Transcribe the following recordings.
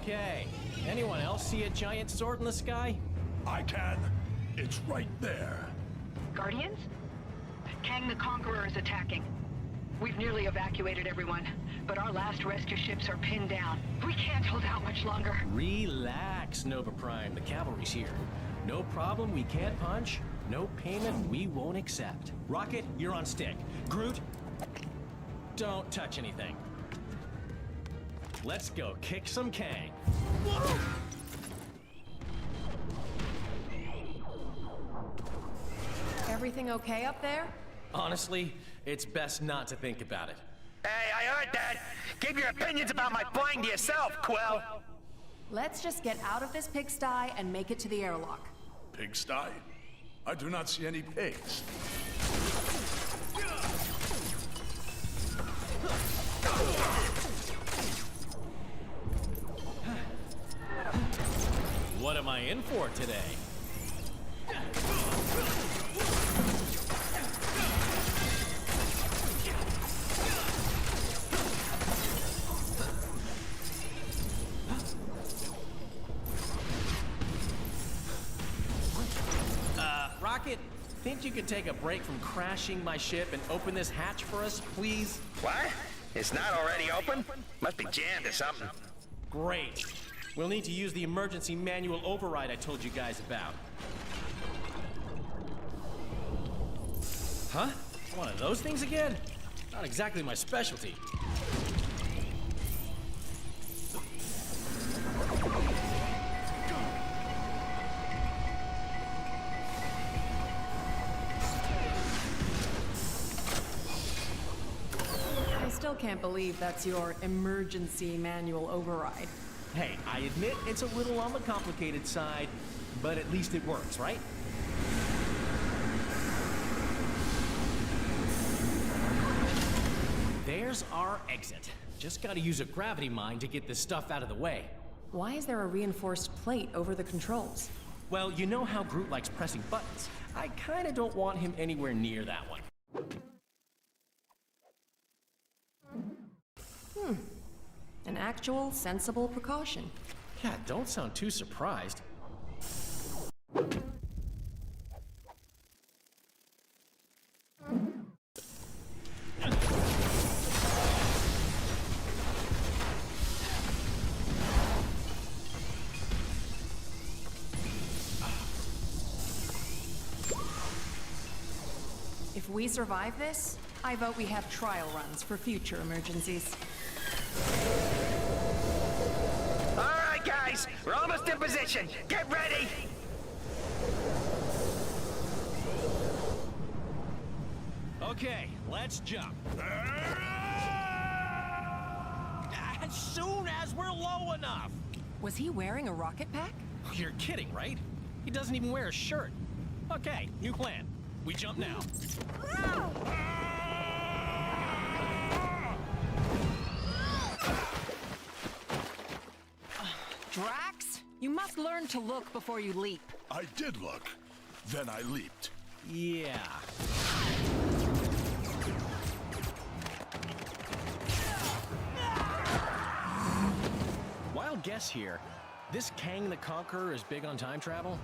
Okay. Anyone else see a giant sword in the sky? I can. It's right there. Guardians? Kang the Conqueror is attacking. We've nearly evacuated everyone, but our last rescue ships are pinned down. We can't hold out much longer. Relax, Nova Prime. The cavalry's here. No problem we can't punch. No payment we won't accept. Rocket, you're on stick. Groot, don't touch anything. Let's go kick some Kang. Whoa! Everything okay up there? Honestly, it's best not to think about it. Hey, I heard that! Keep your opinions about my flying to yourself, Quill! Let's just get out of this pigsty and make it to the airlock. Pigsty? I do not see any pigs. What am I in for today? Rocket, think you could take a break from crashing my ship and open this hatch for us, please? What? It's not already open? Must be jammed or something. Great. We'll need to use the emergency manual override I told you guys about. Huh? One of those things again? Not exactly my specialty. I still can't believe that's your emergency manual override. Hey, I admit it's a little on the complicated side, but at least it works, right? There's our exit. Just gotta use a gravity mine to get this stuff out of the way. Why is there a reinforced plate over the controls? Well, you know how Groot likes pressing buttons. I kinda don't want him anywhere near that one. An actual, sensible precaution. Yeah, don't sound too surprised. If we survive this, I vote we have trial runs for future emergencies. All right, guys, we're almost in position. Get ready! Okay, let's jump. As soon as we're low enough. Was he wearing a rocket pack? You're kidding, right? He doesn't even wear a shirt. Okay, new plan. We jump now. Drax, you must learn to look before you leap. I did look. Then I leaped. Yeah. Wild guess here. This Kang the Conqueror is big on time travel?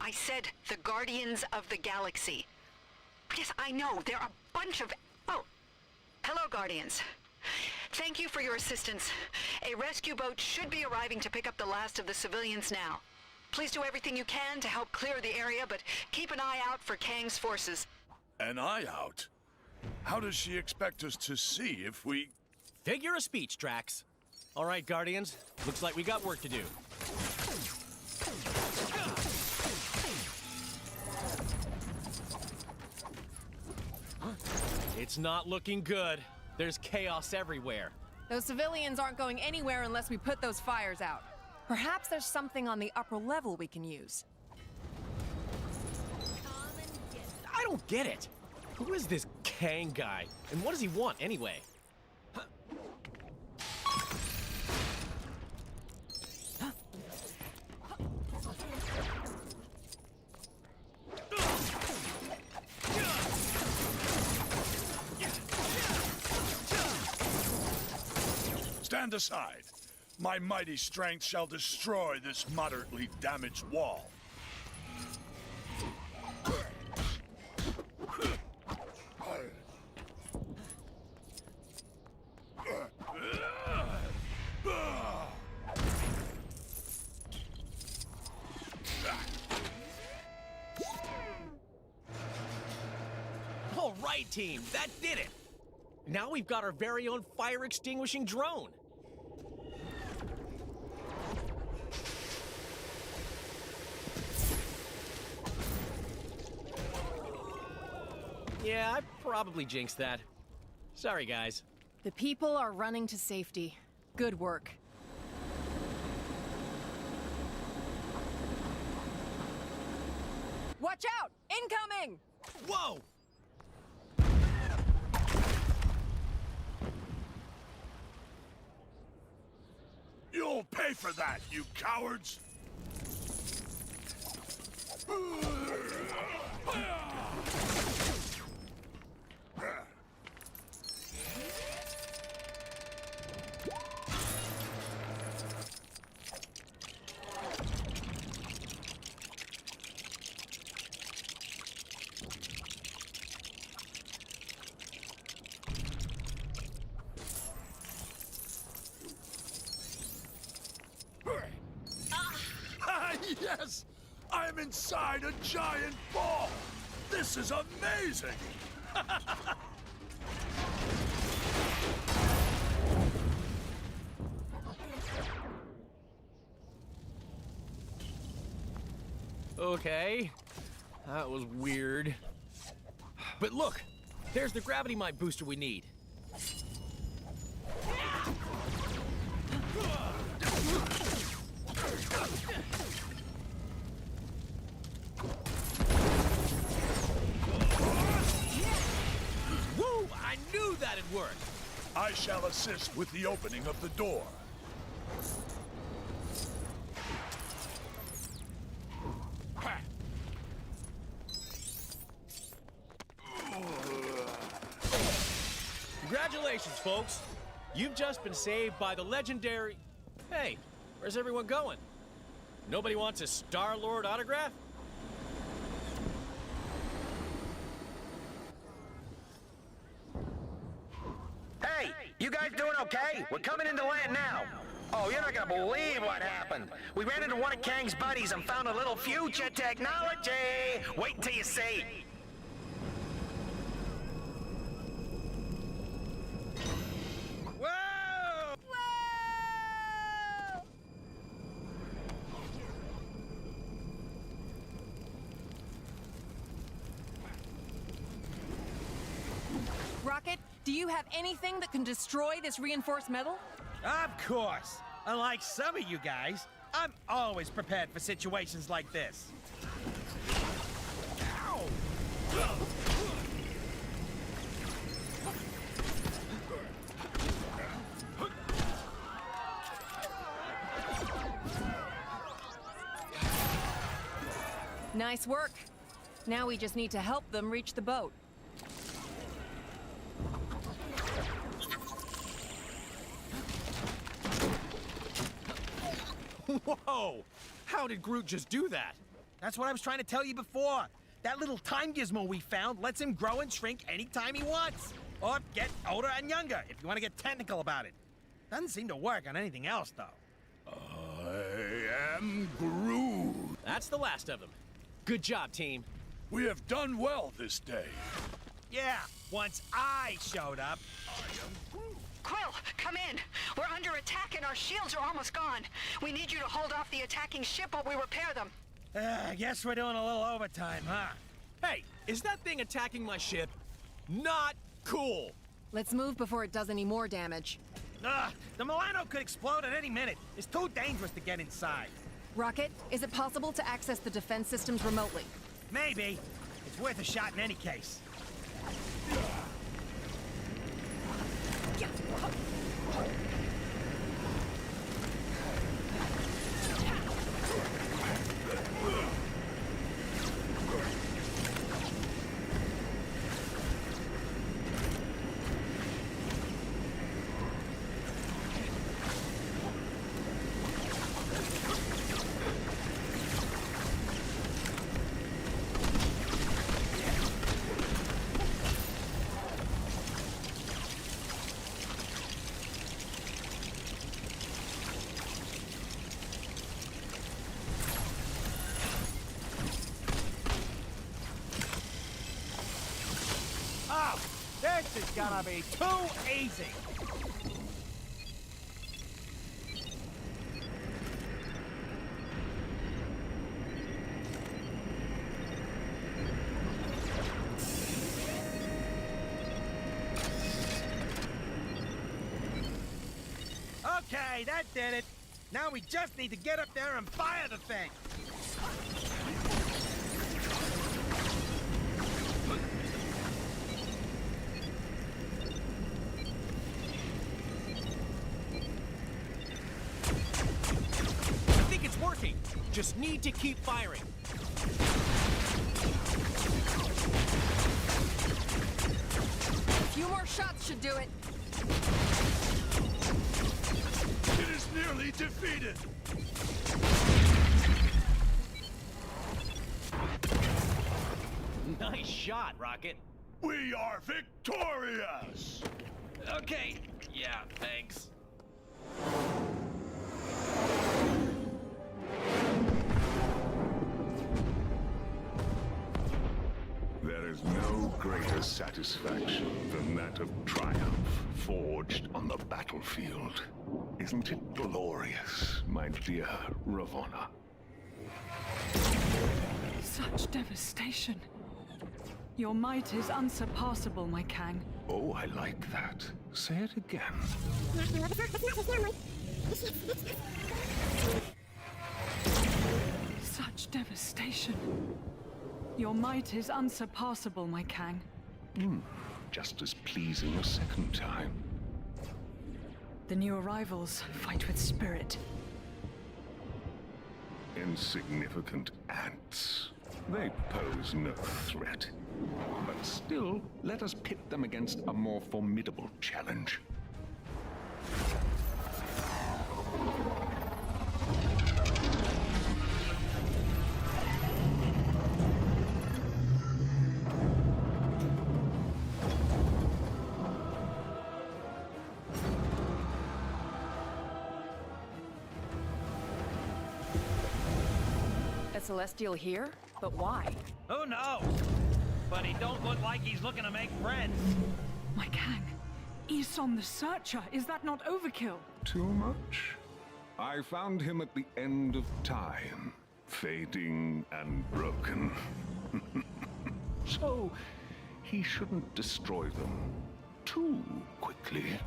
I said the Guardians of the Galaxy. Yes, I know, they're a bunch of... Oh, hello, Guardians. Thank you for your assistance. A rescue boat should be arriving to pick up the last of the civilians now. Please do everything you can to help clear the area, but keep an eye out for Kang's forces. An eye out? How does she expect us to see if we... Figure of speech, Drax. All right, Guardians. Looks like we got work to do. It's not looking good. There's chaos everywhere. Those civilians aren't going anywhere unless we put those fires out. Perhaps there's something on the upper level we can use. I don't get it. Who is this Kang guy? And what does he want anyway? Stand aside. My mighty strength shall destroy this moderately damaged wall. All right, team, that did it. Now we've got our very own fire extinguishing drone. Yeah, I probably jinxed that. Sorry, guys. The people are running to safety. Good work. Watch out! Incoming! Whoa! You'll pay for that, you cowards! Yes! I'm inside a giant ball! This is amazing! Okay, that was weird. But look, there's the gravity mine booster we need. Woo! I knew that'd work! I shall assist with the opening of the door. Congratulations, folks! You've just been saved by the legendary... Hey, where's everyone going? Nobody wants a Star-Lord autograph? Hey, you guys doing okay? We're coming into land now. Oh, you're not gonna believe what happened. We ran into one of Kang's buddies and found a little future technology. Wait until you see. Whoa! Rocket, do you have anything that can destroy this reinforced metal? Of course. Unlike some of you guys, I'm always prepared for situations like this. Ow! Nice work. Now we just need to help them reach the boat. Whoa! How did Groot just do that? That's what I was trying to tell you before. That little time gizmo we found lets him grow and shrink anytime he wants. Or get older and younger, if you want to get technical about it. Doesn't seem to work on anything else, though. I am Groot. That's the last of them. Good job, team. We have done well this day. Yeah, once I showed up. Quill, come in. We're under attack and our shields are almost gone. We need you to hold off the attacking ship while we repair them. I guess we're doing a little overtime, huh? Hey, is that thing attacking my ship? Not cool! Let's move before it does any more damage. The Milano could explode at any minute. It's too dangerous to get inside. Rocket, is it possible to access the defense systems remotely? Maybe. It's worth a shot in any case. This is gonna be too easy. Okay, that did it. Now we just need to get up there and fire the thing. I think it's working. Just need to keep firing. A few more shots should do it. It is nearly defeated. Nice shot, Rocket. We are victorious. Okay, yeah, thanks. There is no greater satisfaction than that of triumph forged on the battlefield. Isn't it glorious, my dear Ravonna? Such devastation. Your might is unsurpassable, my Kang. Oh, I like that. Say it again. Such devastation. Your might is unsurpassable, my Kang. Just as pleasing a second time. The new arrivals fight with spirit. Insignificant ants. They pose no threat. But still, let us pit them against a more formidable challenge. A Celestial here? But why? Who knows? But he don't look like he's looking to make friends. My Kang, Isom the Searcher, is that not overkill? Too much? I found him at the end of time, fading and broken. So, he shouldn't destroy them too quickly.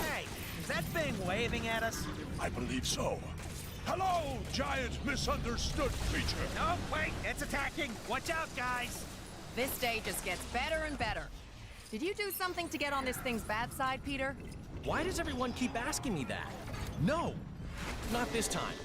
Hey, is that thing waving at us? I believe so. Hello, giant misunderstood creature. No, wait, it's attacking. Watch out, guys. This day just gets better and better. Did you do something to get on this thing's bad side, Peter? Why does everyone keep asking me that? No, not this time.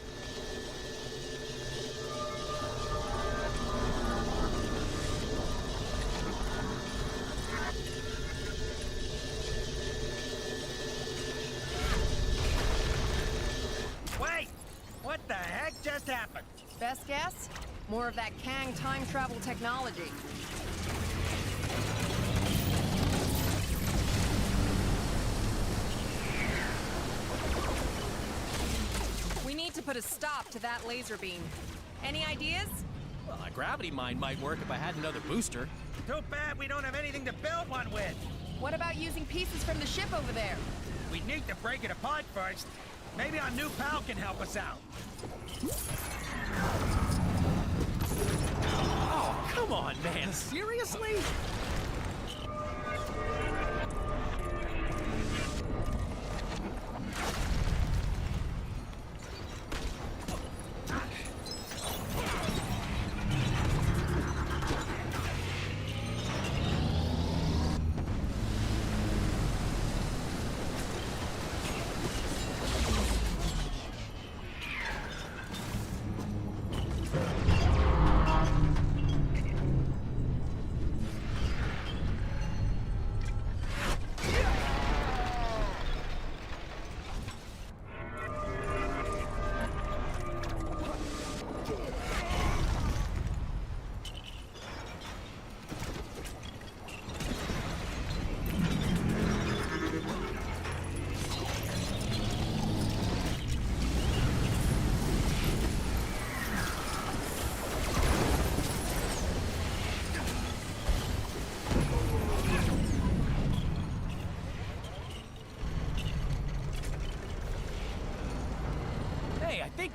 Wait, what the heck just happened? Best guess? More of that Kang time travel technology. We need to put a stop to that laser beam. Any ideas? Well, a gravity mine might work if I had another booster. Too bad we don't have anything to build one with. What about using pieces from the ship over there? We need to break it apart first. Maybe our new pal can help us out. Oh, come on, man. Seriously?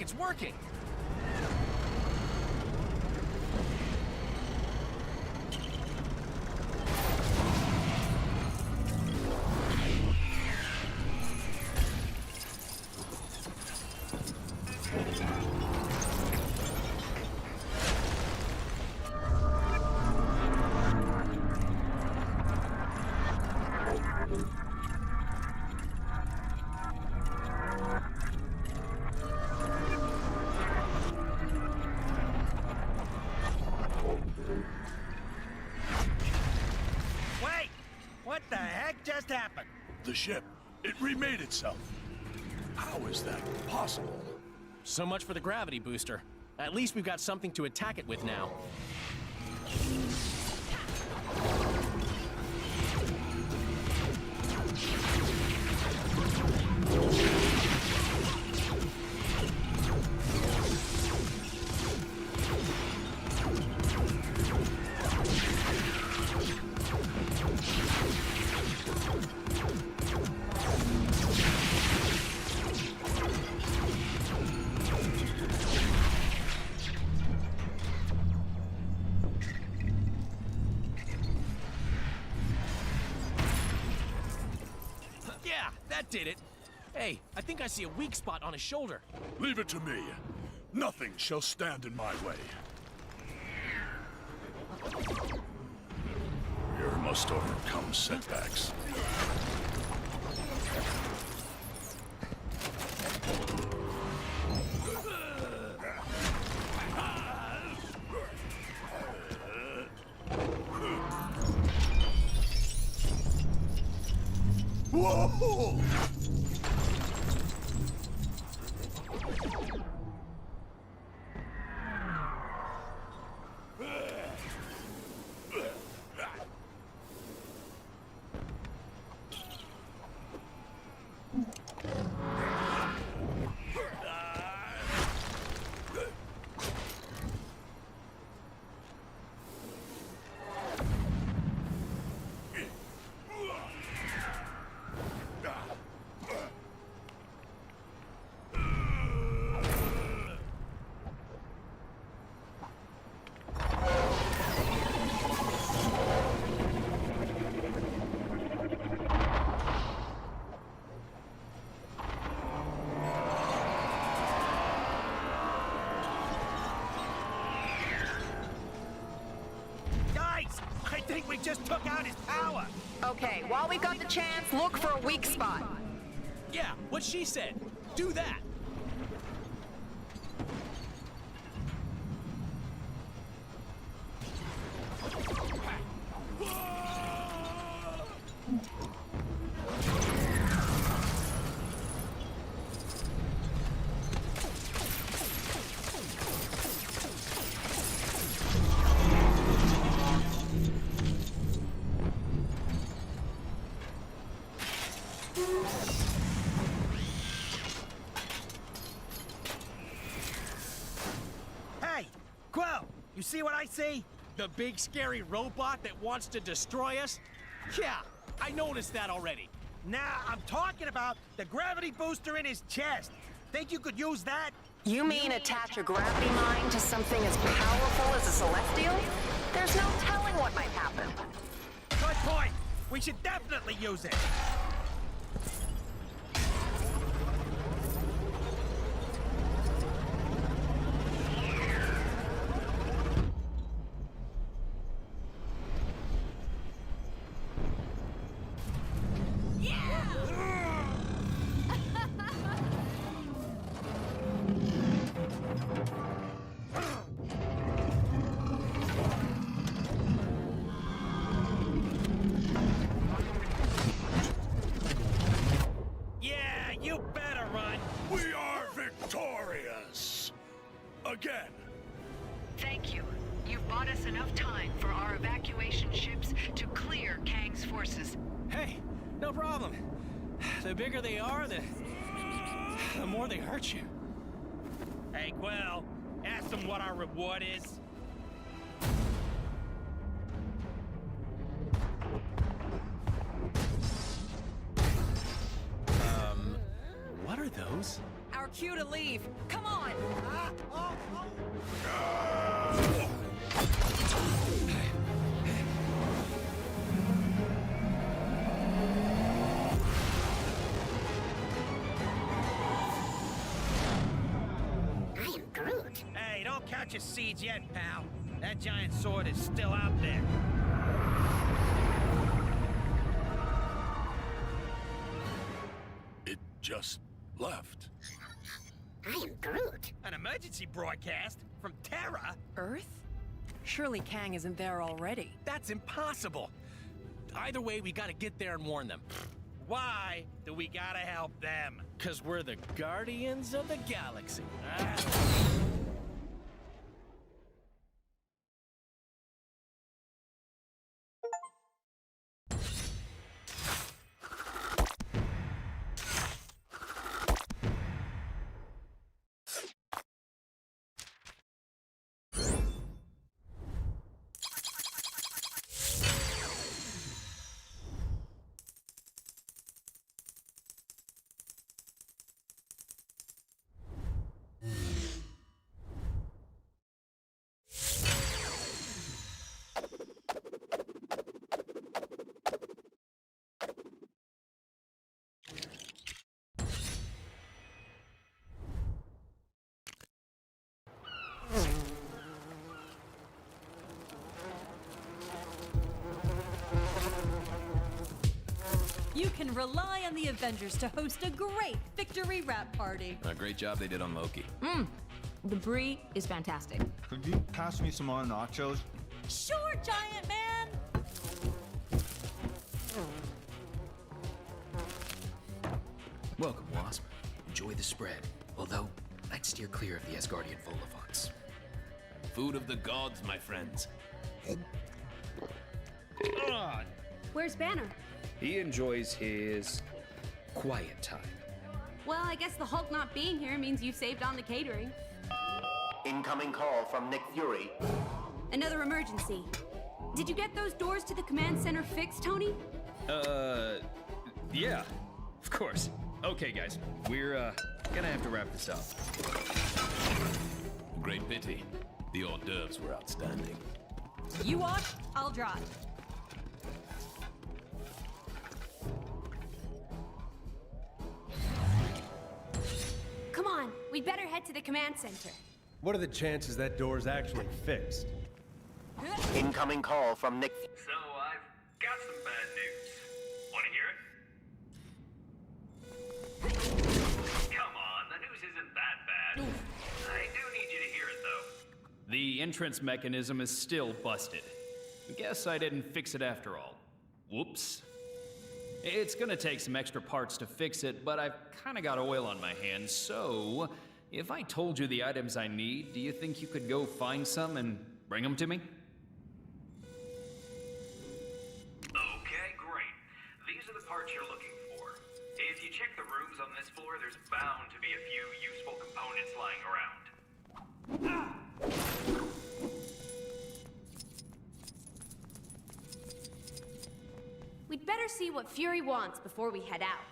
it's working. Wait! What the heck just happened? The ship, it remade itself. How is that possible? So much for the gravity booster. At least we've got something to attack it with now. Yeah, that did it. Hey, I think I see a weak spot on his shoulder. Leave it to me. Nothing shall stand in my way. You must overcome setbacks. Whoa! Guys, I think we just took out his power. Okay, while we've got the chance, look for a weak spot. Yeah, what she said. Do that. Hey, Quill, you see what I see? The big scary robot that wants to destroy us? Yeah, I noticed that already. Nah, I'm talking about the gravity booster in his chest. Think you could use that? You mean attach a gravity mine to something as powerful as a Celestial? There's no telling what might happen. Good point. We should definitely use it. Yeah, you better run. We are victorious! Again! Thank you. You've bought us enough time for our evacuation ships to clear Kang's forces. Hey, no problem. The bigger they are, the more they hurt you. Hey, Quill, ask them what our reward is. What are those? Our cue to leave. Come on! Hey, don't count your seeds yet, pal. That giant sword is still out there. It just left. I am Groot. An emergency broadcast from Terra? Earth? Surely Kang isn't there already. That's impossible. Either way, we gotta get there and warn them. Why do we gotta help them? Cause we're the Guardians of the Galaxy. You can rely on the Avengers to host a great victory wrap party. A great job they did on Loki. The brie is fantastic. Could you pass me some more nachos? Sure, Giant Man! Welcome, Wasp. Enjoy the spread. Although, I'd steer clear of the Asgardian vol-au-vents. Food of the gods, my friends. Where's Banner? He enjoys his quiet time. Well, I guess the Hulk not being here means you saved on the catering. Incoming call from Nick Fury. Another emergency. Did you get those doors to the command center fixed, Tony? Yeah, of course. Okay, guys, we're gonna have to wrap this up. Great pity. The hors d'oeuvres were outstanding. You wash, I'll drive. Come on, we'd better head to the command center. What are the chances that door's actually fixed? Incoming call from Nick. So, I've got some bad news. Want to hear it? Come on, the news isn't that bad. I do need you to hear it, though. The entrance mechanism is still busted. Guess I didn't fix it after all. Whoops. It's gonna take some extra parts to fix it, but I've kinda got oil on my hands, so if I told you the items I need, do you think you could go find some and bring them to me? Okay, great. These are the parts you're looking for. If you check the rooms on this floor, there's bound to be a few useful components lying around. We'd better see what Fury wants before we head out.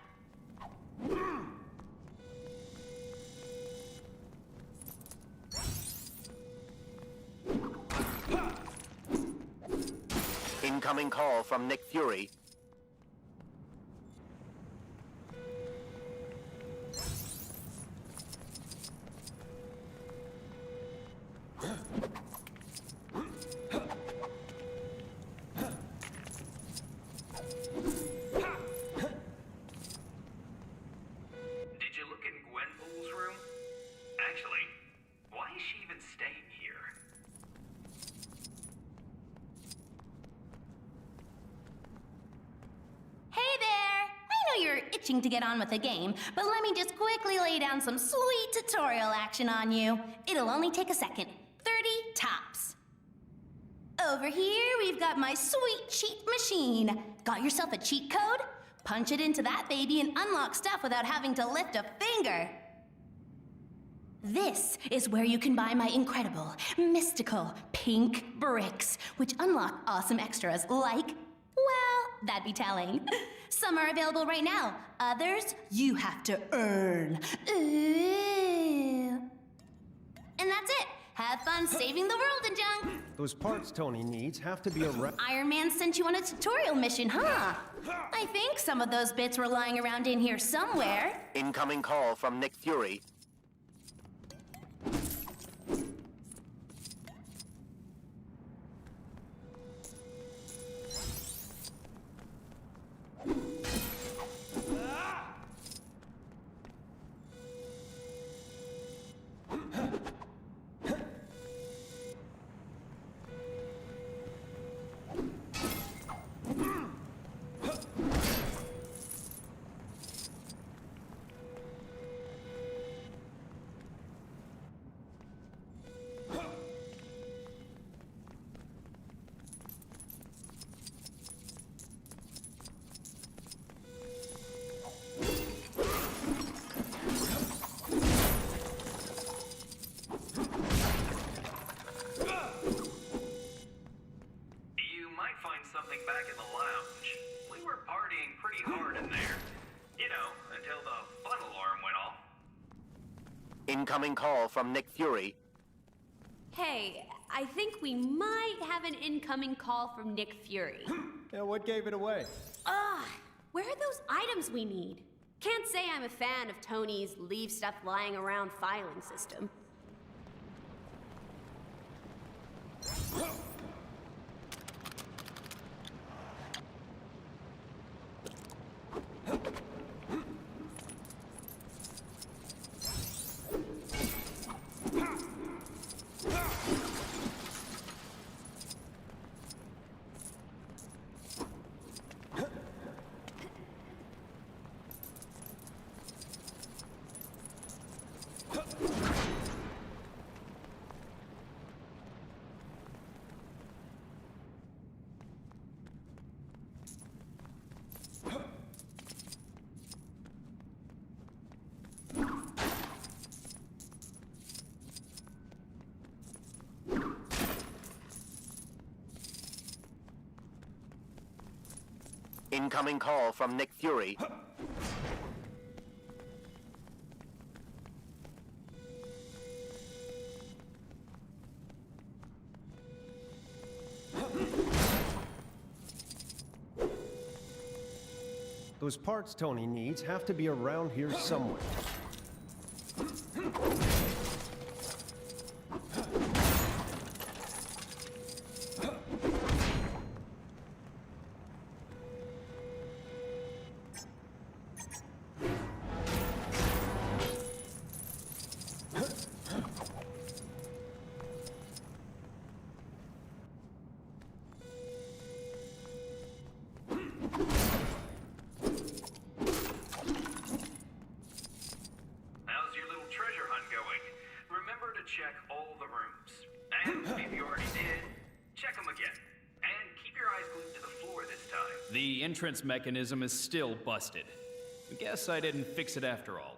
Incoming call from Nick Fury. Did you look in Gwenpool's room? Actually, why is she even staying here? Hey there! I know you're itching to get on with the game, but let me just quickly lay down some sweet tutorial action on you. It'll only take a second. 30 tops. Over here, we've got my sweet cheat machine. Got yourself a cheat code? Punch it into that baby and unlock stuff without having to lift a finger. This is where you can buy my incredible, mystical, pink bricks, which unlock awesome extras like, well, that'd be telling. Some are available right now. Others, you have to earn. Ooh. And that's it. Have fun saving the world and junk. Those parts Tony needs have to be around. Iron Man sent you on a tutorial mission, huh? I think some of those bits were lying around in here somewhere. Incoming call from Nick Fury. Back in the lounge. We were partying pretty hard in there. You know, until the fun alarm went off. Incoming call from Nick Fury. Hey, I think we might have an incoming call from Nick Fury. Yeah, what gave it away? Ugh, where are those items we need? Can't say I'm a fan of Tony's leave stuff lying around filing system. Incoming call from Nick Fury. Those parts Tony needs have to be around here somewhere. Check all the rooms. And if you already did, check them again. And keep your eyes glued to the floor this time. The entrance mechanism is still busted. Guess I didn't fix it after all.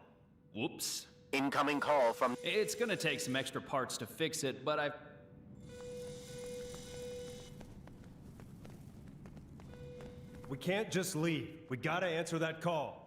Whoops. Incoming call from... It's gonna take some extra parts to fix it, but I've... We can't just leave. We gotta answer that call.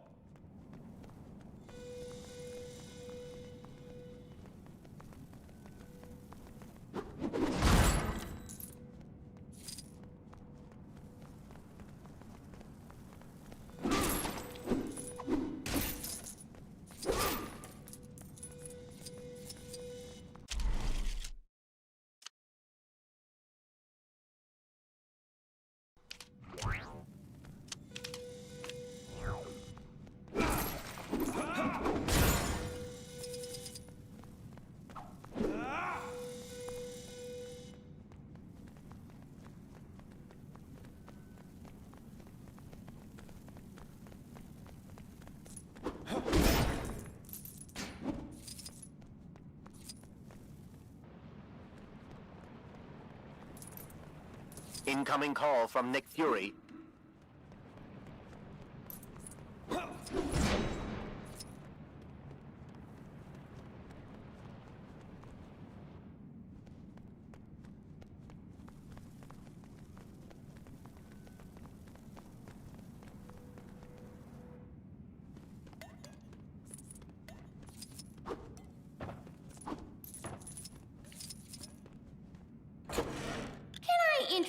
Incoming call from Nick Fury.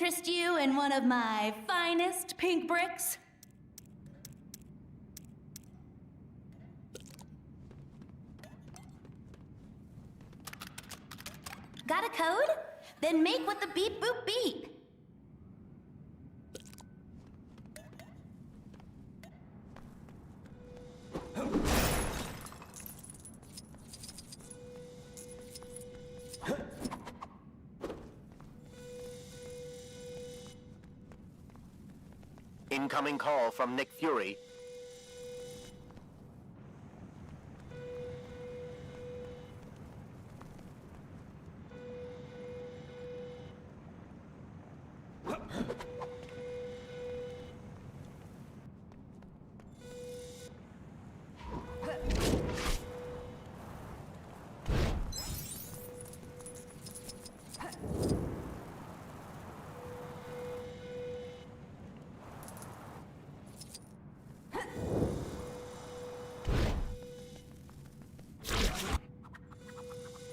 interest you in one of my finest pink bricks? Got a code? Then make with the beep boop beep. Incoming call from Nick Fury.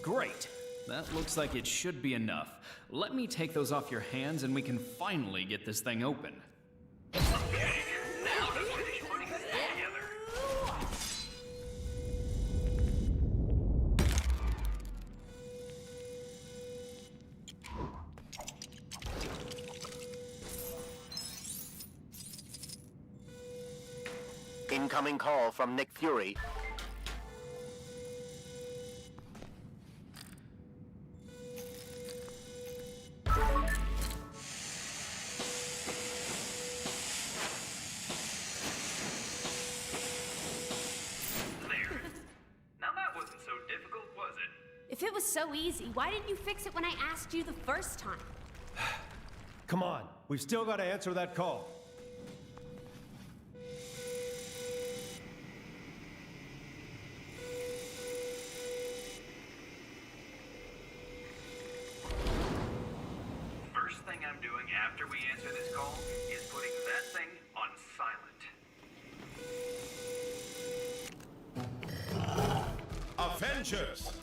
Great. That looks like it should be enough. Let me take those off your hands and we can finally get this thing open. Okay, now to finish putting this together. Incoming call from Nick Fury. If it was so easy, why didn't you fix it when I asked you the first time? Come on, we've still got to answer that call. First thing I'm doing after we answer this call is putting that thing on silent. Avengers!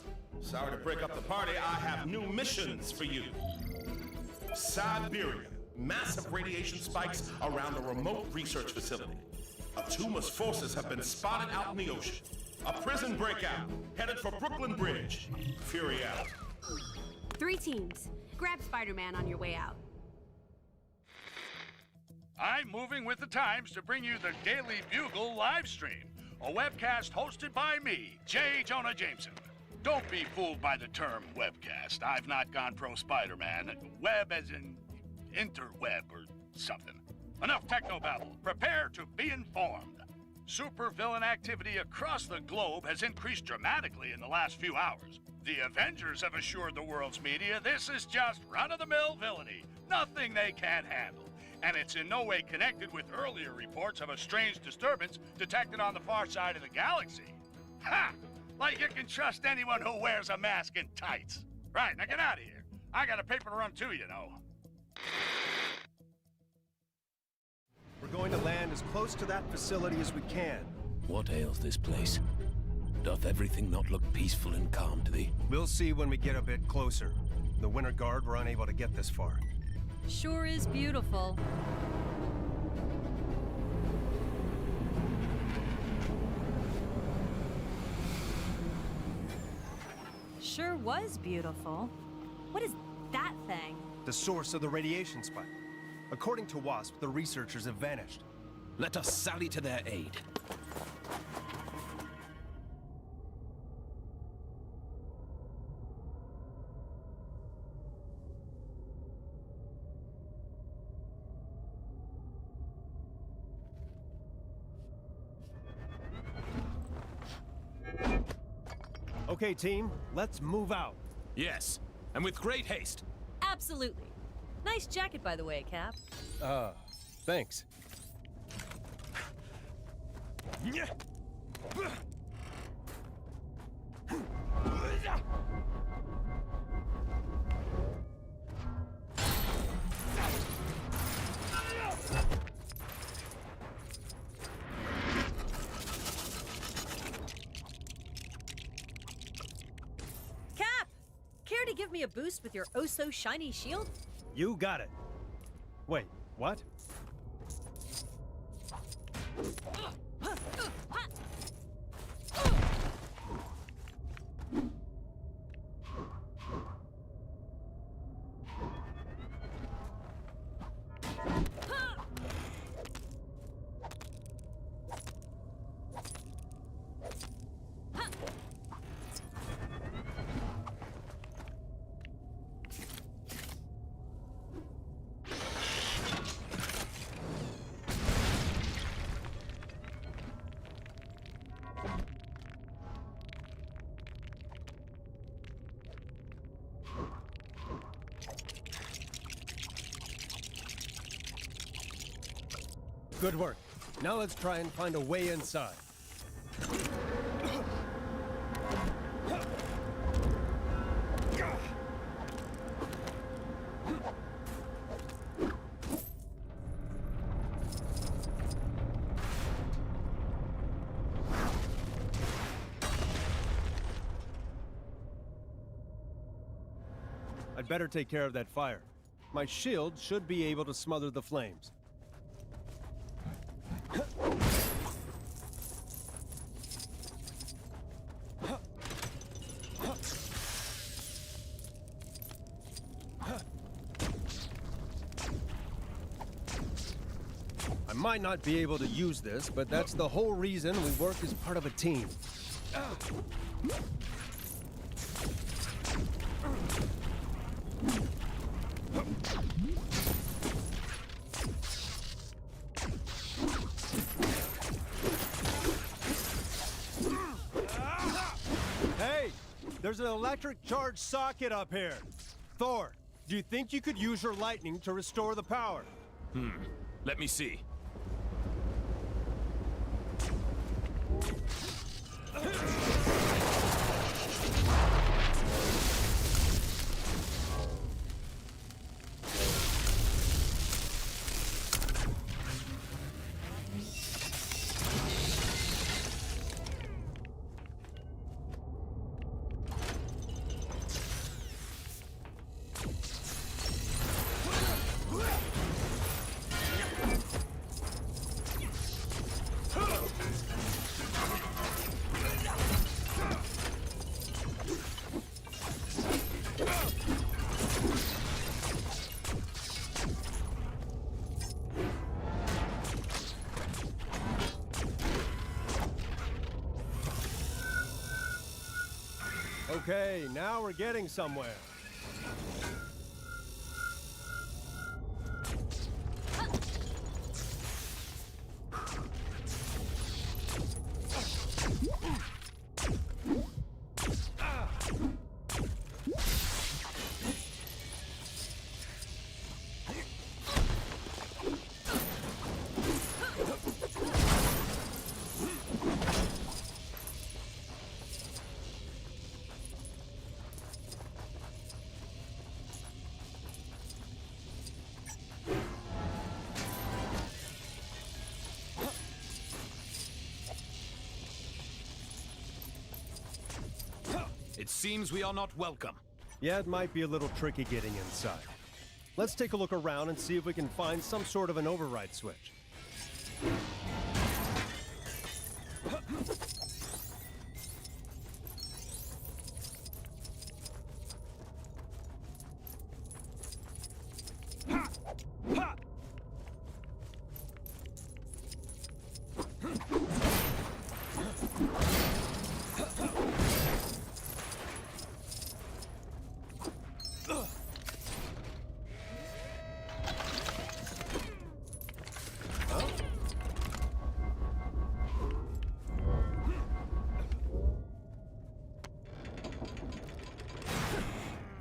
Sorry to break up the party, I have new missions for you. Siberia. Massive radiation spikes around a remote research facility. Atuma's forces have been spotted out in the ocean. A prison breakout, headed for Brooklyn Bridge. Fury out. 3 teams. Grab Spider-Man on your way out. I'm moving with the times to bring you the Daily Bugle live stream, a webcast hosted by me, J. Jonah Jameson. Don't be fooled by the term webcast. I've not gone pro Spider-Man. Web as in interweb or something. Enough technobabble. Prepare to be informed. Supervillain activity across the globe has increased dramatically in the last few hours. The Avengers have assured the world's media this is just run-of-the-mill villainy. Nothing they can't handle. And it's in no way connected with earlier reports of a strange disturbance detected on the far side of the galaxy. Ha! Like you can trust anyone who wears a mask and tights. Right, now get out of here. I got a paper to run too, you know. We're going to land as close to that facility as we can. What ails this place? Doth everything not look peaceful and calm to thee? We'll see when we get a bit closer. The Winter Guard were unable to get this far. Sure is beautiful. Sure was beautiful. What is that thing? The source of the radiation spike. According to WASP, the researchers have vanished. Let us sally to their aid. Okay, team, let's move out. Yes, and with great haste. Absolutely. Nice jacket, by the way, Cap. Thanks. Cap! Care to give me a boost with your oh-so-shiny shield? You got it. Wait, what? Good work. Now let's try and find a way inside. I'd better take care of that fire. My shield should be able to smother the flames. I might not be able to use this, but that's the whole reason we work as part of a team. Hey! There's an electric charge socket up here. Thor, do you think you could use your lightning to restore the power? Let me see. Okay, now we're getting somewhere. It seems we are not welcome. Yeah, it might be a little tricky getting inside. Let's take a look around and see if we can find some sort of an override switch.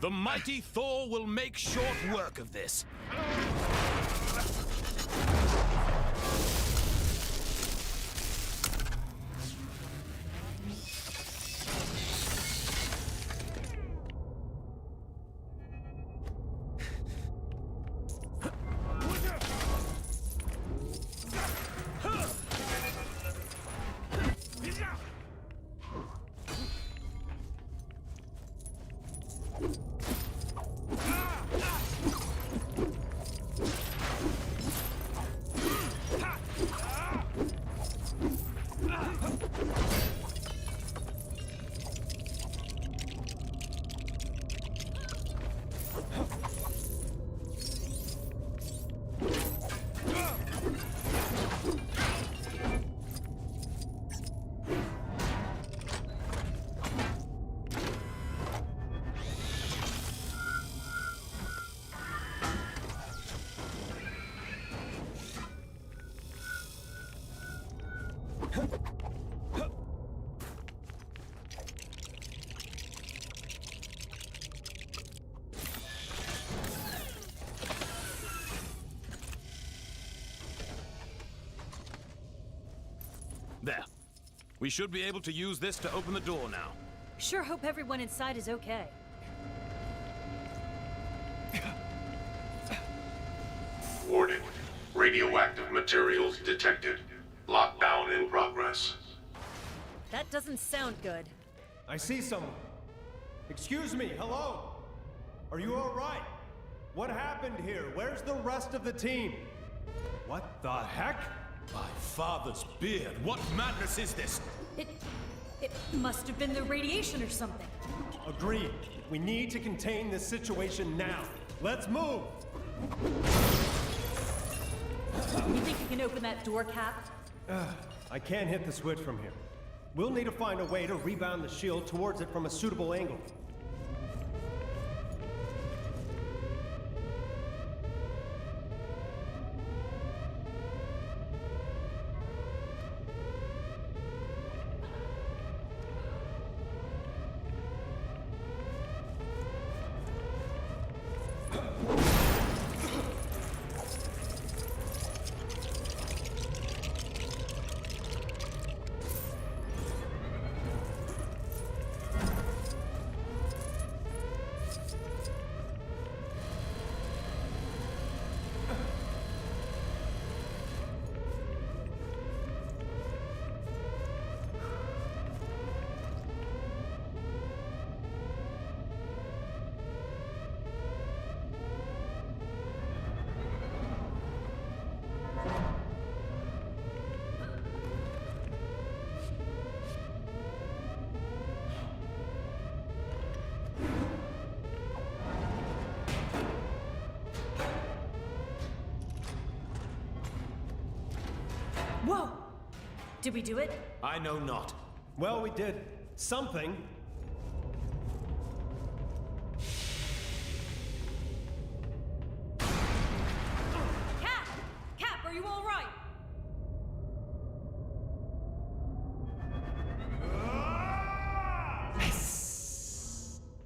The mighty Thor will make short work of this. We should be able to use this to open the door now. Sure hope everyone inside is okay. Warning. Radioactive materials detected. Lockdown in progress. That doesn't sound good. I see someone. Excuse me, hello? Are you all right? What happened here? Where's the rest of the team? What the heck? My father's beard. What madness is this? It must have been the radiation or something. Agreed. We need to contain this situation now. Let's move! You think you can open that door, Cap? I can't hit the switch from here. We'll need to find a way to rebound the shield towards it from a suitable angle. Whoa! Did we do it? I know not. Well, we did something. Cap! Cap, are you all right?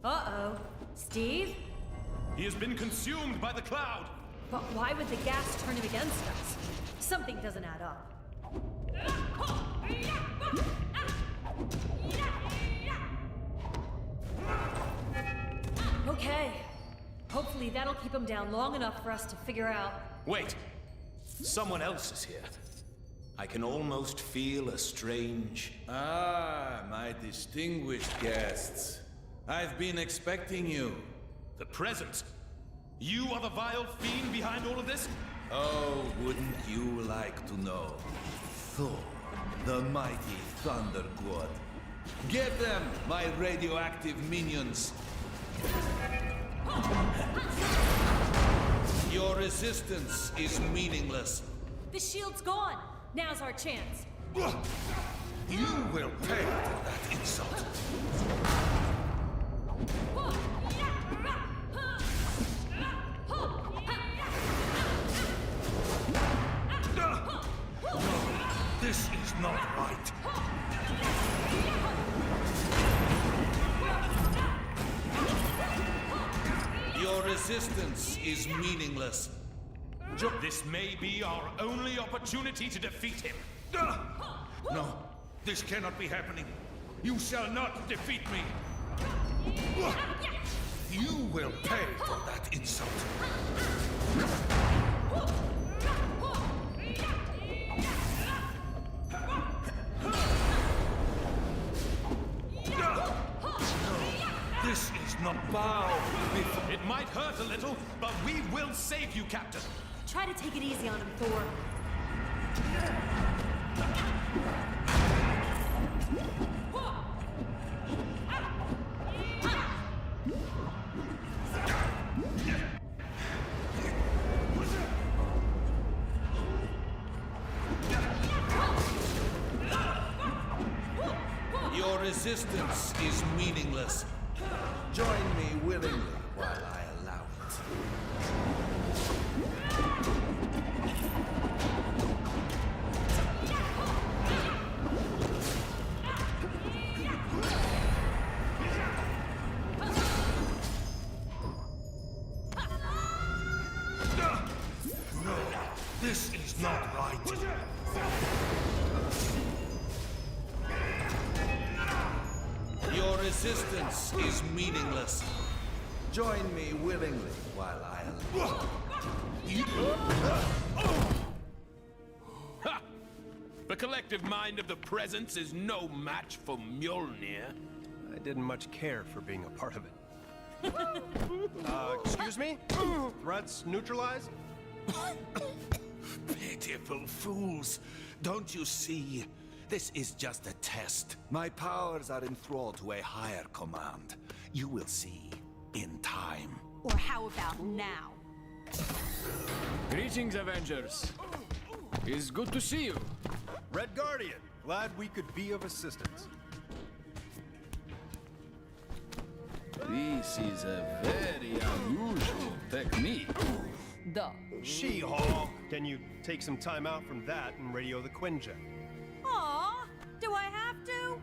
Uh-oh. Steve? He has been consumed by the cloud. But why would the gas turn him against us? Something doesn't add up. Okay. Hopefully that'll keep him down long enough for us to figure out. Wait. Someone else is here. I can almost feel a strange... Ah, my distinguished guests. I've been expecting you. The present? You are the vile fiend behind all of this? Oh, wouldn't you like to know? Thor, the mighty Thunder God. Get them, my radioactive minions! Your resistance is meaningless. The shield's gone. Now's our chance. You will pay for that insult. This is not right. Your resistance is meaningless. This may be our only opportunity to defeat him. No, this cannot be happening. You shall not defeat me. You will pay for that insult. This is not bow. It might hurt a little, but we will save you, Captain. Try to take it easy on him, Thor. Your resistance is meaningless. Join me willingly while I allow it. No, this is not right. resistance is meaningless. Join me willingly while Ha! The collective mind of the Presence is no match for Mjolnir. I didn't much care for being a part of it. Excuse me? Threats neutralized? Pitiful fools. Don't you see? This is just a test. My powers are enthralled to a higher command. You will see in time. Or how about now? Greetings, Avengers. It's good to see you. Red Guardian, glad we could be of assistance. This is a very unusual technique. Duh. She-Hulk! Can you take some time out from that and radio the Quinjet? Aw, do I have to?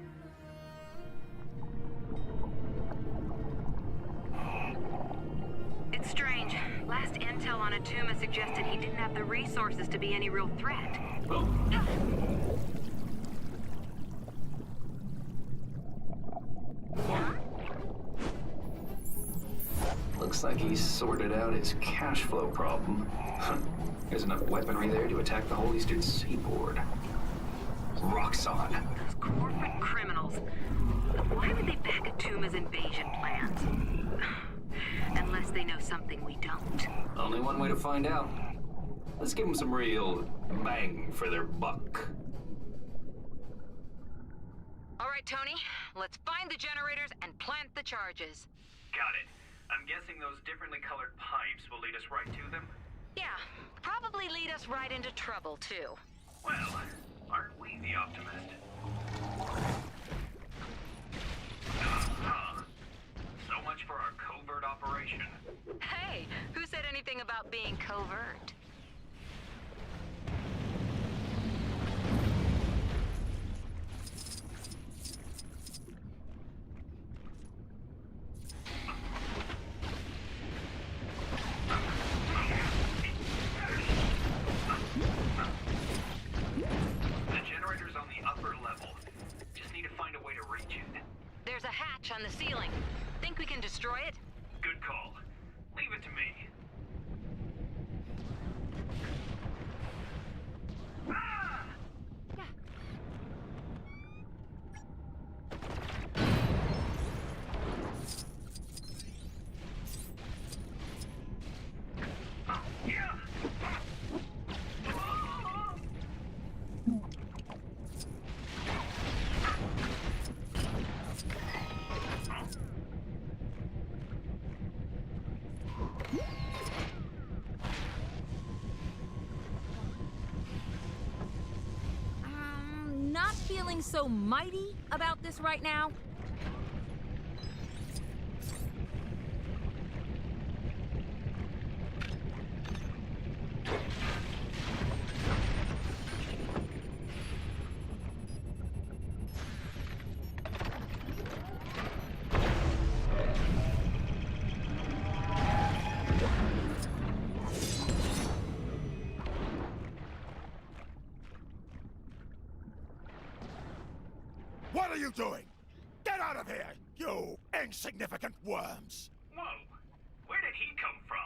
It's strange. Last intel on Atuma suggested he didn't have the resources to be any real threat. Looks like he's sorted out his cash flow problem. There's enough weaponry there to attack the whole eastern seaboard. Roxxon. Those corporate criminals. Why would they back Atuma's invasion plans? Unless they know something we don't. Only one way to find out. Let's give them some real bang for their buck. All right, Tony. Let's find the generators and plant the charges. Got it. I'm guessing those differently colored pipes will lead us right to them? Yeah, probably lead us right into trouble, too. Well, aren't we the optimist? So much for our covert operation. Hey, who said anything about being covert? On the ceiling. Think we can destroy it? Good call. Leave it to me. Not feeling so mighty about this right now? What are you doing? Get out of here, you insignificant worms! Whoa! Where did he come from?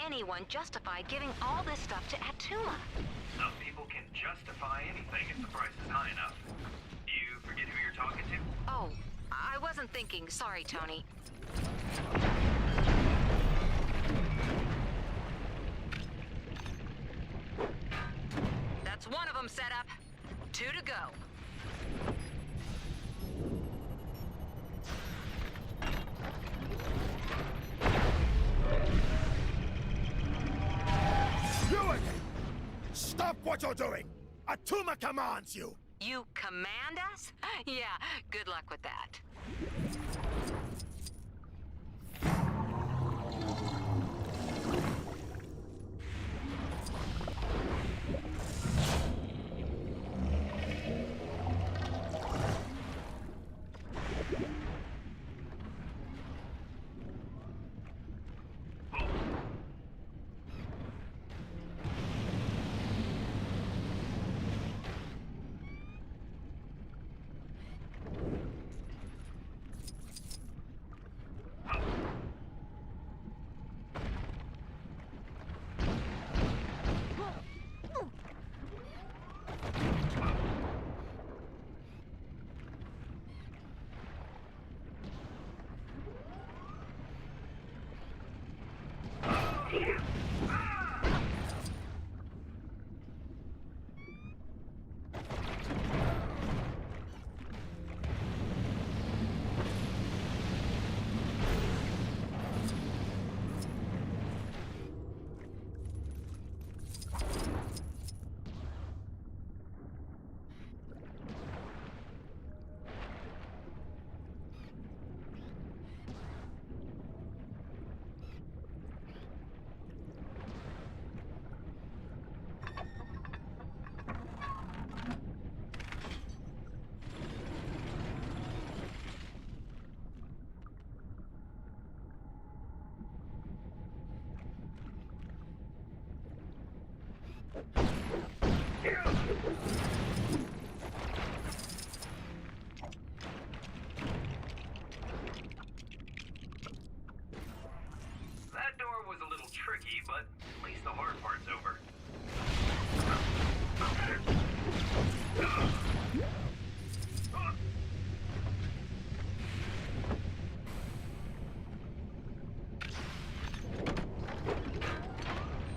anyone justify giving all this stuff to Attuma? Some people can justify anything if the price is high enough. You forget who you're talking to? Oh, I wasn't thinking. Sorry, Tony. That's one of them set up. 2 to go. You again! Stop what you're doing! Attuma commands you! You command us? Yeah, good luck with that. That door was a little tricky, but at least the hard part's over.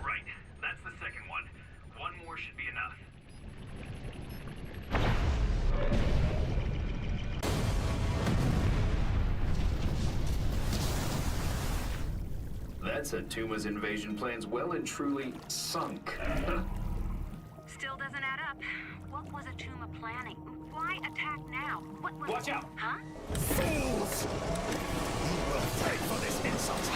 Right, that's the second one. One more should be enough. That's Attuma's invasion plans well and truly sunk. Still doesn't add up. What was Attuma planning? Why attack now? What was... Watch out! Huh? Fools! You will pay for this insult!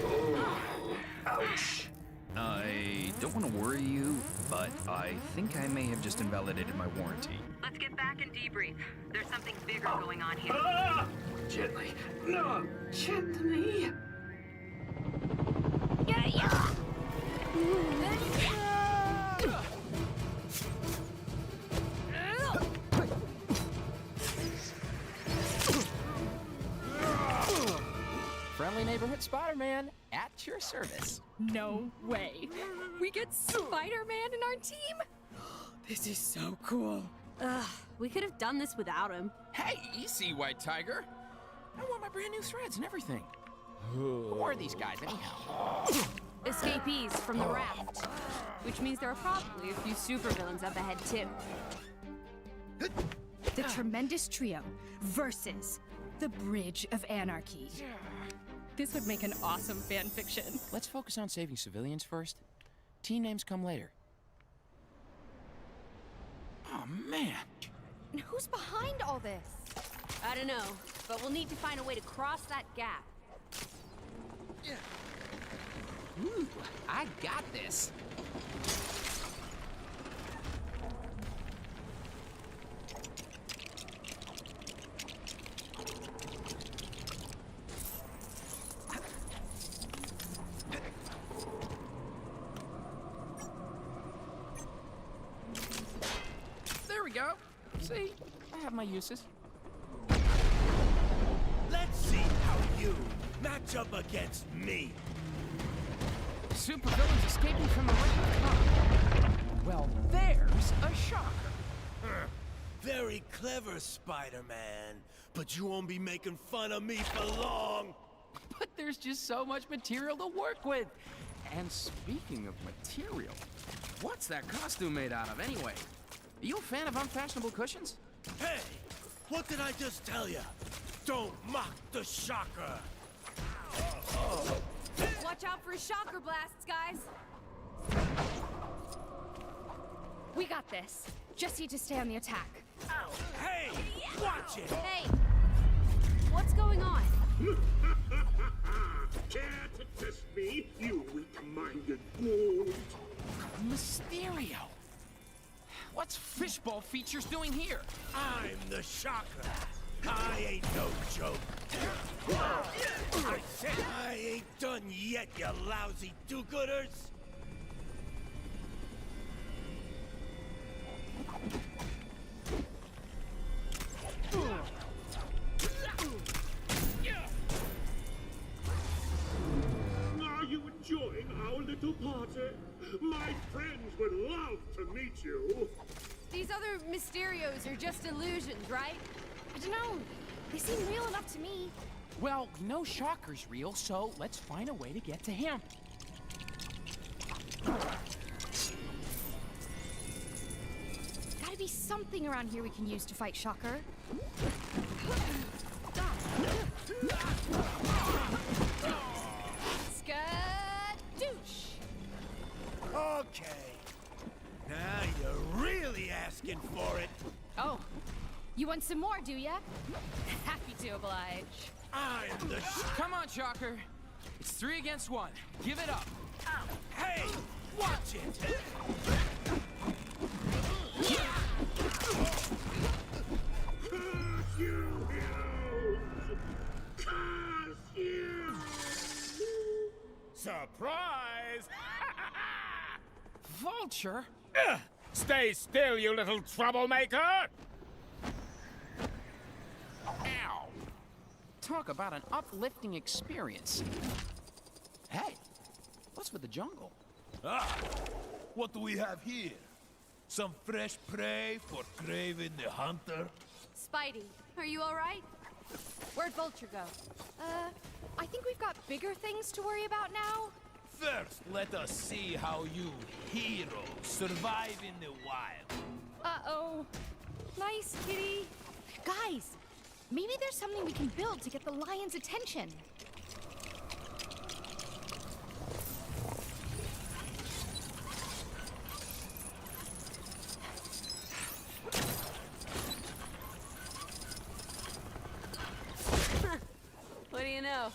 Oh, ouch. I don't want to worry you, but I think I may have just invalidated my warranty. Let's get back and debrief. There's something bigger going on here. Ah! Gently. No, gently. Yeah. Friendly neighborhood Spider-Man at your service. No way. We get Spider-Man in our team? This is so cool. Ugh, we could have done this without him. Hey, easy, White Tiger. I want my brand new threads and everything. Who are these guys, anyhow? Escapees from the raft. Which means there are probably a few supervillains up ahead, too. The Tremendous Trio versus the Bridge of Anarchy. This would make an awesome fan fiction. Let's focus on saving civilians first. Team names come later. Oh, man. And who's behind all this? I don't know, but we'll need to find a way to cross that gap. Ooh, I got this. There we go. See, I have my uses. Let's see how you match up against me. Supervillains escaping from the Ring of Kong. Well, there's a shocker. Very clever, Spider-Man. But you won't be making fun of me for long. But there's just so much material to work with. And speaking of material, what's that costume made out of anyway? Are you a fan of unfashionable cushions? Hey, what did I just tell you? Don't mock the shocker. Watch out for shocker blasts, guys. We got this. Just need to stay on the attack. Hey, watch it. Hey, what's going on? Care to test me, you weak-minded brute? Mysterio! What's Fishbowl Features doing here? I'm the shocker. I ain't no joke. I said I ain't done yet, you lousy do-gooders. Are you enjoying our little party? My friends would love to meet you. These other Mysterios are just illusions, right? I don't know. They seem real enough to me. Well, we know Shocker's real, so let's find a way to get to him. Gotta be something around here we can use to fight Shocker. Skadoosh! Okay. Now you're really asking for it. Oh, you want some more, do ya? Happy to oblige. I'm the Come on, Shocker. It's 3 against 1. Give it up. Hey, watch it. Curse you, heroes! Curse you! Surprise! Vulture? Stay still, you little troublemaker! Ow! Talk about an uplifting experience. Hey, what's with the jungle? What do we have here? Some fresh prey for Kraven the Hunter? Spidey, are you alright? Where'd Vulture go? I think we've got bigger things to worry about now. First, let us see how you heroes survive in the wild. Uh-oh. Nice, kitty. Guys, maybe there's something we can build to get the lion's attention. What do you know?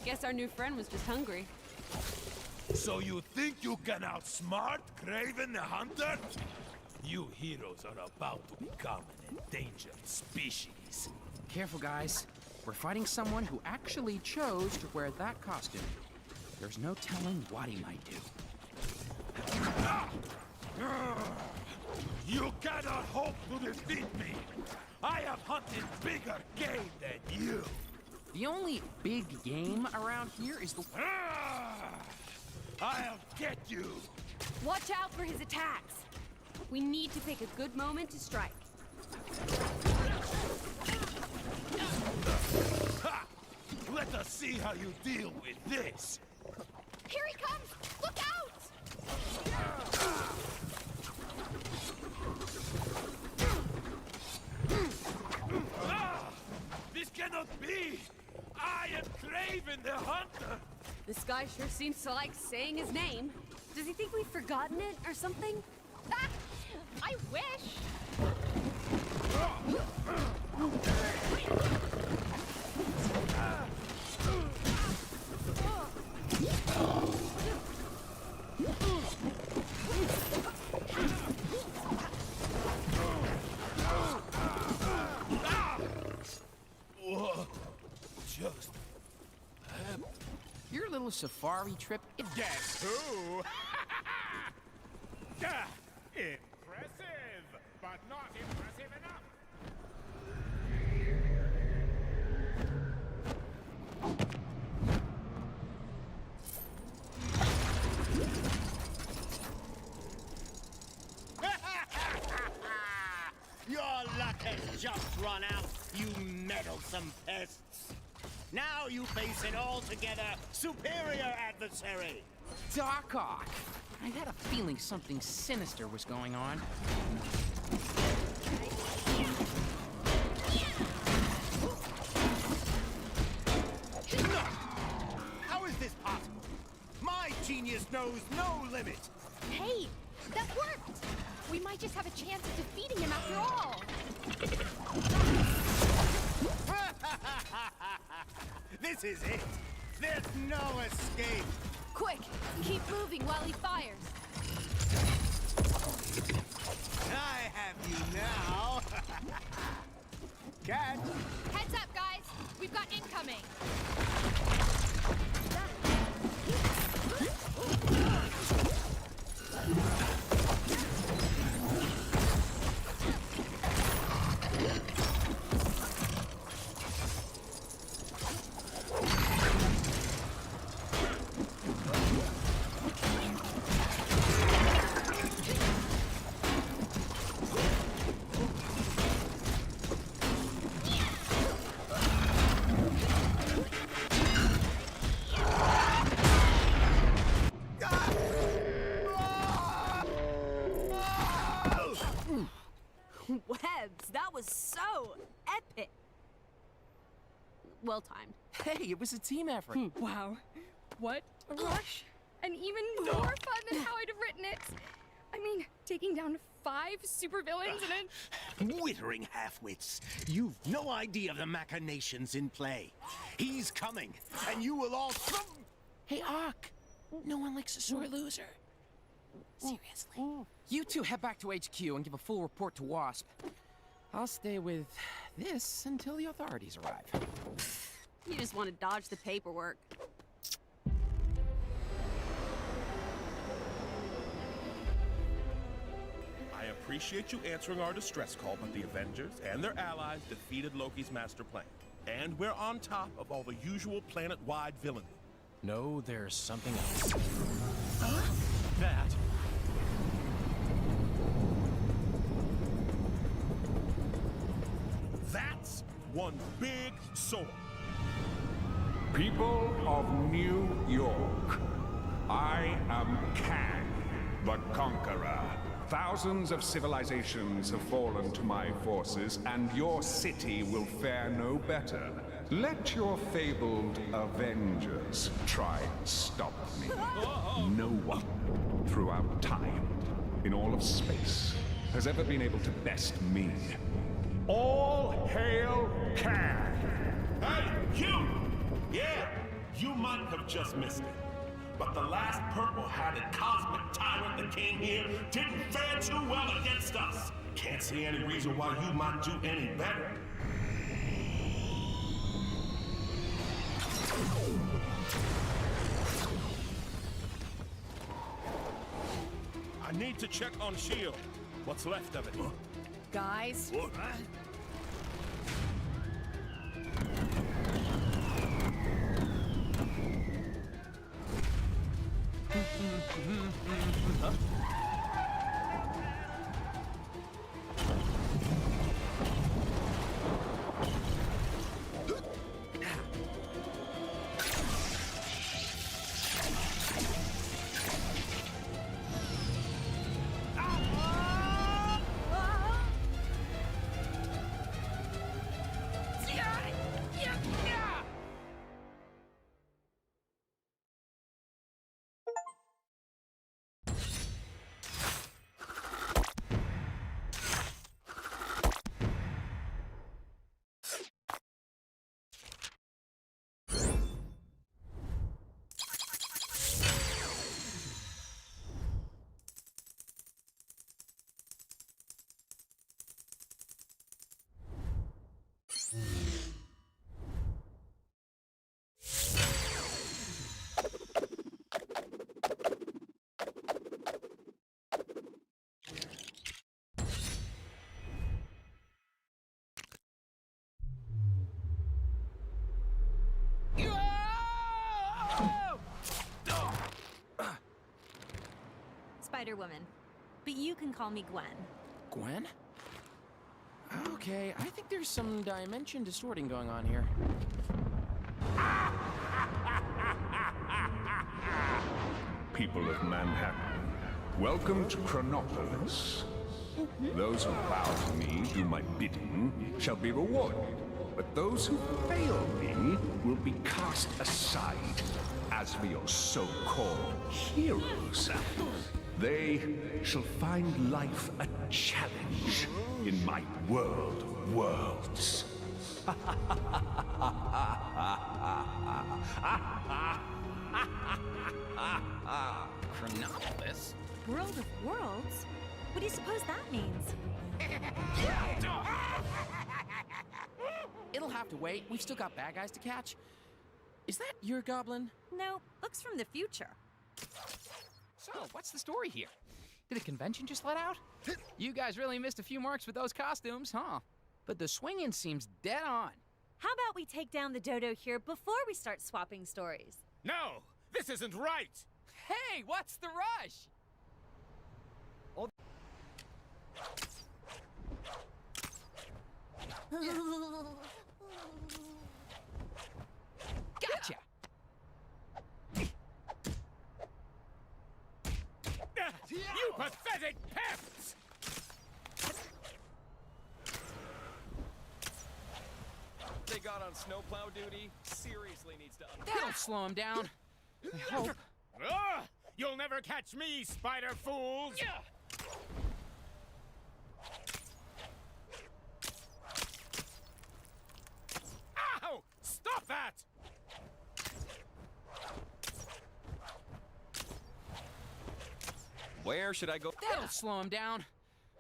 Guess our new friend was just hungry. So you think you can outsmart Kraven the Hunter? You heroes are about to become an endangered species. Careful, guys. We're fighting someone who actually chose to wear that costume. There's no telling what he might do. You cannot hope to defeat me! I have hunted bigger game than you! The only big game around here is the... I'll get you! Watch out for his attacks. We need to pick a good moment to strike. Ha! Let us see how you deal with this! Here he comes! Look out! This cannot be! I am Kraven the Hunter! This guy sure seems to like saying his name. Does he think we've forgotten it or something? Ah, I wish! Just Your little safari trip... guess who? Impressive, but not impressive enough. just run out, you meddlesome pests. Now you face an altogether superior adversary. Doc Ock! I had a feeling something sinister was going on. How is this possible? My genius knows no limit. Hey, that worked! We might just have a chance of defeating him after all. This is it. There's no escape. Quick, keep moving while he fires. I have you now. Catch. Heads up, guys. We've got incoming. Webs, that was so epic. Well timed. Hey, it was a team effort. Wow. What a rush. And even more fun than how I'd have written it. I mean, taking down 5 supervillains in a... Withering half-wits. You've no idea of the machinations in play. He's coming, and you will all... Hey, Ock! No one likes a sore loser. Seriously. You two head back to HQ and give a full report to Wasp. I'll stay with this until the authorities arrive. You just want to dodge the paperwork. I appreciate you answering our distress call, but the Avengers and their allies defeated Loki's master plan. And we're on top of all the usual planet-wide villainy. No, there's something else. That. That's one big sword. People of New York, I am Kang the Conqueror. Thousands of civilizations have fallen to my forces, and your city will fare no better. Let your fabled Avengers try and stop me. No one throughout time, in all of space, has ever been able to best me. All hail Kang! Hey, you! Yeah, you might have just missed it. But the last purple-hatted cosmic tyrant that came here didn't fare too well against us. Can't see any reason why you might do any better. I need to check on S.H.I.E.L.D. What's left of it. Guys? Spider-Woman. But you can call me Gwen. Gwen? Oh, Okay, I think there's some dimension distorting going on here. People of Manhattan, welcome to Chronopolis. Those who bow to me, do my bidding, shall be rewarded. But those who fail me will be cast aside. As for your so-called heroes, they shall find life a challenge in my world of worlds. Chronopolis? World of Worlds? What do you suppose that means? It'll have to wait. We've still got bad guys to catch. Is that your goblin? No, looks from the future. So, what's the story here? Did the convention just let out? You guys really missed a few marks with those costumes, huh? But the swinging seems dead on. How about we take down the dodo here before we start swapping stories? No! This isn't right! Hey, what's the rush? Oh. Gotcha! You pathetic pests! They got on snowplow duty. Seriously needs to. That'll slow him down. I hope. You'll never catch me, spider fools! Ow! Stop that! Where should I go? That'll slow him down.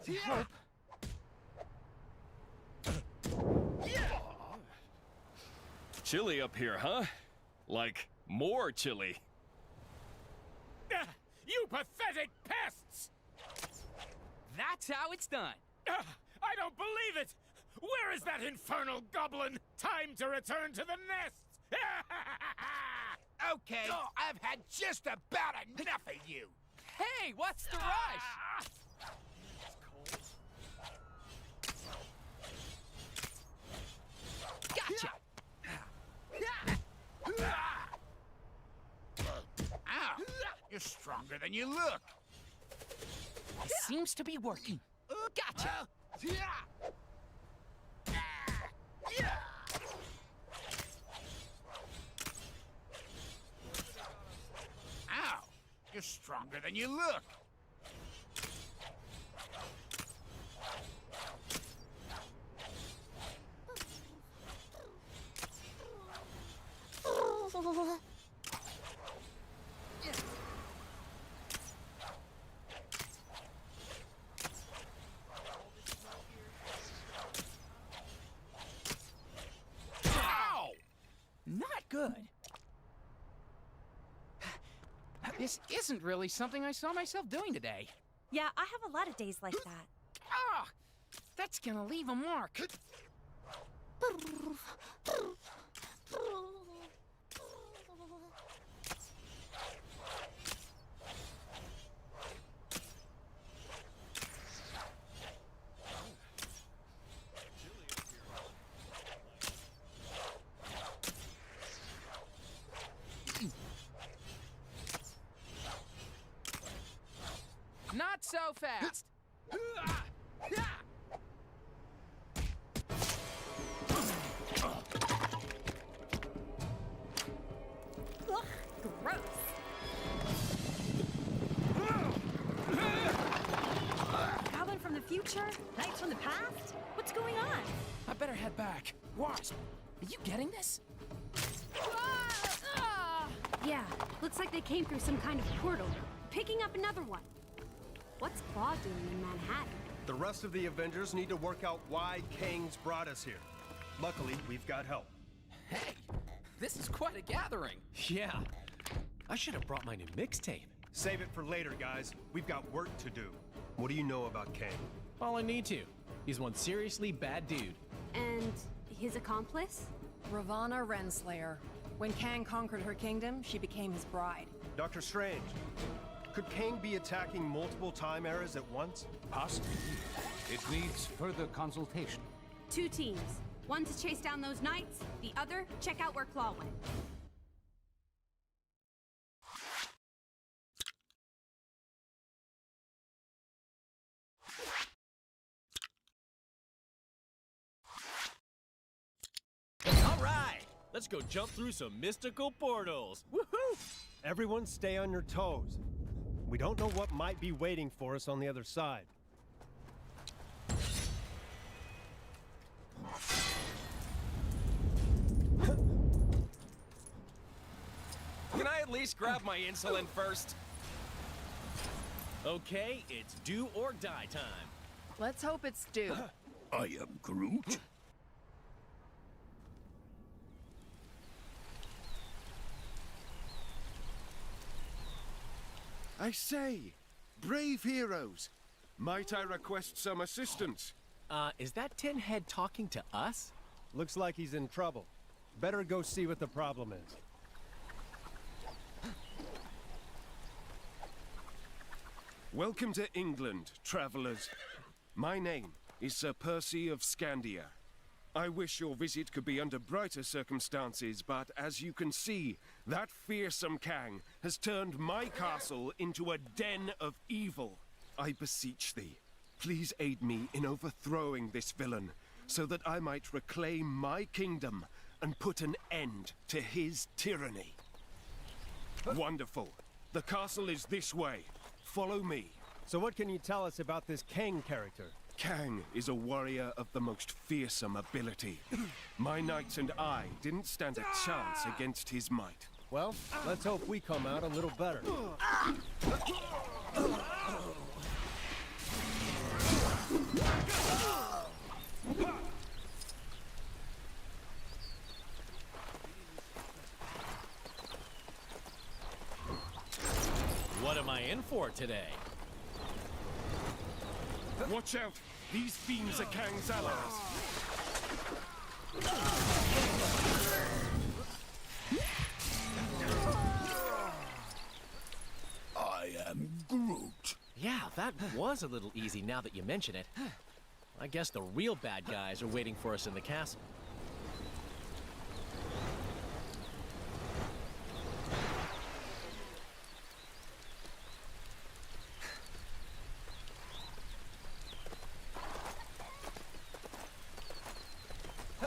I hope. Chilly up here, huh? Like, more chilly. You pathetic pests! That's how it's done. I don't believe it! Where is that infernal goblin? Time to return to the nest! Okay, I've had just about enough of you. Hey, what's the rush? Gotcha! Ow! You're stronger than you look. It seems to be working. Gotcha! Ow! You're stronger than you look. Not good. This isn't really something I saw myself doing today. Yeah, I have a lot of days like that. Ah! That's gonna leave a mark. Not so fast. Ugh, gross. Goblin from the future? Knights from the past? What's going on? I better head back. Wasp, are you getting this? Yeah, looks like they came through some kind of portal. Picking up another one. What's Claw doing in Manhattan? The rest of the Avengers need to work out why Kang's brought us here. Luckily, we've got help. Hey, this is quite a gathering. Yeah. I should have brought my new mixtape. Save it for later, guys. We've got work to do. What do you know about Kang? All I need to. He's one seriously bad dude. And his accomplice? Ravana Renslayer. When Kang conquered her kingdom, she became his bride. Dr. Strange, could Kang be attacking multiple time eras at once? Possibly. It needs further consultation. 2 teams. One to chase down those knights, the other, check out where Claw went. All right, let's go jump through some mystical portals. Woohoo! Everyone stay on your toes. We don't know what might be waiting for us on the other side. Can I at least grab my insulin first? Okay, it's do or die time. Let's hope it's due. I am Groot. I say, brave heroes, might I request some assistance? Is that tin head talking to us? Looks like he's in trouble. Better go see what the problem is. Welcome to England, travelers. My name is Sir Percy of Scandia. I wish your visit could be under brighter circumstances, but as you can see, that fearsome Kang has turned my castle into a den of evil. I beseech thee, please aid me in overthrowing this villain, so that I might reclaim my kingdom and put an end to his tyranny. Wonderful. The castle is this way. Follow me. So what can you tell us about this Kang character? Kang is a warrior of the most fearsome ability. My knights and I didn't stand a chance against his might. Well, let's hope we come out a little better. What am I in for today? Watch out! These fiends are Kang's allies. I am Groot. Yeah, that was a little easy now that you mention it. I guess the real bad guys are waiting for us in the castle.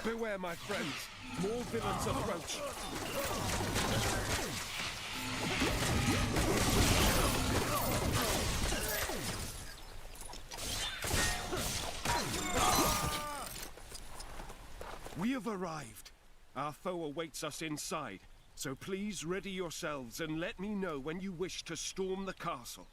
Beware, my friends. More villains approach. We have arrived. Our foe awaits us inside, so please ready yourselves and let me know when you wish to storm the castle.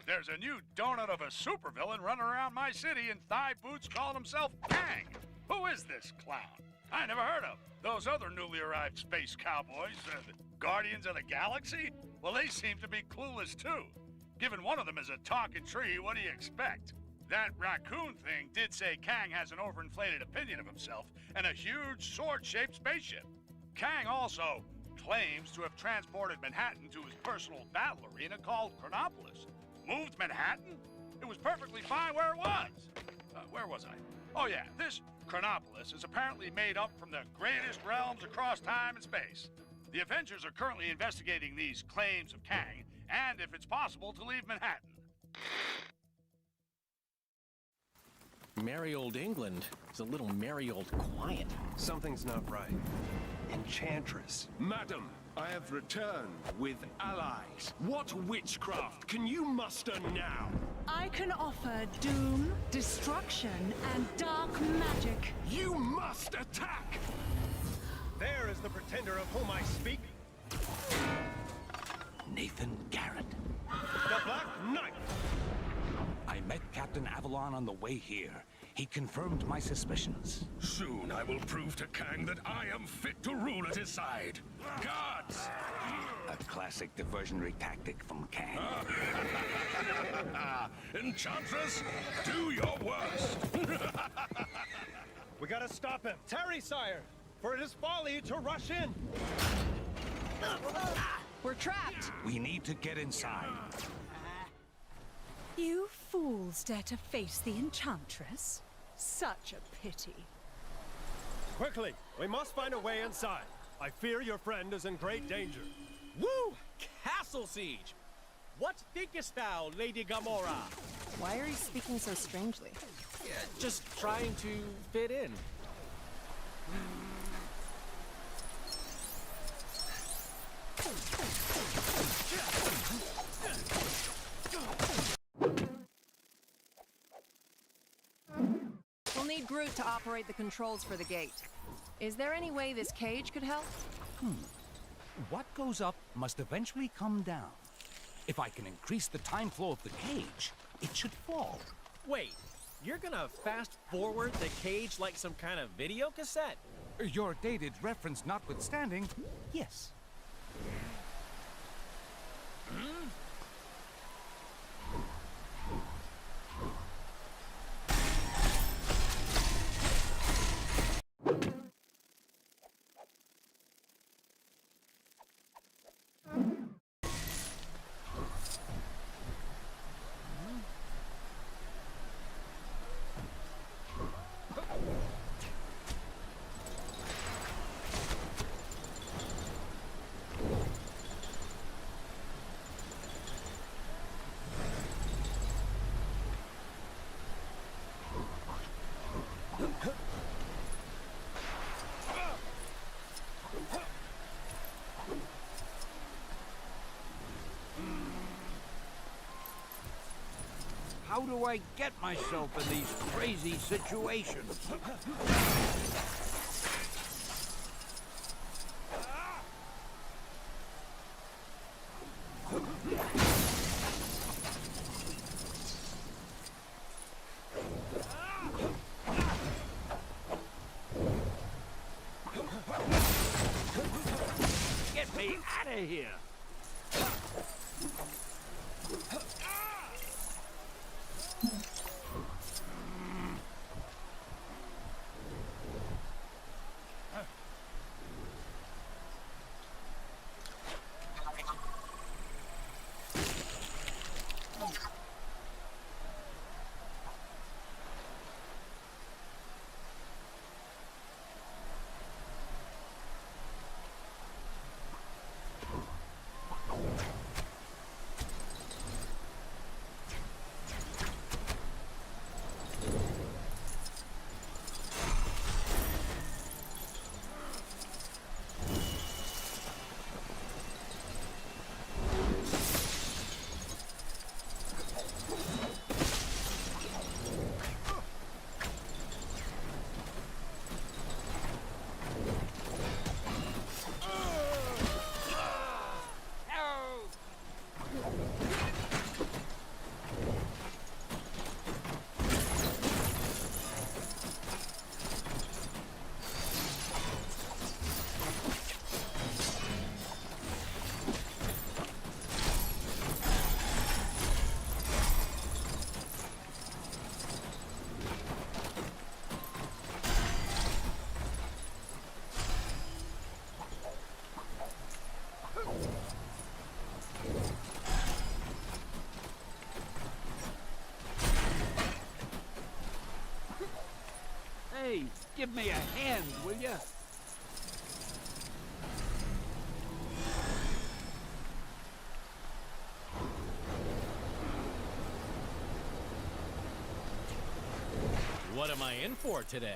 There's a new donut of a supervillain running around my city in thigh boots calling himself Kang. Who is this clown? I never heard of. Those other newly arrived space cowboys, the Guardians of the Galaxy? Well, they seem to be clueless too. Given one of them is a talking tree, what do you expect? That raccoon thing did say Kang has an overinflated opinion of himself and a huge sword-shaped spaceship. Kang also claims to have transported Manhattan to his personal battle arena called Chronopolis. Moved Manhattan? It was perfectly fine where it was. Where was I? Oh yeah, this Chronopolis is apparently made up from the greatest realms across time and space. The Avengers are currently investigating these claims of Kang, and if it's possible, to leave Manhattan. Merry old England is a little merry old quiet. Something's not right. Enchantress. Madam, I have returned with allies. What witchcraft can you muster now? I can offer doom, destruction, and dark magic. You must attack! There is the pretender of whom I speak. Nathan Garrett. The Black Knight! I met Captain Avalon on the way here. He confirmed my suspicions. Soon I will prove to Kang that I am fit to rule at his side. Gods! A classic diversionary tactic from Kang. Enchantress, do your worst! We gotta stop him. Tarry, sire, for it is folly to rush in. We're trapped. We need to get inside. You fools dare to face the Enchantress? Such a pity. Quickly, we must find a way inside. I fear your friend is in great danger. Woo! Castle siege! What thinkest thou, Lady Gamora? Why are you speaking so strangely? Yeah, just trying to fit in. We'll need Groot to operate the controls for the gate. Is there any way this cage could help? What goes up must eventually come down. If I can increase the time flow of the cage, it should fall. Wait, you're gonna fast forward the cage like some kind of video cassette? Your dated reference notwithstanding, yes. How do I get myself in these crazy situations? Get me out of here! Hey, give me a hand, will ya? What am I in for today?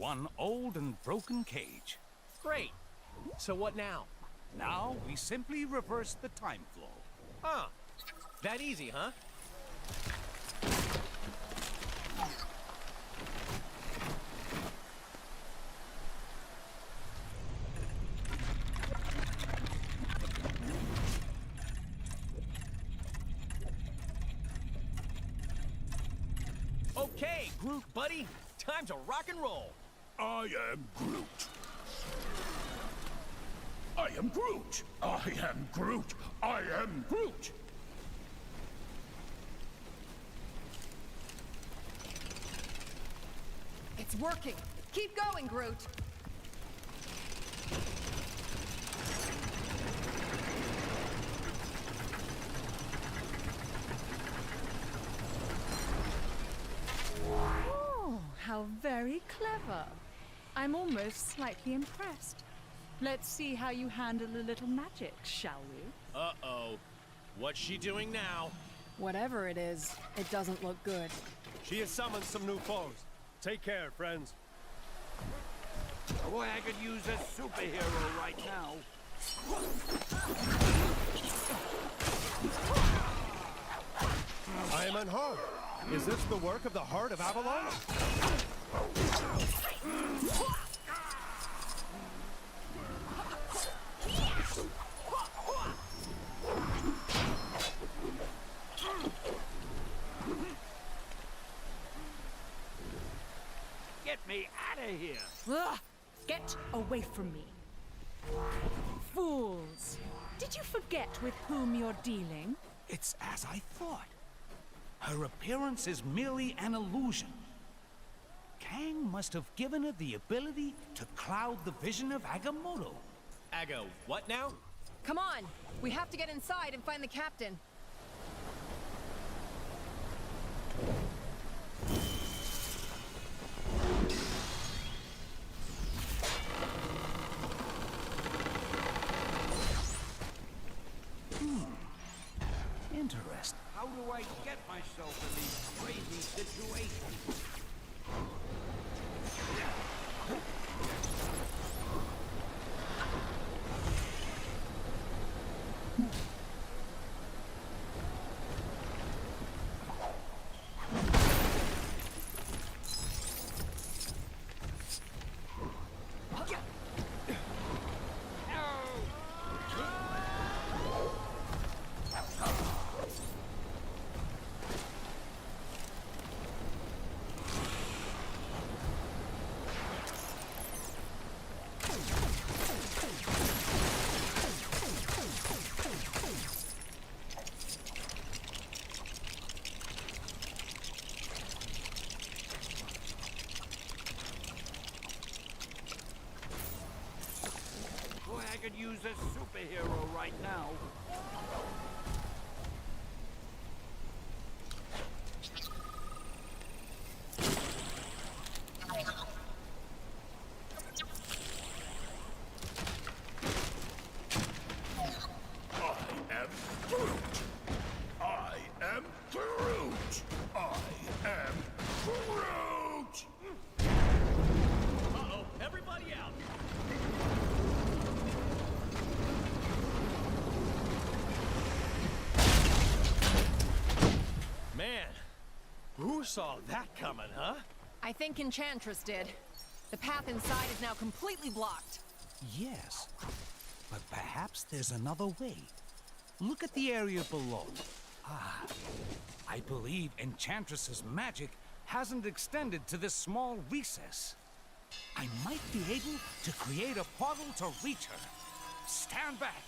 one old and broken cage. Great. So what now? Now we simply reverse the time flow. Huh. That easy, huh? Okay, Groot, buddy. Time to rock and roll. I am Groot. I am Groot. I am Groot. I am Groot. It's working. Keep going, Groot. Oh, how very clever. I'm almost slightly impressed. Let's see how you handle a little magic, shall we? Uh-oh. What's she doing now? Whatever it is, it doesn't look good. She has summoned some new foes. Take care, friends. Boy, I could use a superhero right now. I am unharmed. Is this the work of the Heart of Avalon? Get me out of here! Ugh! Get away from me. Fools! Did you forget with whom you're dealing? It's as I thought. Her appearance is merely an illusion. Kang must have given her the ability to cloud the vision of Agamotto. Ago, what now? Come on! We have to get inside and find the captain. Interesting. How do I get myself in these crazy situations? I could use a superhero right now. Who saw that coming, huh? I think Enchantress did. The path inside is now completely blocked. Yes, but perhaps there's another way. Look at the area below. Ah, I believe Enchantress's magic hasn't extended to this small recess. I might be able to create a portal to reach her. Stand back!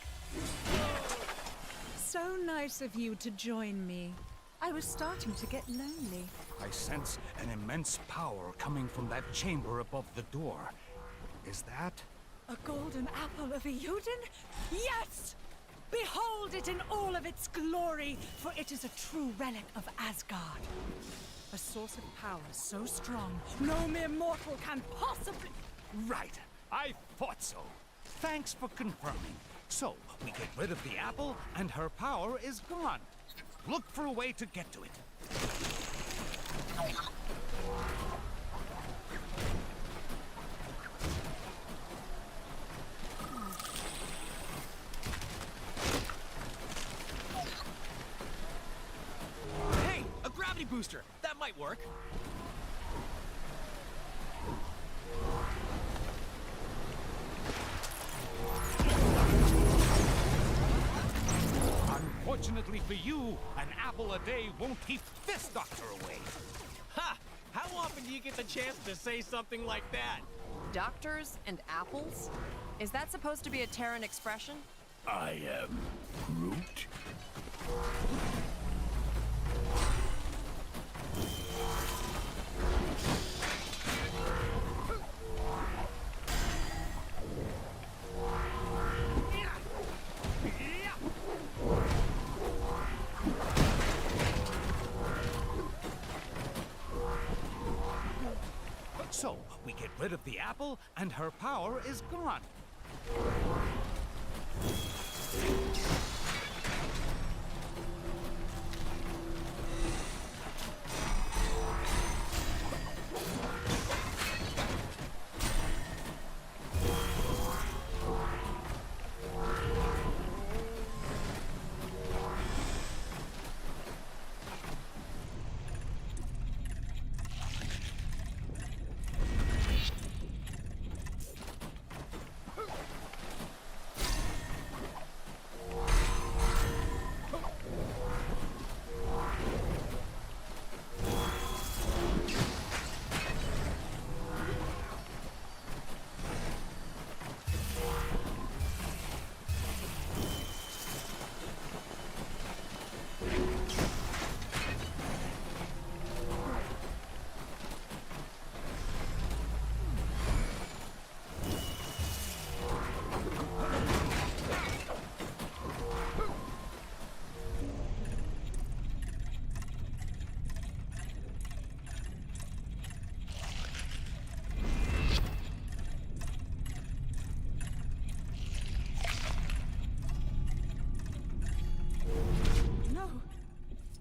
So nice of you to join me. I was starting to get lonely. I sense an immense power coming from that chamber above the door. Is that? A golden apple of Euden? Yes! Behold it in all of its glory, for it is a true relic of Asgard. A source of power so strong, no mere mortal can possibly... Right. I thought so. Thanks for confirming. So, we get rid of the apple, and her power is gone. Look for a way to get to it. booster. That might work. Unfortunately for you, an apple a day won't keep this doctor away. Ha! How often do you get the chance to say something like that? Doctors and apples? Is that supposed to be a Terran expression? I am Groot. So, we get rid of the apple, and her power is gone.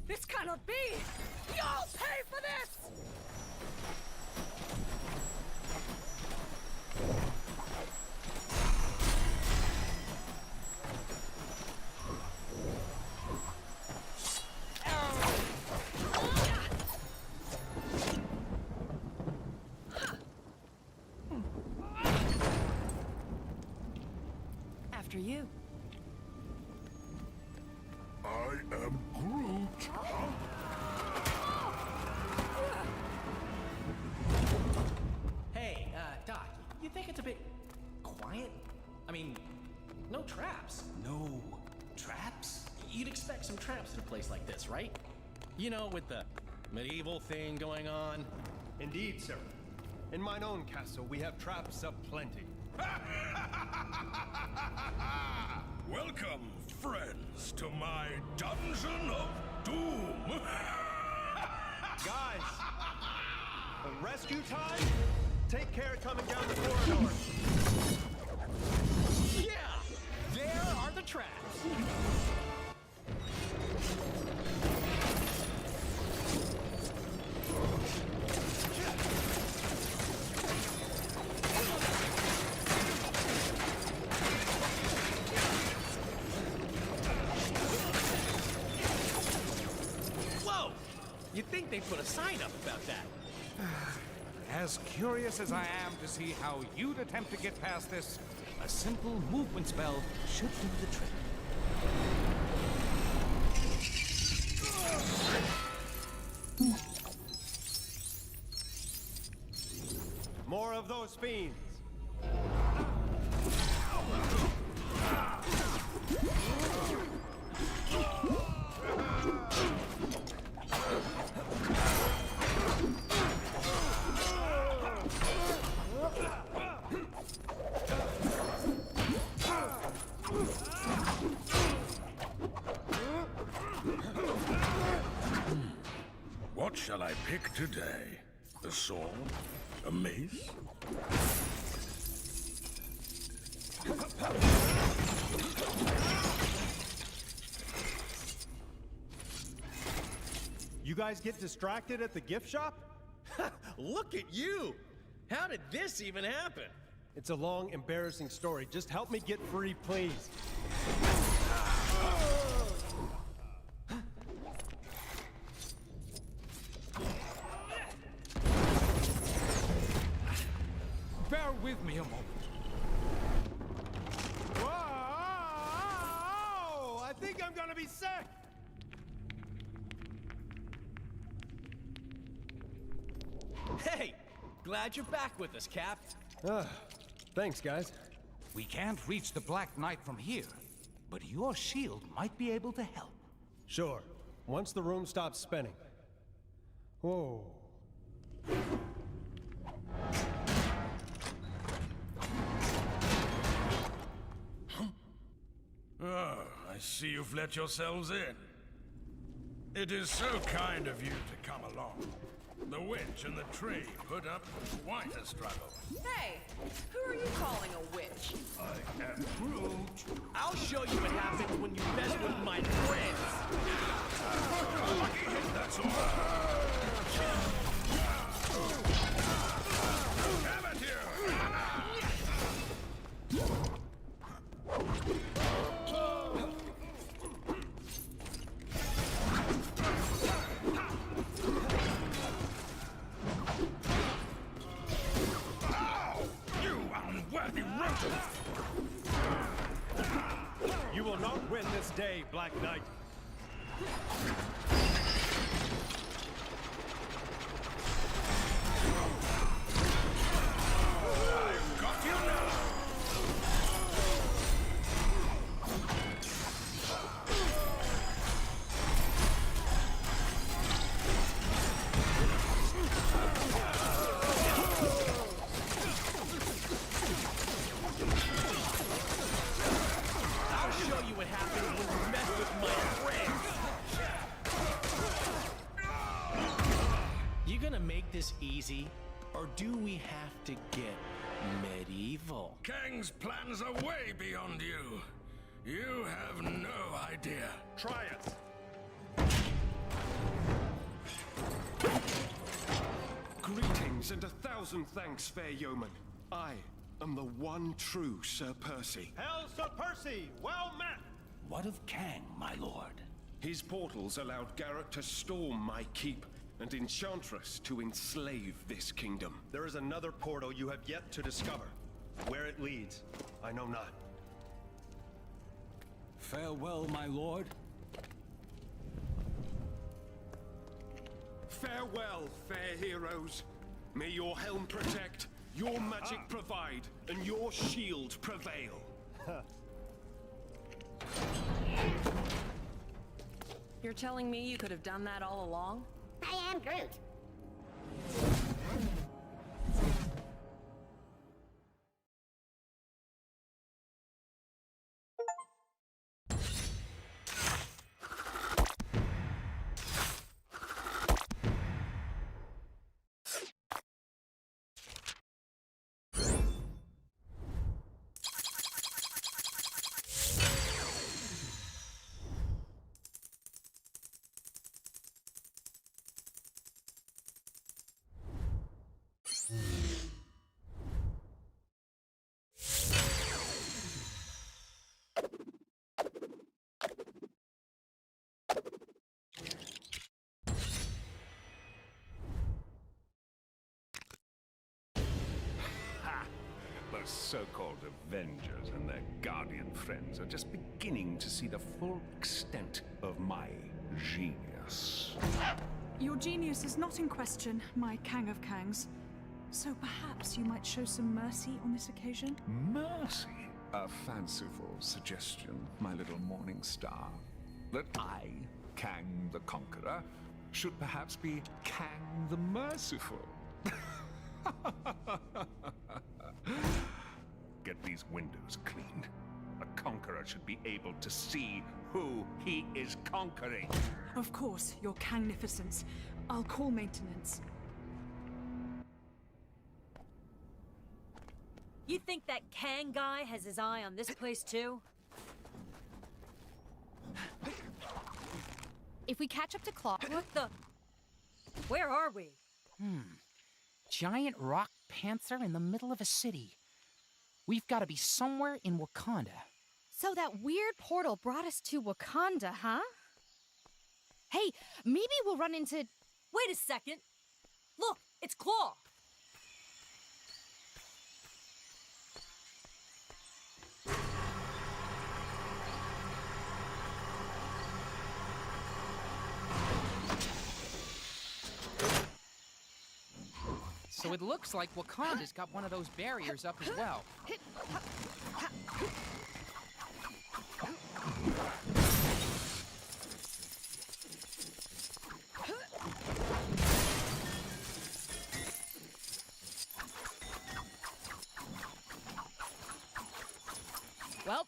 This cannot be! You'll pay for this! After you. I am Groot. Hey, Doc, you think it's a bit quiet? I mean, no traps. No traps? You'd expect some traps in a place like this, right? You know, with the medieval thing going on. Indeed, sir. In mine own castle, we have traps aplenty. Welcome, friends, to my dungeon of doom. Guys, a rescue time? Take care coming down the corridor. Yeah! There are the traps! Whoa! You'd think they'd put a sign up about that. As curious as I am to see how you'd attempt to get past this, a simple movement spell should do the trick. More of those fiends. What shall I pick today? A sword? A mace? You guys get distracted at the gift shop? Look at you! How did this even happen? It's a long, embarrassing story. Just help me get free, please. with me a moment. Whoa! I think I'm gonna be sick! Hey! Glad you're back with us, Cap. Thanks, guys. We can't reach the Black Knight from here, but your shield might be able to help. Sure. Once the room stops spinning. Whoa. Oh, I see you've let yourselves in. It is so kind of you to come along. The witch and the tree put up quite a struggle. Hey, who are you calling a witch? I am Groot. I'll show you what happens when you mess with my friends. Lucky hit, that's all. Damn it, you! You will not win this day, Black Knight. I've got you now! I'll show you what happens when you mess with my friends. You gonna make this easy, or do we have to get medieval? Kang's plans are way beyond you. You have no idea. Try it. Greetings and 1,000 thanks, fair yeoman. I am the one true Sir Percy. Hail, Sir Percy! Well met! What of Kang, my lord? His portals allowed Garrett to storm my keep, and Enchantress to enslave this kingdom. There is another portal you have yet to discover. Where it leads, I know not. Farewell, my lord. Farewell, fair heroes. May your helm protect, your magic provide, and your shield prevail. You're telling me you could have done that all along? I am Groot. The so-called Avengers and their Guardian friends are just beginning to see the full extent of my genius. Your genius is not in question, my Kang of Kangs. So perhaps you might show some mercy on this occasion? Mercy? A fanciful suggestion, my little morning star. That I, Kang the Conqueror, should perhaps be Kang the Merciful. Get these windows cleaned. A conqueror should be able to see who he is conquering. Of course, your Kangnificence. I'll call maintenance. You think that Kang guy has his eye on this place too? If we catch up to Claw... What the? Where are we? Giant rock panther in the middle of a city. We've got to be somewhere in Wakanda. So that weird portal brought us to Wakanda, huh? Hey, maybe we'll run into... Wait a second. Look, it's Claw. So it looks like Wakanda's got one of those barriers up as well. Well,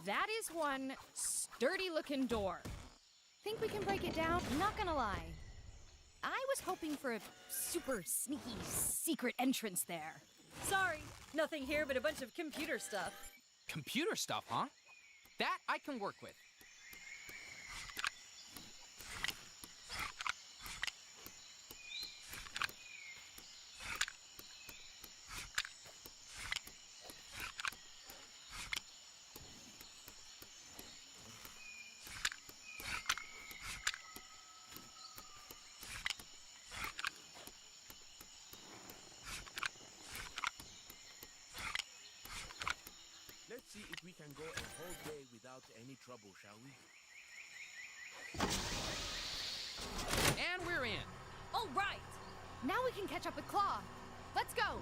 that is one sturdy-looking door. Think we can break it down? Not gonna lie. I was hoping for a super sneaky secret entrance there. Sorry, nothing here but a bunch of computer stuff. Computer stuff, huh? That I can work with. Let's see if we can go a whole day without any trouble, shall we? And we're in. All right. Now we can catch up with Claw. Let's go.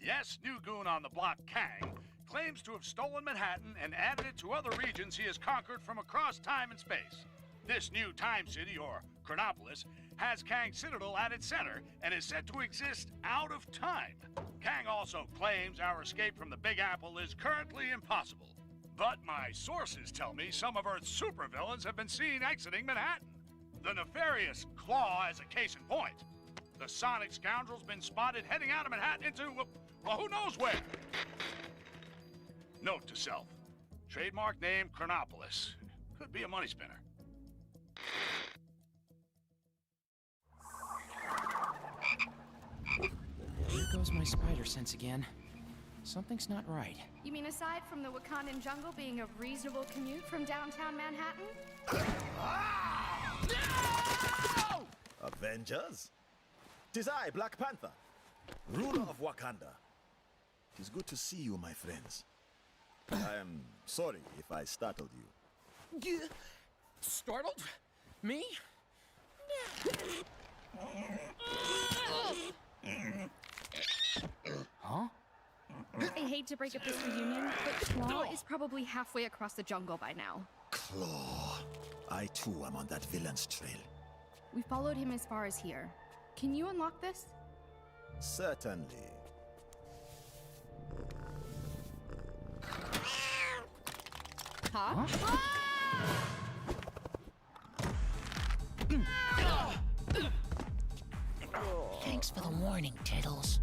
Yes, new goon on the block, Kang, claims to have stolen Manhattan and added it to other regions he has conquered from across time and space. This new time city, or Chronopolis, has Kang's Citadel at its center and is said to exist out of time. Kang also claims our escape from the Big Apple is currently impossible. But my sources tell me some of Earth's supervillains have been seen exiting Manhattan. The nefarious Claw as a case in point. The Sonic scoundrel's been spotted heading out of Manhattan into, well, who knows where? Note to self. Trademark name Chronopolis. Could be a money spinner. Here goes my spider sense again. Something's not right. You mean aside from the Wakandan jungle being a reasonable commute from downtown Manhattan? Avengers? 'Tis I, Black Panther, ruler of Wakanda. 'Tis good to see you, my friends. I am sorry if I startled you. Startled? Me? Huh? I hate to break up this reunion, but Claw is probably halfway across the jungle by now. Claw. I too am on that villain's trail. We followed him as far as here. Can you unlock this? Certainly. Huh? Thanks for the warning, Tiddles.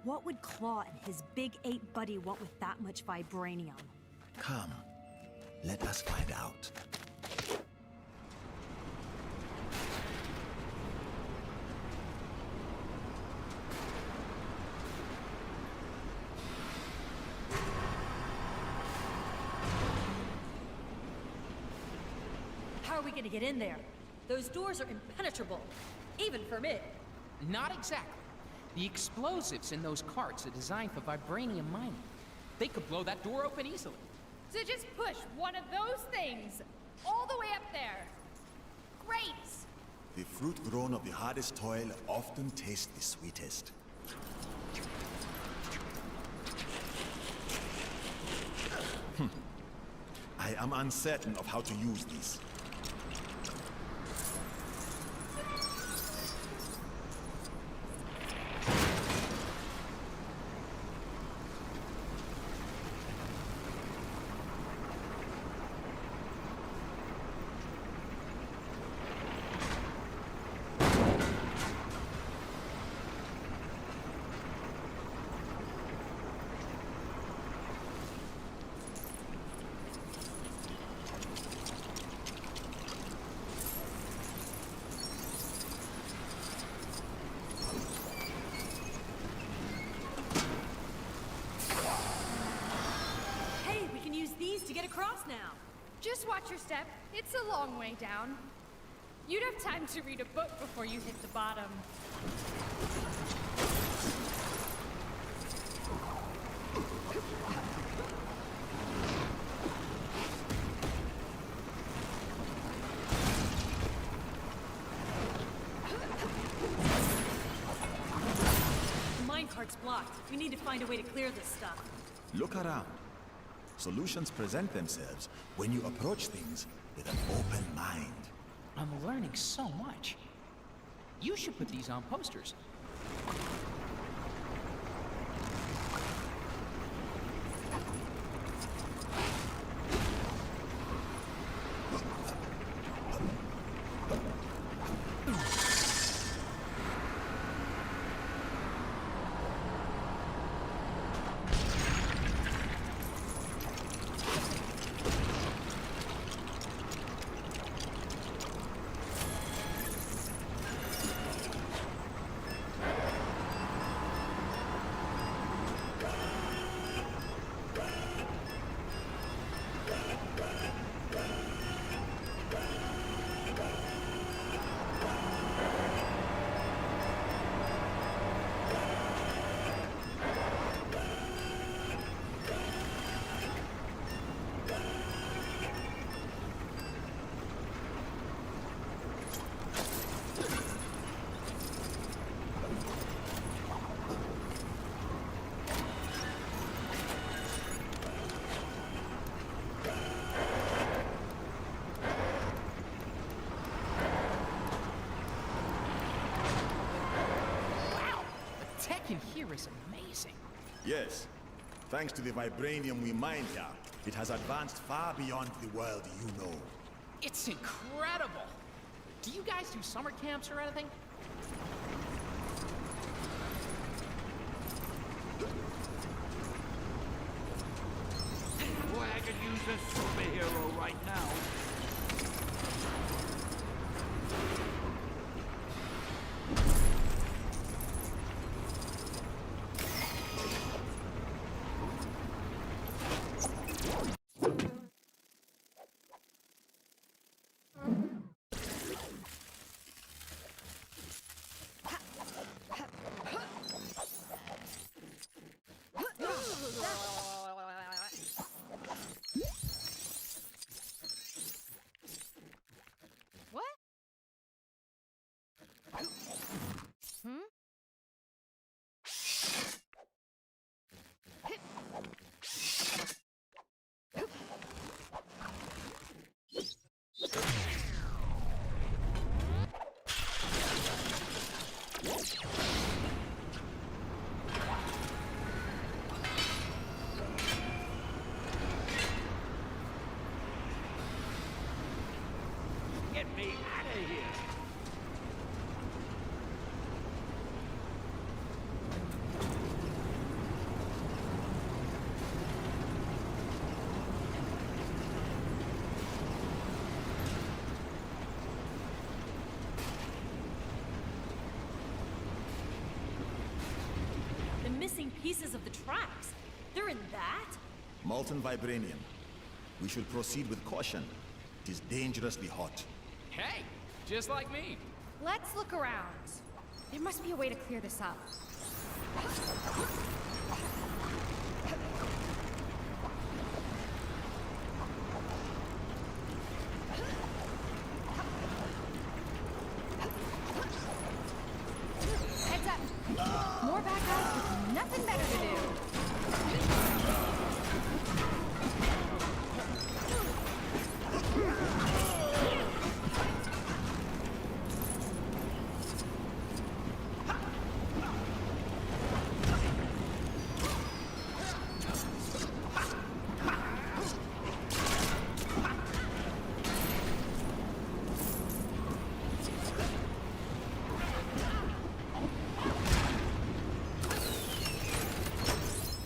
What would Claw and his big ape buddy want with that much vibranium? Come, let us find out. How are we gonna get in there? Those doors are impenetrable, even for me. Not exactly. The explosives in those carts are designed for vibranium mining. They could blow that door open easily. So just push one of those things all the way up there. Great! The fruit grown of the hardest toil often tastes the sweetest. I am uncertain of how to use these. across now. Just watch your step. It's a long way down. You'd have time to read a book before you hit the bottom. The minecart's blocked. We need to find a way to clear this stuff. Look around. Solutions present themselves when you approach things with an open mind. I'm learning so much. You should put these on posters. In here is amazing. Yes. Thanks to the vibranium we mined here, it has advanced far beyond the world you know. It's incredible. Do you guys do summer camps or anything? Boy, I could use a superhero right now. Get me out of here! The missing pieces of the tracks. They're in that? Molten vibranium. We should proceed with caution. It is dangerously hot. Hey, just like me. Let's look around. There must be a way to clear this up. Heads up. More bad guys with nothing better to do.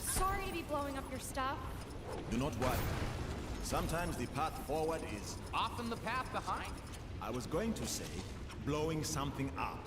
Sorry to be blowing up your stuff. Do not worry. Sometimes the path forward is... Often the path behind? I was going to say, blowing something up.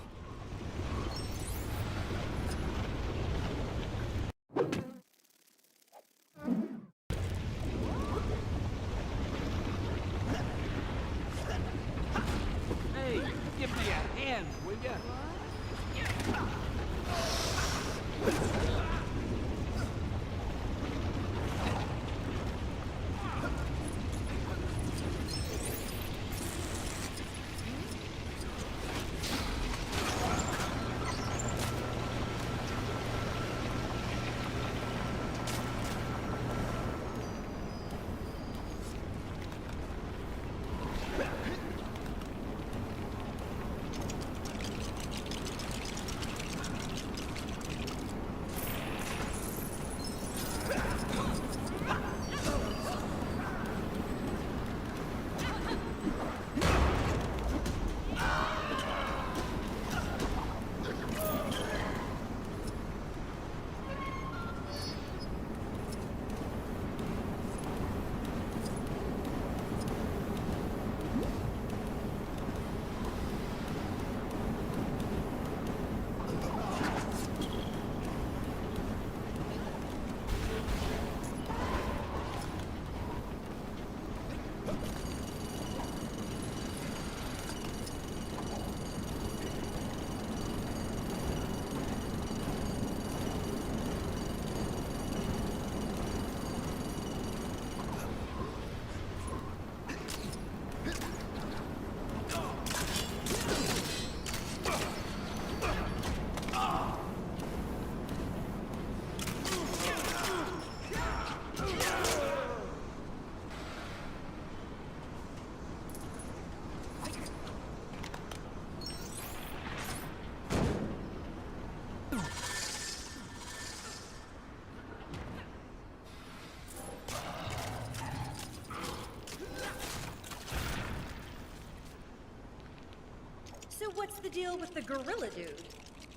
what's the deal with the gorilla dude?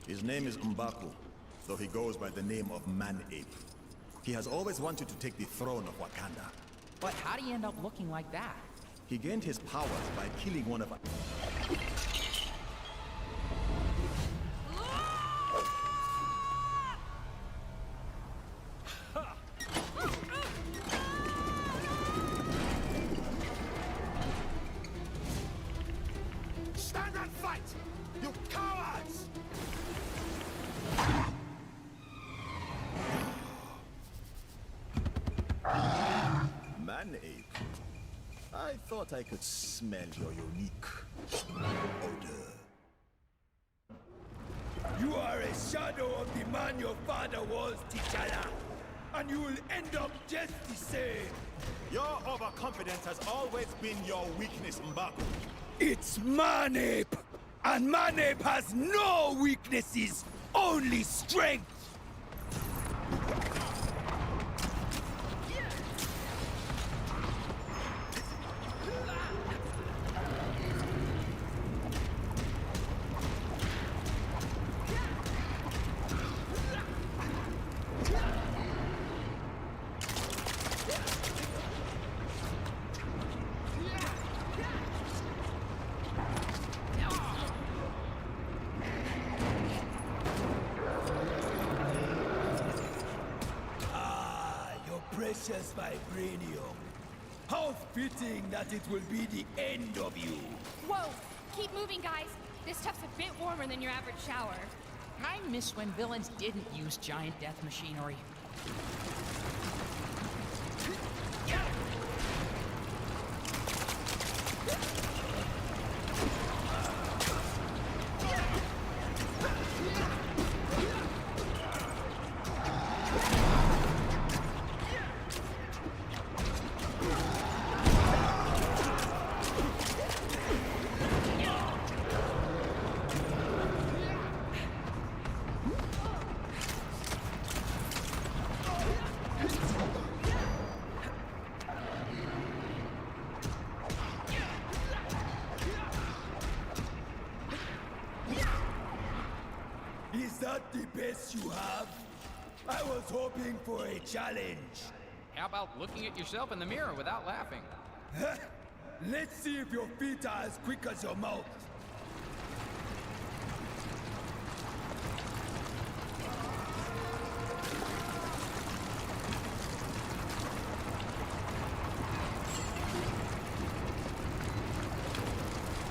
His name is M'Baku, though he goes by the name of Man-Ape. He has always wanted to take the throne of Wakanda. But how do you end up looking like that? He gained his powers by killing one of... Stand and fight! You cowards! Man-Ape. I thought I could smell your unique odor. You are a shadow of the man your father was, T'Challa. And you will end up just the same. Your overconfidence has always been your weakness, M'Baku. It's Man-Ape! And Man-Ape has no weaknesses, only strength! Precious vibranium. How fitting that it will be the end of you. Whoa! Keep moving, guys. This stuff's a bit warmer than your average shower. I miss when villains didn't use giant death machinery. Is that the best you have? I was hoping for a challenge. How about looking at yourself in the mirror without laughing? Let's see if your feet are as quick as your mouth.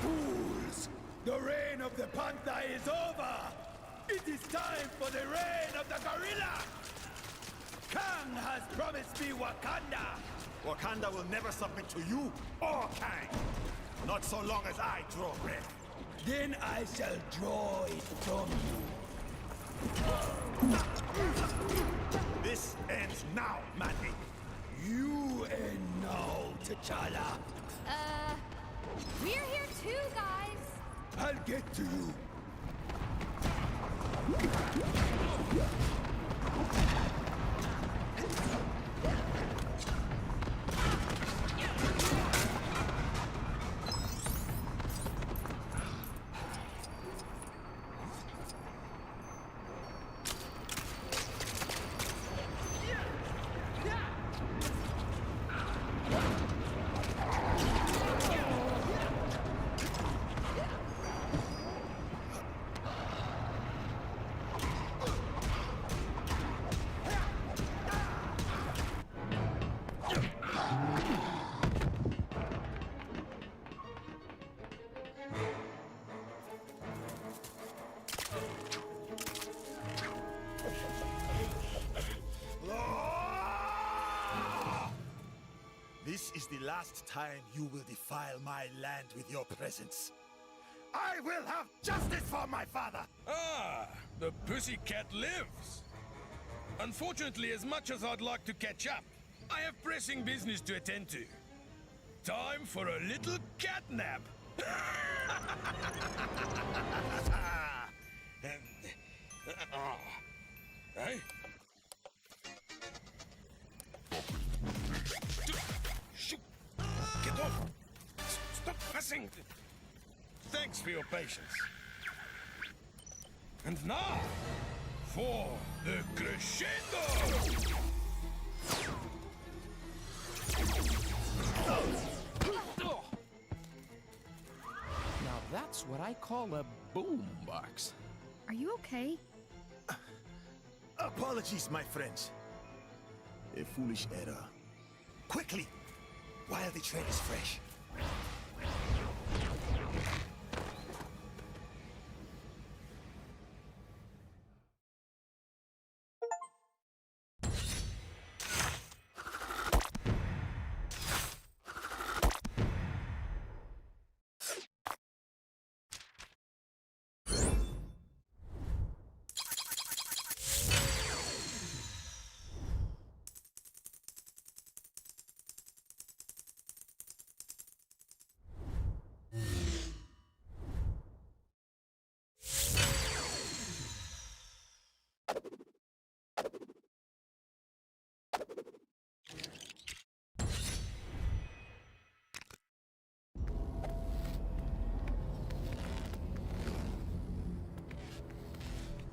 Fools! The reign of the panther is over! It is time for the reign of the gorilla! Kang has promised me Wakanda! Wakanda will never submit to you or Kang. Not so long as I draw breath. Then I shall draw it from you. This ends now, Man-Ape. You end now, T'Challa. We're here too, guys. I'll get to you. This is the last time you will defile my land with your presence. I will have justice for my father! Ah, the pussycat lives. Unfortunately, as much as I'd like to catch up, I have pressing business to attend to. Time for a little catnap. Hey? Shoot! Get off! Stop pressing! Thanks for your patience. And now, for the crescendo! Now that's what I call a boombox. Are you okay? Apologies, my friends. A foolish error. Quickly, while the train is fresh.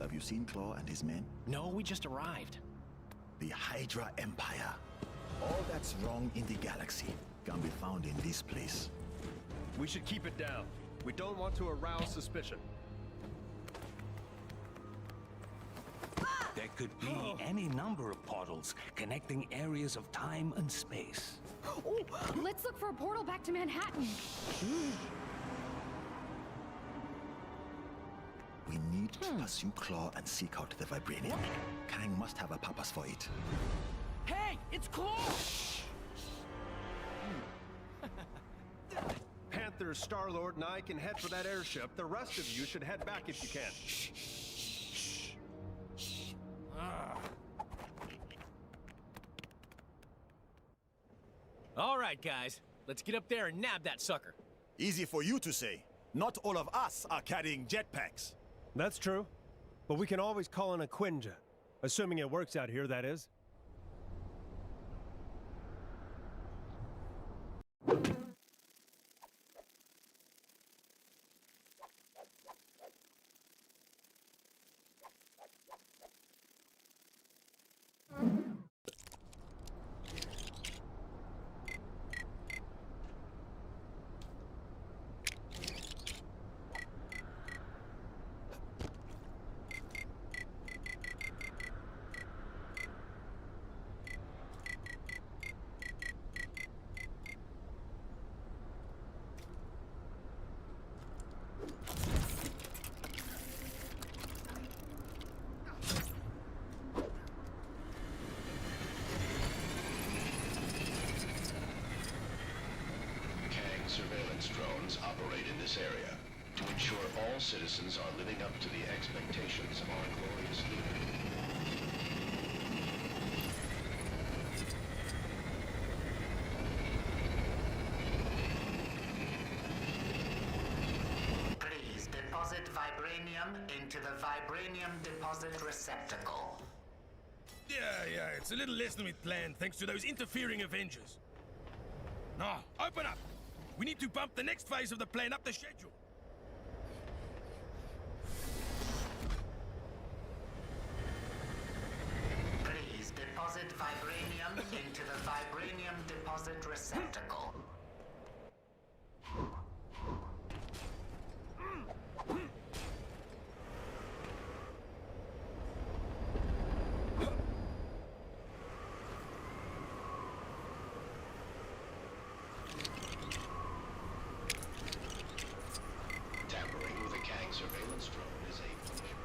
Have you seen Claw and his men? No, we just arrived. The Hydra Empire. All that's wrong in the galaxy can be found in this place. We should keep it down. We don't want to arouse suspicion. There could be any number of portals connecting areas of time and space. Oh, let's look for a portal back to Manhattan. We need to pursue Claw and seek out the Vibranium. Kang must have a purpose for it. Hey, it's Claw! Panther, Star-Lord, and I can head for that airship. The rest of you should head back if you can. All right, guys. Let's get up there and nab that sucker. Easy for you to say. Not all of us are carrying jetpacks. That's true. But we can always call in a Quinjet. Assuming it works out here, that is. Surveillance drones operate in this area to ensure all citizens are living up to the expectations of our glorious leader. Please deposit vibranium into the vibranium deposit receptacle. Yeah, it's a little less than we'd planned thanks to those interfering Avengers. Now, open up! We need to bump the next phase of the plan up the schedule. Please deposit vibranium into the vibranium deposit receptacle. Surveillance drone is a punishment.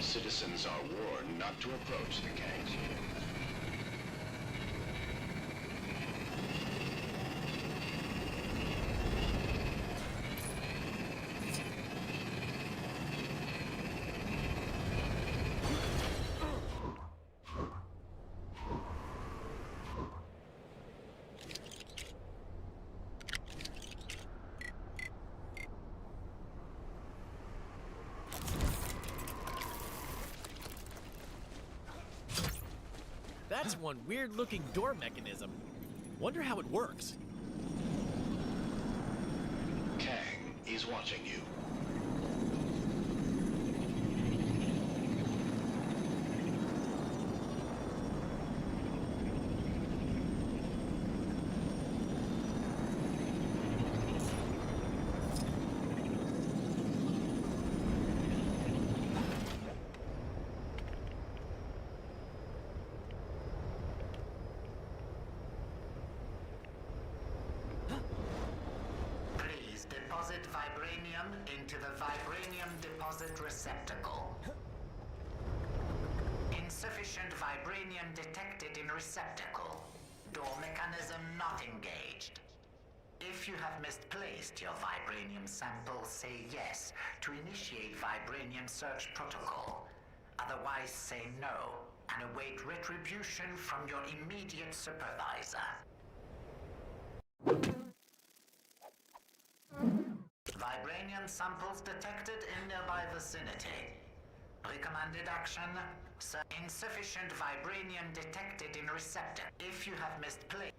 Citizens are warned not to approach the Kangs. That's one weird-looking door mechanism. Wonder how it works. Kang is watching you. Deposit vibranium into the vibranium deposit receptacle. Insufficient vibranium detected in receptacle. Door mechanism not engaged. If you have misplaced your vibranium sample, say yes to initiate vibranium search protocol. Otherwise, say no and await retribution from your immediate supervisor. Vibranium samples detected in nearby vicinity. Recommended action, insufficient vibranium detected in receptor. If you have misplaced.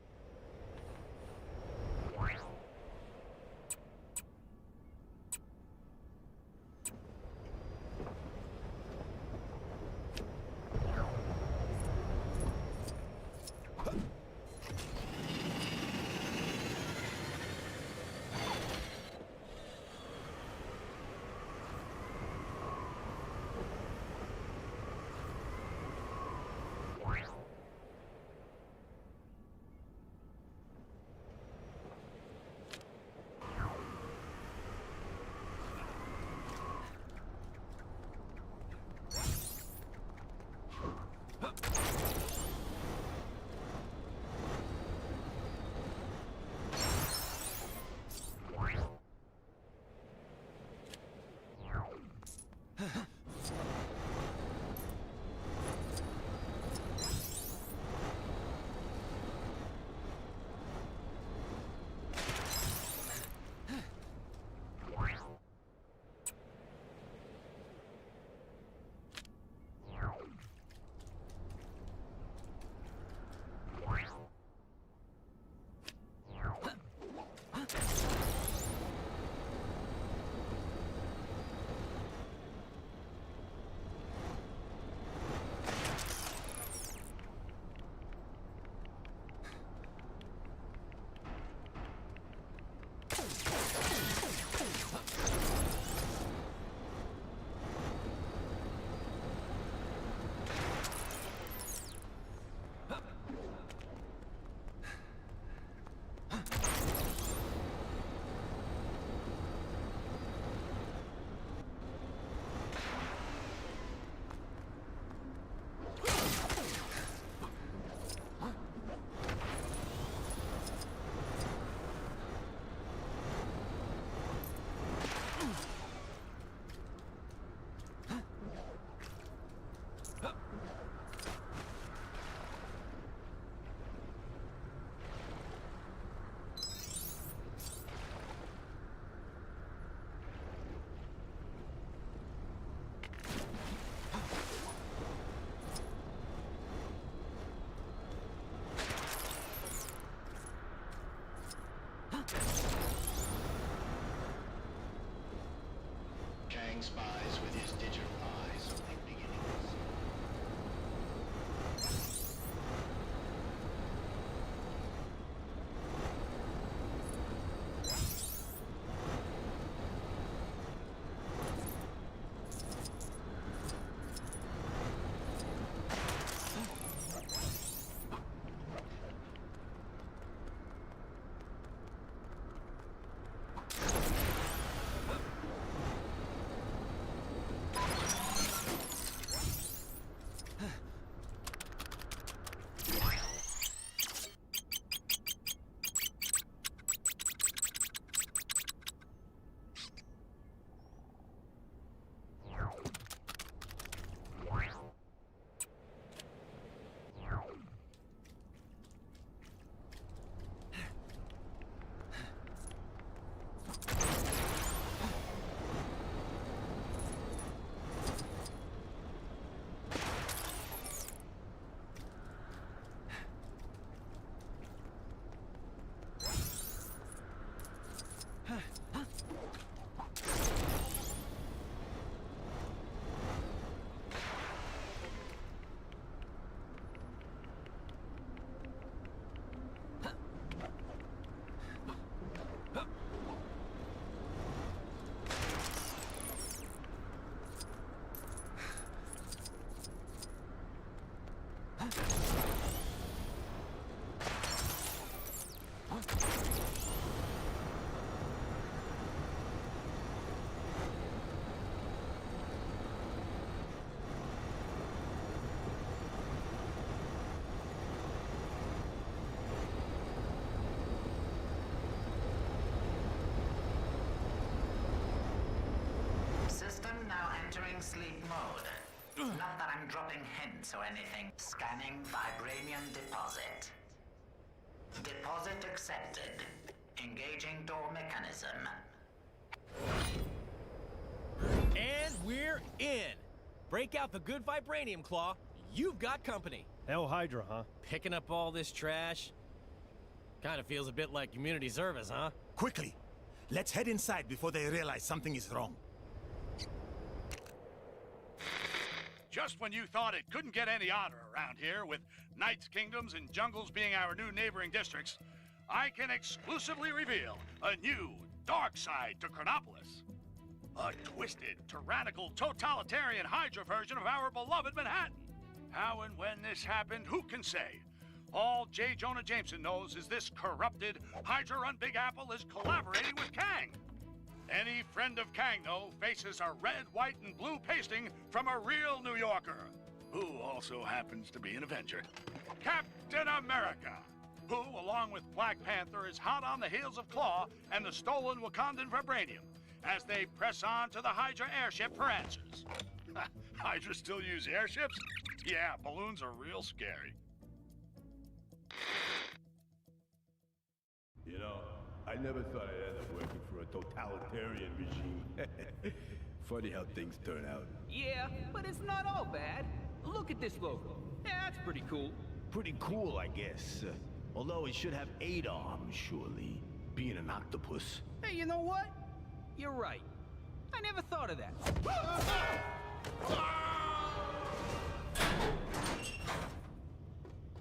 sleep mode. Not that I'm dropping hints or anything. Scanning vibranium deposit. Deposit accepted. Engaging door mechanism. And we're in. Break out the good vibranium claw. You've got company. Hell Hydra, huh? Picking up all this trash. Kind of feels a bit like community service, huh? Quickly! Let's head inside before they realize something is wrong. Just when you thought it couldn't get any odder around here, with Knights' Kingdoms and Jungles being our new neighboring districts, I can exclusively reveal a new dark side to Chronopolis. A twisted, tyrannical, totalitarian Hydra version of our beloved Manhattan. How and when this happened, who can say? All J. Jonah Jameson knows is this corrupted, Hydra-run Big Apple is collaborating with Kang. Any friend of Kang, though, faces a red, white, and blue pasting from a real New Yorker, who also happens to be an Avenger. Captain America, who, along with Black Panther, is hot on the heels of Claw and the stolen Wakandan vibranium, as they press on to the Hydra airship for answers. Hydra still use airships? Yeah, balloons are real scary. You know, I never thought I'd end up working for a totalitarian regime. Funny how things turn out. Yeah, but it's not all bad. Look at this logo. Yeah, that's pretty cool. Pretty cool, I guess. Although it should have 8 arms, surely. Being an octopus. Hey, you know what? You're right. I never thought of that.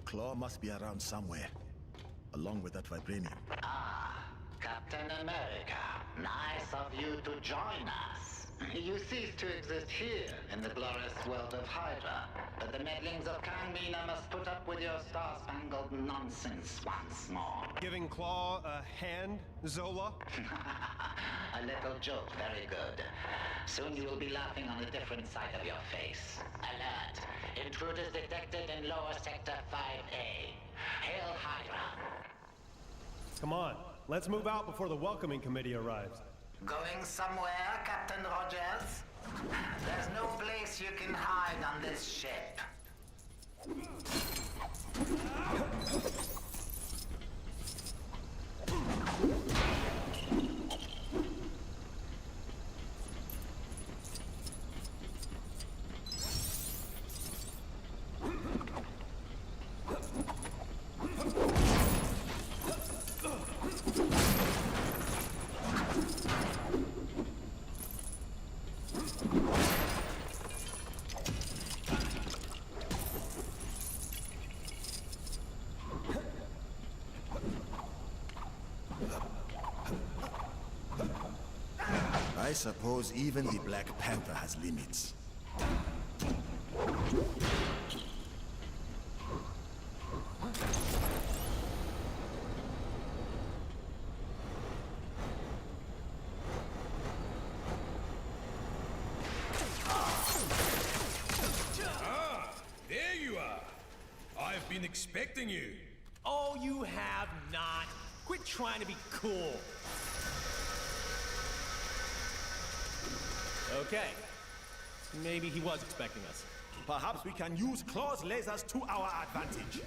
Claw must be around somewhere, along with that vibranium. Ah, Captain America. Nice of you to join us. You cease to exist here in the glorious world of Hydra, but the meddlings of Kang Mina must put up with your star-spangled nonsense once more. Giving Claw a hand, Zola? A little joke, very good. Soon you will be laughing on a different side of your face. Alert! Intruders detected in lower sector 5A. Hail Hydra! Come on, let's move out before the welcoming committee arrives. Going somewhere, Captain Rogers? There's no place you can hide on this ship. I suppose even the Black Panther has limits. Ah, there you are. I've been expecting you. Oh, you have not. Quit trying to be cool. Okay. Maybe he was expecting us. Perhaps we can use Claw's lasers to our advantage.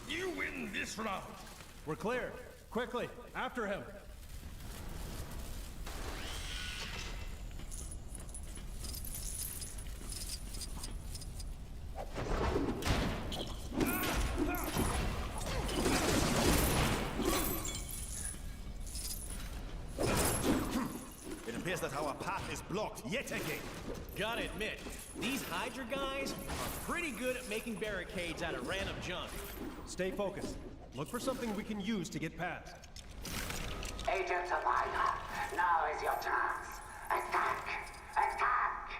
You win this round. We're clear. Quickly, after him. It appears that our path is blocked yet again. Gotta admit, these Hydra guys are pretty good at making barricades out of random junk. Stay focused. Look for something we can use to get past. Agents of Hydra, now is your chance. Attack! Attack!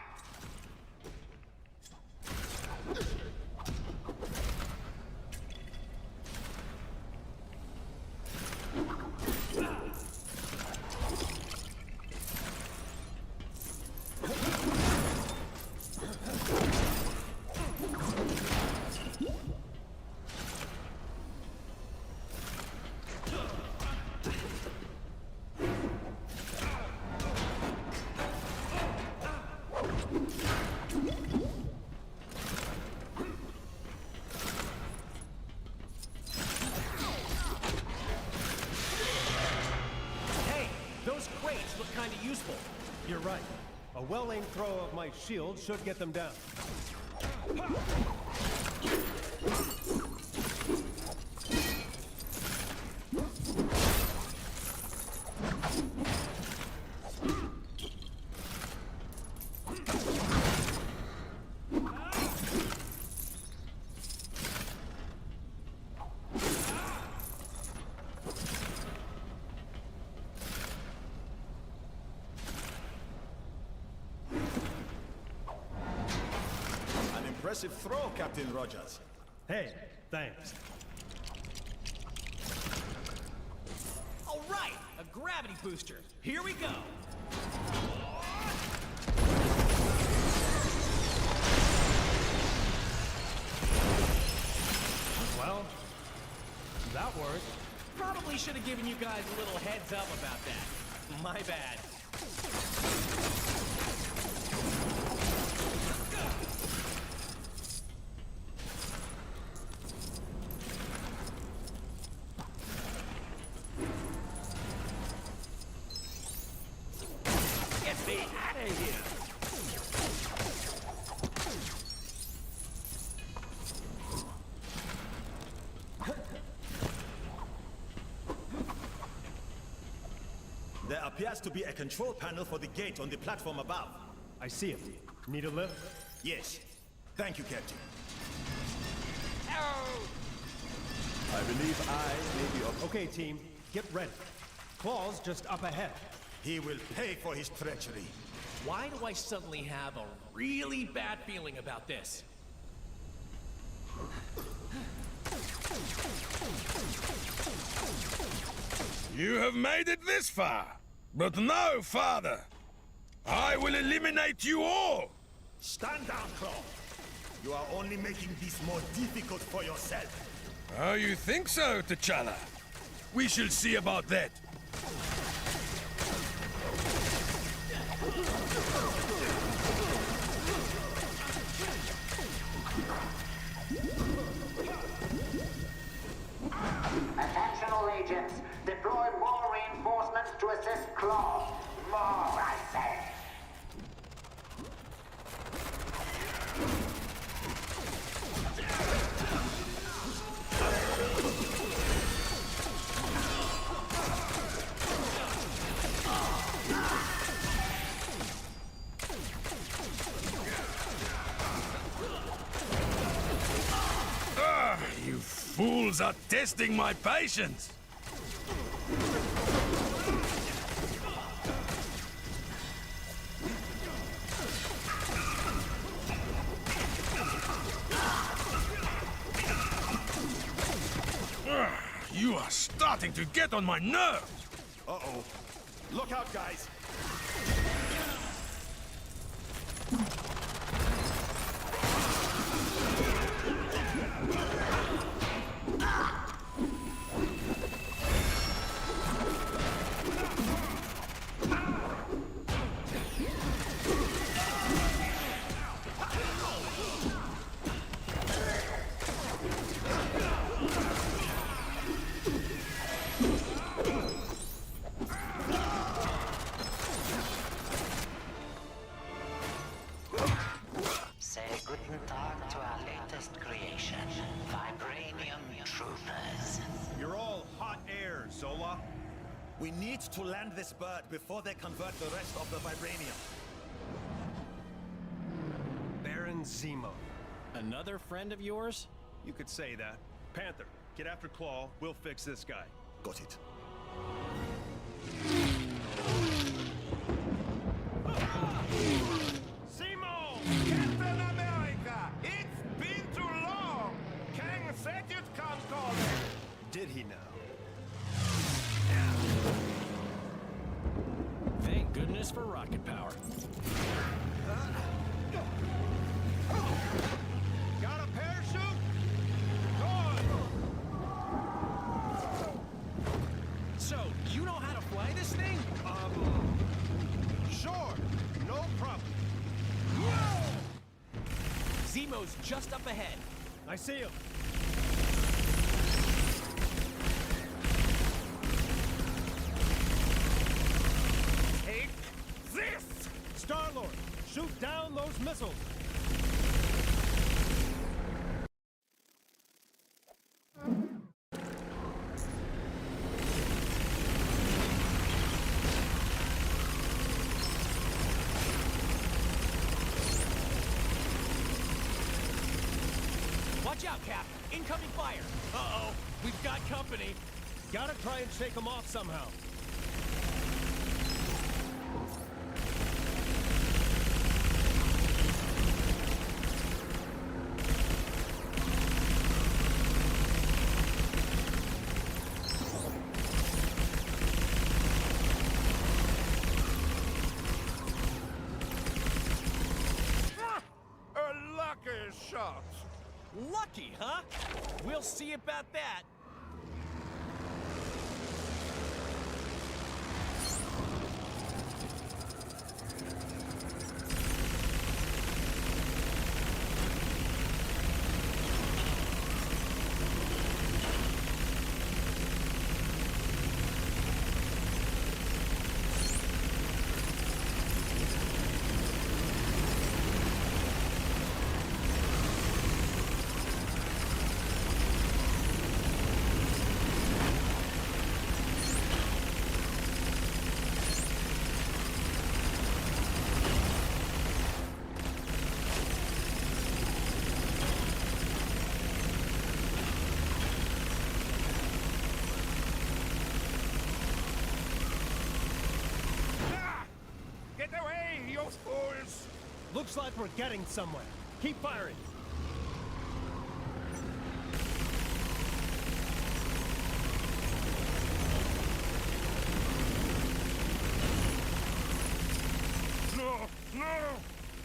useful. You're right. A well-aimed throw of my shield should get them down. Impressive throw, Captain Rogers. Hey, thanks. All right, a gravity booster. Here we go. Well, that worked. Probably should have given you guys a little heads up about that. My bad. Get me out of here! There appears to be a control panel for the gate on the platform above. I see it. Need a lift? Yes. Thank you, Captain. Ow! I believe I may be up. Okay, team. Get ready. Claw's just up ahead. He will pay for his treachery. Why do I suddenly have a really bad feeling about this? You have made it this far, but no farther. I will eliminate you all. Stand down, Claw. You are only making this more difficult for yourself. Oh, you think so, T'Challa? We shall see about that. Attention all agents. Deploy more reinforcements to assist Claw. More, I say. You fools are testing my patience. You are starting to get on my nerves. Uh-oh. Look out, guys. Say guten Tag to our latest creation, Vibranium Troopers. You're all hot air, Zola. We need to land this bird before they convert the rest of the vibranium. Baron Zemo. Another friend of yours? You could say that. Panther, get after Claw. We'll fix this guy. Got it. Zemo! Captain America! It's been too long! Kang said you'd come calling! Did he now? Thank goodness for rocket power. Got a parachute? Good! So, you know how to fly this thing? Sure, no problem. Zemo's just up ahead. I see him. Take Shoot down those missiles! Watch out, Cap! Incoming fire! Uh-oh, we've got company. Gotta try and shake them off somehow. A lucky shot. Lucky, huh? We'll see about that. Get away, you fools! Looks like we're getting somewhere. Keep firing. No, no!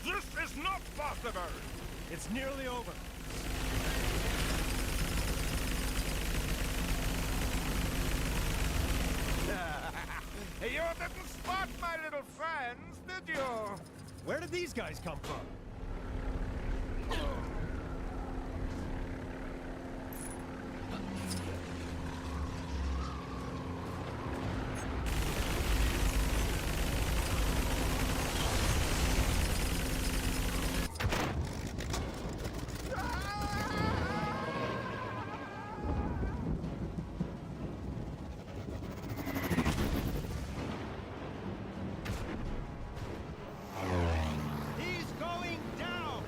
This is not possible! It's nearly over. You didn't spot my little friends, did you? Where did these guys come from? He's going down!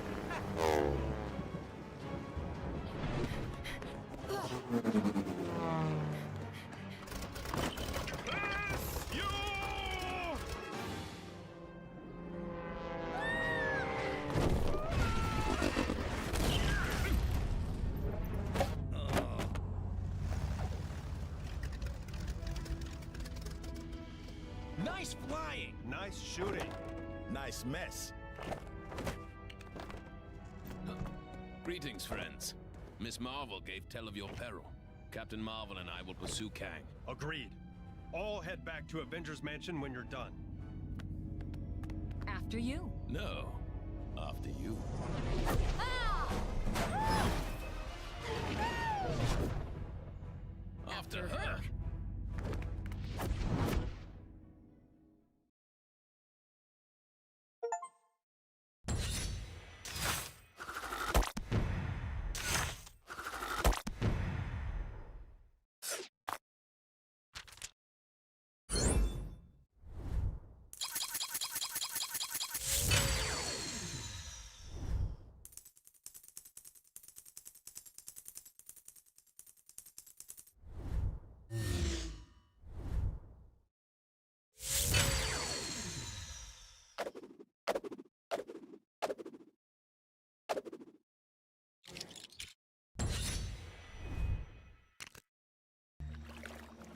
Nice flying! Nice shooting. Nice mess. Greetings, friends. Miss Marvel gave tell of your peril. Captain Marvel and I will pursue Kang. Agreed. All head back to Avengers Mansion when you're done. After you. No, after you. After her.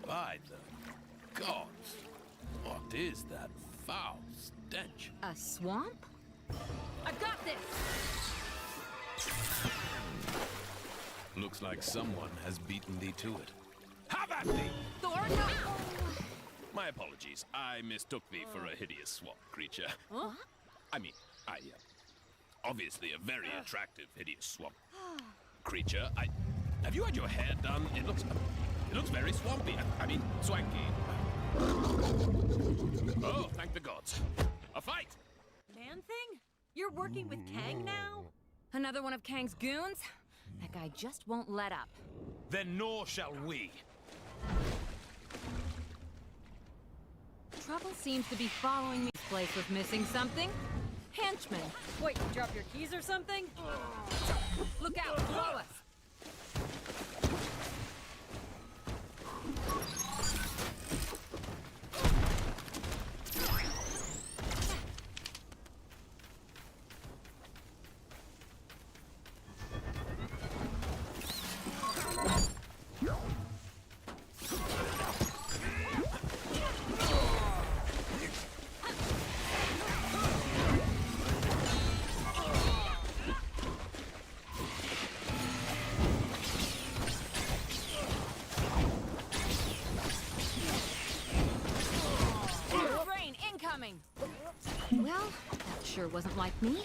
By the gods, what is that foul stench? A swamp? I've got this! Looks like someone has beaten thee to it. Have at thee! Thor, no! My apologies. I mistook thee for a hideous swamp creature. Huh? I mean, obviously a very attractive hideous swamp creature. Have you had your hair done? It looks very swampy. I mean, swanky. Oh, thank the gods. A fight! Man thing? You're working with Kang now? Another one of Kang's goons? That guy just won't let up. Then nor shall we. Trouble seems to be following me. This place was missing something. Henchman. Wait, you drop your keys or something? Look out, below us. Well, that sure wasn't like me.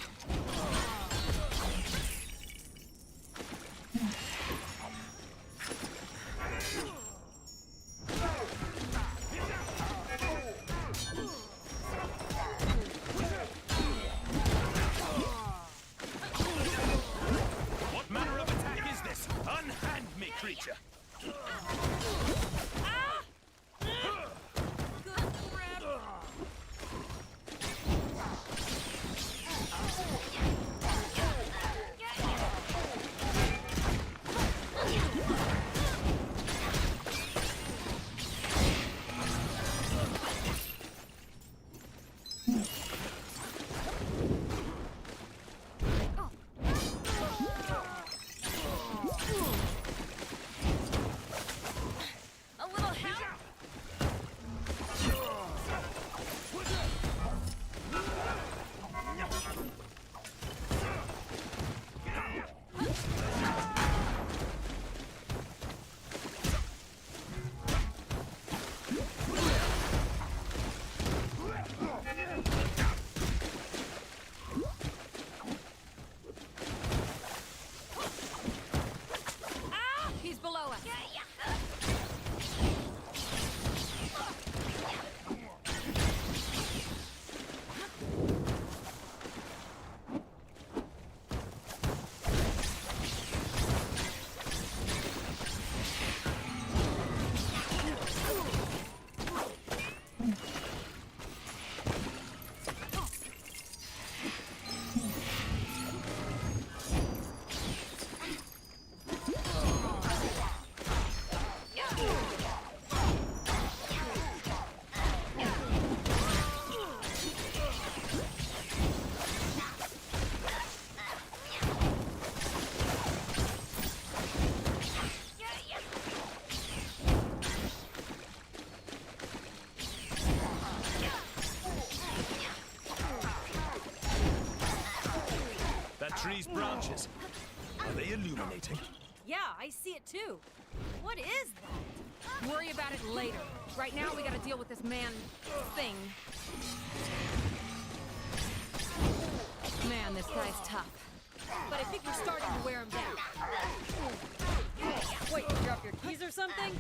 What manner of attack is this? Unhand me, creature! Tree's branches. Are they illuminating? Yeah, I see it too. What is that? Worry about it later. Right now, we gotta deal with this man thing. Man, this guy's tough. But I think we're starting to wear him down. Wait, you drop your keys or something?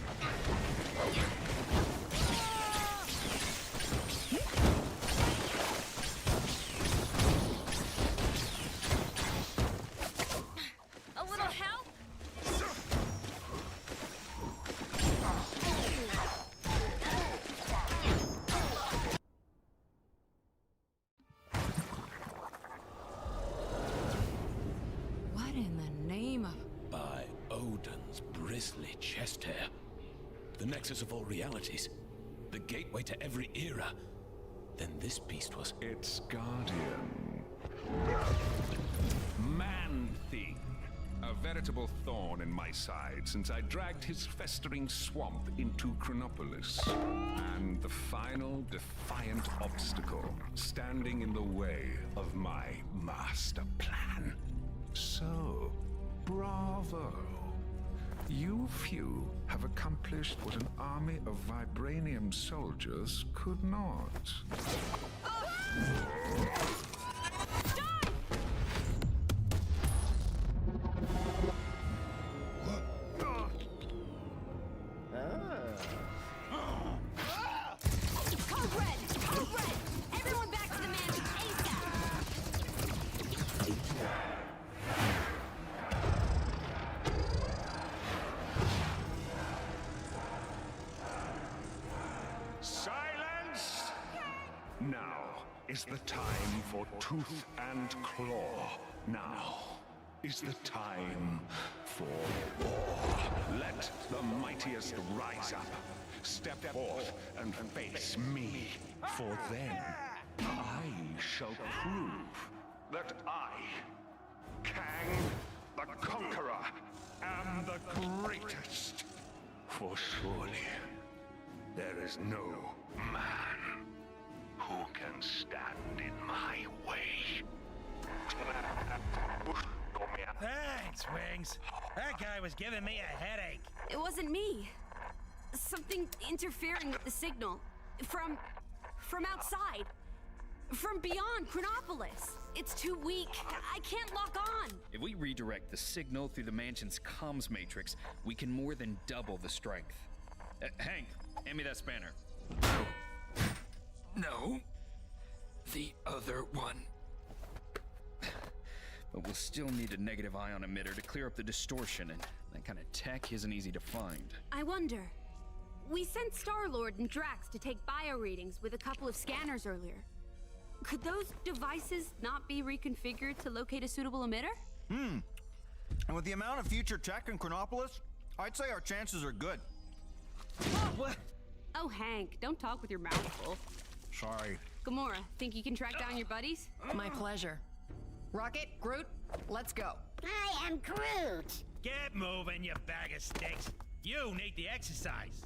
Bristly chest hair. The nexus of all realities. The gateway to every era. Then this beast was... Its guardian. Man-Thing. A veritable thorn in my side since I dragged his festering swamp into Chronopolis. And the final defiant obstacle standing in the way of my master plan. So, bravo. You few have accomplished what an army of vibranium soldiers could not. Code Red! Code Red! Everyone back to the mansion ASAP! is the time for tooth and claw. Now is the time for war. Let the mightiest rise up. Step forth and face me. For then, I shall prove that I, Kang the Conqueror, am the greatest. For surely, there is no man who can stand in my way. Thanks, Wings. That guy was giving me a headache. It wasn't me. Something interfering with the signal. From outside. From beyond Chronopolis. It's too weak. I can't lock on. If we redirect the signal through the mansion's comms matrix, we can more than double the strength. Hank, hand me that spanner. No. The other one. But we'll still need a negative ion emitter to clear up the distortion, and that kind of tech isn't easy to find. I wonder. We sent Star-Lord and Drax to take bio readings with a couple of scanners earlier. Could those devices not be reconfigured to locate a suitable emitter? And with the amount of future tech in Chronopolis, I'd say our chances are good. What? Oh, Hank, don't talk with your mouth full. Sorry. Gamora, think you can track down your buddies? My pleasure. Rocket, Groot, let's go. I am Groot. Get moving, you bag of sticks. You need the exercise.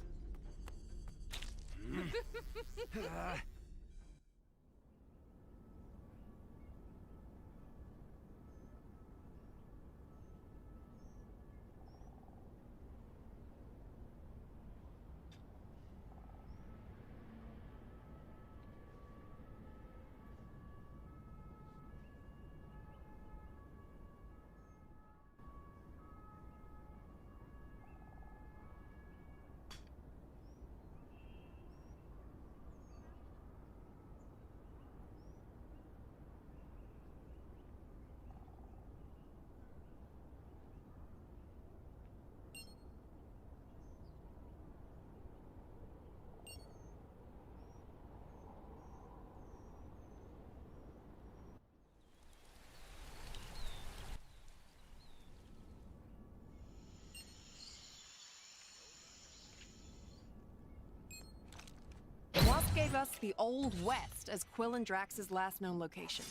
Wasp gave us the Old West as Quill and Drax's last known location.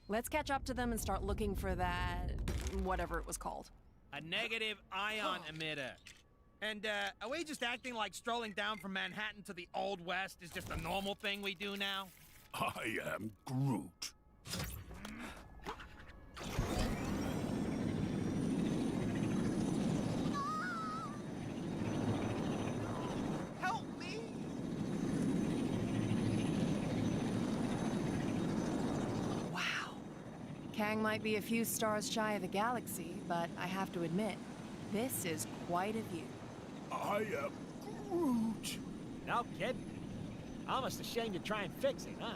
Let's catch up to them and start looking for that... whatever it was called. A negative ion emitter. And, are we just acting like strolling down from Manhattan to the Old West is just a normal thing we do now? I am Groot. Help me! Wow. Kang might be a few stars shy of the galaxy, but I have to admit, this is quite a view. I am Groot. No kidding. Almost ashamed to try and fix it, huh?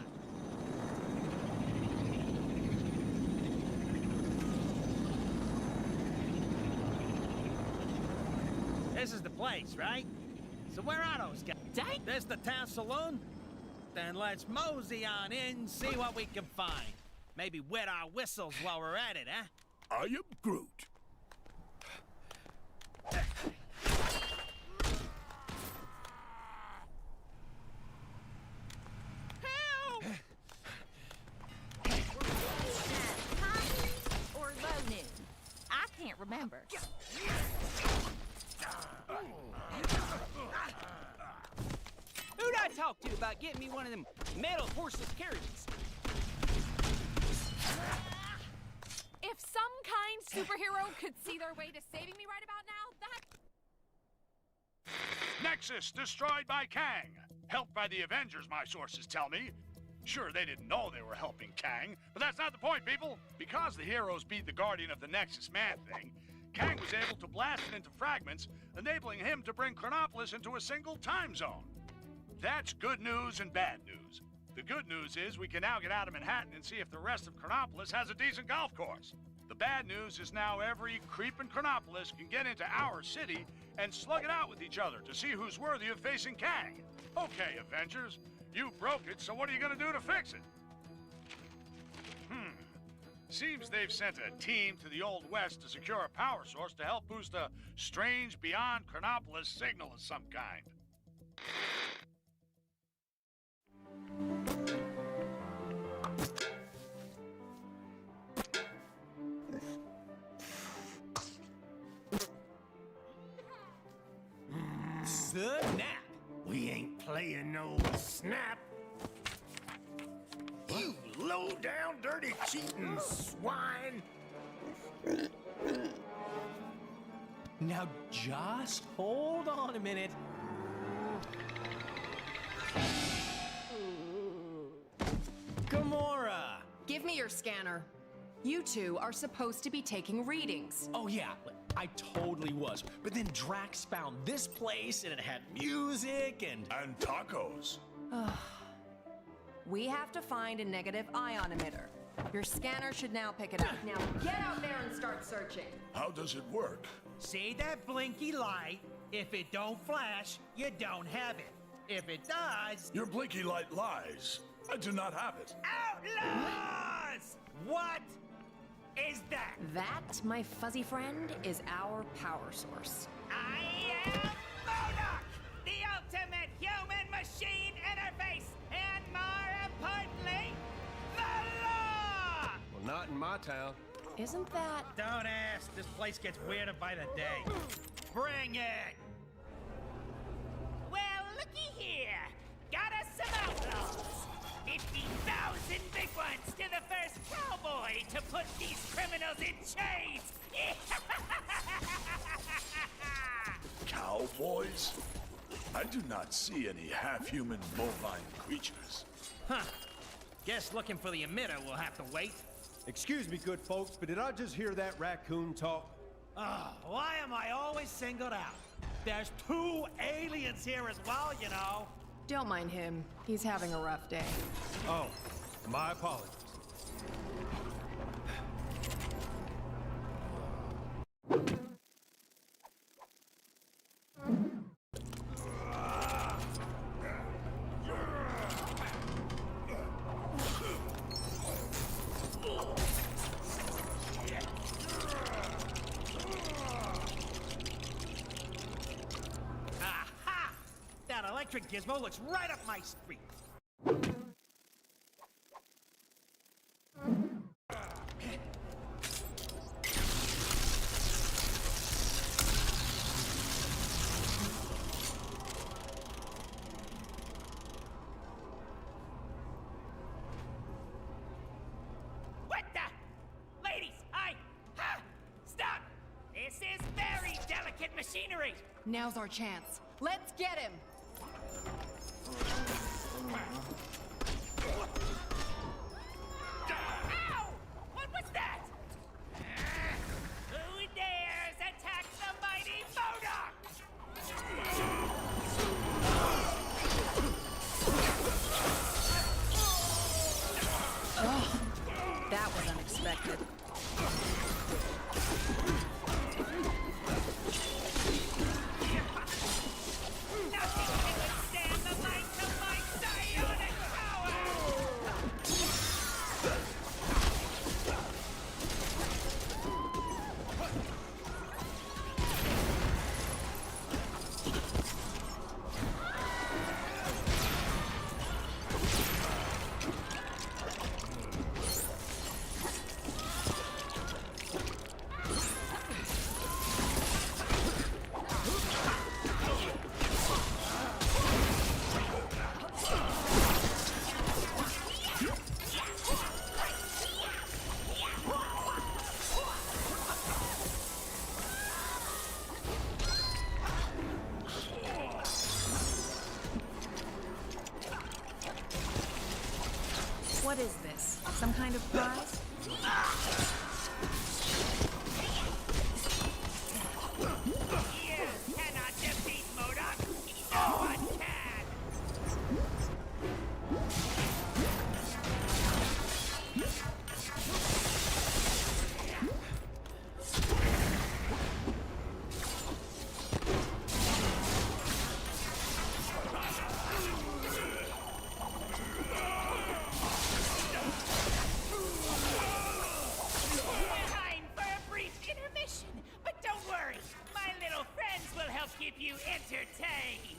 This is the place, right? So where are those guys? Dang! There's the town saloon? Then let's mosey on in, see what we can find. Maybe wet our whistles while we're at it, huh? I am Groot. Or low noon. I can't remember. Who'd I talk to about getting me one of them metal horseless carriages? If some kind superhero could see their way to saving me right about now, that... Nexus destroyed by Kang. Helped by the Avengers, my sources tell me. Sure, they didn't know they were helping Kang, but that's not the point, people. Because the heroes beat the Guardian of the Nexus Man-Thing, Kang was able to blast it into fragments, enabling him to bring Chronopolis into a single time zone. That's good news and bad news. The good news is we can now get out of Manhattan and see if the rest of Chronopolis has a decent golf course. The bad news is now every creep in Chronopolis can get into our city and slug it out with each other to see who's worthy of facing Kang. Okay, Avengers, you broke it, so what are you gonna do to fix it? Seems they've sent a team to the Old West to secure a power source to help boost a strange beyond Chronopolis signal of some kind. Snap! We ain't playing no snap. You low-down, dirty, cheating swine! Now just hold on a minute. Gamora! Give me your scanner. You two are supposed to be taking readings. Oh yeah, I totally was. But then Drax found this place and it had music and tacos. We have to find a negative ion emitter. Your scanner should now pick it up. Now get out there and start searching. How does it work? See that blinky light? If it don't flash, you don't have it. If it does... Your blinky light lies. I do not have it. Outlaws! What is that? That, my fuzzy friend, is our power source. I am MODOK, the ultimate human-machine interface, and more importantly, the law! Well, not in my town. Isn't that... Don't ask. This place gets weirder by the day. Bring it! Well, looky here. Got us some outlaws. 50,000 big ones to the first cowboy to put these criminals in chains. Cowboys? I do not see any half-human bovine creatures. Huh. Guess looking for the emitter will have to wait. Excuse me, good folks, but did I just hear that raccoon talk? Oh, why am I always singled out? There's 2 aliens here as well, you know. Don't mind him. He's having a rough day. Oh, my apologies. Aha! That electric gizmo looks right up my street. What the? Ladies, stop! This is very delicate machinery. Now's our chance. Let's get him! Ow! What was that? Who dares attack the mighty MODOK? Oh, that was unexpected. Nothing can withstand the might of my psionic power! What is this? Some kind of prize? You cannot defeat MODOK! No one can! keep you entertained.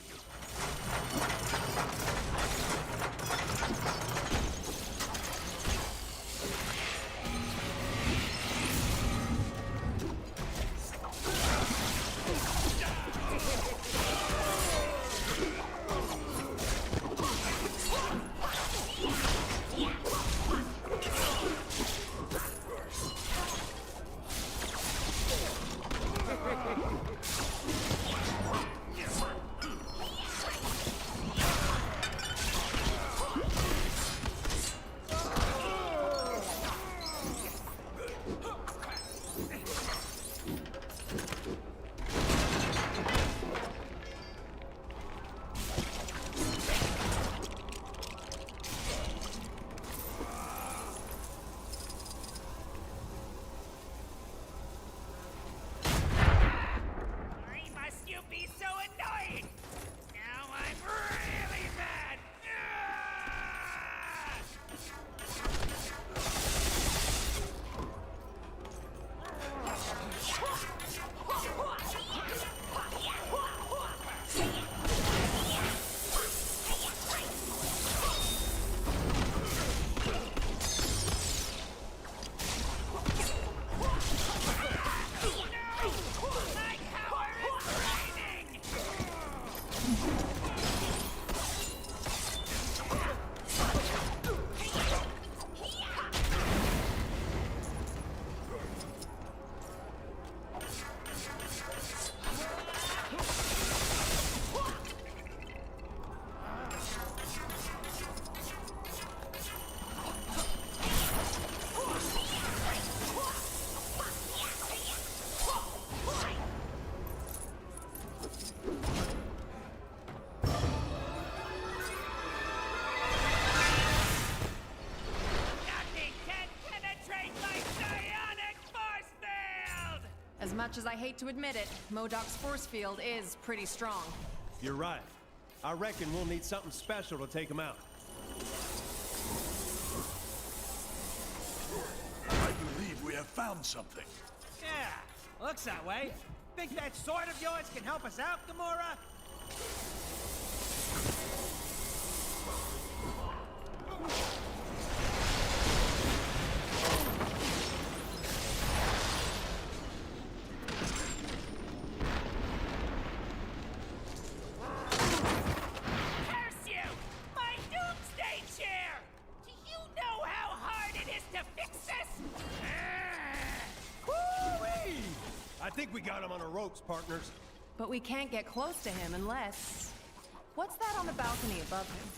As much as I hate to admit it, MODOK's force field is pretty strong. You're right. I reckon we'll need something special to take him out. I believe we have found something. Yeah, looks that way. Think that sword of yours can help us out, Gamora? Curse you! My doomsday chair! Do you know how hard it is to fix this? Woo-wee! I think we got him on the ropes, partners. But we can't get close to him unless... What's that on the balcony above him?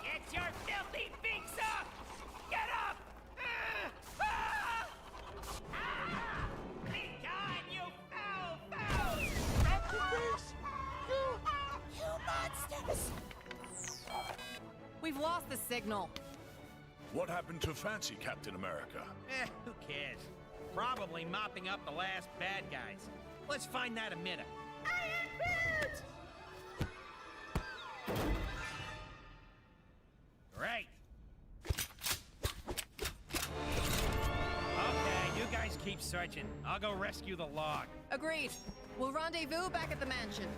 Get your filthy beaks up! Get up! Be gone, you foul! You monsters! We've lost the signal. What happened to Fancy Captain America? Who cares? Probably mopping up the last bad guys. Let's find that emitter. Great. Okay, you guys keep searching. I'll go rescue the log. Agreed. We'll rendezvous back at the mansion.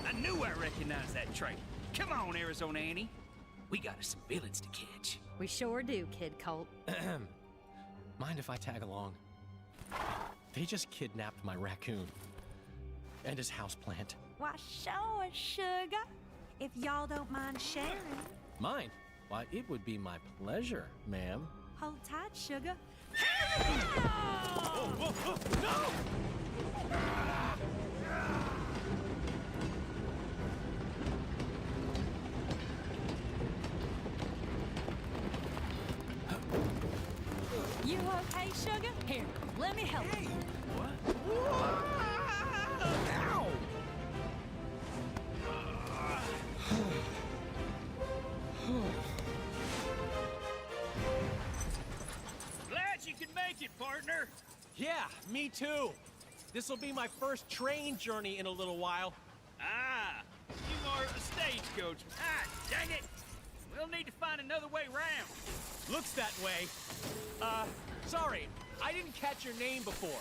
I knew I recognized that trait. Come on, Arizona Annie. We got us some villains to catch. We sure do, Kid Colt. Mind if I tag along? They just kidnapped my raccoon. And his houseplant. Why, sure, sugar. If y'all don't mind sharing. Mine? Why, it would be my pleasure, ma'am. Hold tight, sugar. No! okay, sugar? Here, let me help you. Glad you could make it, partner. Yeah, me too. This'll be my first train journey in a little while. Ah, you are a stagecoach. Ah, dang it. We'll need to find another way round. Looks that way. Sorry, I didn't catch your name before.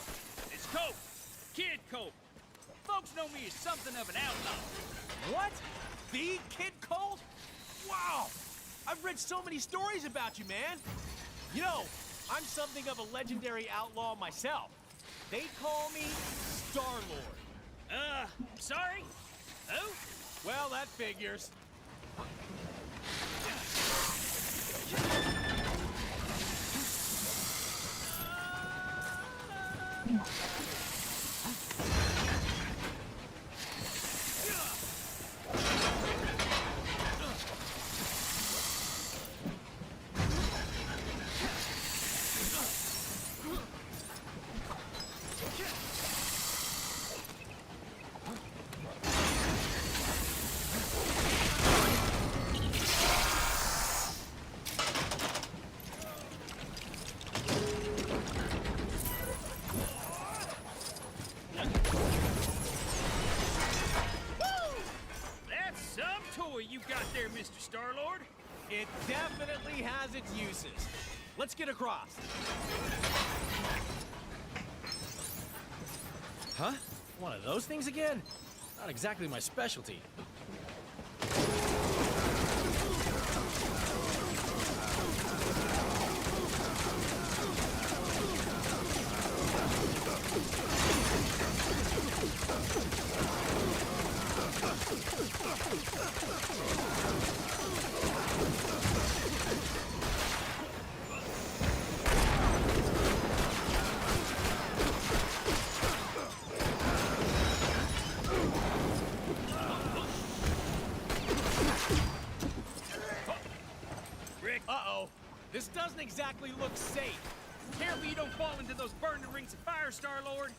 It's Cope. Kid Cope. Folks know me as something of an outlaw. What? The Kid Colt? Wow! I've read so many stories about you, man. You know, I'm something of a legendary outlaw myself. They call me Star-Lord. Sorry? Who? Well, that figures. You got there, Mr. Star-Lord? It definitely has its uses. Let's get across. Huh? One of those things again? Not exactly my specialty. Uh-oh. This doesn't exactly look safe. Careful you don't fall into those burning rings of fire, Star-Lord.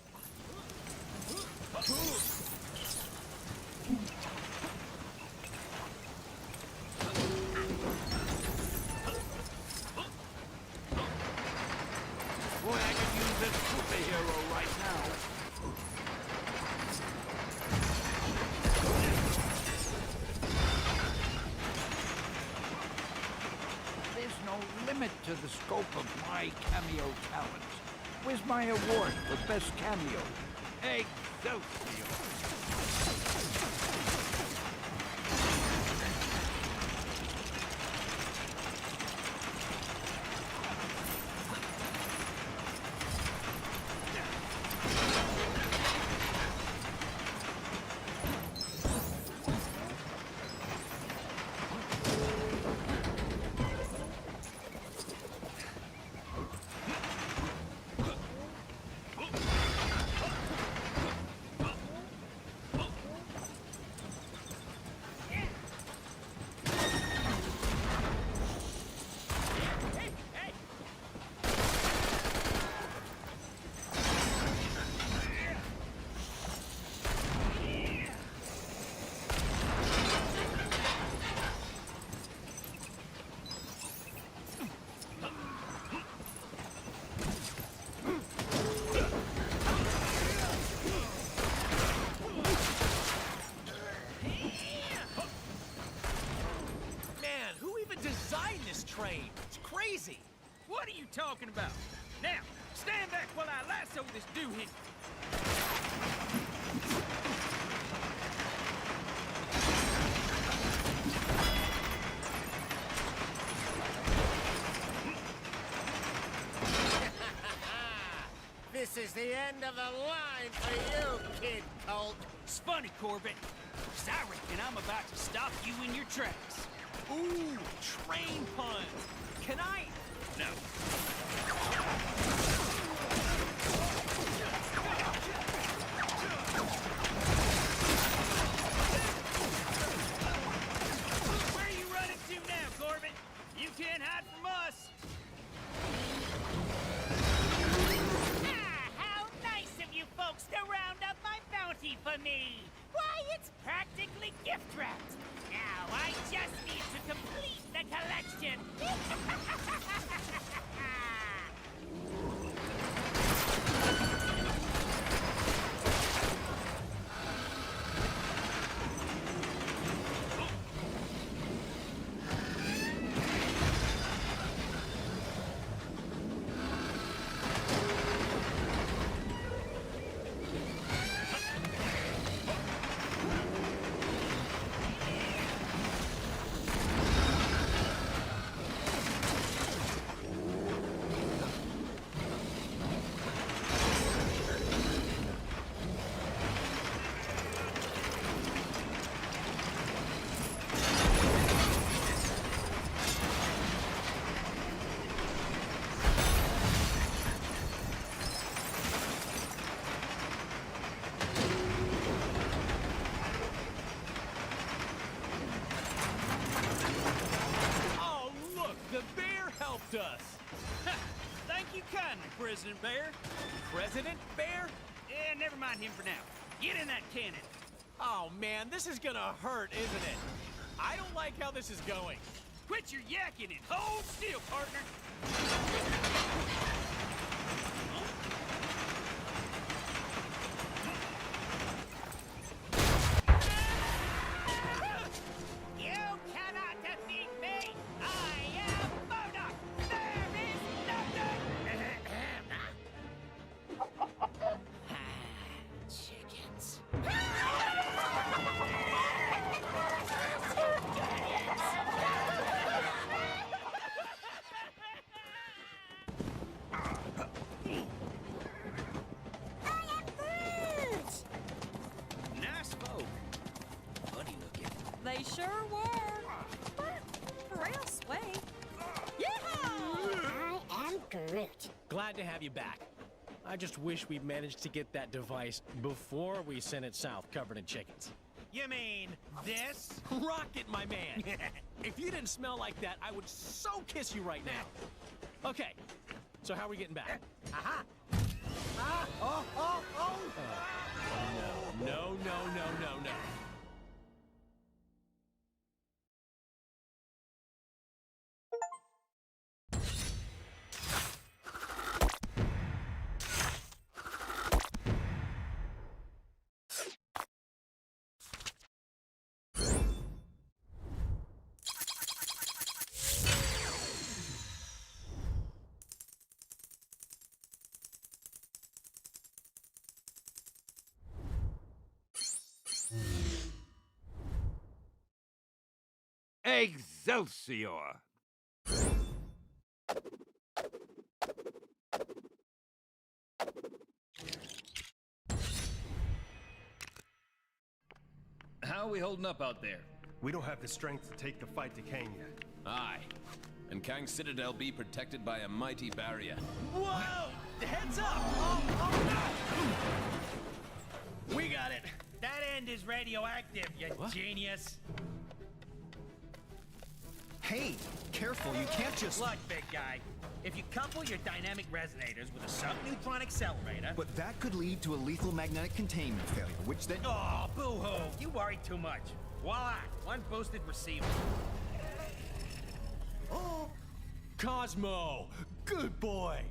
Boy, I could use this superhero right now. There's no limit to the scope of my cameo talents. Where's my award for best cameo? Excelsior! train. It's crazy. What are you talking about? Now, stand back while I lasso this doohickey. This is the end of the line for you, Kid Colt. It's funny, Corbett, 'cause I reckon I'm about to stop you in your tracks. Ooh, train pun. Can I? No. Where are you running to now, Corbett? You can't hide from us. you folks to round up my bounty for me. Why, it's practically gift wrapped. Now I just need to complete the collection. Us. Thank you kindly, President Bear. President Bear? Yeah, never mind him for now. Get in that cannon. Oh man, this is gonna hurt, isn't it? I don't like how this is going. Quit your yakking and hold still, partner. They sure were. Real sway. I am Groot. Glad to have you back. I just wish we'd managed to get that device before we sent it south covered in chickens. You mean this? Rocket, my man! If you didn't smell like that, I would so kiss you right now. Okay, so how are we getting back? Aha! Oh! No. Excelsior! How are we holding up out there? We don't have the strength to take the fight to Kang yet. Aye. And Kang's Citadel be protected by a mighty barrier. Whoa! Heads up! Oh, no! We got it. That end is radioactive, you genius. Hey, careful, you can't just... Look, big guy. If you couple your dynamic resonators with a subneutron accelerator... But that could lead to a lethal magnetic containment failure, which then... Oh, boo-hoo! You worry too much. Voila! One boosted receiver. Oh! Cosmo! Good boy!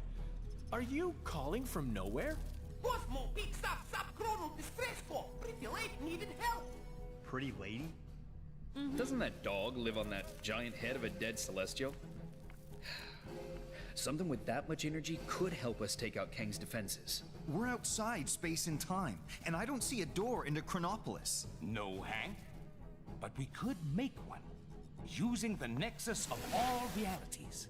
Are you calling from nowhere? Cosmo, big stop, chrono, distressful. Pretty lady needed help. Pretty lady? Doesn't that dog live on that giant head of a dead Celestial? Something with that much energy could help us take out Kang's defenses. We're outside space and time, and I don't see a door into Chronopolis. No, Hank. But we could make one, using the nexus of all realities.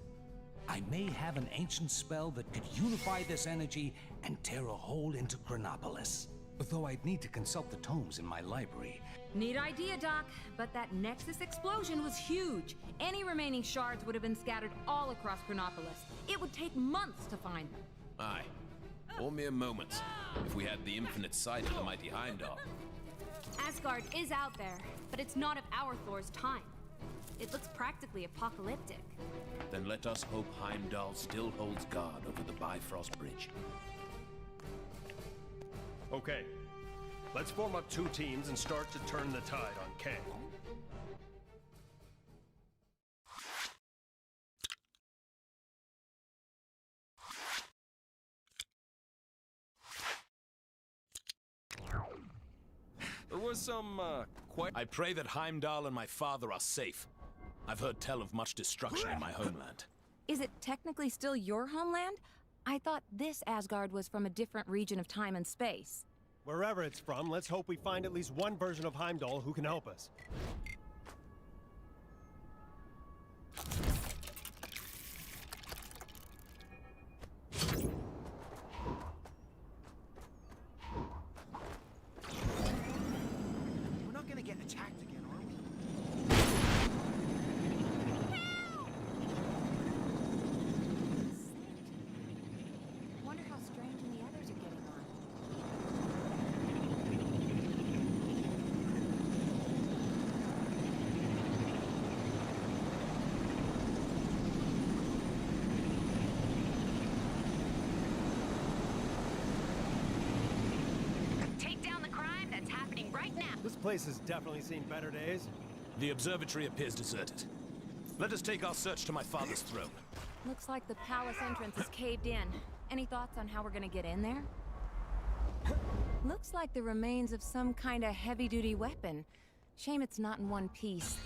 I may have an ancient spell that could unify this energy and tear a hole into Chronopolis. Though I'd need to consult the tomes in my library. Neat idea, Doc, but that Nexus explosion was huge. Any remaining shards would have been scattered all across Chronopolis. It would take months to find them. Aye. Or mere moments, if we had the infinite sight of the mighty Heimdall. Asgard is out there, but it's not of our Thor's time. It looks practically apocalyptic. Then let us hope Heimdall still holds guard over the Bifrost Bridge. Okay. Let's form up 2 teams and start to turn the tide on Kang. There was some, I pray that Heimdall and my father are safe. I've heard tell of much destruction in my homeland. Is it technically still your homeland? I thought this Asgard was from a different region of time and space. Wherever it's from, let's hope we find at least one version of Heimdall who can help us. We're not gonna get attacked again, are we? Wonder how Strange and the others are getting on. Take down the crime that's happening right now. This place has definitely seen better days. The observatory appears deserted. Let us take our search to my father's throne. Looks like the palace entrance is caved in. Any thoughts on how we're gonna get in there? Looks like the remains of some kind of heavy-duty weapon. Shame it's not in one piece.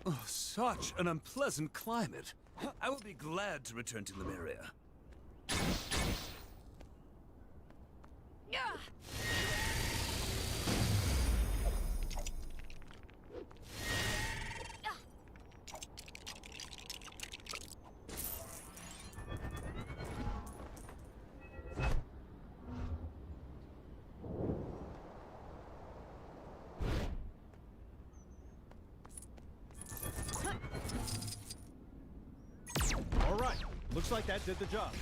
Oh, such an unpleasant climate. I will be glad to return to Lemuria. All right. Looks like that did the job.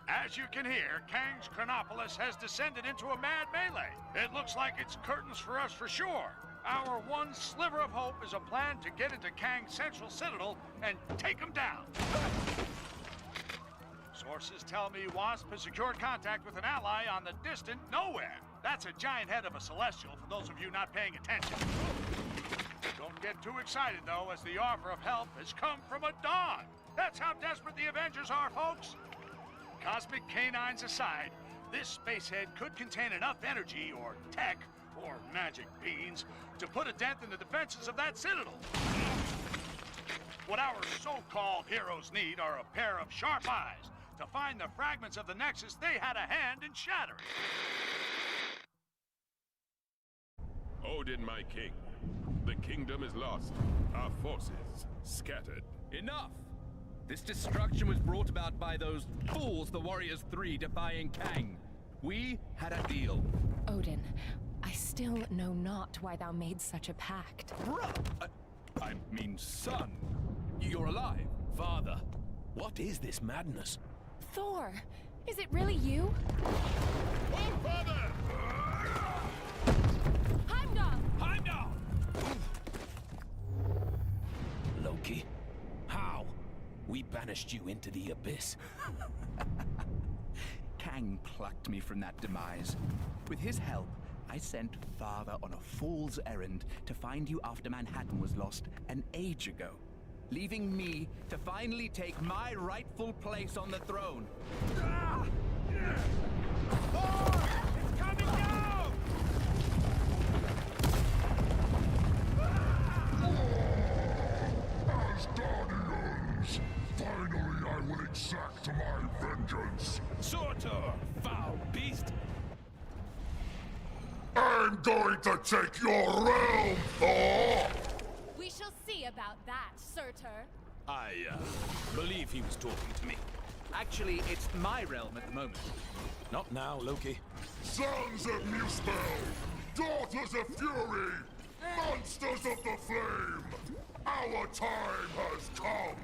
As you can hear, Kang's Chronopolis has descended into a mad melee. It looks like it's curtains for us for sure. Our one sliver of hope is a plan to get into Kang's central citadel and take him down. Sources tell me Wasp has secured contact with an ally on the distant nowhere. That's a giant head of a celestial for those of you not paying attention. Don't get too excited, though, as the offer of help has come from a dog. That's how desperate the Avengers are, folks. Cosmic canines aside, this spacehead could contain enough energy or tech or magic beans to put a dent in the defenses of that citadel. What our so-called heroes need are a pair of sharp eyes to find the fragments of the Nexus they had a hand in shattering. Odin, my king. The kingdom is lost. Our forces scattered. Enough! This destruction was brought about by those fools, the Warriors 3, defying Kang. We had a deal. Odin, I still know not why thou made such a pact. I mean, son, you're alive. Father, what is this madness? Thor, is it really you? Oh, father! Heimdall! Heimdall! Loki, how? We banished you into the abyss. Kang plucked me from that demise. With his help, I sent Father on a fool's errand to find you after Manhattan was lost an age ago, leaving me to finally take my rightful place on the throne. Thor! It's coming down! Asgardians! Finally, I will exact my vengeance. Surtur, foul beast! I'm going to take your realm, Thor! We shall see about that, Surtur. I, believe he was talking to me. Actually, it's my realm at the moment. Not now, Loki. Sons of Muspel! Daughters of Fury! Monsters of the Flame! Our time has come!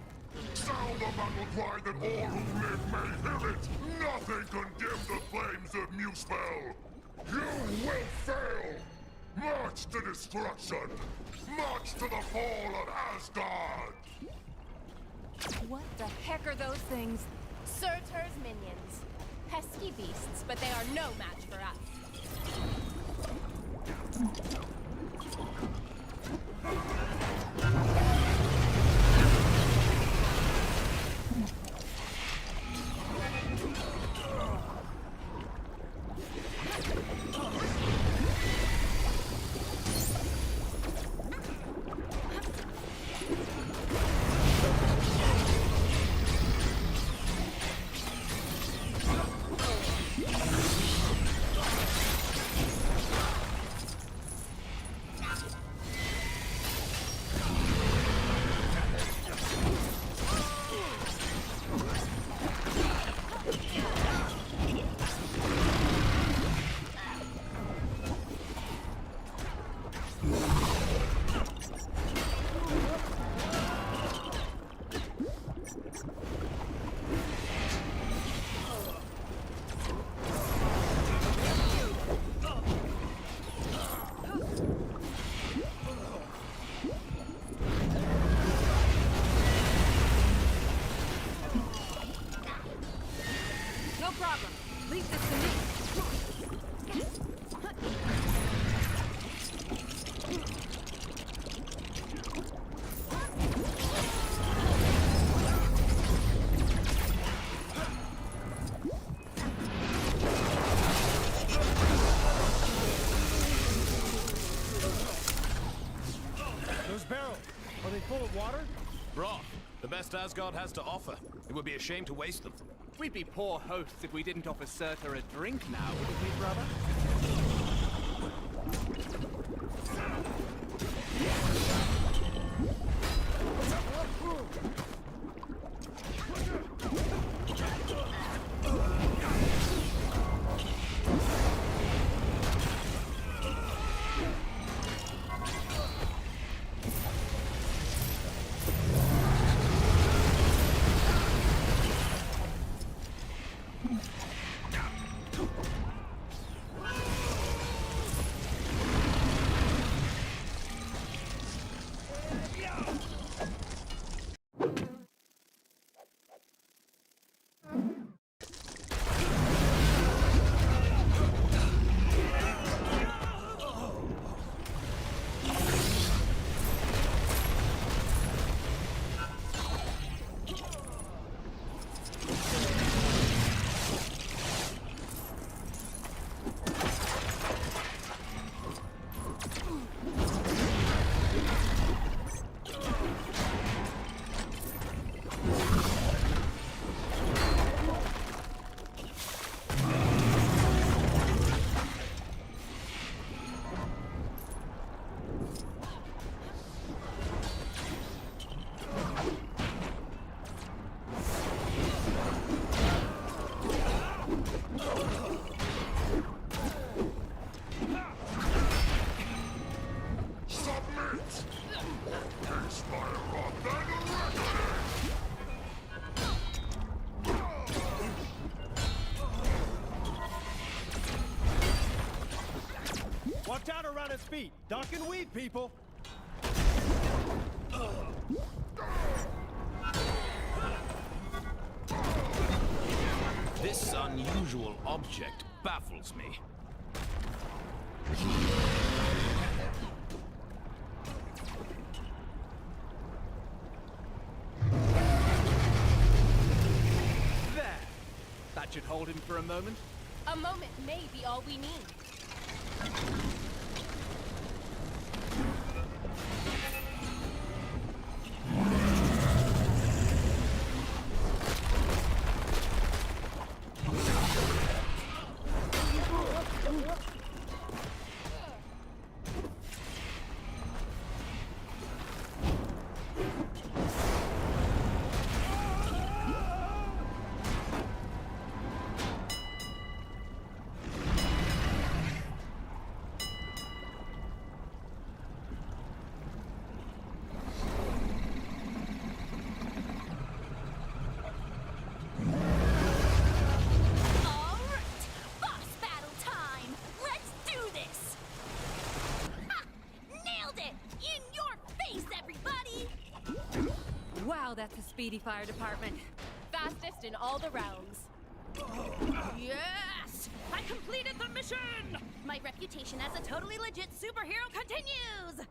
Sound the battle cry that all who live may hear it! Nothing can dim the flames of Muspel! You will fail! March to destruction! March to the fall of Asgard! What the heck are those things? Surtur's minions. Pesky beasts, but they are no match for us. Are they full of water? Broth. The best Asgard has to offer. It would be a shame to waste them. We'd be poor hosts if we didn't offer Surtur a drink now, wouldn't we, brother? Watch out around his feet. Duck and weave, people. This unusual object baffles me. There! That should hold him for a moment. A moment may be all we need. Wow, that's a speedy fire department. Fastest in all the realms. Yes! I completed the mission! My reputation as a totally legit superhero continues!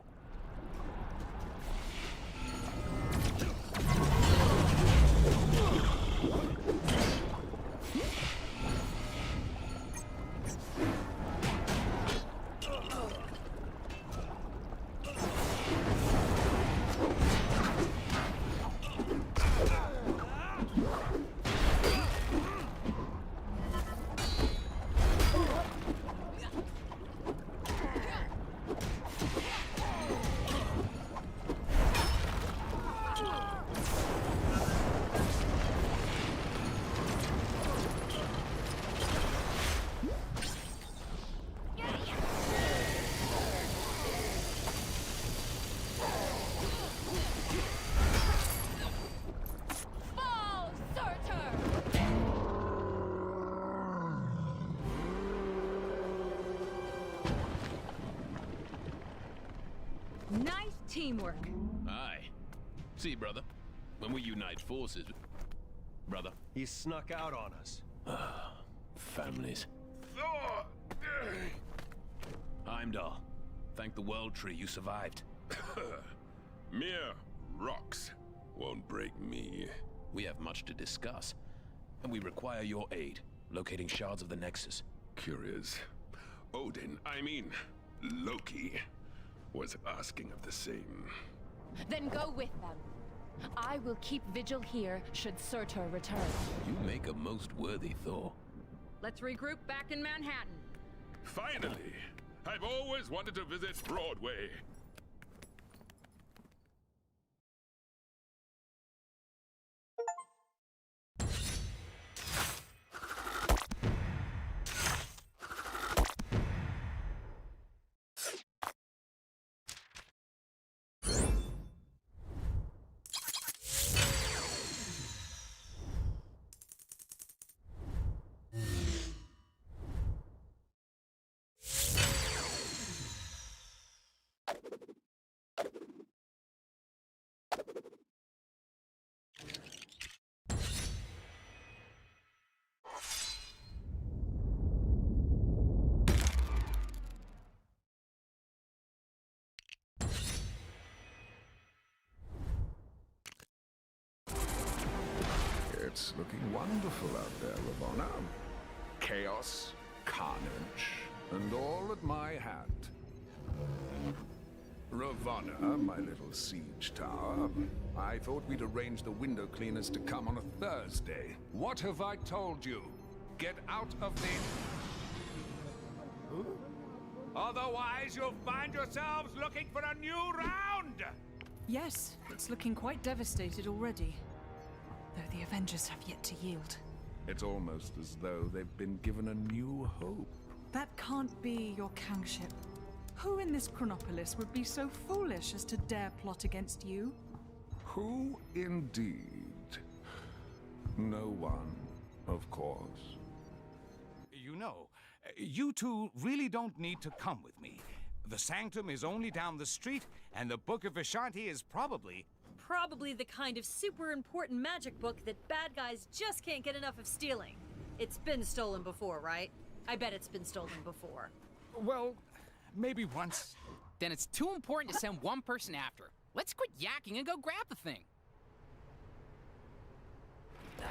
Nice teamwork. Aye. See, brother, when we unite forces, brother. He snuck out on us. Families. Heimdall, thank the World Tree you survived. Mere rocks won't break me. We have much to discuss, and we require your aid, locating shards of the Nexus. Curious. Odin, I mean, Loki, was asking of the same. Then go with them. I will keep vigil here should Surtur return. You make a most worthy Thor. Let's regroup back in Manhattan. Finally! I've always wanted to visit Broadway. It's looking wonderful out there, Ravonna. Chaos, carnage, and all at my hand. Ravonna, my little siege tower, I thought we'd arrange the window cleaners to come on a Thursday. What have I told you? Get out of the... Otherwise, you'll find yourselves looking for a new round! Yes, it's looking quite devastated already. Though the Avengers have yet to yield. It's almost as though they've been given a new hope. That can't be your kingship. Who in this Chronopolis would be so foolish as to dare plot against you? Who indeed? No one, of course. You know, you two really don't need to come with me. The Sanctum is only down the street, and the Book of Vishanti is probably the kind of super important magic book that bad guys just can't get enough of stealing. It's been stolen before, right? I bet it's been stolen before. Well, maybe once. Then it's too important to send one person after. Let's quit yakking and go grab the thing. If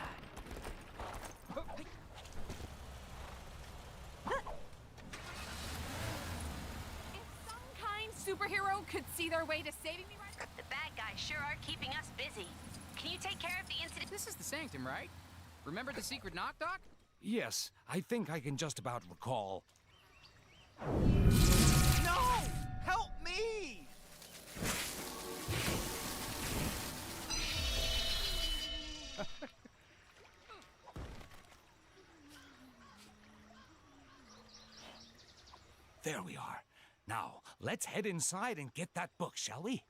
some kind superhero could see their way to saving me right now. The bad guys sure are keeping us busy. Can you take care of the incident? This is the Sanctum, right? Remember the secret knock-knock? Yes, I think I can just about recall. No! Help me! There we are. Now, let's head inside and get that book, shall we?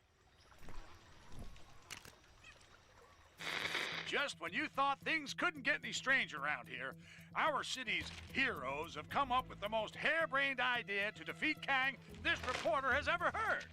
Just when you thought things couldn't get any strange around here, our city's heroes have come up with the most harebrained idea to defeat Kang this reporter has ever heard.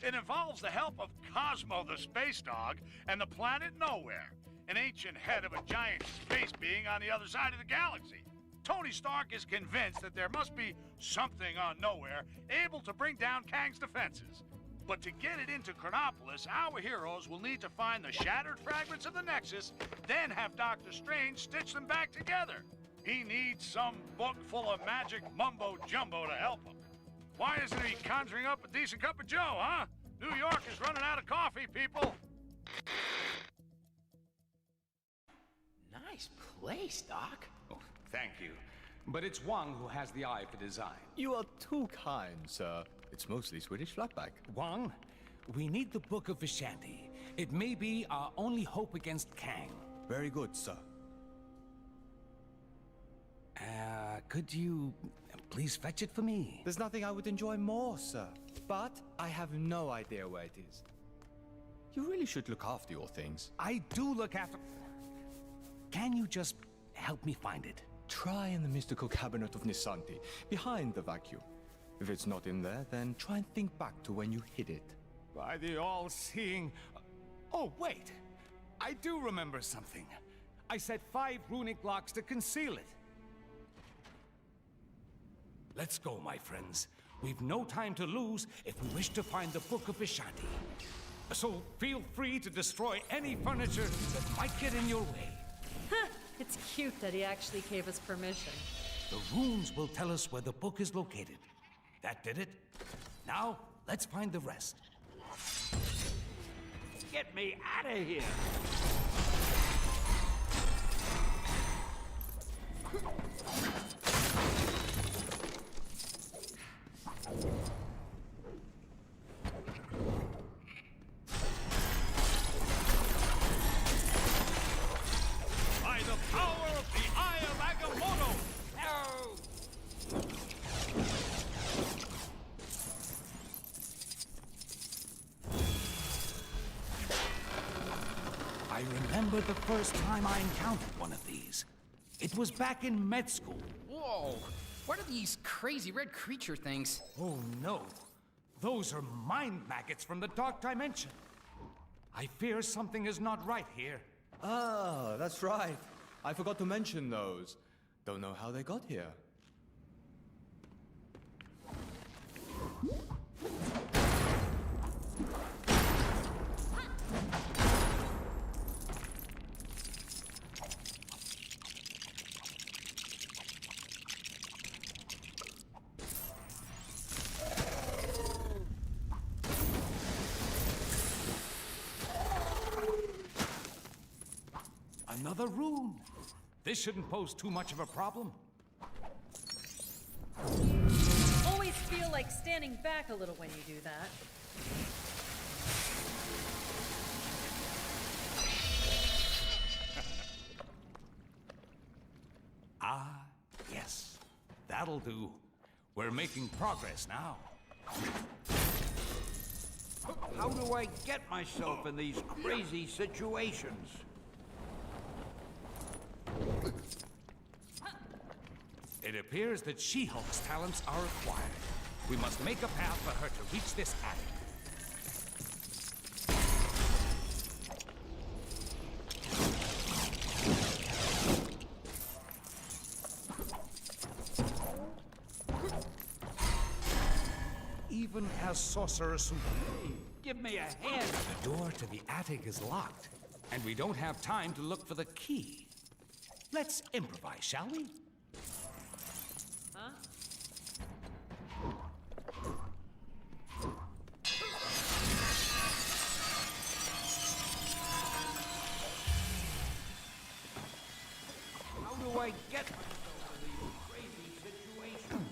It involves the help of Cosmo the space dog and the planet Nowhere, an ancient head of a giant space being on the other side of the galaxy. Tony Stark is convinced that there must be something on Nowhere able to bring down Kang's defenses. But to get it into Chronopolis, our heroes will need to find the shattered fragments of the Nexus, then have Doctor Strange stitch them back together. He needs some book full of magic mumbo-jumbo to help him. Why isn't he conjuring up a decent cup of joe, huh? New York is running out of coffee, people. Nice place, Doc. Oh, thank you. But it's Wang who has the eye for design. You are too kind, sir. It's mostly Swedish flatback. Wang, we need the Book of Vishanti. It may be our only hope against Kang. Very good, sir. Could you please fetch it for me? There's nothing I would enjoy more, sir. But I have no idea where it is. You really should look after your things. I do look after... Can you just help me find it? Try in the mystical cabinet of Nisanti, behind the vacuum. If it's not in there, then try and think back to when you hid it. By the all-seeing... Oh, wait! I do remember something. I set 5 runic locks to conceal it. Let's go, my friends. We've no time to lose if we wish to find the Book of Vishanti. So feel free to destroy any furniture that might get in your way. It's cute that he actually gave us permission. The runes will tell us where the book is located. That did it. Now, let's find the rest. Get me out of here! By the power of the Eye of Agamotto! I remember the first time I encountered one of these. It was back in med school. Whoa! What are these crazy red creature things? Oh no. Those are mind maggots from the Dark Dimension. I fear something is not right here. Ah, that's right. I forgot to mention those. Don't know how they got here. Another rune. This shouldn't pose too much of a problem. Always feel like standing back a little when you do that. Ah, yes. That'll do. We're making progress now. How do I get myself in these crazy situations? It appears that She-Hulk's talents are required. We must make a path for her to reach this attic. Even as Sorcerer Supreme, give me a hand! The door to the attic is locked, and we don't have time to look for the key. Let's improvise, shall we? Huh? How do I get myself in these crazy situations?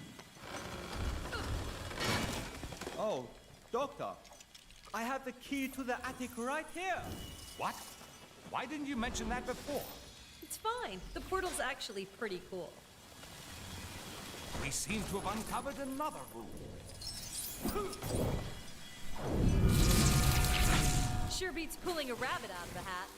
Oh, Doctor. I have the key to the attic right here. What? Why didn't you mention that before? It's fine. The portal's actually pretty cool. We seem to have uncovered another room. Sure beats pulling a rabbit out of the hat.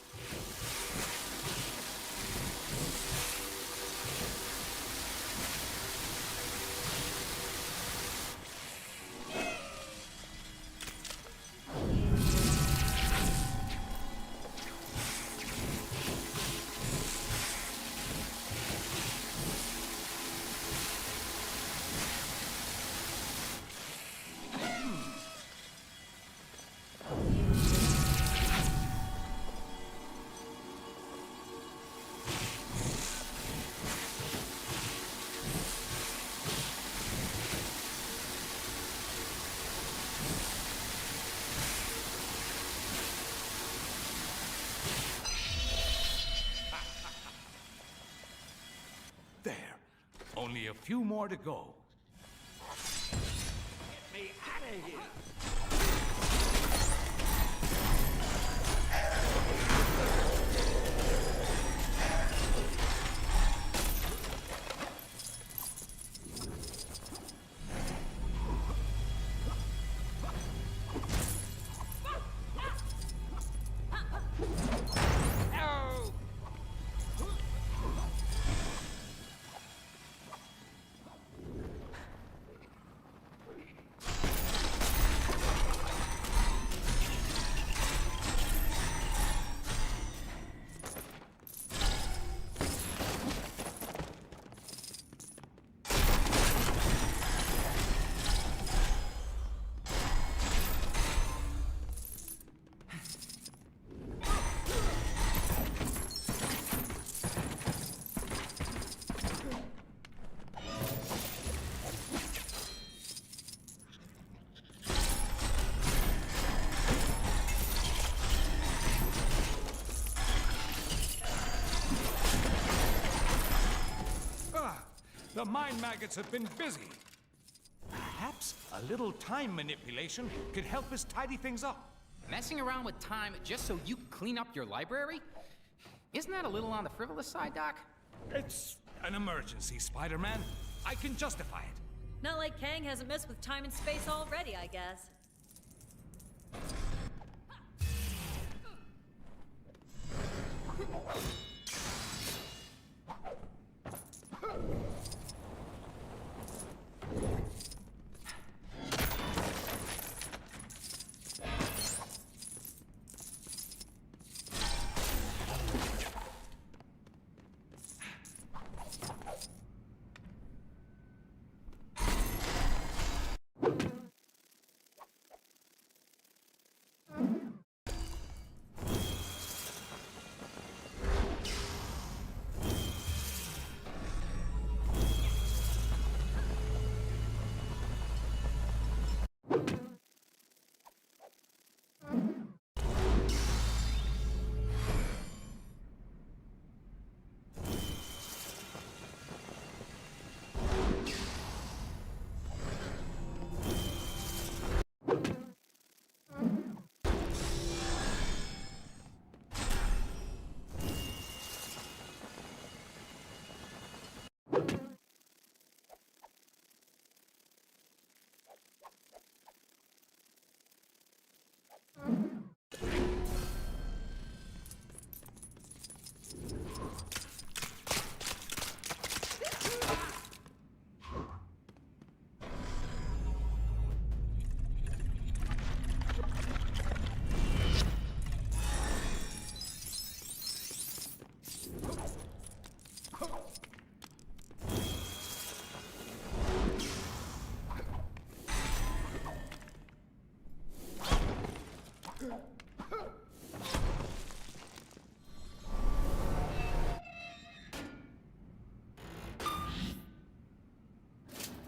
few more to go. Get me out of here! The mind maggots have been busy. Perhaps a little time manipulation could help us tidy things up. Messing around with time just so you can clean up your library? Isn't that a little on the frivolous side, Doc? It's an emergency, Spider-Man. I can justify it. Not like Kang hasn't messed with time and space already, I guess.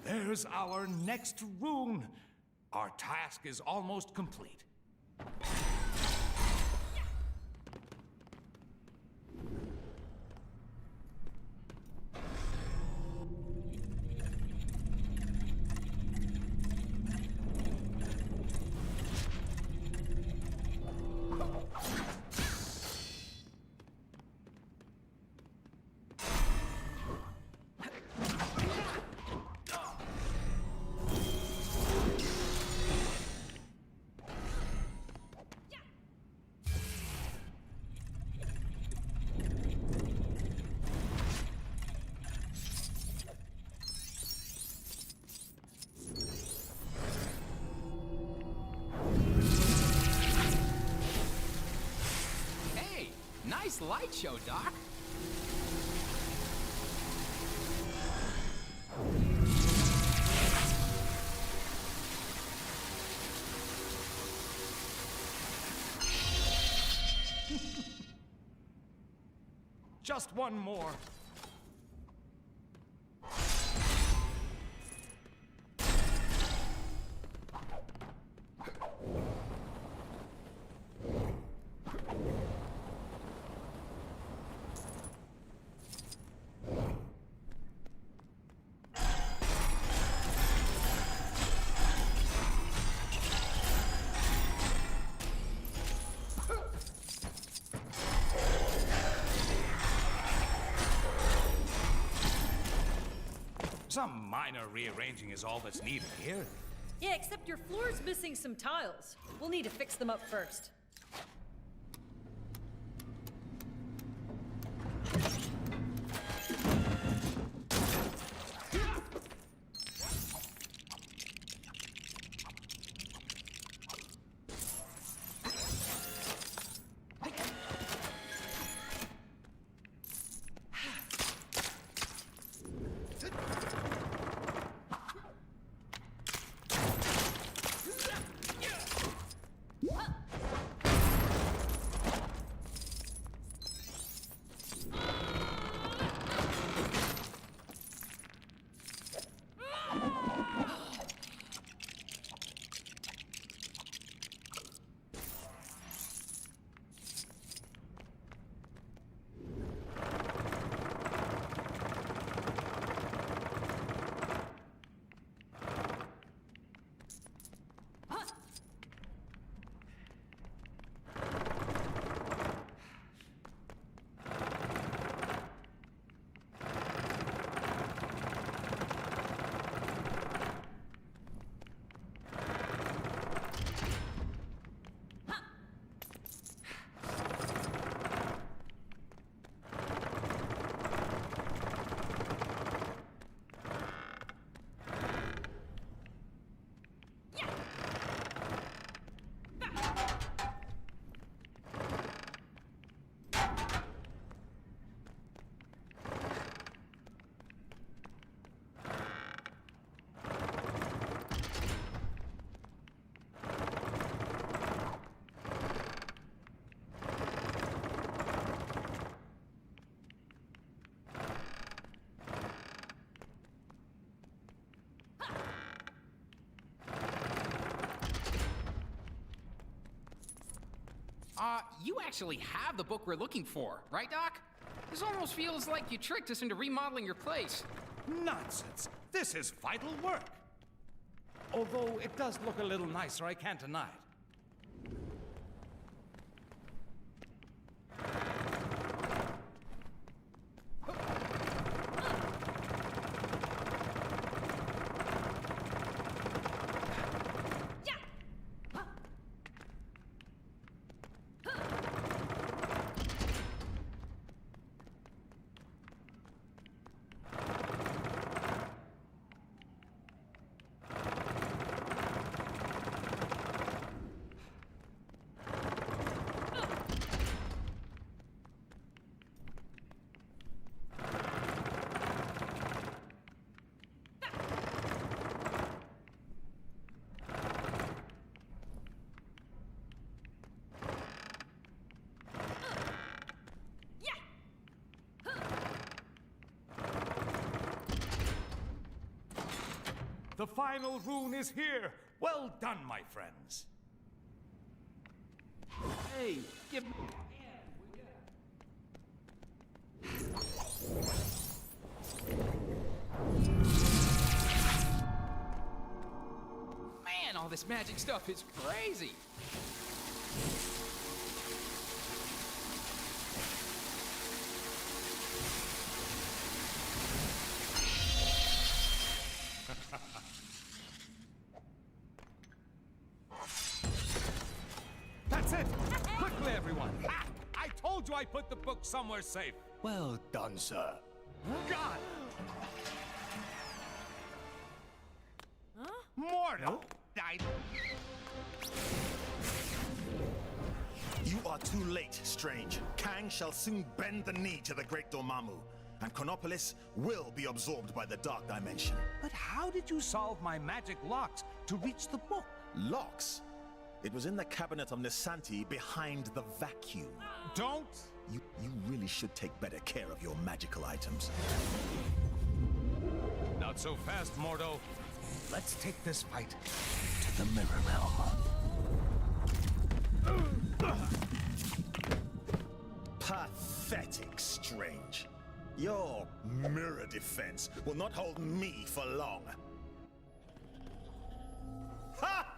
There's our next rune. Our task is almost complete. Nice light show, Doc. Just one more. Some minor rearranging is all that's needed here. Yeah, except your floor's missing some tiles. We'll need to fix them up first. You actually have the book we're looking for, right, Doc? This almost feels like you tricked us into remodeling your place. Nonsense. This is vital work. Although it does look a little nicer, I can't deny it. The final rune is here. Well done, my friends. Hey, give me... Man, all this magic stuff is crazy. That's it! Quickly, everyone! Ha! I told you I put the book somewhere safe. Well done, sir. God! Mortal! You are too late, Strange. Kang shall soon bend the knee to the great Dormammu, and Chronopolis will be absorbed by the Dark Dimension. But how did you solve my magic locks to reach the book? Locks? It was in the cabinet of Nisanti behind the vacuum. Don't! You really should take better care of your magical items. Not so fast, Mordo. Let's take this fight to the Mirror Realm. Pathetic, Strange. Your mirror defense will not hold me for long. Ha!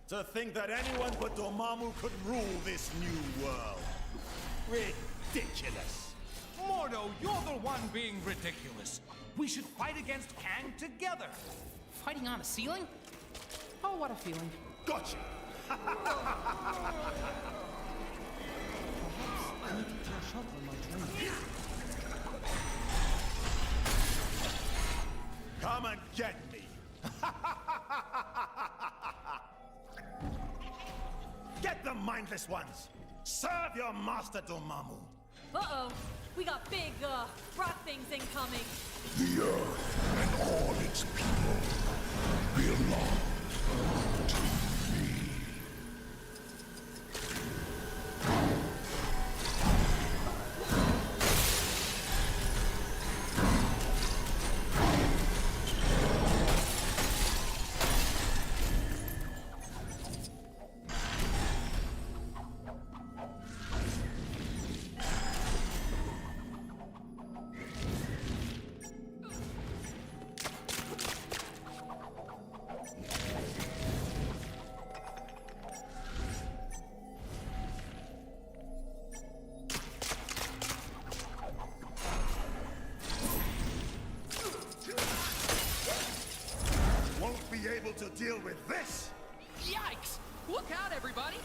To think that anyone but Dormammu could rule this new world. Ridiculous. Mordo, you're the one being ridiculous. We should fight against Kang together. Fighting on the ceiling? Oh, what a feeling. Gotcha! Come and get me! Get the mindless ones! Serve your master, Dormammu! Uh-oh. We got big, rock things incoming. The Earth and all its people belong to me. Won't be able to deal with this! Yikes! Look out, everybody!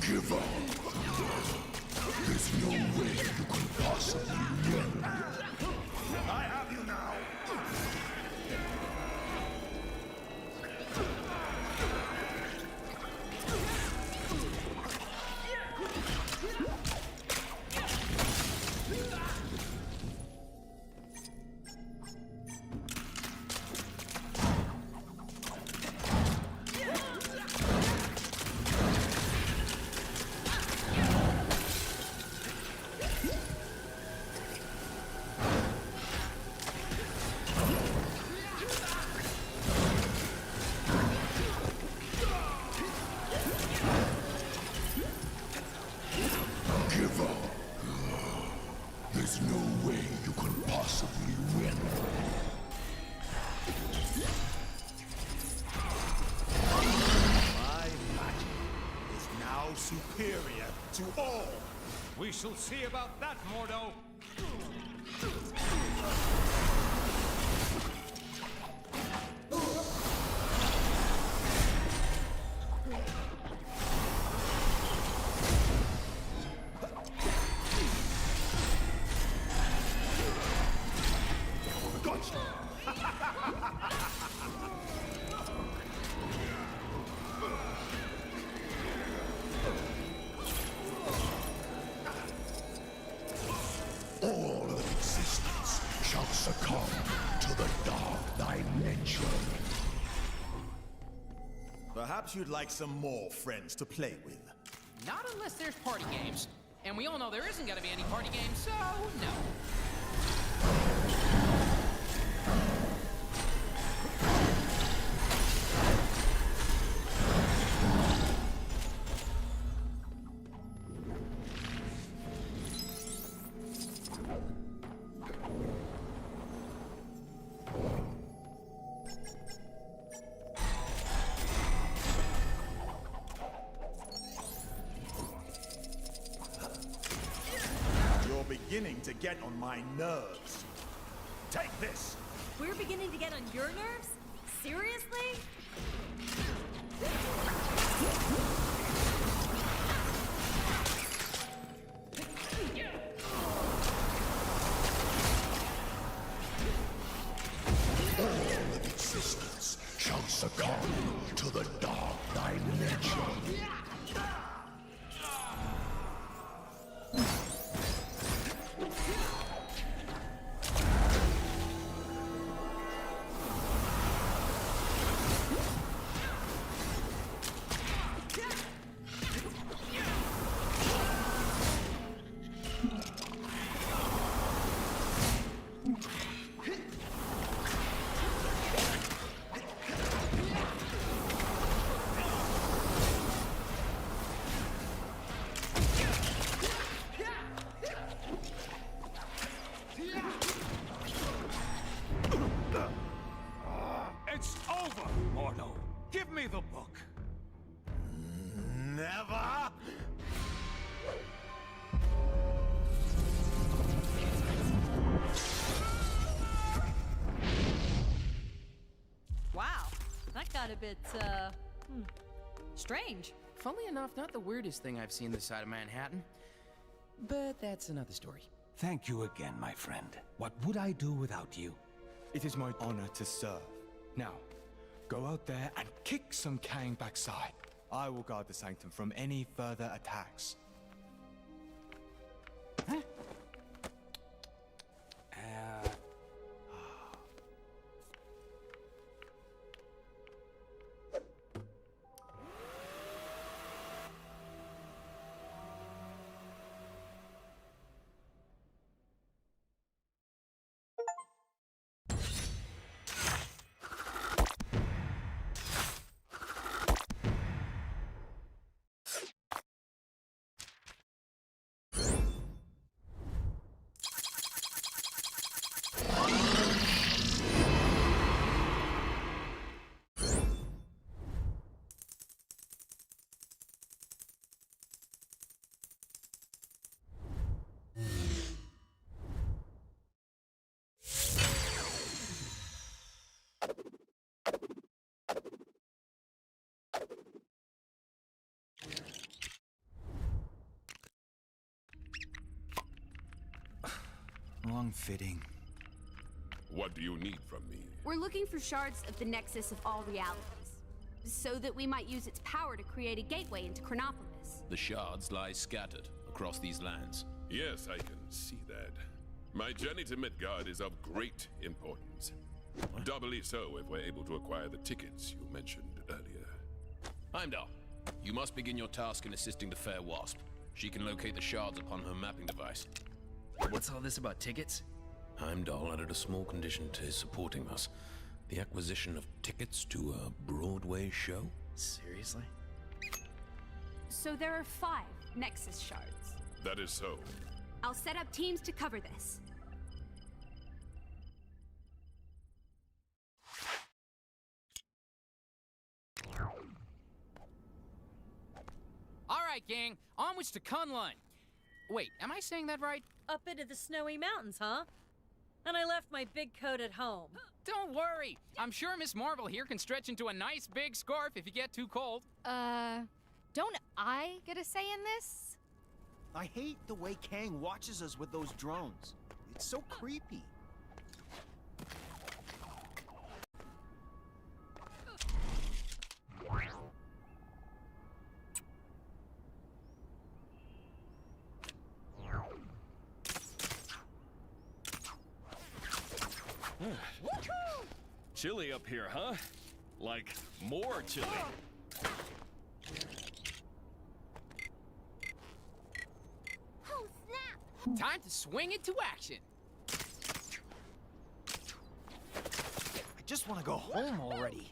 Give up. There's no way you could possibly win. I have you now! Give up. There's no way you can possibly win. My magic is now superior to all! We shall see about that, Mordo. All of existence shall succumb to the dark dimension. Perhaps you'd like some more friends to play with. Not unless there's party games. And we all know there isn't gonna be any party games, so no. You're beginning to get on my nerves. Take this! We're beginning to get on your nerves? Seriously? All of existence shall succumb to the dark dimension. It's over, Mordo. Give me the book. got a bit, strange. Funnily enough, not the weirdest thing I've seen this side of Manhattan. But that's another story. Thank you again, my friend. What would I do without you? It is my honor to serve. Now, go out there and kick some Kang backside. I will guard the sanctum from any further attacks. Huh? Wrong-fitting. What do you need from me? We're looking for shards of the Nexus of all realities, so that we might use its power to create a gateway into Chronopolis. The shards lie scattered across these lands. Yes, I can see that. My journey to Midgard is of great importance. Doubly so if we're able to acquire the tickets you mentioned earlier. Heimdall, you must begin your task in assisting the Fair Wasp. She can locate the shards upon her mapping device. What's all this about tickets? Heimdall added a small condition to his supporting us. The acquisition of tickets to a Broadway show? Seriously? So there are 5 Nexus shards. That is so. I'll set up teams to cover this. All right, gang. Onwards to Kunlun. Wait, am I saying that right? Up into the snowy mountains, huh? And I left my big coat at home. Don't worry. I'm sure Miss Marvel here can stretch into a nice big scarf if you get too cold. Don't I get a say in this? I hate the way Kang watches us with those drones. It's so creepy. Chilly up here, huh? Like, more chilly. Oh, snap! Time to swing into action. I just want to go home already.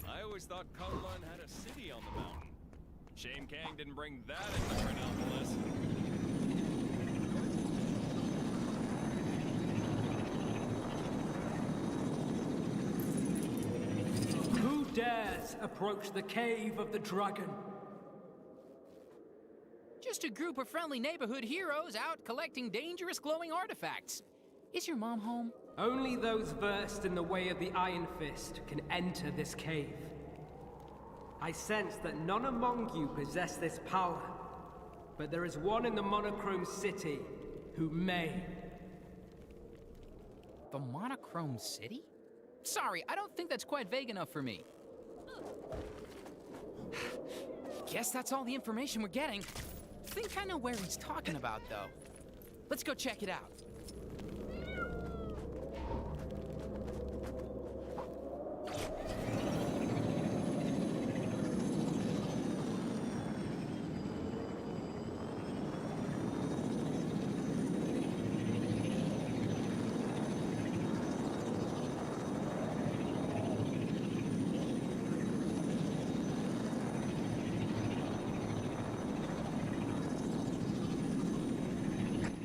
I always thought Kunlun had a city on the mountain. Shame Kang didn't bring that into Chronopolis. Who dares approach the cave of the dragon? Just a group of friendly neighborhood heroes out collecting dangerous glowing artifacts. Is your mom home? Only those versed in the way of the Iron Fist can enter this cave. I sense that none among you possess this power, but there is one in the Monochrome City who may. The Monochrome City? Sorry, I don't think that's quite vague enough for me. Guess that's all the information we're getting. Think I know where he's talking about, though. Let's go check it out.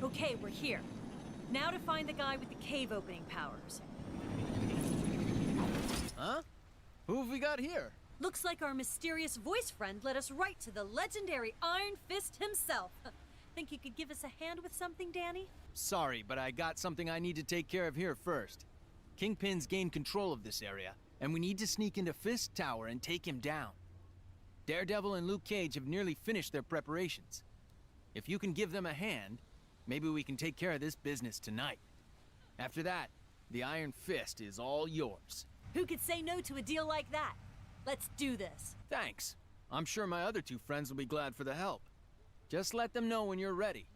Okay, we're here. Now to find the guy with the cave opening powers. Huh? Who have we got here? Looks like our mysterious voice friend led us right to the legendary Iron Fist himself. Think you could give us a hand with something, Danny? Sorry, but I got something I need to take care of here first. Kingpin's gained control of this area, and we need to sneak into Fist Tower and take him down. Daredevil and Luke Cage have nearly finished their preparations. If you can give them a hand, maybe we can take care of this business tonight. After that, the Iron Fist is all yours. Who could say no to a deal like that? Let's do this. Thanks. I'm sure my other two friends will be glad for the help. Just let them know when you're ready.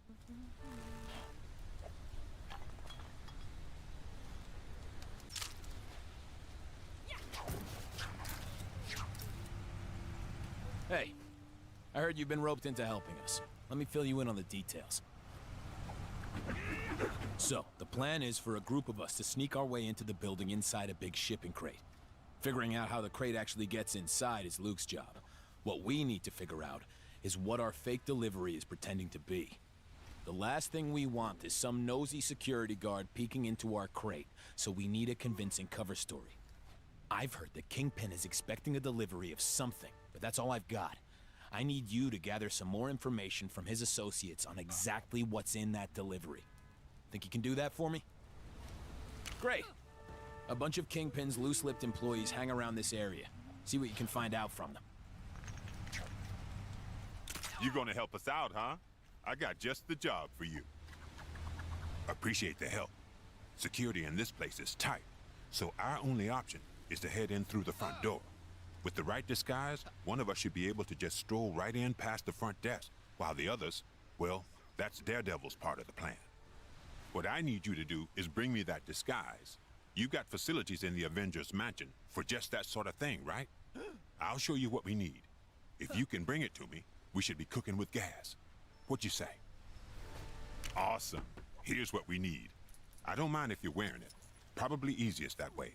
Hey, I heard you've been roped into helping us. Let me fill you in on the details. So, the plan is for a group of us to sneak our way into the building inside a big shipping crate. Figuring out how the crate actually gets inside is Luke's job. What we need to figure out is what our fake delivery is pretending to be. The last thing we want is some nosy security guard peeking into our crate, so we need a convincing cover story. I've heard that Kingpin is expecting a delivery of something, but that's all I've got. I need you to gather some more information from his associates on exactly what's in that delivery. Think you can do that for me? Great. A bunch of Kingpin's loose-lipped employees hang around this area. See what you can find out from them. You gonna help us out, huh? I got just the job for you. Appreciate the help. Security in this place is tight, so our only option is to head in through the front door. With the right disguise, one of us should be able to just stroll right in past the front desk, while the others, well, that's Daredevil's part of the plan. What I need you to do is bring me that disguise. You got facilities in the Avengers mansion for just that sort of thing, right? I'll show you what we need. If you can bring it to me, we should be cooking with gas. What'd you say? Awesome. Here's what we need. I don't mind if you're wearing it. Probably easiest that way.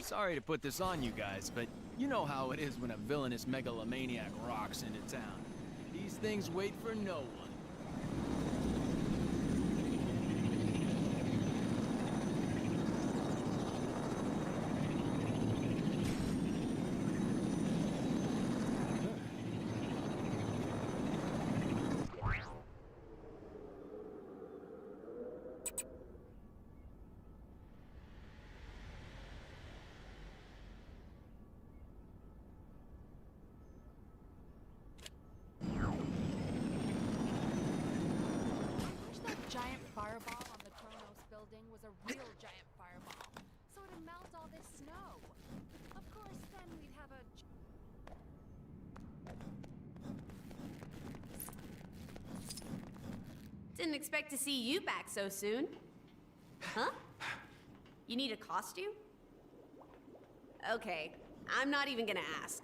Sorry to put this on you guys, but you know how it is when a villainous megalomaniac rocks into town. These things wait for no one. Giant fireball on the Kronos building was a real giant fireball, so it'd melt all this snow. Of course, then we'd have a... Didn't expect to see you back so soon. Huh? You need a costume? Okay, I'm not even gonna ask.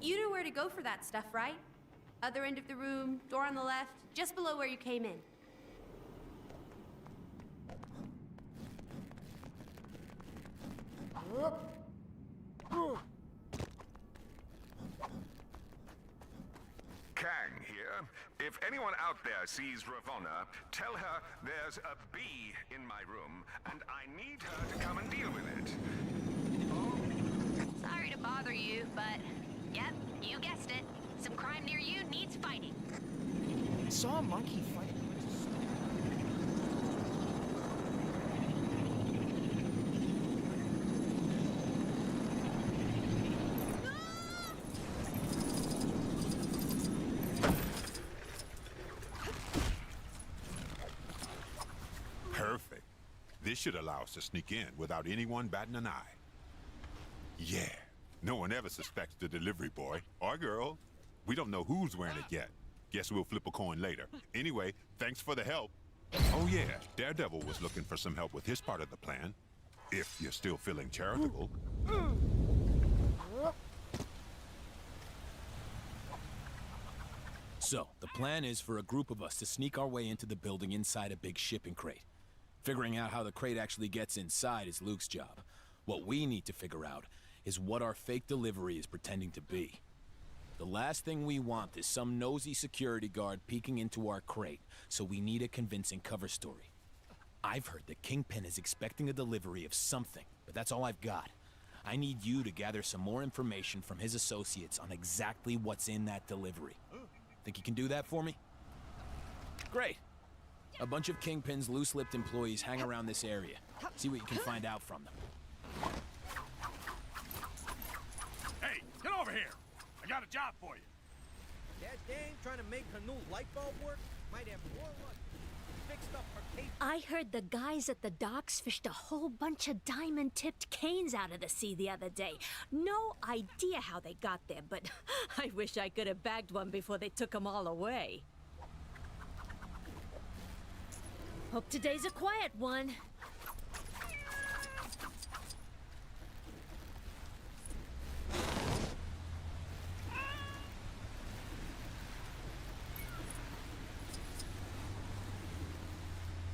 You know where to go for that stuff, right? Other end of the room, door on the left, just below where you came in. Kang here. If anyone out there sees Ravonna, tell her there's a bee in my room, and I need her to come and deal with it. Sorry to bother you, but yep, you guessed it. Some crime near you needs fighting. I saw a monkey fighting. This should allow us to sneak in without anyone batting an eye. Yeah, no one ever suspects the delivery boy or girl. We don't know who's wearing it yet. Guess we'll flip a coin later. Anyway, thanks for the help. Oh yeah, Daredevil was looking for some help with his part of the plan. If you're still feeling charitable. So, the plan is for a group of us to sneak our way into the building inside a big shipping crate. Figuring out how the crate actually gets inside is Luke's job. What we need to figure out is what our fake delivery is pretending to be. The last thing we want is some nosy security guard peeking into our crate, so we need a convincing cover story. I've heard that Kingpin is expecting a delivery of something, but that's all I've got. I need you to gather some more information from his associates on exactly what's in that delivery. Think you can do that for me? Great. A bunch of Kingpin's loose-lipped employees hang around this area. See what you can find out from them. Hey, get over here! I got a job for you. That dame trying to make her new light bulb work might have more luck. Fixed up her case. I heard the guys at the docks fished a whole bunch of diamond-tipped canes out of the sea the other day. No idea how they got there, but I wish I could have bagged one before they took them all away. Hope today's a quiet one.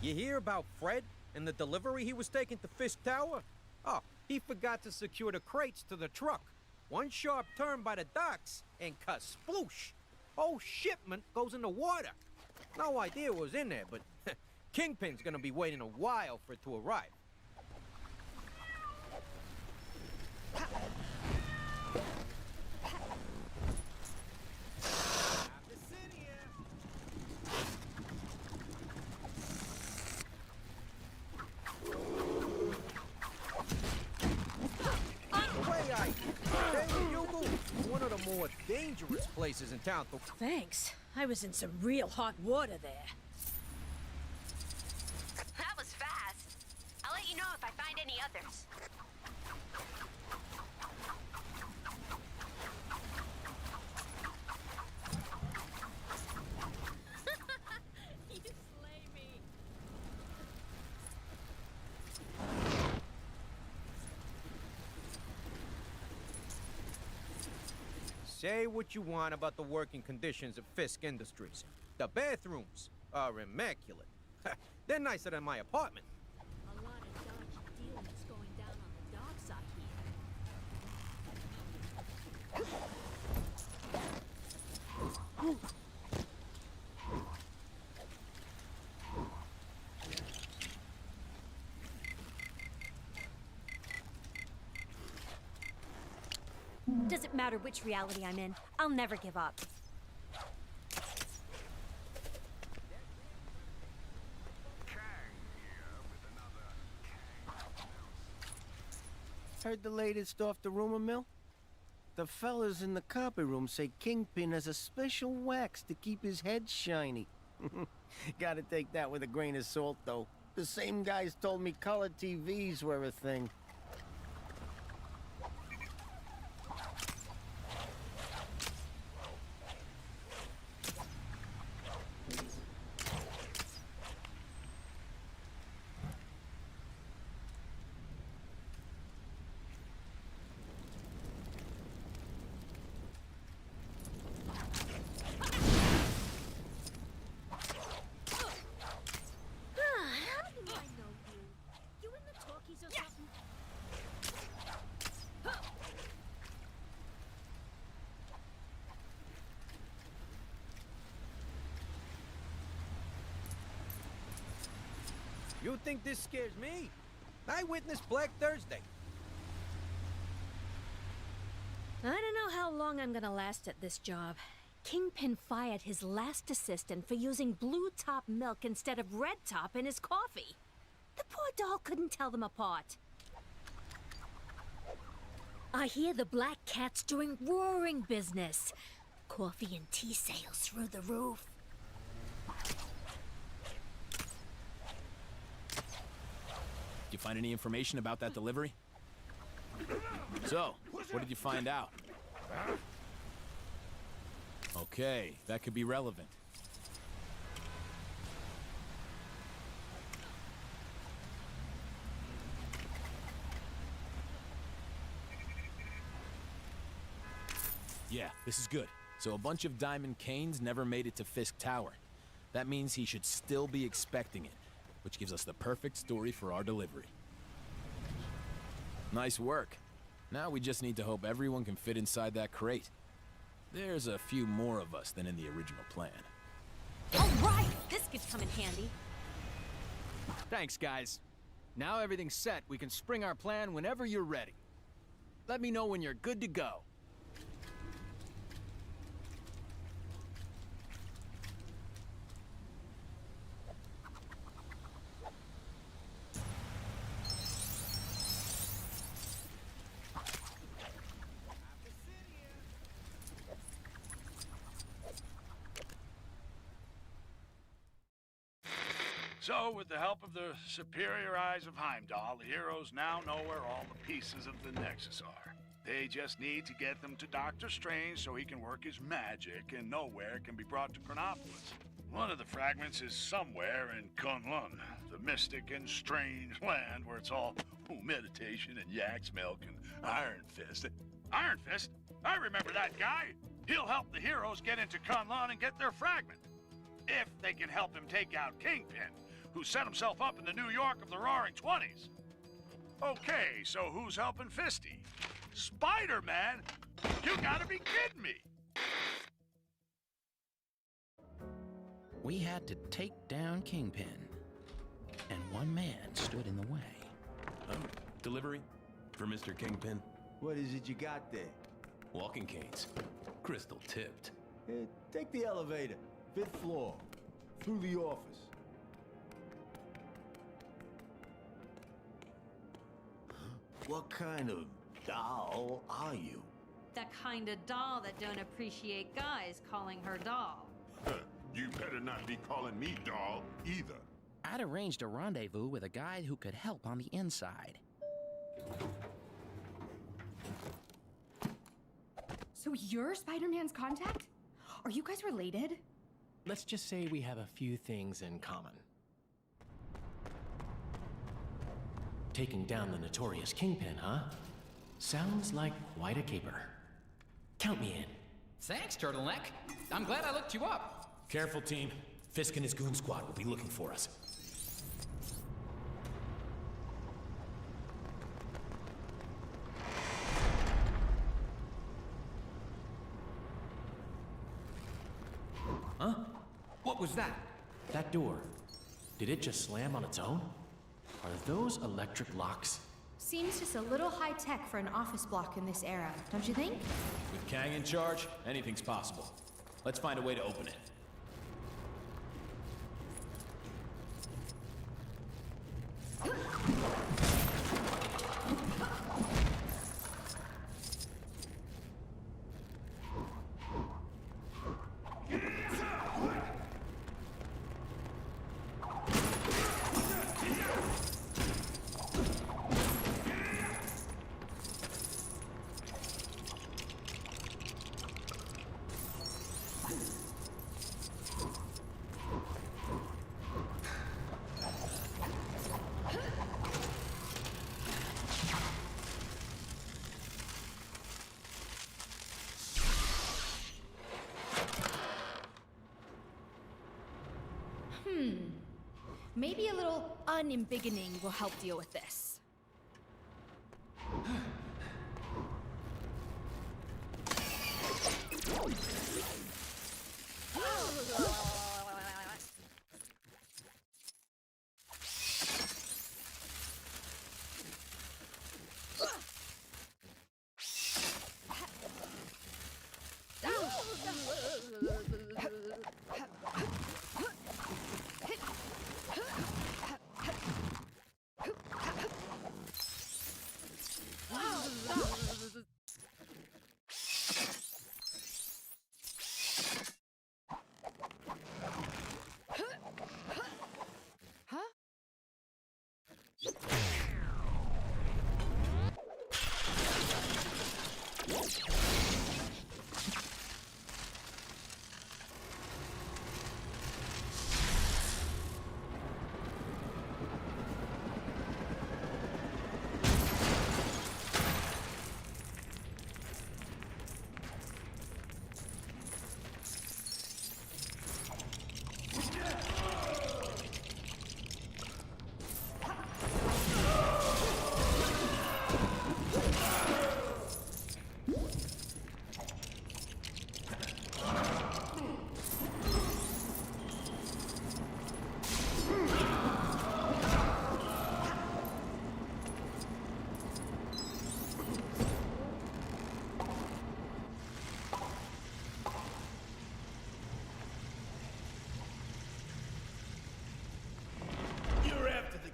You hear about Fred and the delivery he was taking to Fisk Tower? Oh, he forgot to secure the crates to the truck. One sharp turn by the docks and kasploosh! Whole shipment goes in the water. No idea what was in there, but Kingpin's gonna be waiting a while for it to arrive. One of the more dangerous places in town. Thanks. I was in some real hot water there. That was fast. I'll let you know if I find any others. You slay me. Say what you want about the working conditions of Fisk Industries. The bathrooms are immaculate. They're nicer than my apartment. A lot of dodgy dealings going down on the docks, I hear. Doesn't matter which reality I'm in, I'll never give up. Heard the latest off the rumor mill? The fellas in the copy room say Kingpin has a special wax to keep his head shiny. Gotta take that with a grain of salt, though. The same guys told me color TVs were a thing. You think this scares me? I witnessed Black Thursday. I don't know how long I'm gonna last at this job. Kingpin fired his last assistant for using blue top milk instead of red top in his coffee. The poor doll couldn't tell them apart. I hear the Black Cat's doing roaring business. Coffee and tea sales through the roof. you find any information about that delivery? So, what did you find out? Okay, that could be relevant. Yeah, this is good. So a bunch of Diamond Canes never made it to Fisk Tower. That means he should still be expecting it, which gives us the perfect story for our delivery. Nice work. Now we just need to hope everyone can fit inside that crate. There's a few more of us than in the original plan. All right, this could come in handy. Thanks, guys. Now everything's set. We can spring our plan whenever you're ready. Let me know when you're good to go. So, with the help of the superior eyes of Heimdall, the heroes now know where all the pieces of the Nexus are. They just need to get them to Doctor Strange so he can work his magic and know where it can be brought to Chronopolis. One of the fragments is somewhere in Kunlun, the mystic and strange land where it's all meditation and yak's milk and Iron Fist. Iron Fist? I remember that guy! He'll help the heroes get into Kunlun and get their fragment. If they can help him take out Kingpin, who set himself up in the New York of the Roaring Twenties. Okay, so who's helping Fisty? Spider-Man? You gotta be kidding me! We had to take down Kingpin, and one man stood in the way. Delivery for Mr. Kingpin. What is it you got there? Walking canes. Crystal tipped. Take the elevator. 5th floor. Through the office. What kind of doll are you? That kind of doll that don't appreciate guys calling her doll. You better not be calling me doll either. I'd arranged a rendezvous with a guy who could help on the inside. So you're Spider-Man's contact? Are you guys related? Let's just say we have a few things in common. Taking down the notorious Kingpin, huh? Sounds like quite a caper. Count me in. Thanks, Turtleneck. I'm glad I looked you up. Careful, team. Fisk and his goon squad will be looking for us. Huh? What was that? That door. Did it just slam on its own? Are those electric locks? Seems just a little high-tech for an office block in this era, don't you think? With Kang in charge, anything's possible. Let's find a way to open it. Maybe a little unembiggening will help deal with this.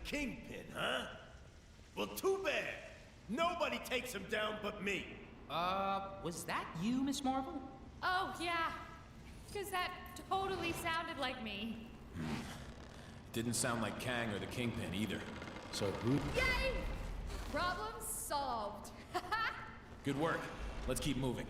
Kingpin, huh? Well, too bad. Nobody takes him down but me. Was that you, Miss Marvel? Oh, yeah. Because that totally sounded like me. Didn't sound like Kang or the Kingpin either. So who? Yay! Problem solved. Good work. Let's keep moving.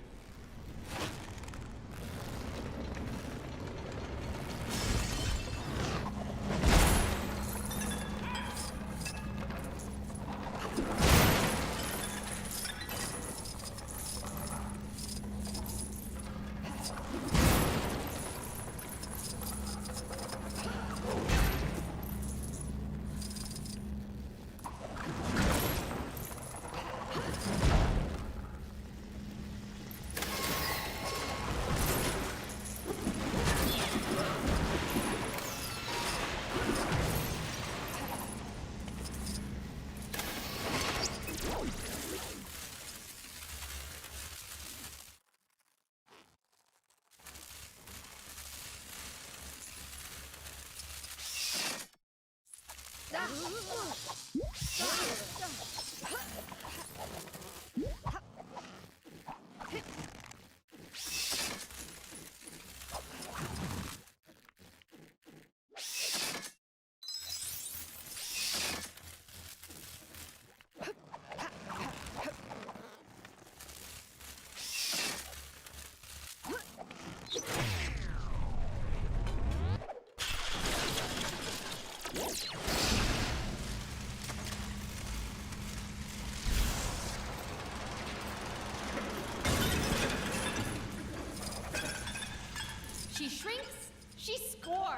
She shrinks, she scores.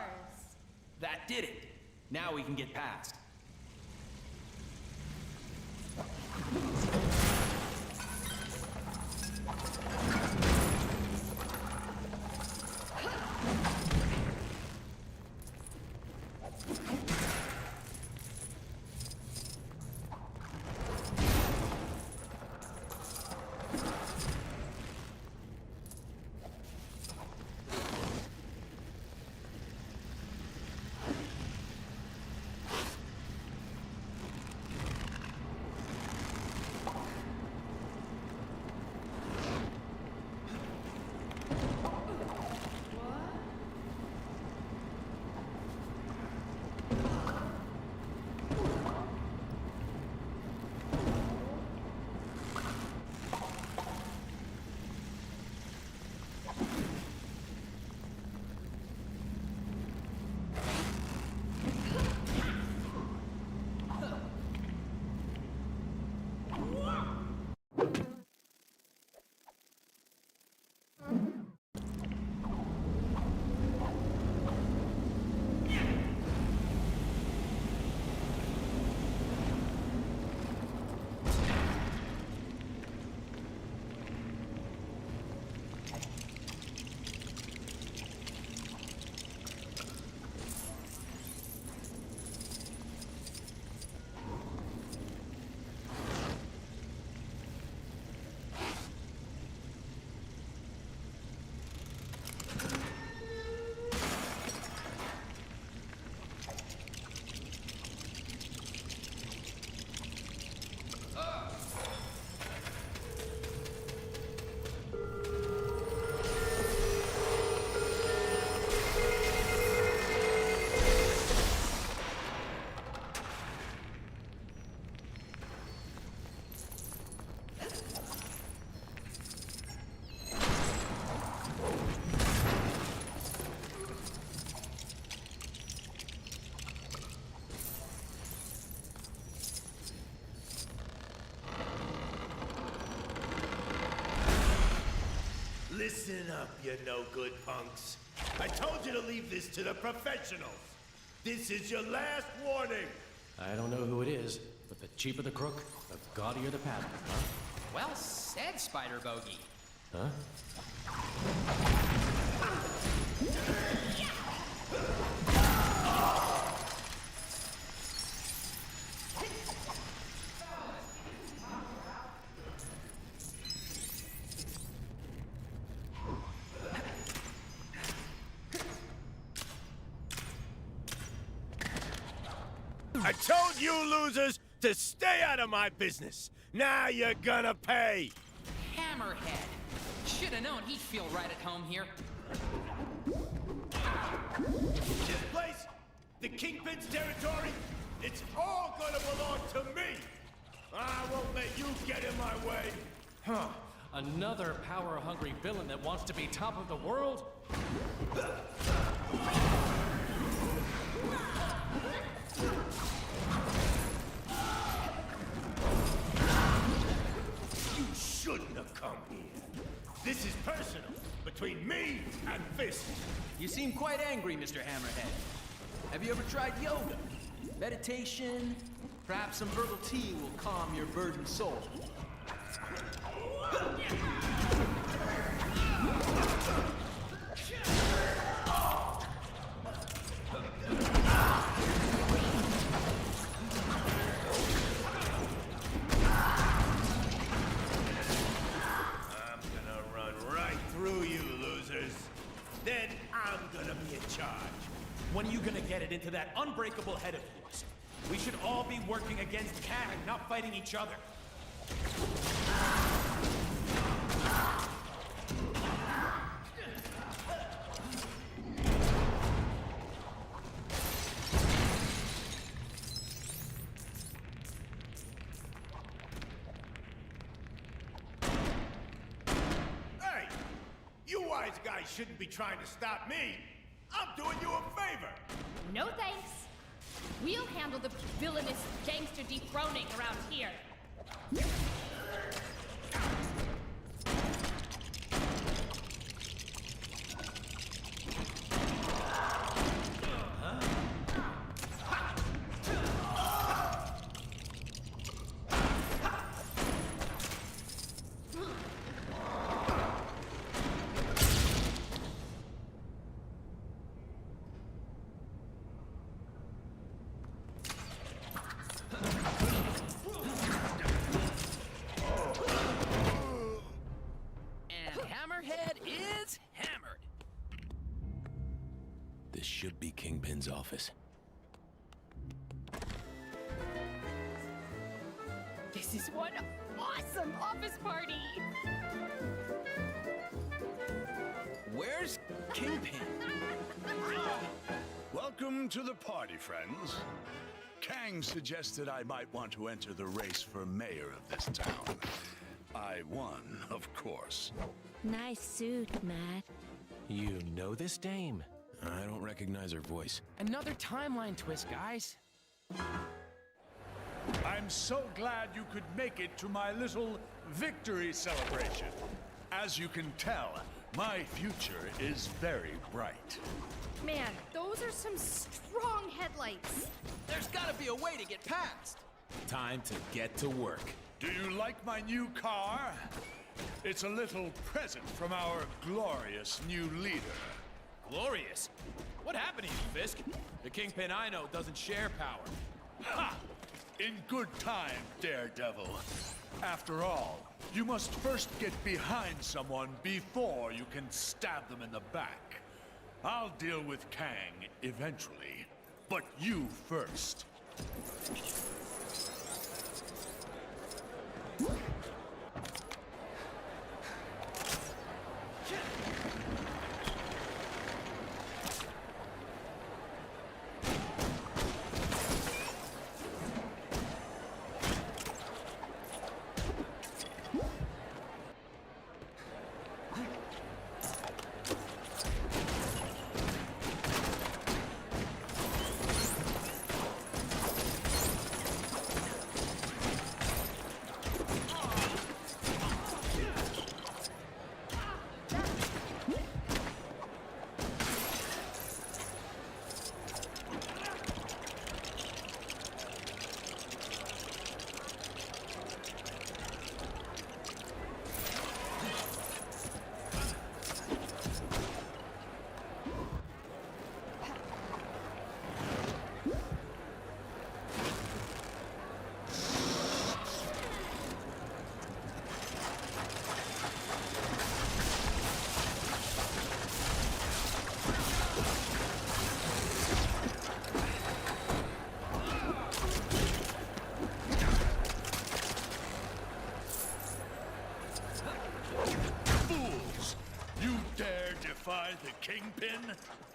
That did it. Now we can get past. Listen up, you no-good punks. I told you to leave this to the professionals. This is your last warning. I don't know who it is, but the cheaper the crook, the gaudier the pattern, huh? Well said, Spider Bogey. Huh? I I told you losers to stay out of my business. Now you're gonna pay. Hammerhead. Should have known he'd feel right at home here. This place, the Kingpin's territory, it's all gonna belong to me. I won't let you get in my way. Huh. Another power-hungry villain that wants to be top of the world? You shouldn't have come here. This is personal, between me and Fist. You seem quite angry, Mr. Hammerhead. Have you ever tried yoga? Meditation? Perhaps some herbal tea will calm your burdened soul. Then I'm gonna be in charge. When are you gonna get it into that unbreakable head of yours? We should all be working against Kang, not fighting each other. Hey! You wise guys shouldn't be trying to stop me. I'm doing you a favor. No thanks. We'll handle the villainous gangster dethroning around here. This should be Kingpin's office. This is one awesome office party! Where's Kingpin? Welcome to the party, friends. Kang suggested I might want to enter the race for mayor of this town. I won, of course. Nice suit, Matt. You know this dame? I don't recognize her voice. Another timeline twist, guys. I'm so glad you could make it to my little victory celebration. As you can tell, my future is very bright. Man, those are some strong headlights. There's gotta be a way to get past. Time to get to work. Do you like my new car? It's a little present from our glorious new leader. Glorious? What happened to you, Fisk? The Kingpin I know doesn't share power. Ha! In good time, Daredevil. After all, you must first get behind someone before you can stab them in the back. I'll deal with Kang eventually, but you first.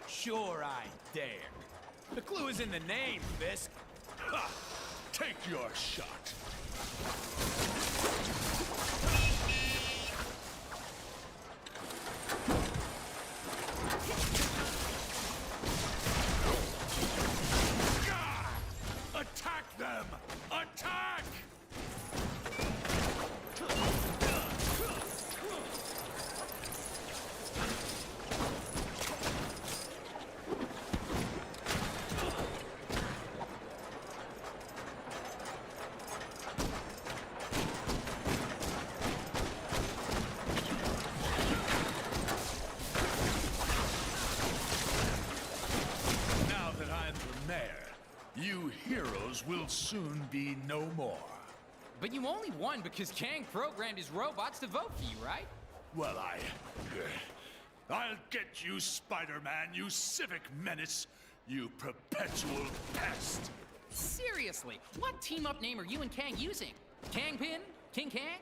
Sure I dare. The clue is in the name, Fisk. Ha! Take your shot. Attack them! Attack! Now that I'm the mayor, you heroes will soon be no more. But you only won because Kang programmed his robots to vote for you, right? Well, I'll get you, Spider-Man, you civic menace, you perpetual pest. Seriously, what team-up name are you and Kang using? Kangpin? King Kang?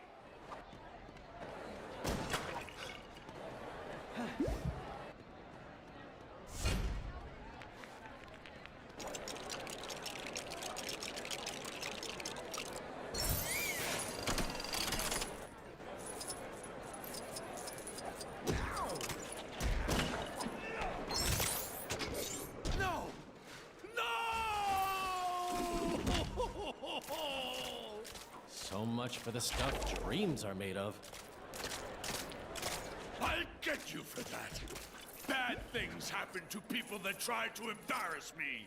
No! So much for the stuff dreams are made of. I'll get you for that. Bad things happen to people that try to embarrass me.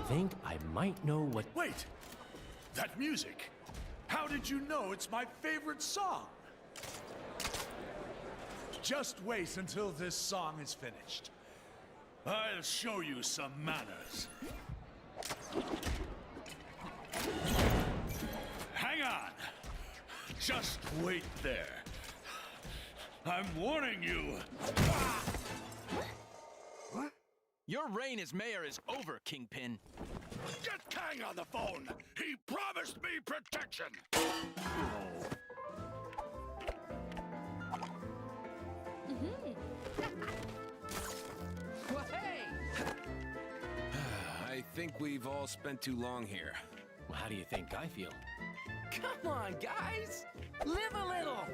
Think I might know what... Wait! That music! How did you know it's my favorite song? Just wait until this song is finished. I'll show you some manners. Hang on! Just wait there. I'm warning you. Your reign as mayor is over, Kingpin. Get Kang on the phone! He promised me protection! Well, hey! I think we've all spent too long here. Well, how do you think I feel? Come on, guys! Live a little!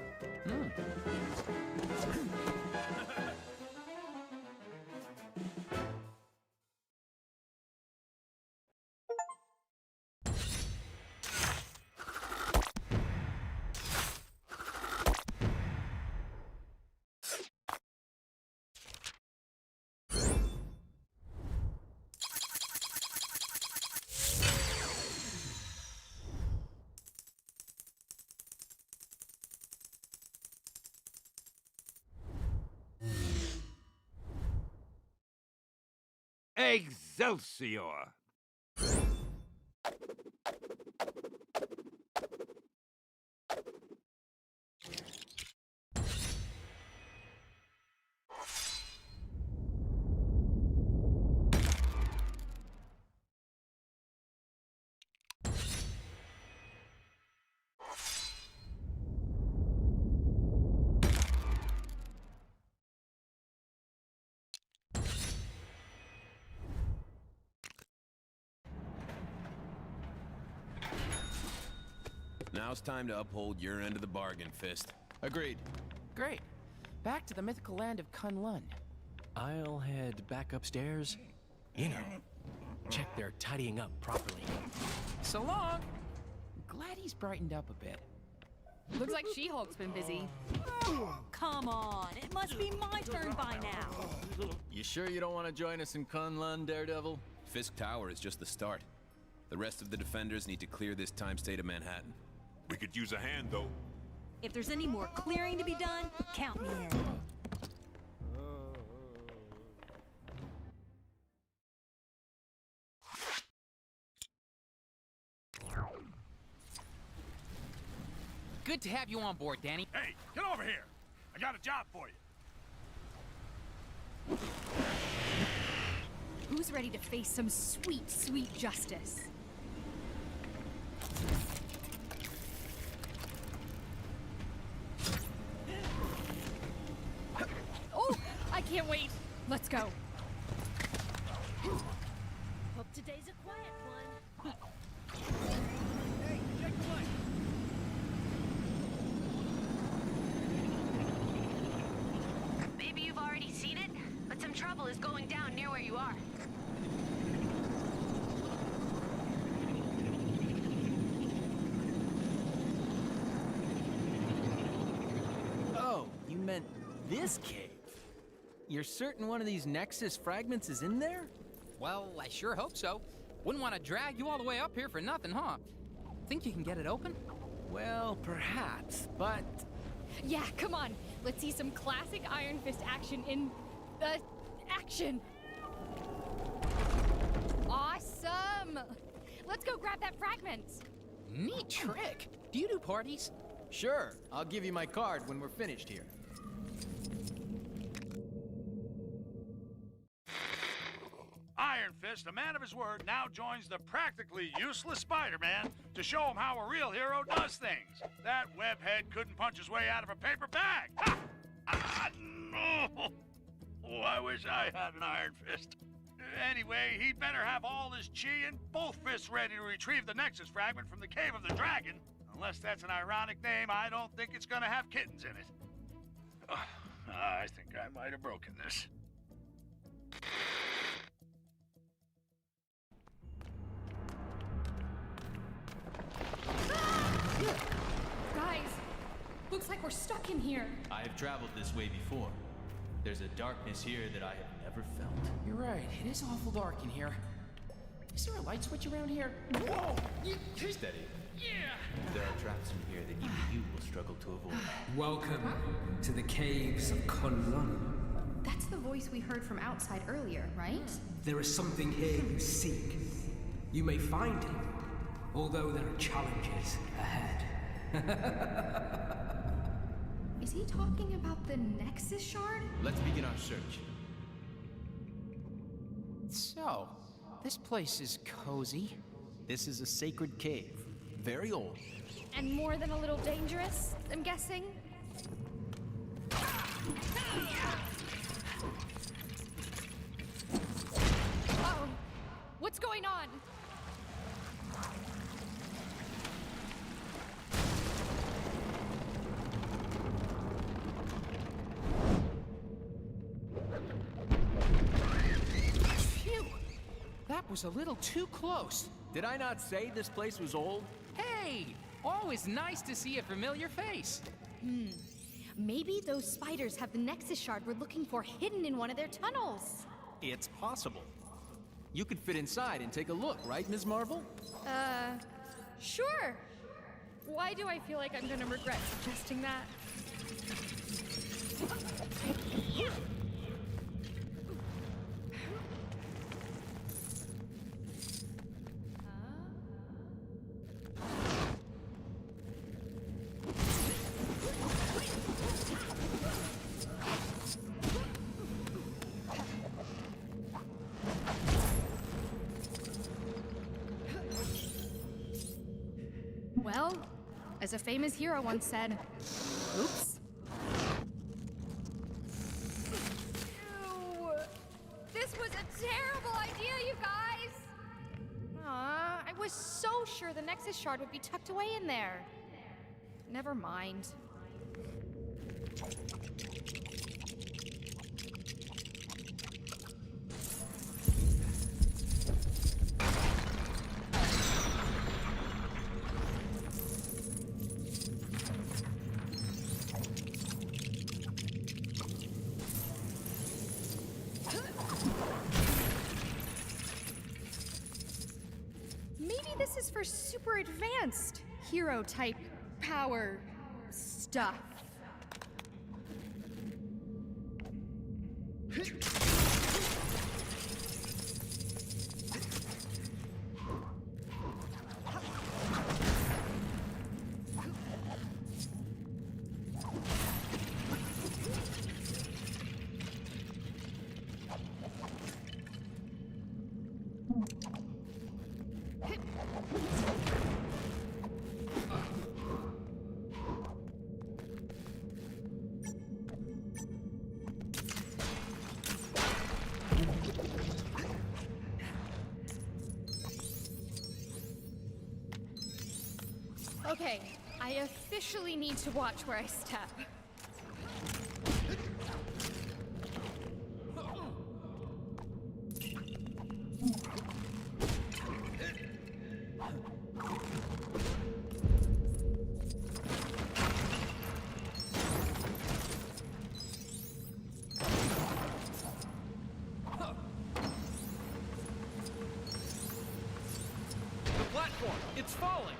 Excelsior! Now it's time to uphold your end of the bargain, Fist. Agreed. Great. Back to the mythical land of Kunlun. I'll head back upstairs. You know, check they're tidying up properly. So long! Glad he's brightened up a bit. Looks like She-Hulk's been busy. Come on, it must be my turn by now. You sure you don't want to join us in Kunlun, Daredevil? Fisk Tower is just the start. The rest of the defenders need to clear this time state of Manhattan. We could use a hand, though. If there's any more clearing to be done, count me in. Good to have you on board, Danny. Hey, get over here. I got a job for you. Who's ready to face some sweet, sweet justice? Oh, I can't wait. Let's go. Hope today's a quiet one. Hey, check the light. Maybe you've already seen it, but some trouble is going down near where you are. Oh, you meant this cave? You're certain one of these Nexus fragments is in there? Well, I sure hope so. Wouldn't want to drag you all the way up here for nothing, huh? Think you can get it open? Well, perhaps, but... Yeah, come on. Let's see some classic Iron Fist action in... action! Awesome! Let's go grab that fragment! Neat trick. Do you do parties? Sure, I'll give you my card when we're finished here. Iron Fist, a man of his word, now joins the practically useless Spider-Man to show him how a real hero does things. That webhead couldn't punch his way out of a paper bag. Ha! No! Oh, I wish I had an Iron Fist. Anyway, he'd better have all his chi and both fists ready to retrieve the Nexus fragment from the Cave of the Dragon. Unless that's an ironic name, I don't think it's gonna have kittens in it. I think I might have broken this. Guys, looks like we're stuck in here. I have traveled this way before. There's a darkness here that I have never felt. You're right. It is awful dark in here. Is there a light switch around here? Whoa! Steady. Yeah! There are traps in here that even you will struggle to avoid. Welcome to the caves of Kunlun. That's the voice we heard from outside earlier, right? There is something here you seek. You may find it, although there are challenges ahead. Is he talking about the Nexus shard? Let's begin our search. So, this place is cozy. This is a sacred cave. Very old. And more than a little dangerous, I'm guessing? Uh-oh. What's going on? Phew! That was a little too close. Did I not say this place was old? Hey! Always nice to see a familiar face. Maybe those spiders have the Nexus shard we're looking for hidden in one of their tunnels. It's possible. You could fit inside and take a look, right, Ms. Marvel? Sure. Why do I feel like I'm gonna regret suggesting that? Well, as a famous hero once said, oops. Ew. This was a terrible idea, you guys! Aw, I was so sure the Nexus shard would be tucked away in there. Never mind. Maybe advanced hero type power stuff. Okay, I officially need to watch where I step. The platform! It's falling!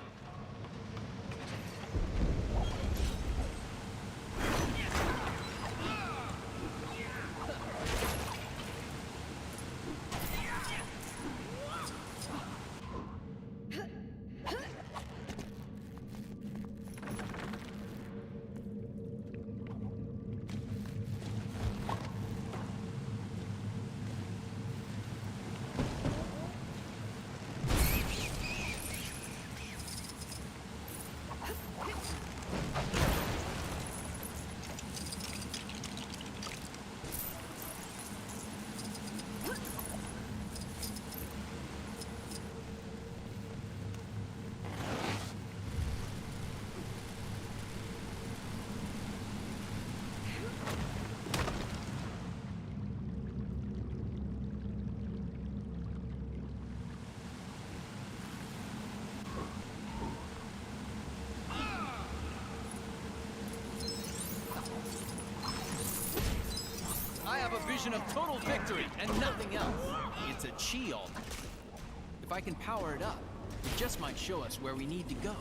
I have a vision of total victory and nothing else. It's a chi altar. If I can power it up, it just might show us where we need to go.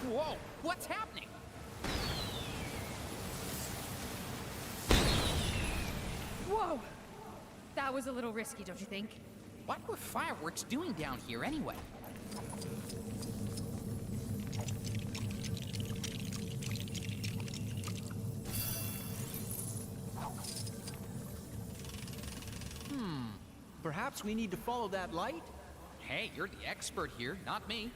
Whoa, what's happening? Whoa! That was a little risky, don't you think? What were fireworks doing down here anyway? Perhaps we need to follow that light? Hey, you're the expert here, not me.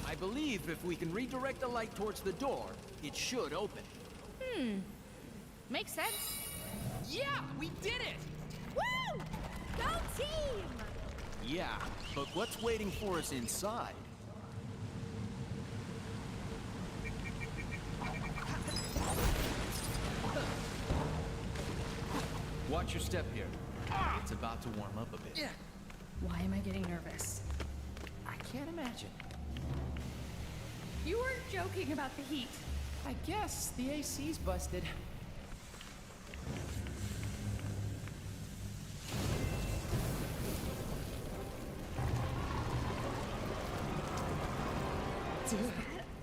I believe if we can redirect the light towards the door, it should open. Makes sense. Yeah, we did it! Woo! Go team! Yeah, but what's waiting for us inside? Watch your step here. It's about to warm up a bit. Why am I getting nervous? I can't imagine. You weren't joking about the heat. I guess the AC's busted.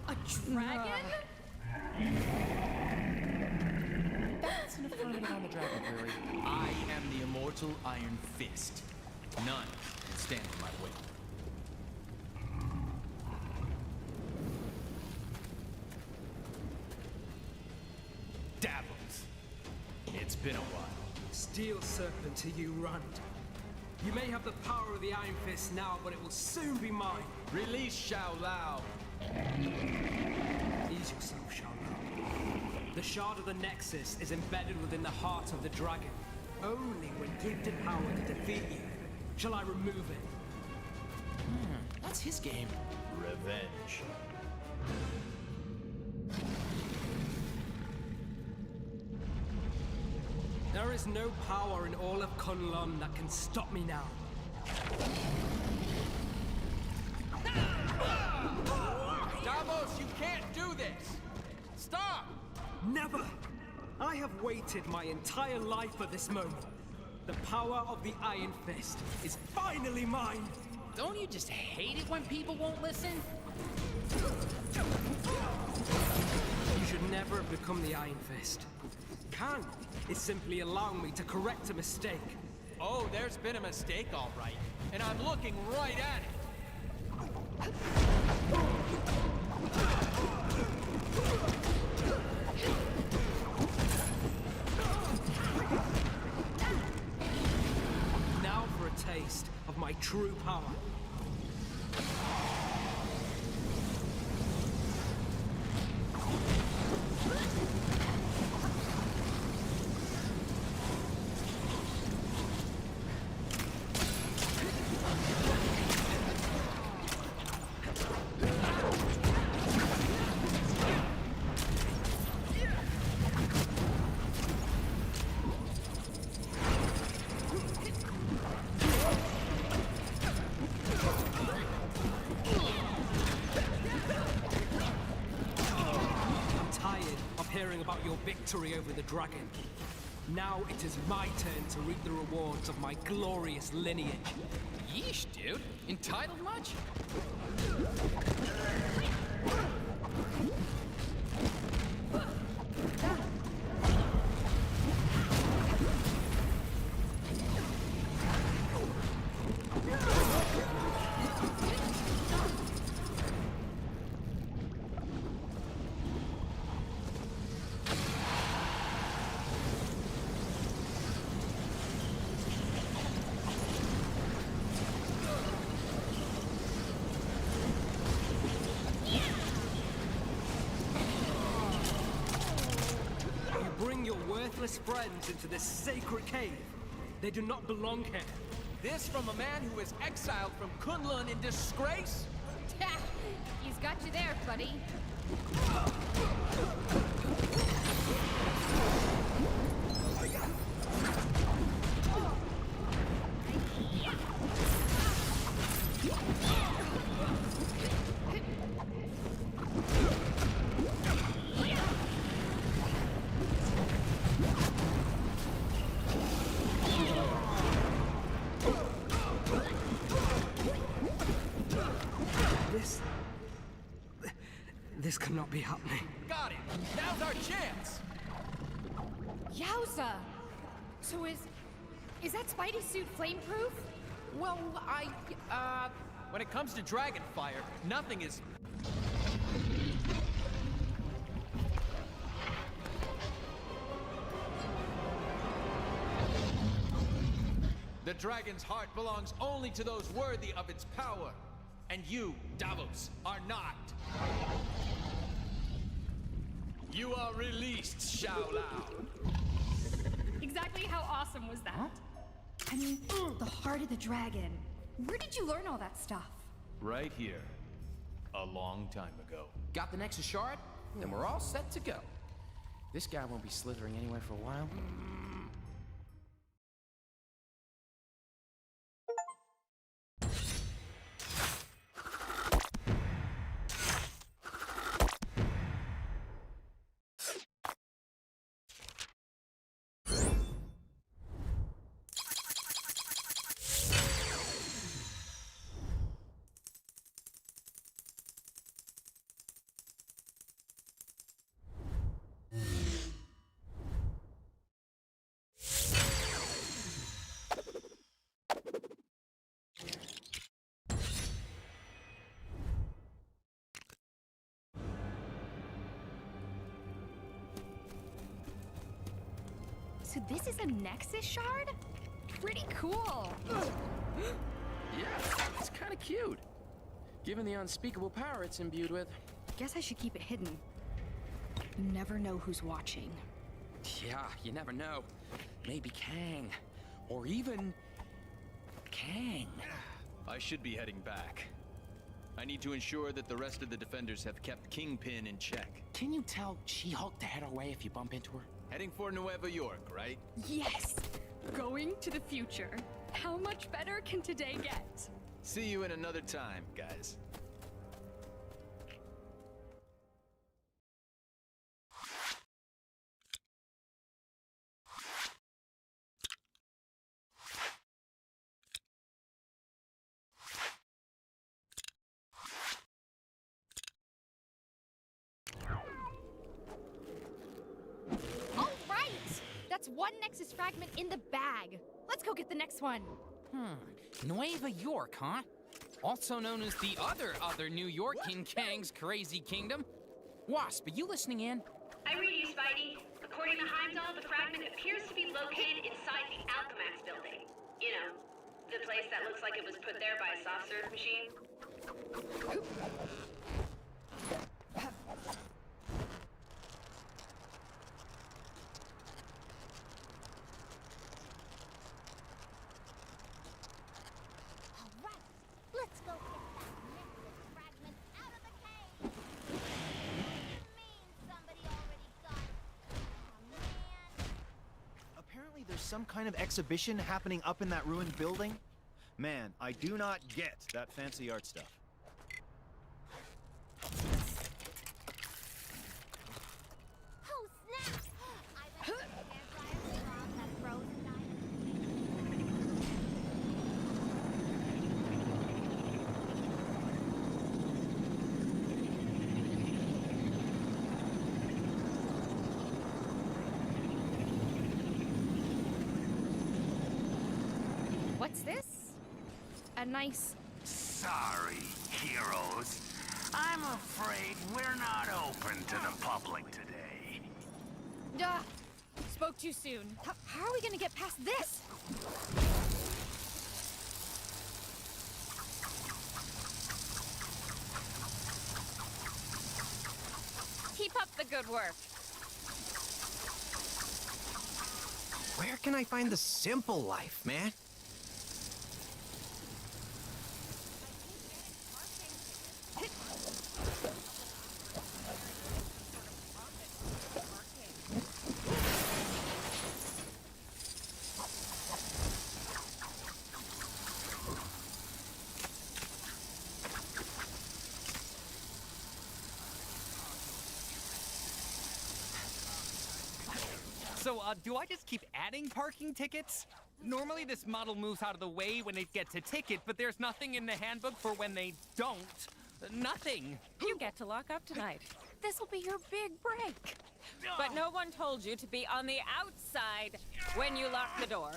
A dragon? That's an affirmative on the dragon theory. I am the immortal Iron Fist. None can stand in my way. Davos. It's been a while. Steel Serpent to you, Rund. You may have the power of the Iron Fist now, but it will soon be mine. Release Xiao Lao. Ease yourself, Xiao Lao. The shard of the Nexus is embedded within the heart of the dragon. Only when gifted power to defeat you shall I remove it. That's his game. Revenge. There is no power in all of Kunlun that can stop me now. Davos, you can't do this! Stop! Never! I have waited my entire life for this moment. The power of the Iron Fist is finally mine! Don't you just hate it when people won't listen? You should never have become the Iron Fist. Kang is simply allowing me to correct a mistake. Oh, there's been a mistake, all right. And I'm looking right at it. Now for a taste of my true power. About your victory over the dragon. Now it is my turn to reap the rewards of my glorious lineage. Yeesh, dude. Entitled much? Worthless friends into this sacred cave. They do not belong here. This from a man who was exiled from Kunlun in disgrace? He's got you there, buddy. This cannot be happening. Got it! Now's our chance! Yowza! So is that Spidey suit flame-proof? Well, when it comes to dragon fire, nothing is... The dragon's heart belongs only to those worthy of its power. And you, Davos, are not. You are released, Xiao Lao. Exactly how awesome was that? I mean, the heart of the dragon. Where did you learn all that stuff? Right here. A long time ago. Got the Nexus shard? Then we're all set to go. This guy won't be slithering anywhere for a while. So this is a Nexus shard? Pretty cool. Yeah, it's kind of cute. Given the unspeakable power it's imbued with. Guess I should keep it hidden. You never know who's watching. Yeah, you never know. Maybe Kang. Or even... Kang. I should be heading back. I need to ensure that the rest of the defenders have kept Kingpin in check. Can you tell She-Hulk to head our way if you bump into her? Heading for Nueva York, right? Yes! Going to the future. How much better can today get? See you in another time, guys. All right! That's one Nexus fragment in the bag. Let's go get the next one. Nueva York, huh? Also known as the other New York in Kang's crazy kingdom. Wasp, are you listening in? I read you, Spidey. According to Heimdall, the fragment appears to be located inside the Alchemax building. You know, the place that looks like it was put there by a soft serve machine. Let's go get that Nexus fragment out of the cave! Means somebody already got it. Oh, man. Apparently there's some kind of exhibition happening up in that ruined building. Man, I do not get that fancy art stuff. Oh, snap! I bet the vampires are on that frozen diamond. What's this? A nice... Sorry, heroes. I'm afraid we're not open to the public today. Duh! Spoke too soon. How are we gonna get past this? Keep up the good work. Where can I find the simple life, man? So, do I just keep adding parking tickets? Normally this model moves out of the way when it gets a ticket, but there's nothing in the handbook for when they don't. Nothing. You get to lock up tonight. This will be your big break. But no one told you to be on the outside when you lock the door.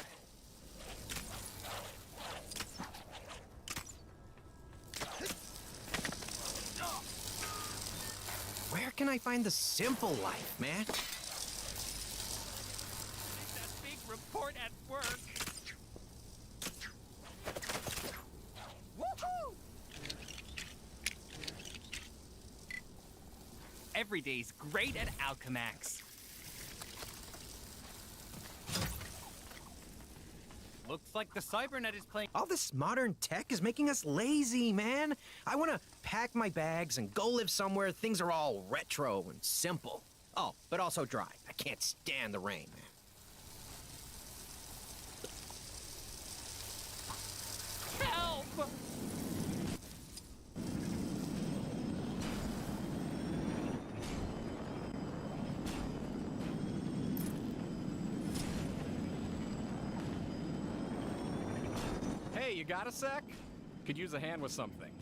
Where can I find the simple life, man? That big report at work. Woohoo! Every day's great at Alchemax. Looks like the Cybernet is playing. All this modern tech is making us lazy, man. I want to pack my bags and go live somewhere things are all retro and simple. Oh, but also dry. I can't stand the rain, man. Help! Hey, you got a sec? Could use a hand with something.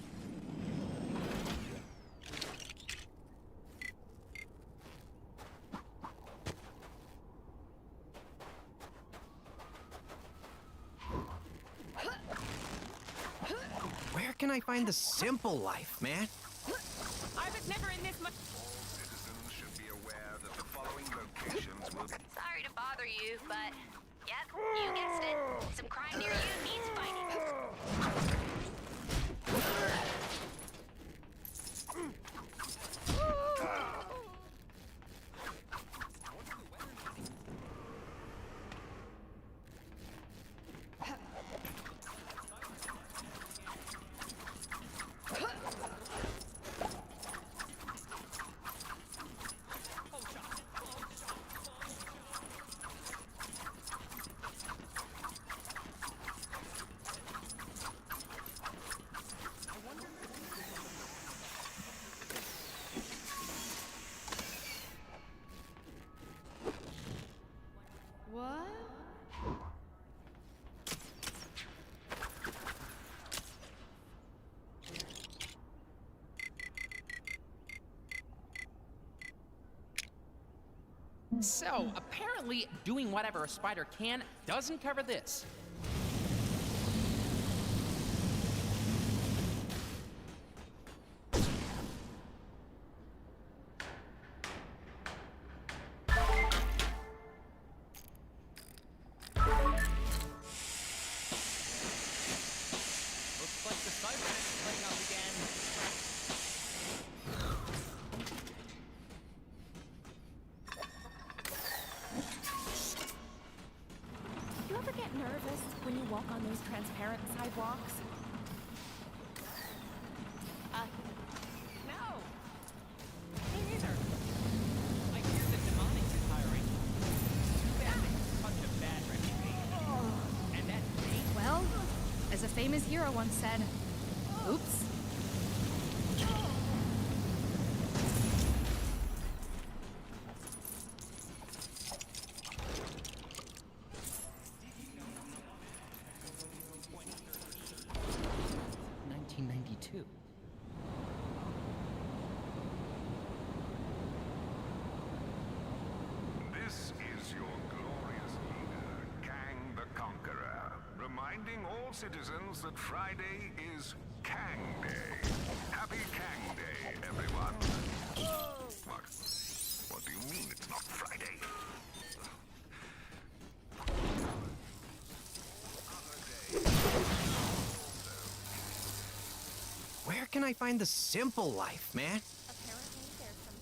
Where can I find the simple life, man? I was never in this much. Citizens should be aware that the following location operations will... Sorry to bother you, but yep, you guessed it. Some crime near you needs fighting. What? So, apparently, doing whatever a spider can doesn't cover this. Looks like the Cybermen is playing up again. Do you ever get nervous when you walk on those transparent sidewalks? No. Me neither. I hear the demonic is hiring. Too bad they have such a bad reputation. And that name. Well, as a famous hero once said, oops. This is your glorious leader, Kang the Conqueror, reminding all citizens that Friday is Kang Day. Happy Kang Day, everyone. What? What do you mean it's not Friday? Where can I find the simple life, man?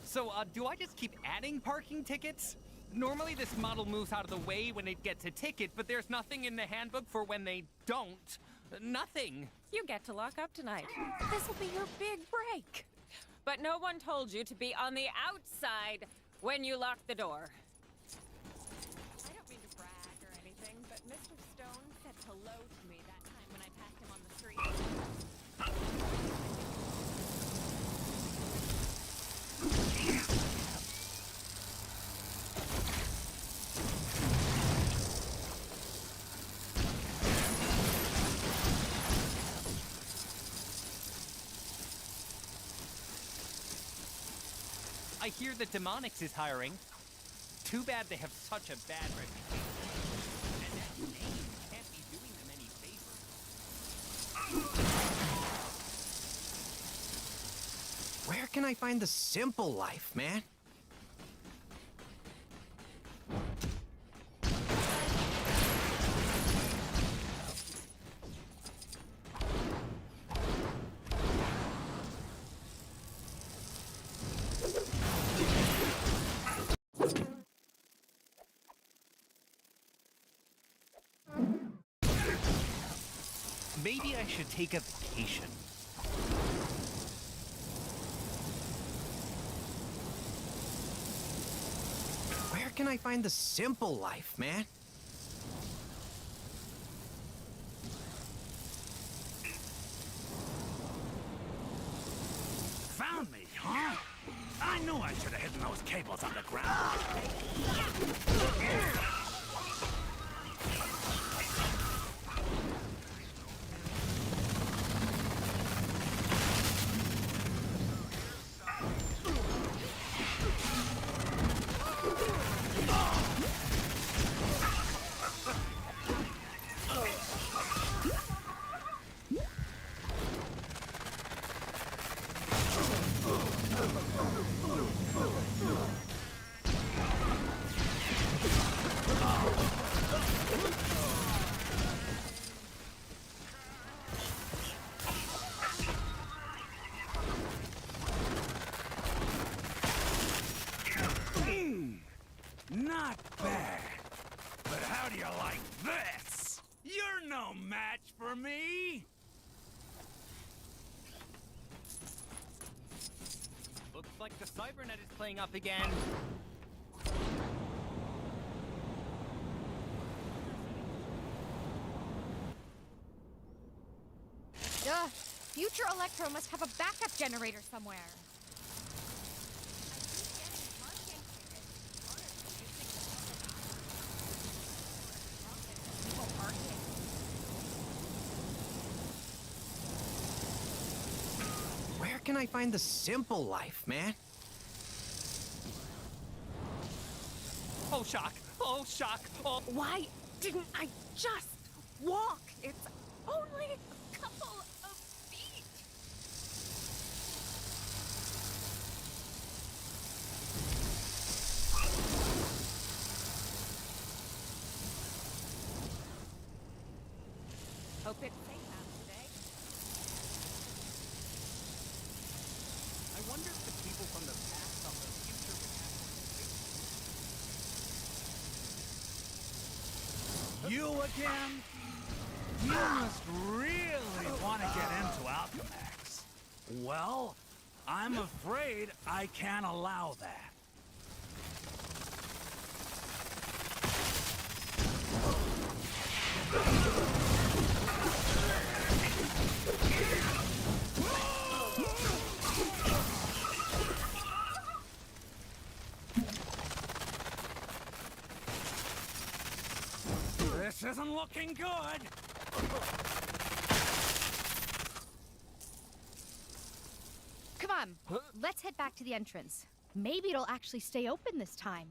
So, do I just keep adding parking tickets? Normally this model moves out of the way when it gets a ticket, but there's nothing in the handbook for when they don't. Nothing. You get to lock up tonight. This will be your big break. But no one told you to be on the outside when you lock the door. I don't mean to brag or anything, but Mr. Stone said hello to me that time when I passed him on the street. I hear that Demonics is hiring. Too bad they have such a bad reputation. And that name can't be doing them any favors. Where can I find the simple life, man? Maybe I should take a vacation. Where can I find the simple life, man? Found me, huh? I knew I should have hidden those cables underground. cybernet is playing up again. Ugh, Future Electro must have a backup generator somewhere. Where can I find the simple life, man? Oh, shock. Oh, shock. Oh. Why didn't I just walk? It's only a couple of feet. Hope it's safe out today. I wonder if the people from the past on the future would have You again? You must really want to get into Alchemax. Well, I'm afraid I can't allow that. This isn't looking good. Come on, let's head back to the entrance. Maybe it'll actually stay open this time.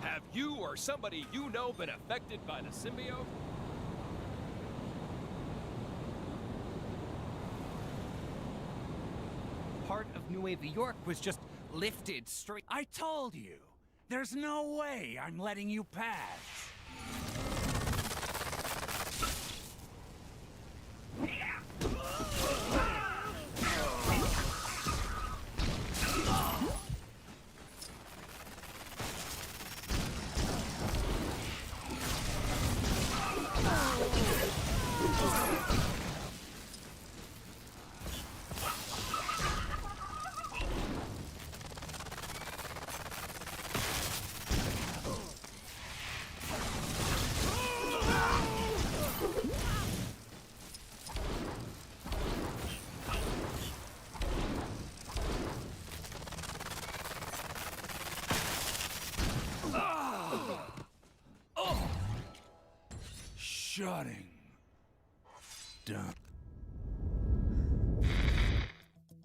Have you or somebody you know been affected by the symbiote? part of New York was just lifted straight. I told you. There's no way I'm letting you pass. Shutting down.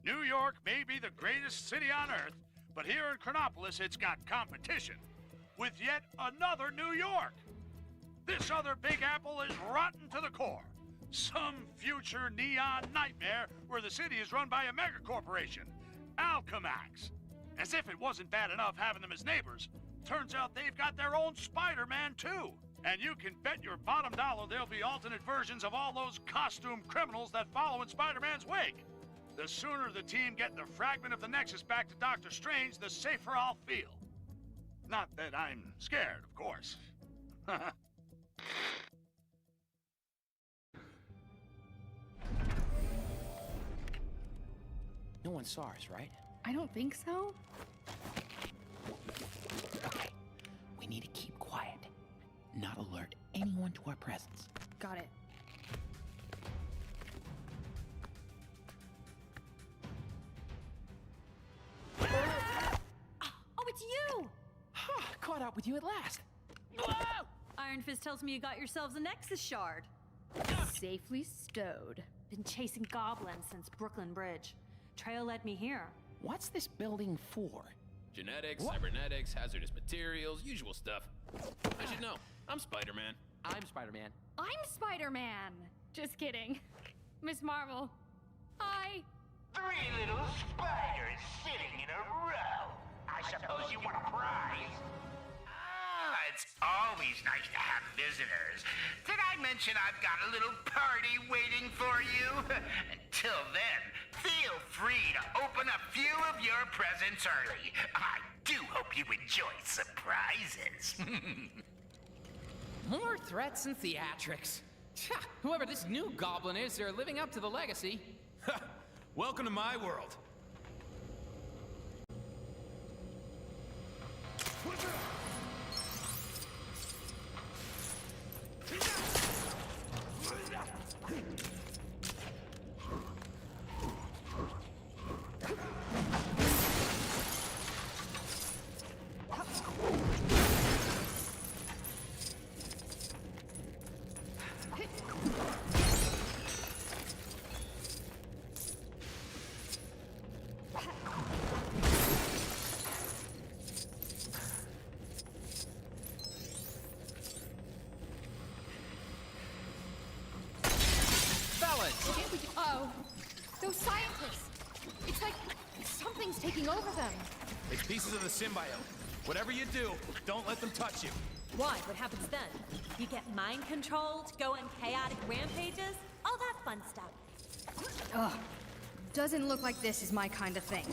New York may be the greatest city on Earth, but here in Chronopolis it's got competition with yet another New York. This other Big Apple is rotten to the core. Some future neon nightmare where the city is run by a megacorporation, Alchemax. As if it wasn't bad enough having them as neighbors, turns out they've got their own Spider-Man too. And you can bet your bottom dollar there'll be alternate versions of all those costume criminals that follow in Spider-Man's wake. The sooner the team get the fragment of the Nexus back to Doctor Strange, the safer I'll feel. Not that I'm scared, of course. No one saw us, right? I don't think so. Okay, we need to keep quiet. Not alert anyone to our presence. Got it. Oh, it's you! Caught up with you at last. Whoa! Iron Fist tells me you got yourselves a Nexus shard. Safely stowed. Been chasing goblins since Brooklyn Bridge. Trail led me here. What's this building for? Genetics, cybernetics, hazardous materials, usual stuff. I should know. I'm Spider-Man. I'm Spider-Man. I'm Spider-Man. Just kidding. Miss Marvel. Hi. 3 little spiders sitting in a row. I suppose you want a prize? It's always nice to have visitors. Did I mention I've got a little party waiting for you? Until then, feel free to open a few of your presents early. I do hope you enjoy surprises. More threats and theatrics. Tja, whoever this new goblin is, they're living up to the legacy. Welcome to my world. Oh, those scientists. It's like something's taking over them. It's pieces of the symbiote. Whatever you do, don't let them touch you. Why? What happens then? You get mind controlled, go on chaotic rampages, all that fun stuff. Ugh. Doesn't look like this is my kind of thing.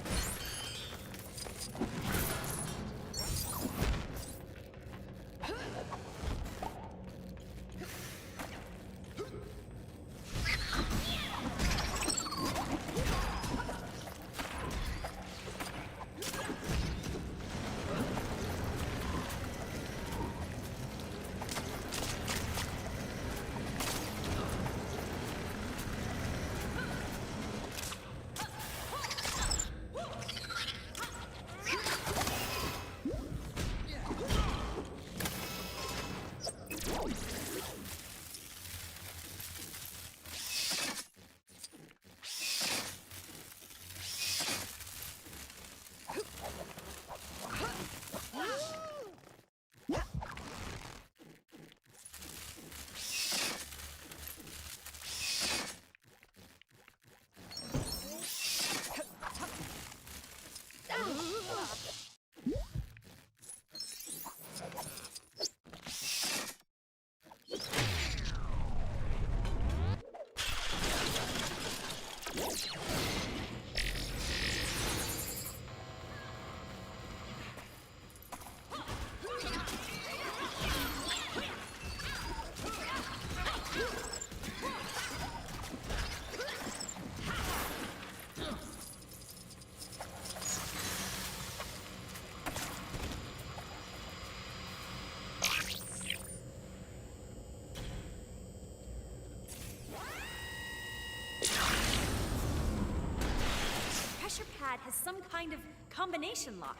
Pad has some kind of combination lock.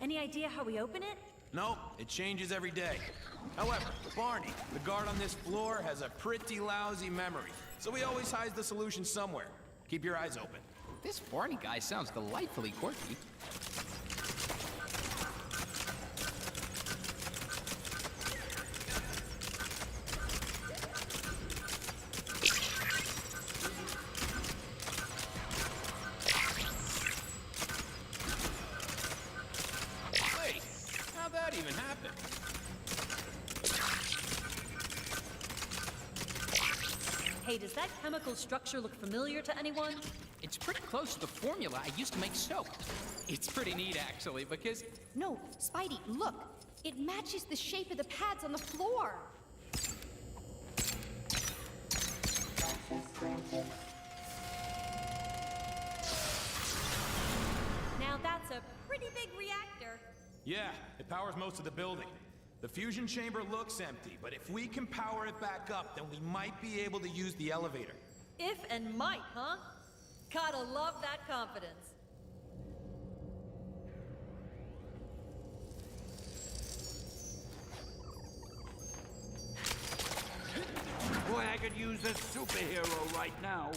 Any idea how we open it? Nope, it changes every day. However, Barney, the guard on this floor, has a pretty lousy memory, so he always hides the solution somewhere. Keep your eyes open. This Barney guy sounds delightfully quirky. Hey, does that chemical structure look familiar to anyone? It's pretty close to the formula I used to make soap. It's pretty neat, actually, because... No, Spidey, look! It matches the shape of the pads on the floor! Now that's a pretty big reactor. Yeah, it powers most of the building. The fusion chamber looks empty, but if we can power it back up, then we might be able to use the elevator. If and might, huh? Gotta love that confidence. Boy, I could use a superhero right now.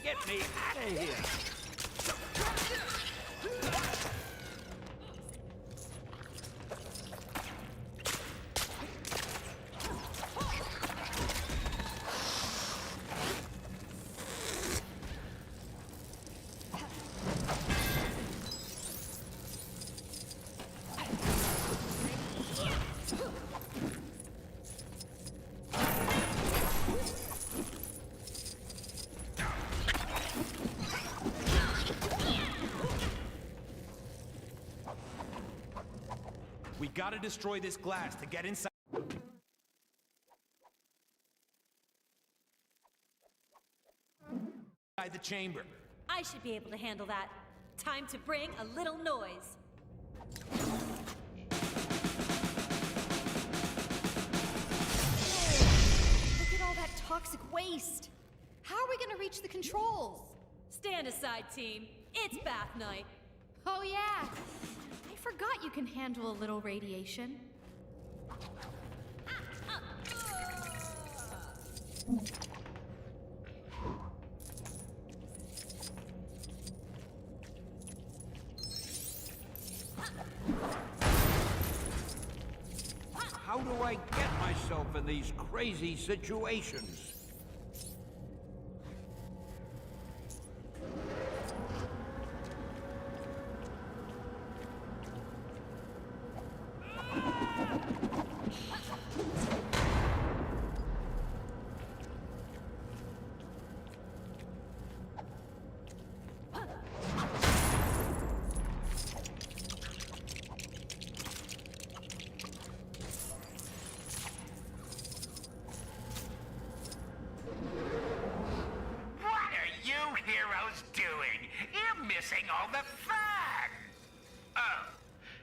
Get me out of here! We've got to destroy this glass to get inside the chamber. I should be able to handle that. Time to bring a little noise. Look at all that toxic waste. How are we gonna reach the controls? Stand aside, team. It's bath night. Oh yeah. I forgot you can handle a little radiation. How do I get myself in these crazy situations? Missing all the fun! Oh,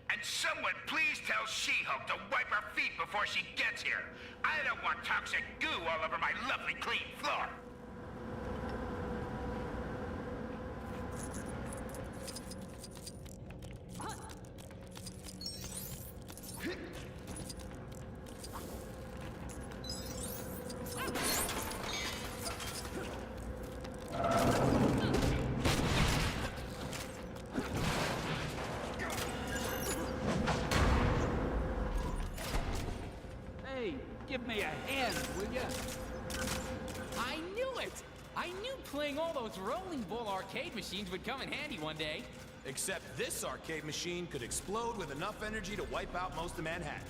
and someone please tell She-Hulk to wipe her feet before she gets here. I don't want toxic goo all over my lovely clean floor. Give me a hand, will ya? I knew it! I knew playing all those rolling ball arcade machines would come in handy one day. Except this arcade machine could explode with enough energy to wipe out most of Manhattan.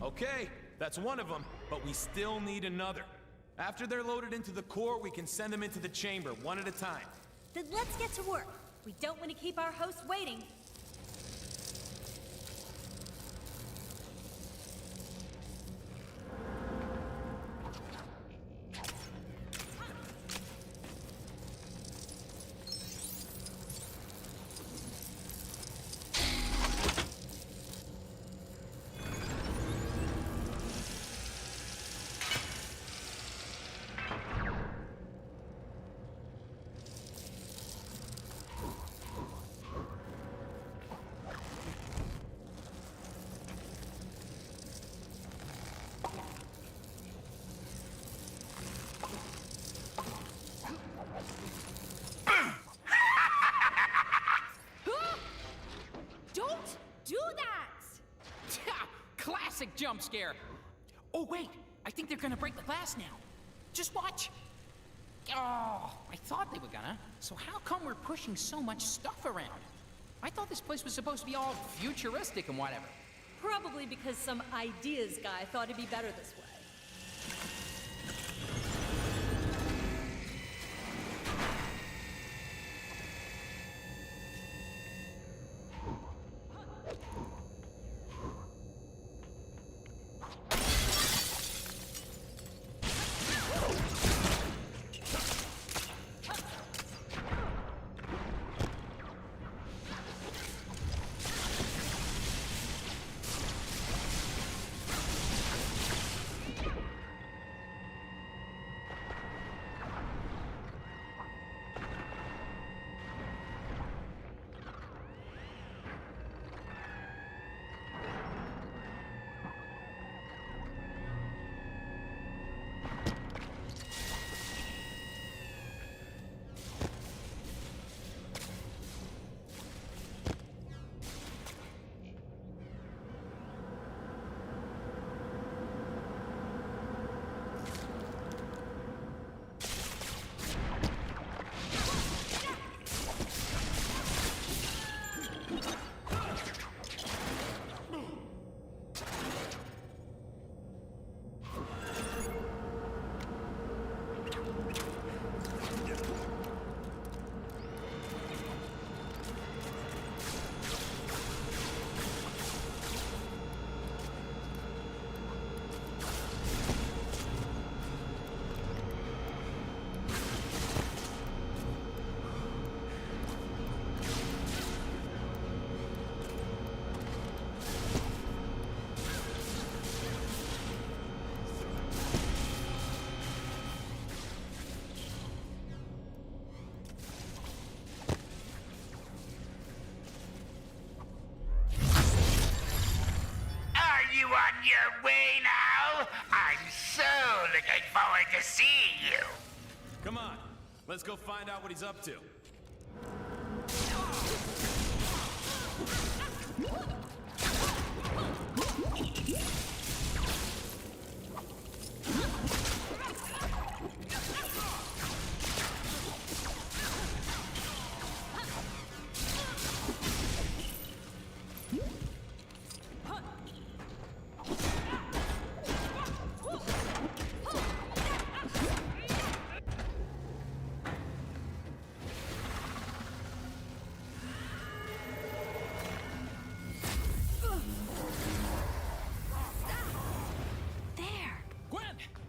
Okay, that's one of them, but we still need another. After they're loaded into the core, we can send them into the chamber, one at a time. Then let's get to work. We don't want to keep our host waiting. Classic jump scare. Oh, wait. I think they're gonna break the glass now. Just watch. Oh, I thought they were gonna. So how come we're pushing so much stuff around? I thought this place was supposed to be all futuristic and whatever. Probably because some ideas guy thought it'd be better this way. Let's go find out what he's up to.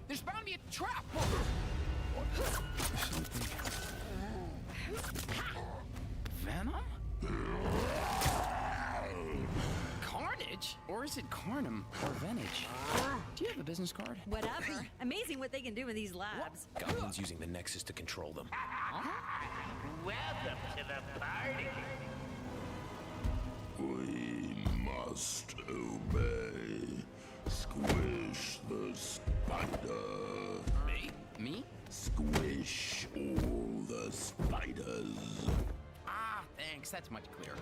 There's bound to be a trap! Venom? Carnage? Or is it Carnum or Venage? Do you have a business card? Whatever. Amazing what they can do in these labs. Gotham's using the Nexus to control them. Welcome to the party. We must obey. Squish the spider. Me? Squish all the spiders. Ah, thanks. That's much clearer.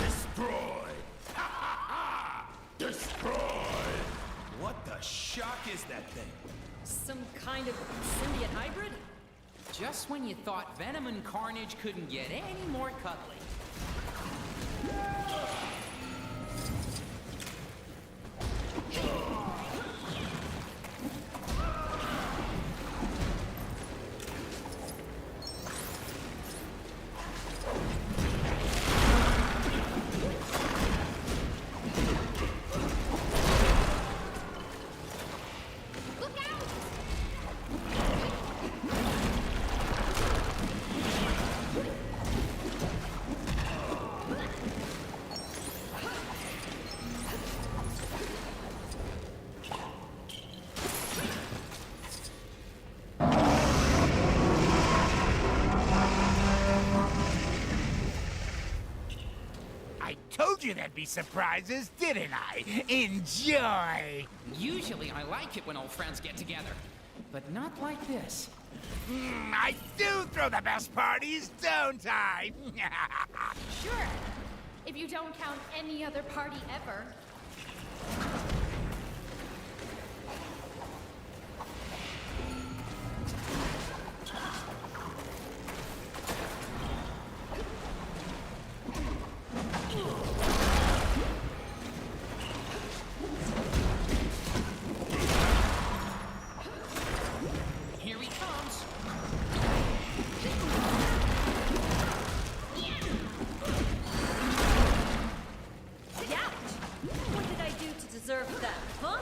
Destroy! Ha ha ha! Destroy! What the shock is that thing? Some kind of symbiote hybrid? Just when you thought Venom and Carnage couldn't get any more cuddly. Told you there'd be surprises, didn't I? Enjoy! Usually I like it when old friends get together, but not like this. I do throw the best parties, don't I? Sure. If you don't count any other party ever. Here he comes. Yeah. What did I do to deserve that, huh?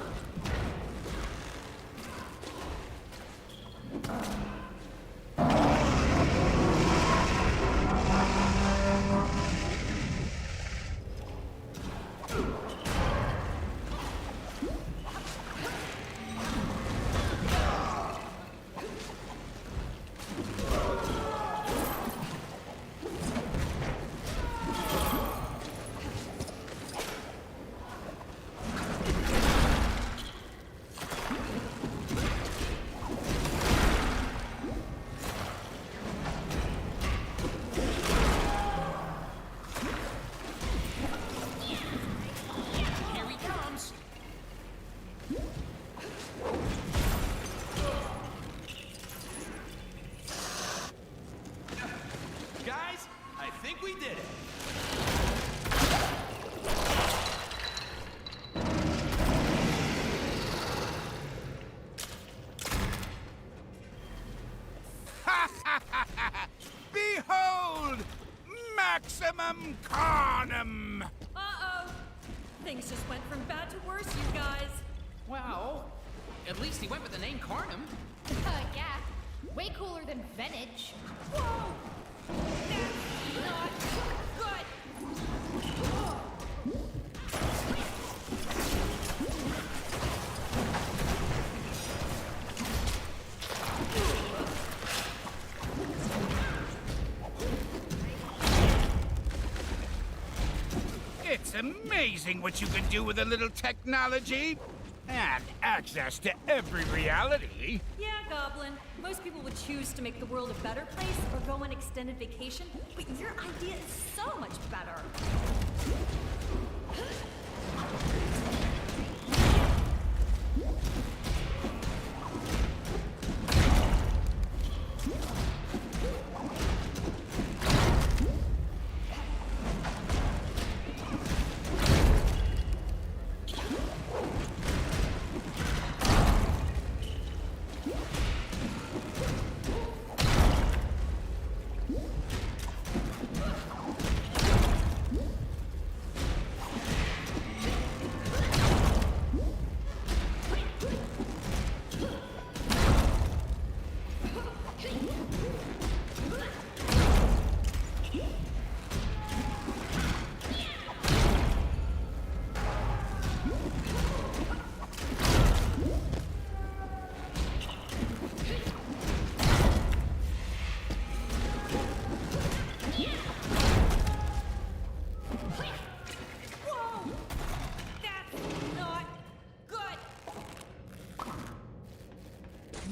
Here he comes. Guys, I think we did it. Behold! Maximum Carnum! Uh-oh. Things just went from bad to worse, you guys. Well, at least he went with the name Carnum. Yeah. Way cooler than Venage. Whoa! That's not good! It's amazing what you can do with a little technology. And access to every reality. Yeah, Goblin. Most people would choose to make the world a better place or go on extended vacation, but your idea is so much better.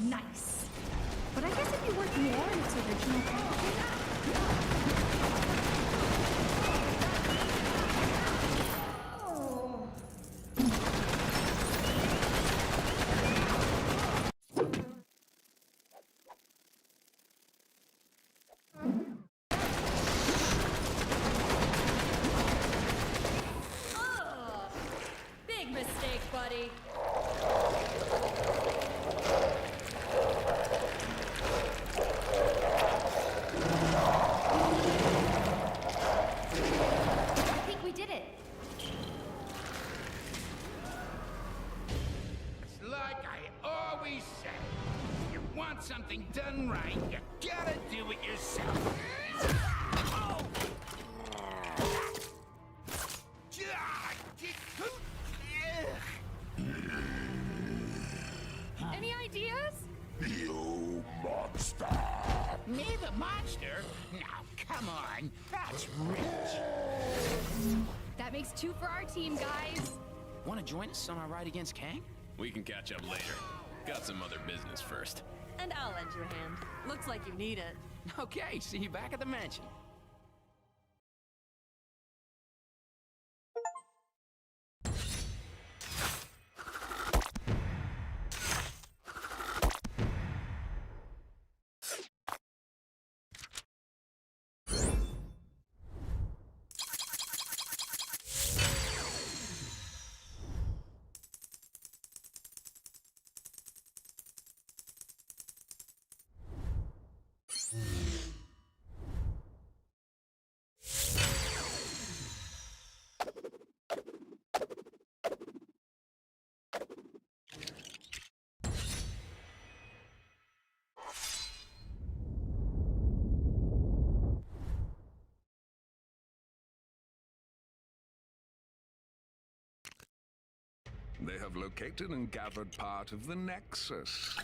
Nice. But I guess if you work more in its original big mistake, buddy. I think we did it. It's like I always say. You want something done right, you gotta do it yourself. Any ideas? You monster! Me, the monster? Now, come on. That's rich. That makes 2 for our team, guys. Want to join us on our ride against Kang? We can catch up later. Got some other business first. And I'll lend you a hand. Looks like you need it. Okay, see you back at the mansion. They have located and gathered part of the Nexus.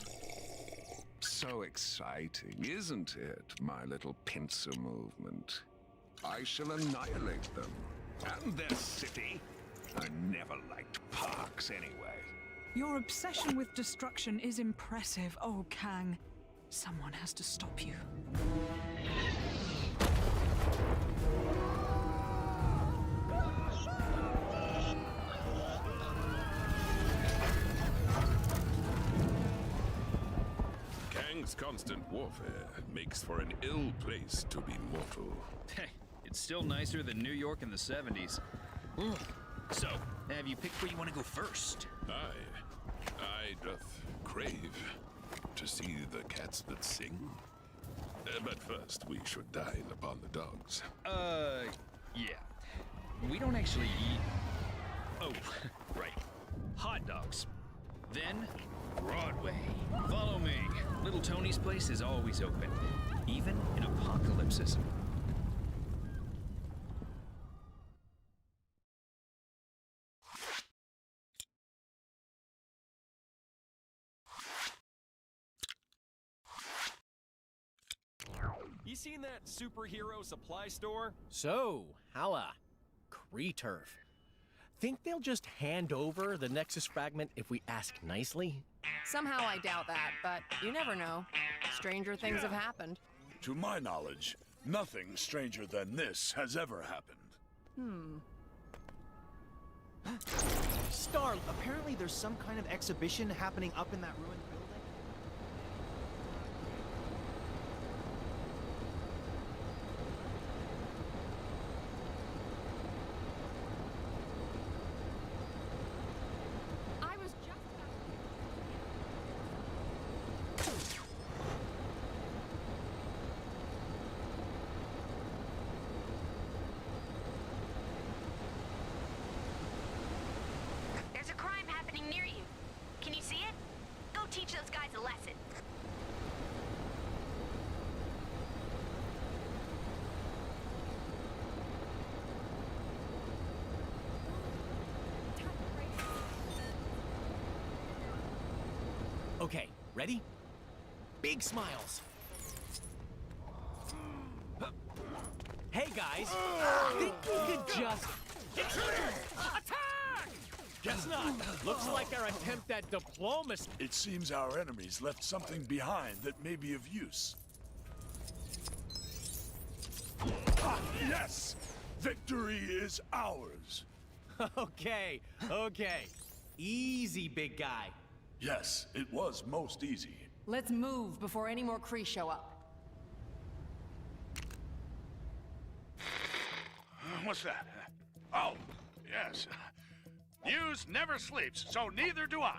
So exciting, isn't it, my little pincer movement? I shall annihilate them. And their city. I never liked parks anyway. Your obsession with destruction is impressive, oh Kang. Someone has to stop you. Kang's constant warfare makes for an ill place to be mortal. It's still nicer than New York in the 70s. So, have you picked where you want to go first? I doth crave to see the cats that sing. But first, we should dine upon the dogs. Yeah. We don't actually eat... Oh, right. Hot dogs. Then, Broadway. Follow me. Little Tony's place is always open, even in apocalypses. You seen that superhero supply store? So, Hala, Kree turf. Think they'll just hand over the Nexus fragment if we ask nicely? Somehow I doubt that, but you never know. Stranger things have happened. To my knowledge, nothing stranger than this has ever happened. Star, apparently there's some kind of exhibition happening up in that ruined building. I was just There's a crime happening near you. Can you see it? Go teach those guys a lesson. Okay, ready? Big smiles. Hey guys, think we could just... Attack! Guess not. Looks like our attempt at diplomacy. It seems our enemies left something behind that may be of use. Ah, yes! Victory is ours! Okay. Easy, big guy. Yes, it was most easy. Let's move before any more Kree show up. What's that? Oh, yes. News never sleeps, so neither do I.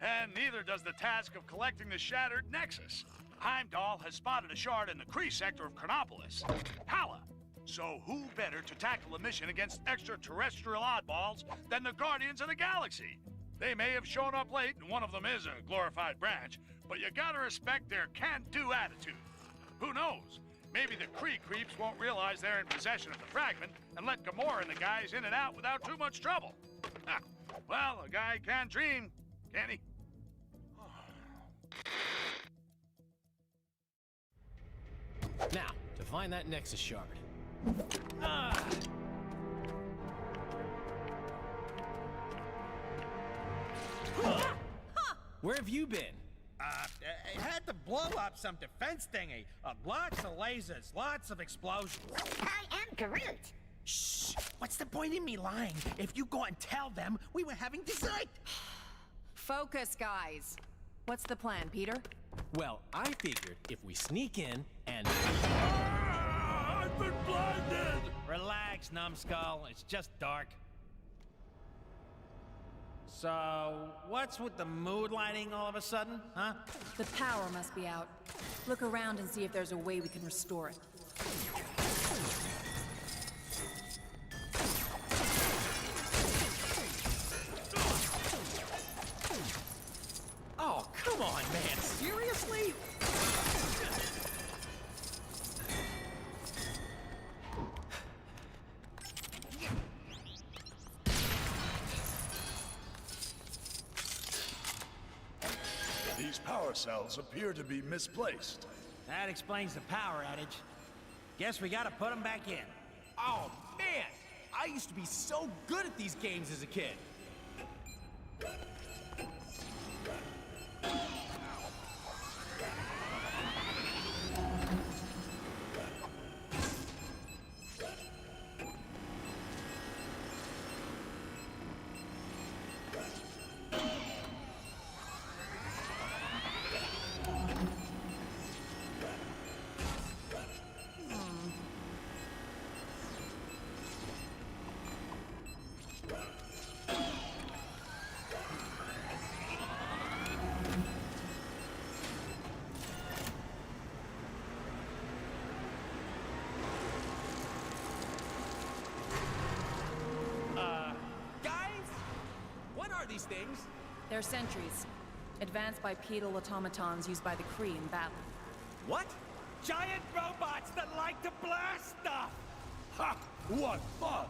And neither does the task of collecting the shattered Nexus. Heimdall has spotted a shard in the Kree sector of Chronopolis. Hala! So who better to tackle a mission against extraterrestrial oddballs than the Guardians of the Galaxy? They may have shown up late, and one of them is a glorified branch, but you gotta respect their can-do attitude. Who knows? Maybe the Kree creeps won't realize they're in possession of the fragment and let Gamora and the guys in and out without too much trouble. Well, a guy can dream, can't he? Now, to find that Nexus shard. Where have you been? It had to blow up some defense thingy. Lots of lasers, lots of explosions. I am Groot. Shh! What's the point in me lying? If you go and tell them we were having dessert. Focus, guys. What's the plan, Peter? Well, I figured if we sneak in and... I've been blinded! Relax, numbskull. It's just dark. So, what's with the mood lighting all of a sudden, huh? The power must be out. Look around and see if there's a way we can restore it. Oh, come on, man. Seriously? These power cells appear to be misplaced. That explains the power outage. Guess we gotta put them back in. Oh, man! I used to be so good at these games as a kid. These things? They're sentries. Advanced bipedal automatons used by the Kree in battle. What? Giant robots that like to blast stuff! Ha! What fun!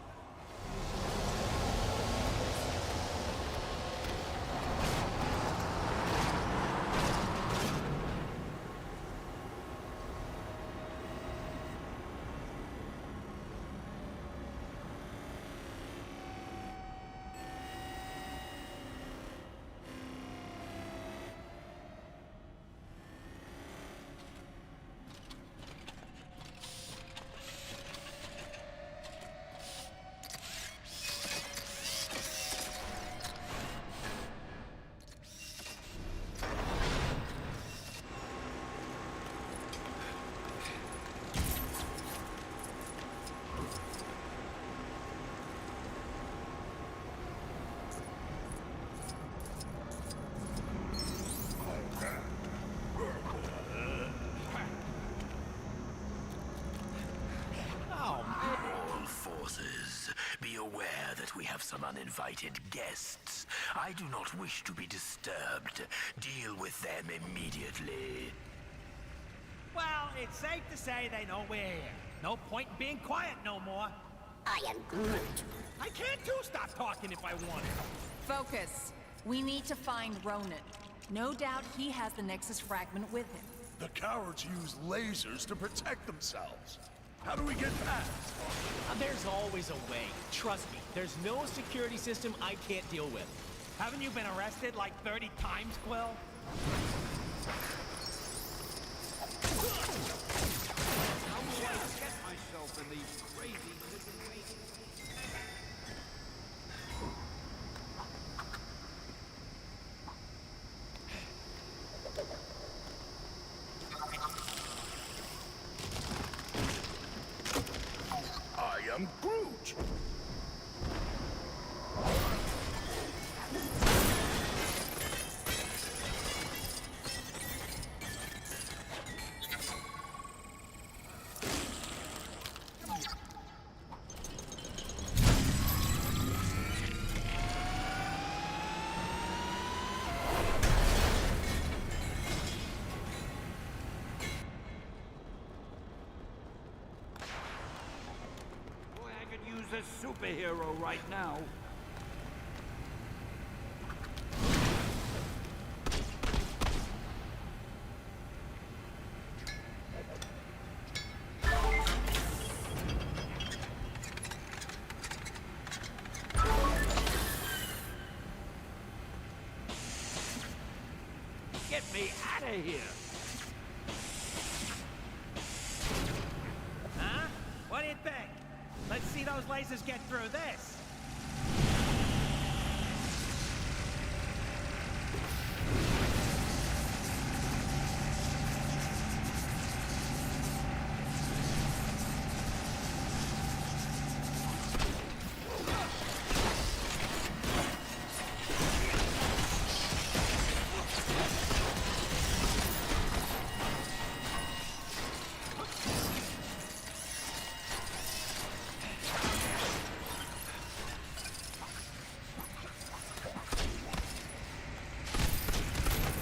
aware that we have some uninvited guests. I do not wish to be disturbed. Deal with them immediately. Well, it's safe to say they know we're here. No point in being quiet no more. I am Groot. I can't too stop talking if I want to. Focus. We need to find Ronan. No doubt he has the Nexus fragment with him. The cowards use lasers to protect themselves. How do we get past? There's always a way. Trust me, there's no security system I can't deal with. Haven't you been arrested like 30 times, Quill? How do I get myself in these crazy situations? I am Groot. Boy, I could use a superhero right now. Get me out of here! Huh? What do you think? Let's see those lasers get through this.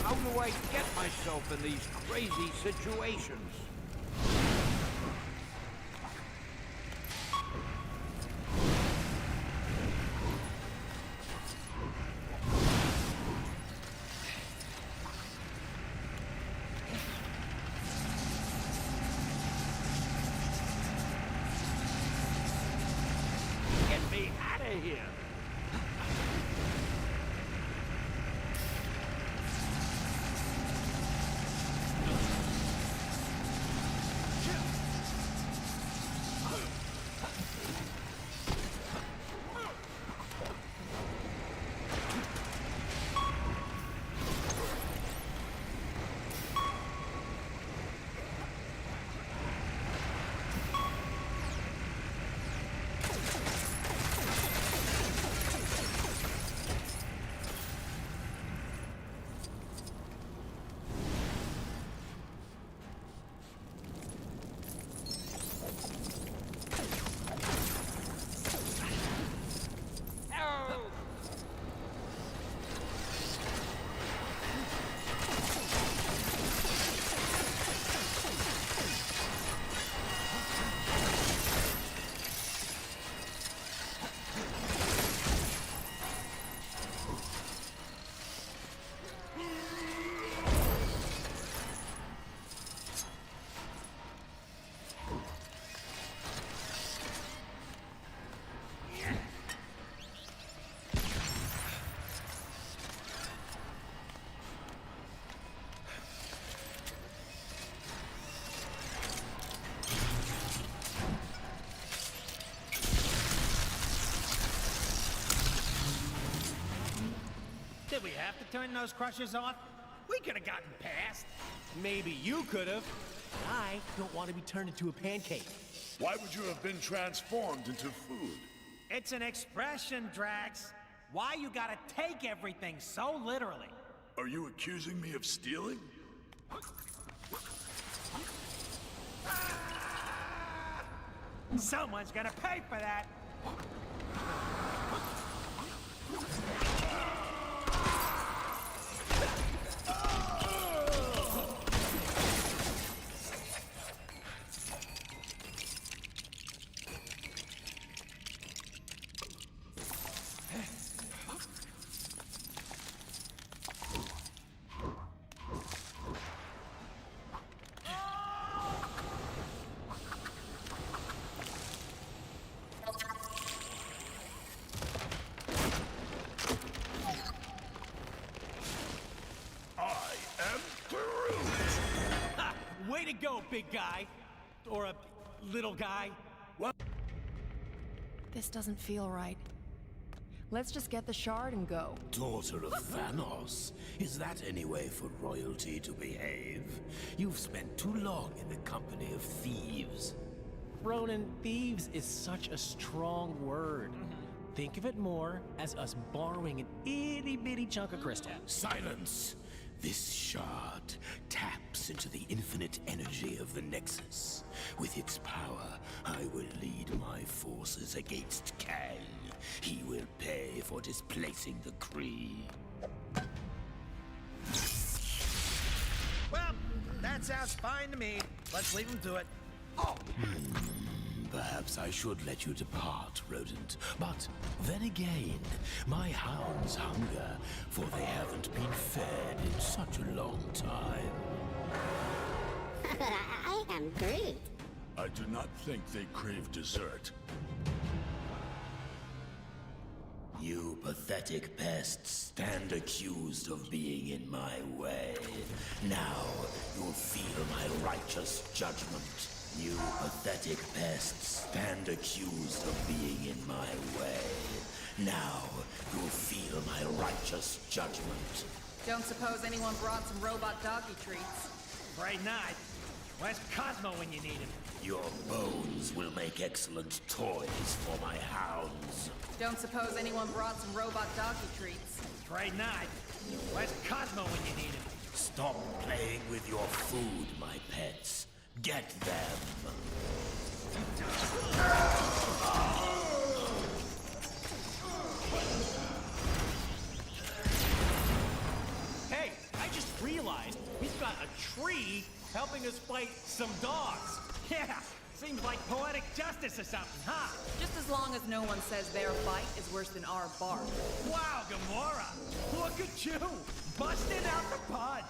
How do I get myself in these crazy situations? Get me out of here! Did we have to turn those crushers off? We could have gotten past. Maybe you could have. I don't want to be turned into a pancake. Why would you have been transformed into food? It's an expression, Drax. Why you gotta take everything so literally? Are you accusing me of stealing? Someone's gonna pay for that. Way to go, big guy. Or a little guy. What? This doesn't feel right. Let's just get the shard and go. Daughter of Thanos, is that any way for royalty to behave? You've spent too long in the company of thieves. Ronan, thieves is such a strong word. Think of it more as us borrowing an itty-bitty chunk of crystal. Silence! This shard taps into the infinite energy of the Nexus. With its power, I will lead my forces against Kang. He will pay for displacing the Kree. Well, that sounds fine to me. Let's leave him to it. Oh! Perhaps I should let you depart, rodent. But then again, my hounds hunger, for they haven't been fed in such a long time. I am Groot. I do not think they crave dessert. You pathetic pests stand accused of being in my way. Now you'll feel my righteous judgment. You pathetic pests stand accused of being in my way. Now you'll feel my righteous judgment. Don't suppose anyone brought some robot doggy treats? Afraid not. Where's Cosmo when you need him? Your bones will make excellent toys for my hounds. Don't suppose anyone brought some robot doggy treats? Afraid not. Where's Cosmo when you need him? Stop playing with your food, my pets. Get them. Hey, I just realized we've got a tree helping us fight some dogs. Yeah, seems like poetic justice or something, huh? Just as long as no one says their fight is worse than our bark. Wow, Gamora! Look at you! Busting out the puns!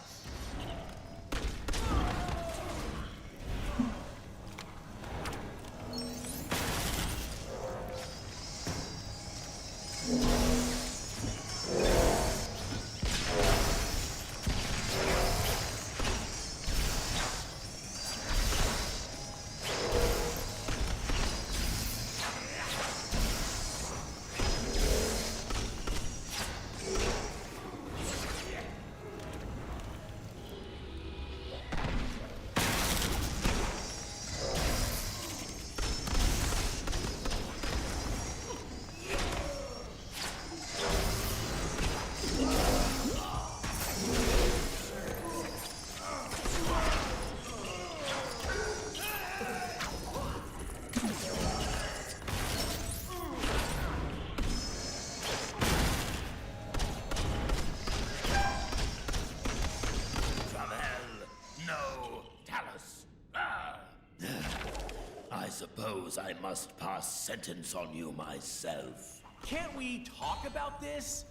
Suppose I must pass sentence on you myself. Can't we talk about this?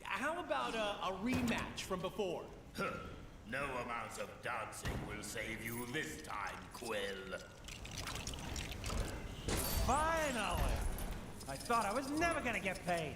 How about a rematch from before? Huh. No amount of dancing will save you this time, Quill. Finally! I thought I was never gonna get paid.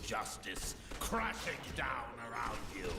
Justice crashing down around you.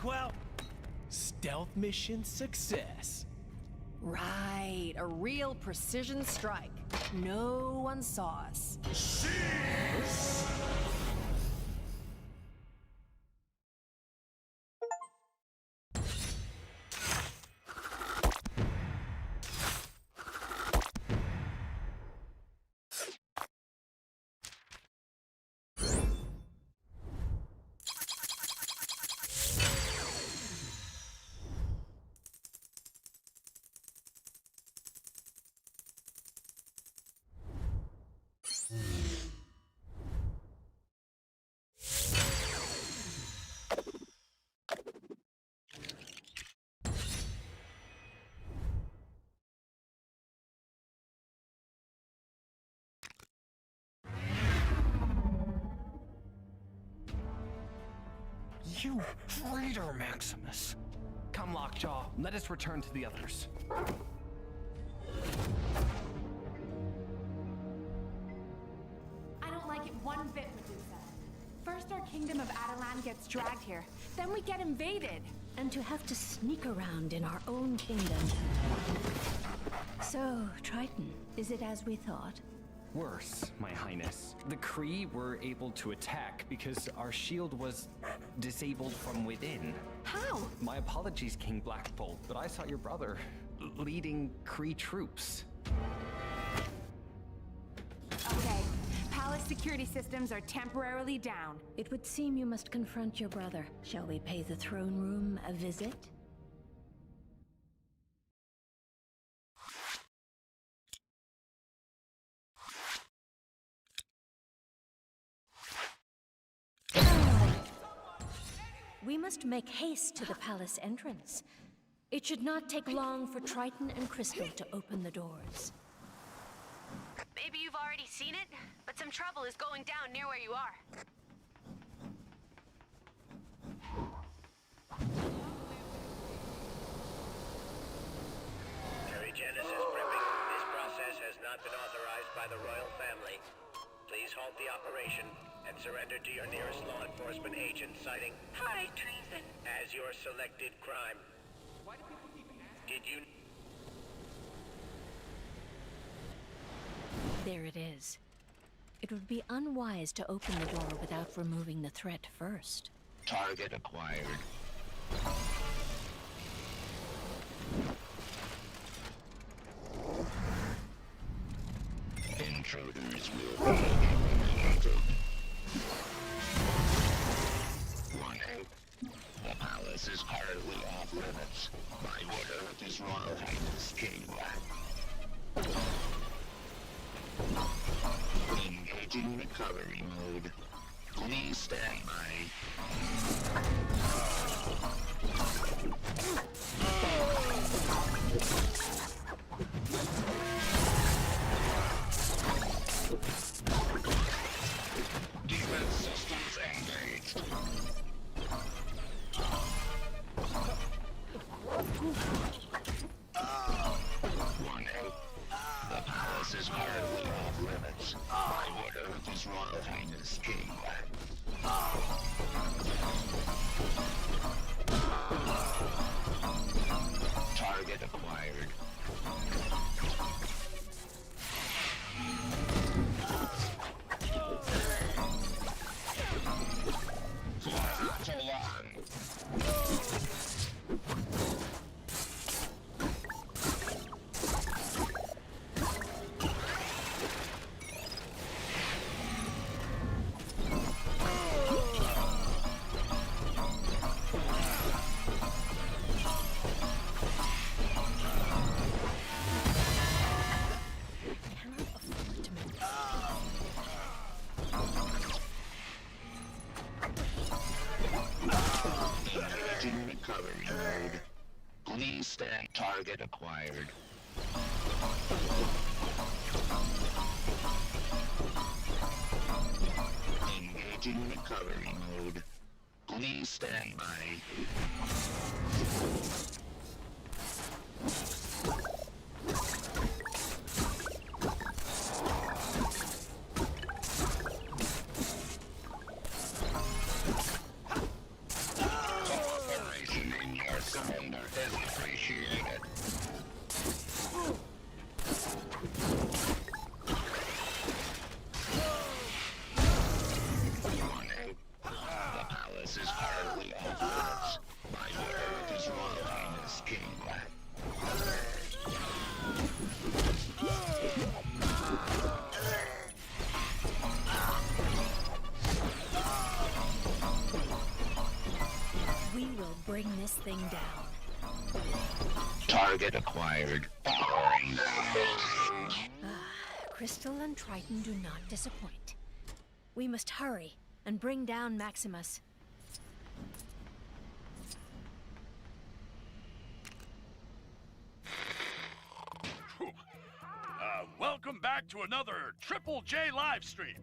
Well, stealth mission success. Right, a real precision strike. No one saw us. You traitor, Maximus! Come, Lockjaw, let us return to the others. I don't like it one bit, Medusa. First our kingdom of Adelan gets dragged here, then we get invaded. And to have to sneak around in our own kingdom. So, Triton, is it as we thought? Worse, my highness. The Kree were able to attack because our shield was disabled from within. How? My apologies, King Blackbolt, but I saw your brother leading Kree troops. Okay, palace security systems are temporarily down. It would seem you must confront your brother. Shall we pay the throne room a visit? We must make haste to the palace entrance. It should not take long for Triton and Crystal to open the doors. Maybe you've already seen it, but some trouble is going down near where you are. Genesis prepping. This process has not been authorized by the royal family. Please halt the operation and surrender to your nearest law enforcement agent, citing high treason as your selected crime. Did you... There it is. It would be unwise to open the door without removing the threat first. Target acquired. Intruders will be eliminated. Warning. The palace is currently off limits. By order of His Royal Highness King. Engaging recovery mode. Please stand by. Defense systems engaged. Warning. The palace is currently off limits. By order of His Royal Highness King. Target acquired. Recovery mode. Please stand. Target acquired. Engaging recovery mode. Please stand by. this thing down. Target acquired. Crystal and Triton do not disappoint. We must hurry and bring down Maximus. Welcome back to another Triple J live stream.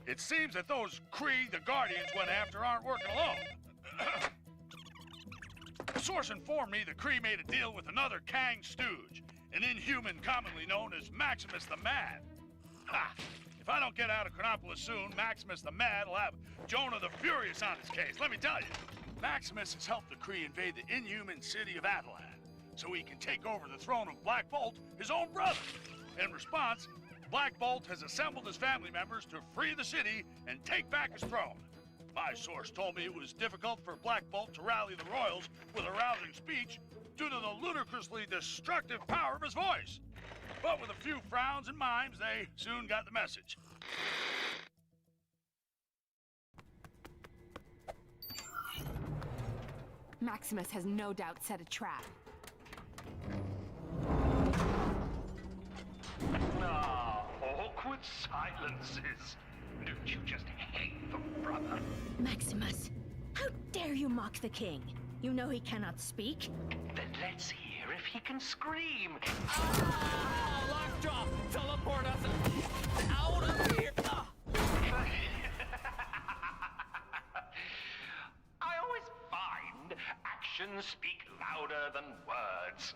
It seems that those Kree the Guardians went after aren't working alone. A source informed me the Kree made a deal with another Kang stooge, an inhuman commonly known as Maximus the Mad. Ha! If I don't get out of Chronopolis soon, Maximus the Mad will have Jonah the Furious on his case. Let me tell you, Maximus has helped the Kree invade the inhuman city of Attilan, so he can take over the throne of Black Bolt, his own brother. In response, Black Bolt has assembled his family members to free the city and take back his throne. My source told me it was difficult for Black Bolt to rally the royals with a rousing speech due to the ludicrously destructive power of his voice. But with a few frowns and mimes, they soon got the message. Maximus has no doubt set a trap. Ah, awkward silences. Don't you just hate them, brother? Maximus, how dare you mock the king? You know he cannot speak. Then let's hear if he can scream. Lockjaw, teleport us out of here! I always find actions speak louder than words.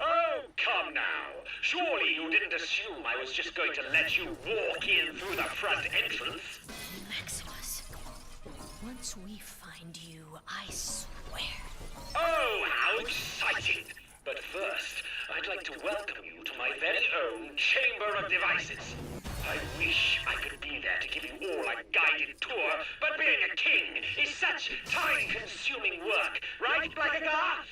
Oh, come now. Surely you didn't assume I was just going to let you walk in through the front entrance? Maximus, once we find you, I swear. Oh, how exciting! But first, I'd like to welcome you to my very own Chamber of Devices. I wish I could be there to give you all a guided tour, but being a king is such time-consuming work, right, Blackagar?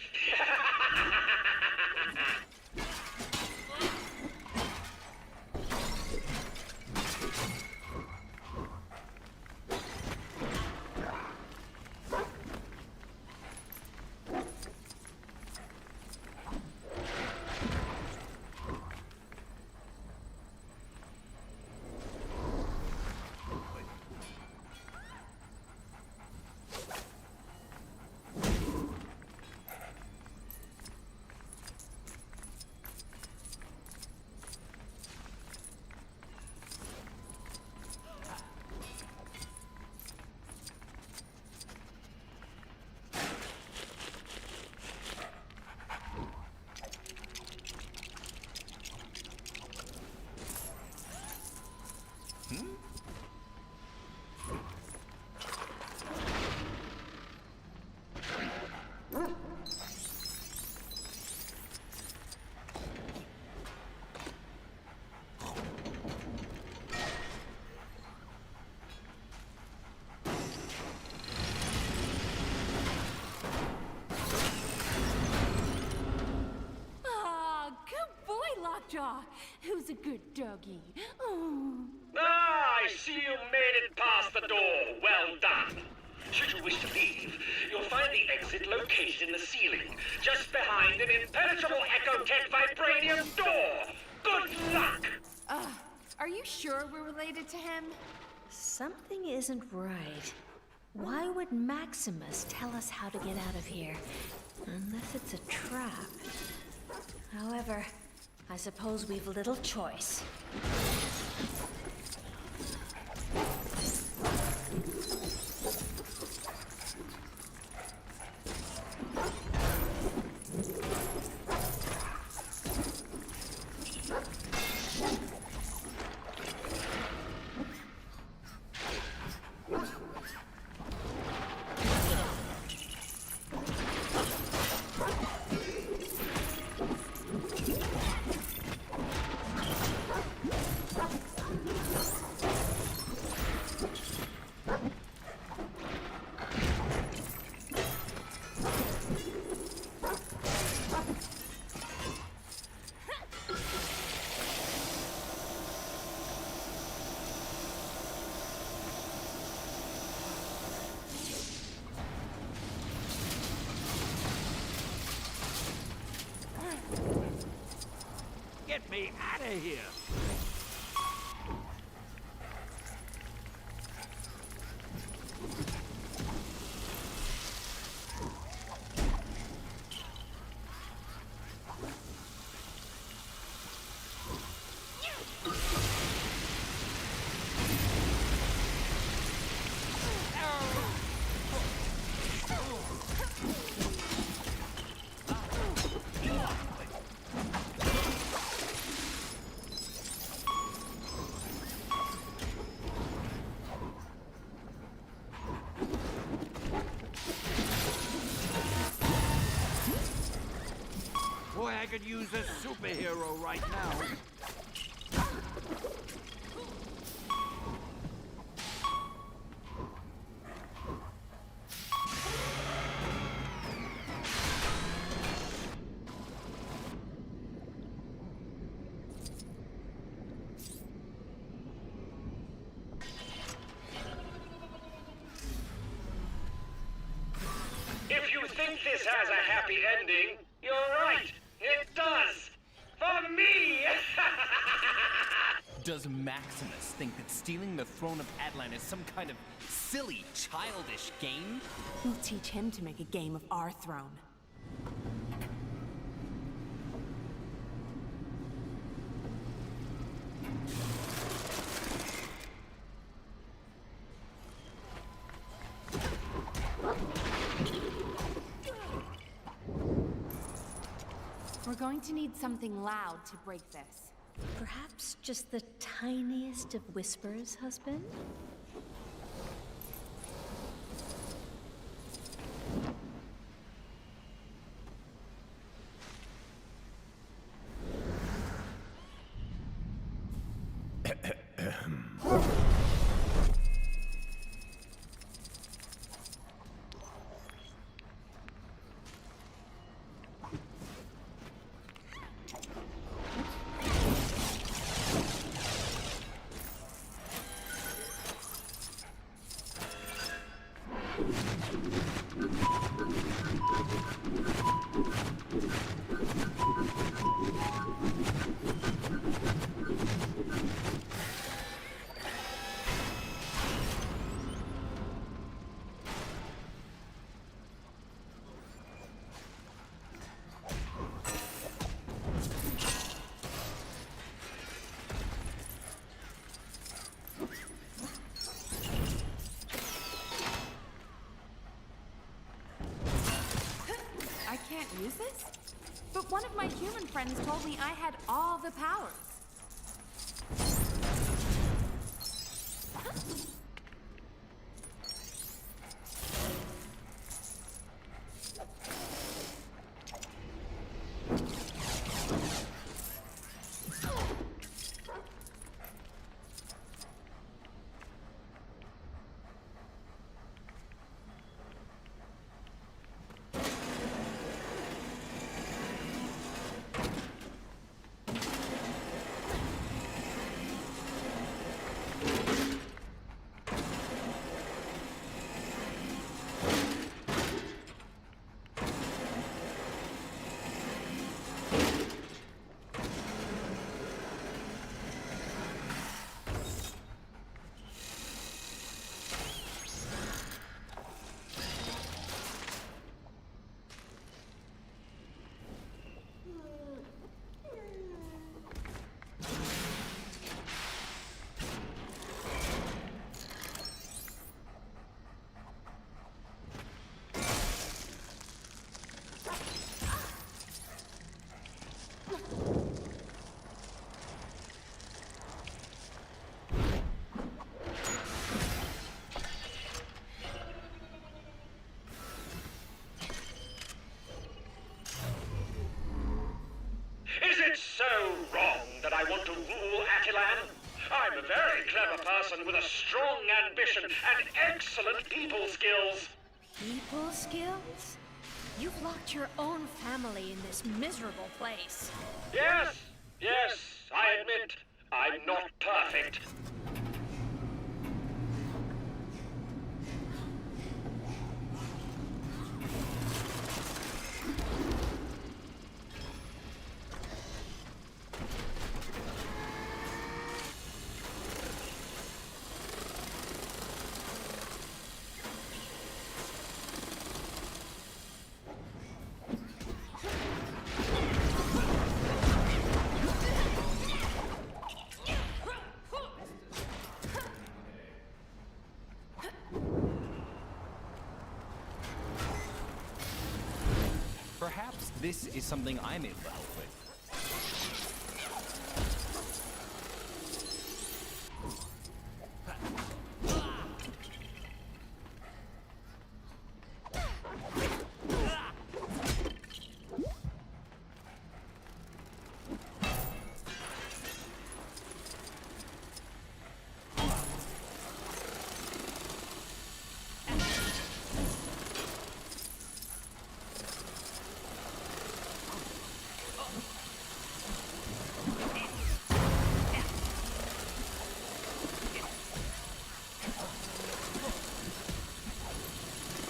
Lockjaw, who's a good doggy. Oh. Ah, I see you made it past the door. Well done. Should you wish to leave, you'll find the exit located in the ceiling, just behind an impenetrable Ecotech vibranium door. Good luck! Are you sure we're related to him? Something isn't right. Why would Maximus tell us how to get out of here? Unless it's a trap. However, I suppose we've little choice. of here. Boy, I could use a superhero right now. If you think this has a happy ending, you're right. It does. For me! Does Maximus think that stealing the throne of Atlan is some kind of silly, childish game? We'll teach him to make a game of our throne. We're going to need something loud to break this. Perhaps just the tiniest of whispers, husband? Use this? But one of my human friends told me I had all the powers. Is it so wrong that I want to rule Attilan? I'm a very clever person with a strong ambition and excellent people skills. People skills? You've locked your own family in this miserable place. Yes, yes, I admit, I'm not perfect. this is something I'm able to help with.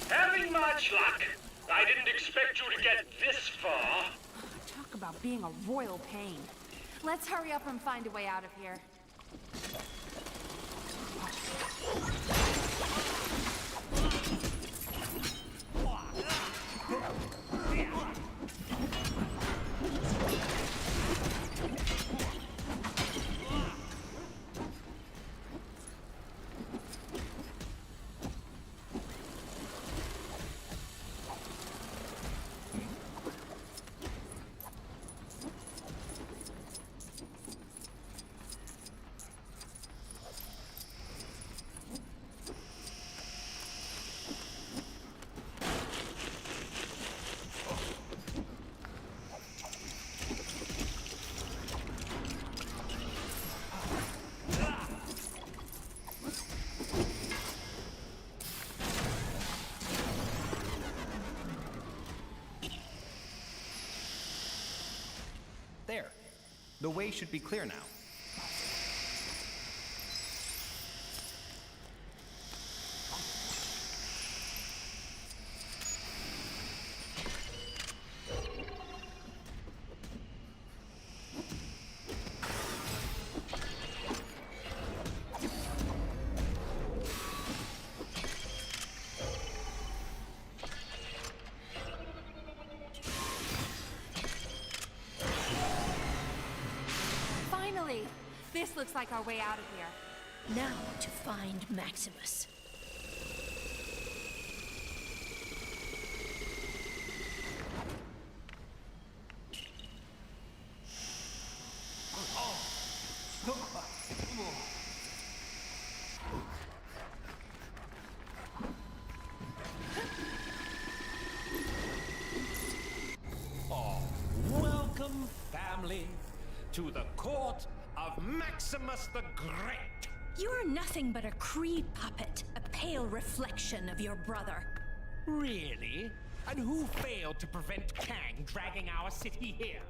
Having much luck. I didn't expect you to get this far. Talk about being a royal pain. Let's hurry up and find a way out of here. There. The way should be clear now. This looks like our way out of here. Now to find Maximus. Welcome, family, to the court of Maximus the Great. You're nothing but a Kree puppet, a pale reflection of your brother. Really? And who failed to prevent Kang dragging our city here?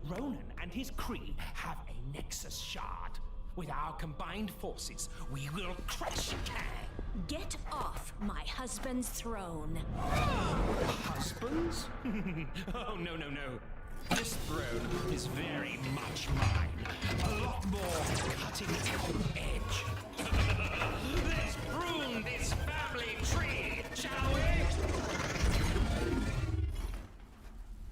Ronan and his Kree have a Nexus shard. With our combined forces, we will crush Kang. Get off my husband's throne. Husbands? Oh, no, no, no. This throne is very much mine. A lot more cutting edge. Let's prune this family tree, shall we?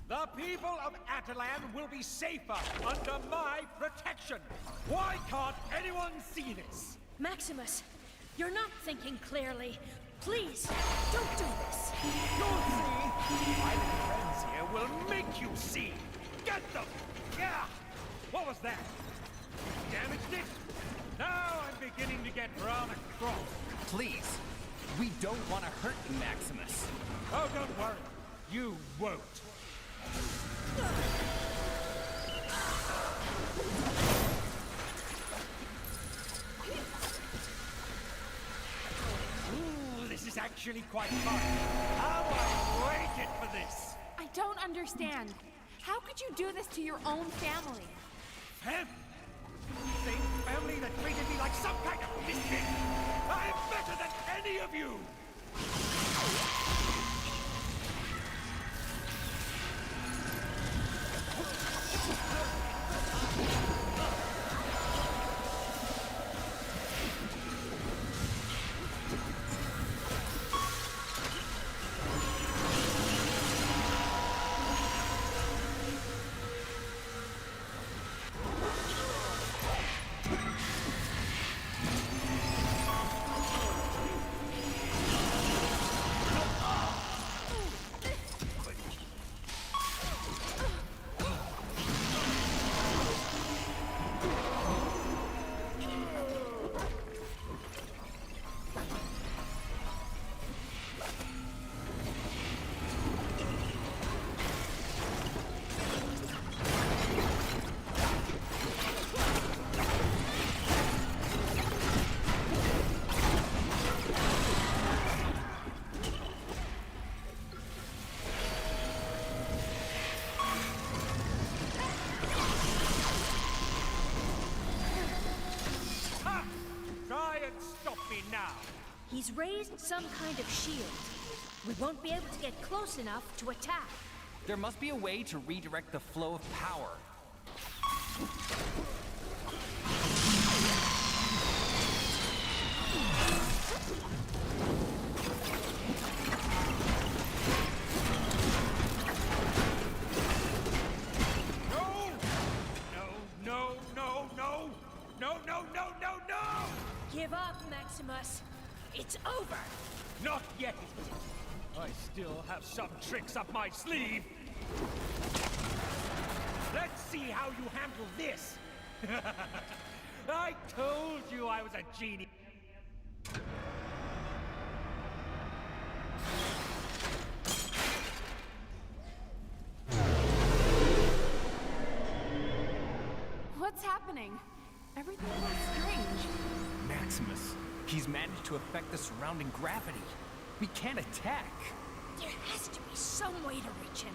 The people of Atalan will be safer under my protection. Why can't anyone see this? Maximus, you're not thinking clearly. Please, don't do this. You'll see. My little friends here will make you see. Get them! Yeah! What was that? Damaged it? Now I'm beginning to get rather cross. Please, we don't want to hurt Maximus. Oh, don't worry. You won't. Ooh, this is actually quite fun. How I waited for this. I don't understand. How could you do this to your own family? Family? Same family that treated me like some kind of misfit. I'm better than any of you. stop me now! He's raised some kind of shield. We won't be able to get close enough to attack. There must be a way to redirect the flow of power. No! Give up, Maximus. It's over. Not yet. I still have some tricks up my sleeve. Let's see how you handle this. I told you I was a genie. What's happening? Everything looks strange. Maximus, he's managed to affect the surrounding gravity. We can't attack. There has to be some way to reach him.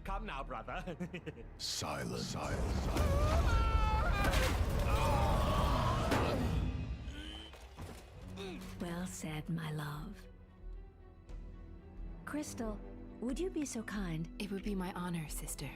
Come now, brother. Silence. Well said, my love. Crystal, would you be so kind? It would be my honor, sister.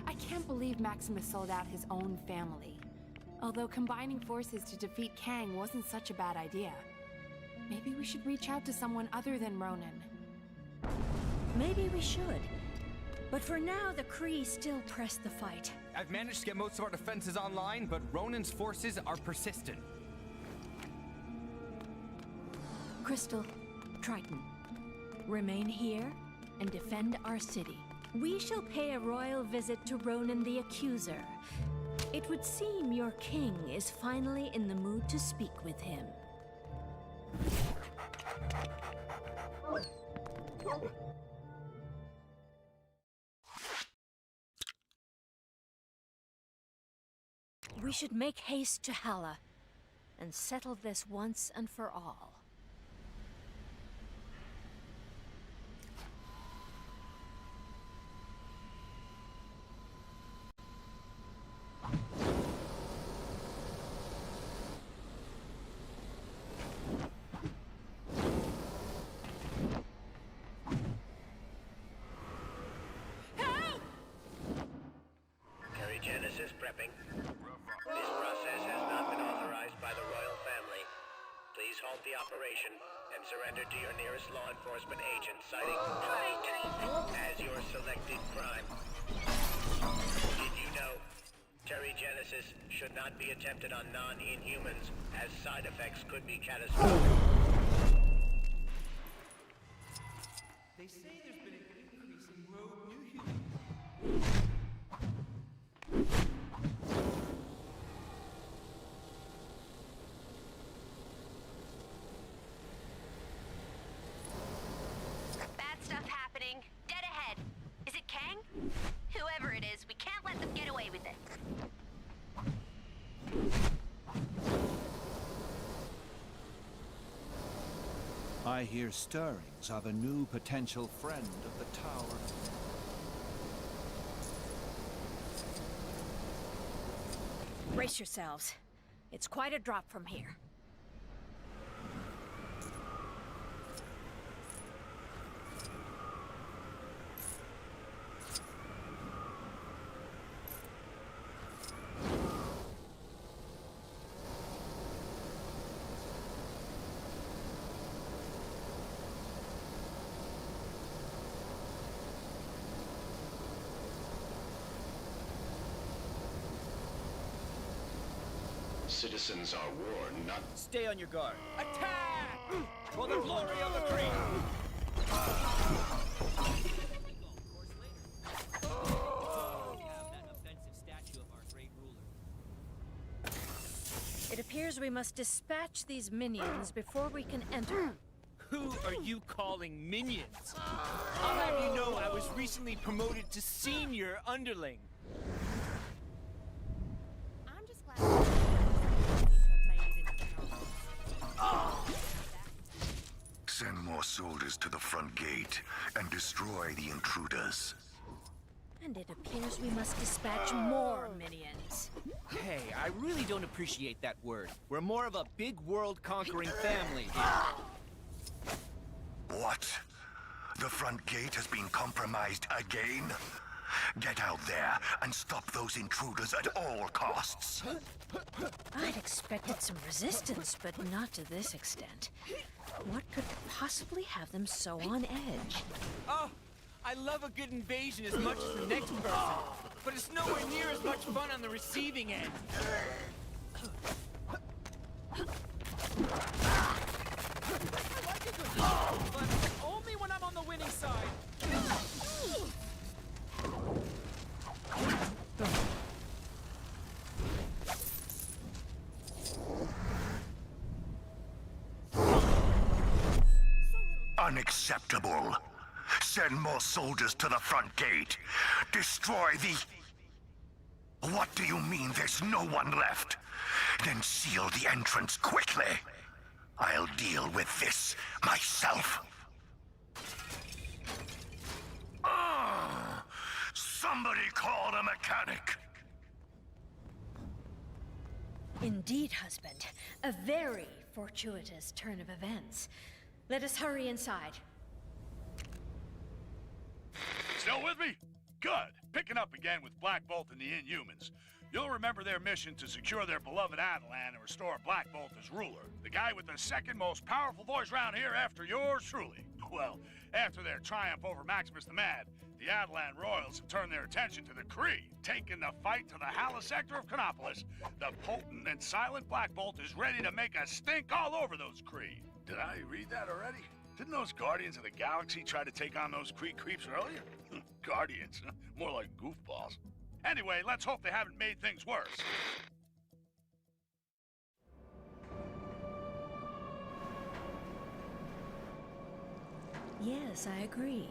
I can't believe Maximus sold out his own family. Although combining forces to defeat Kang wasn't such a bad idea. Maybe we should reach out to someone other than Ronan. Maybe we should. But for now, the Kree still press the fight. I've managed to get most of our defenses online, but Ronan's forces are persistent. Crystal, Triton, remain here and defend our city. We shall pay a royal visit to Ronan the Accuser. It would seem your king is finally in the mood to speak with him. We should make haste to Hala and settle this once and for all. Genesis prepping. This process has not been authorized by the royal family. Please halt the operation and surrender to your nearest law enforcement agent citing high treason as your selected crime. Did you know Genesis should not be attempted on non-inhumans as side effects could be catastrophic? They say there's been an increase in rogue new humans. Bad stuff happening. Dead ahead. Is it Kang? Whoever it is, we can't let them get away with it. I hear stirrings of a new potential friend of the tower. Brace yourselves. It's quite a drop from here. Citizens are warned not... Stay on your guard. Attack! For the glory of the Kree! It appears we must dispatch these minions before we can enter. Who are you calling minions? I'll have you know I was recently promoted to senior underling. I'm just glad Send more soldiers to the front gate and destroy the intruders. And it appears we must dispatch more minions. Hey, I really don't appreciate that word. We're more of a big world-conquering family. What? The front gate has been compromised again? Get out there and stop those intruders at all costs. I'd expected some resistance, but not to this extent. What could possibly have them so on edge? Oh, I love a good invasion as much as the next person, but it's nowhere near as much fun on the receiving end. But only when I'm on the winning side. Unacceptable. Send more soldiers to the front gate. Destroy the... What do you mean there's no one left? Then seal the entrance quickly. I'll deal with this myself. Somebody call a mechanic. Indeed, husband. A very fortuitous turn of events. Let us hurry inside. Still with me? Good. Picking up again with Black Bolt and the Inhumans. You'll remember their mission to secure their beloved Attilan and restore Black Bolt as ruler. The guy with the second most powerful voice round here after yours truly. Well, after their triumph over Maximus the Mad, the Attilan royals have turned their attention to the Kree, taking the fight to the Hala sector of Chronopolis. The potent and silent Black Bolt is ready to make a stink all over those Kree. Did I read that already? Didn't those Guardians of the Galaxy try to take on those Kree creeps earlier? Guardians, more like goofballs. Anyway, let's hope they haven't made things worse. Yes, I agree.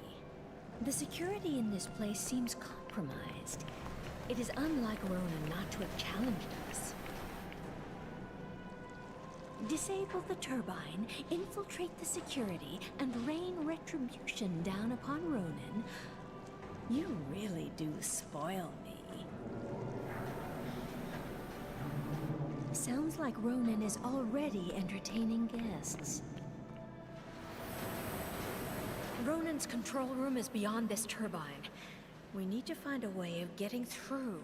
The security in this place seems compromised. It is unlike Ronan not to have challenged us. Disable the turbine, infiltrate the security, and rain retribution down upon Ronan. You really do spoil me. Sounds like Ronan is already entertaining guests. Ronan's control room is beyond this turbine. We need to find a way of getting through.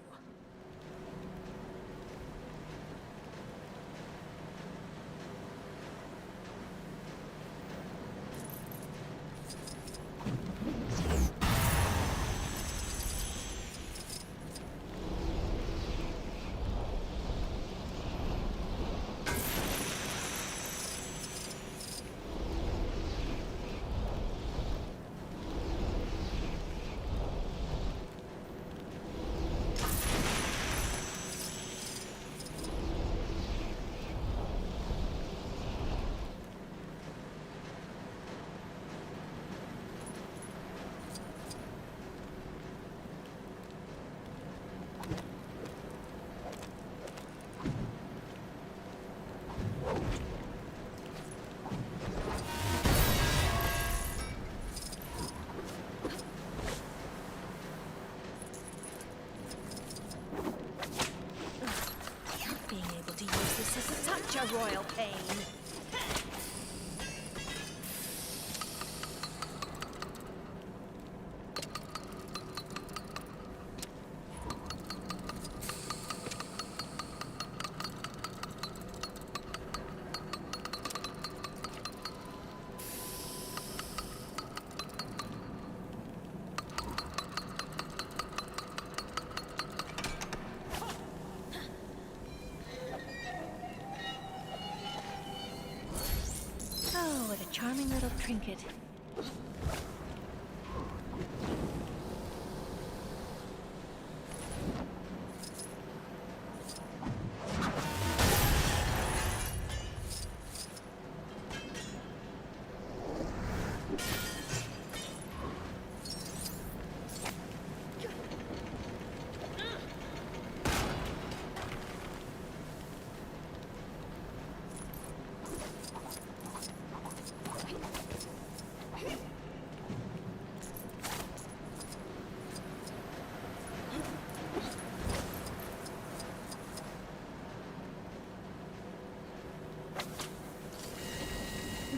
a royal pain. Oh, what a charming little trinket.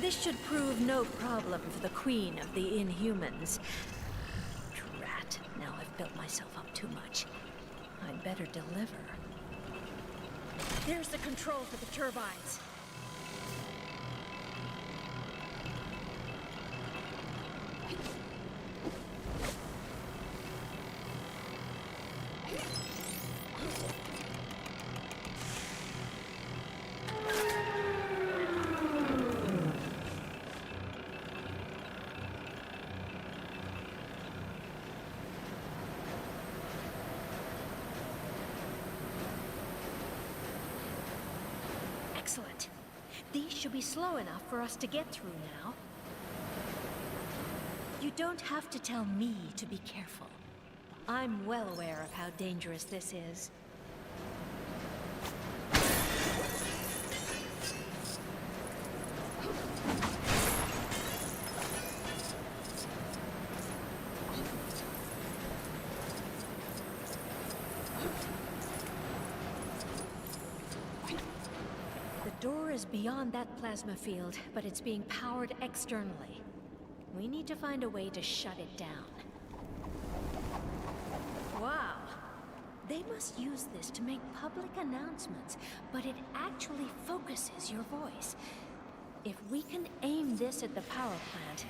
This should prove no problem for the Queen of the Inhumans. Drat, now I've built myself up too much. I'd better deliver. There's the control for the turbines. Excellent. These should be slow enough for us to get through now. You don't have to tell me to be careful. I'm well aware of how dangerous this is. The door is beyond that plasma field, but it's being powered externally. We need to find a way to shut it down. Wow. They must use this to make public announcements, but it actually focuses your voice. If we can aim this at the power plant,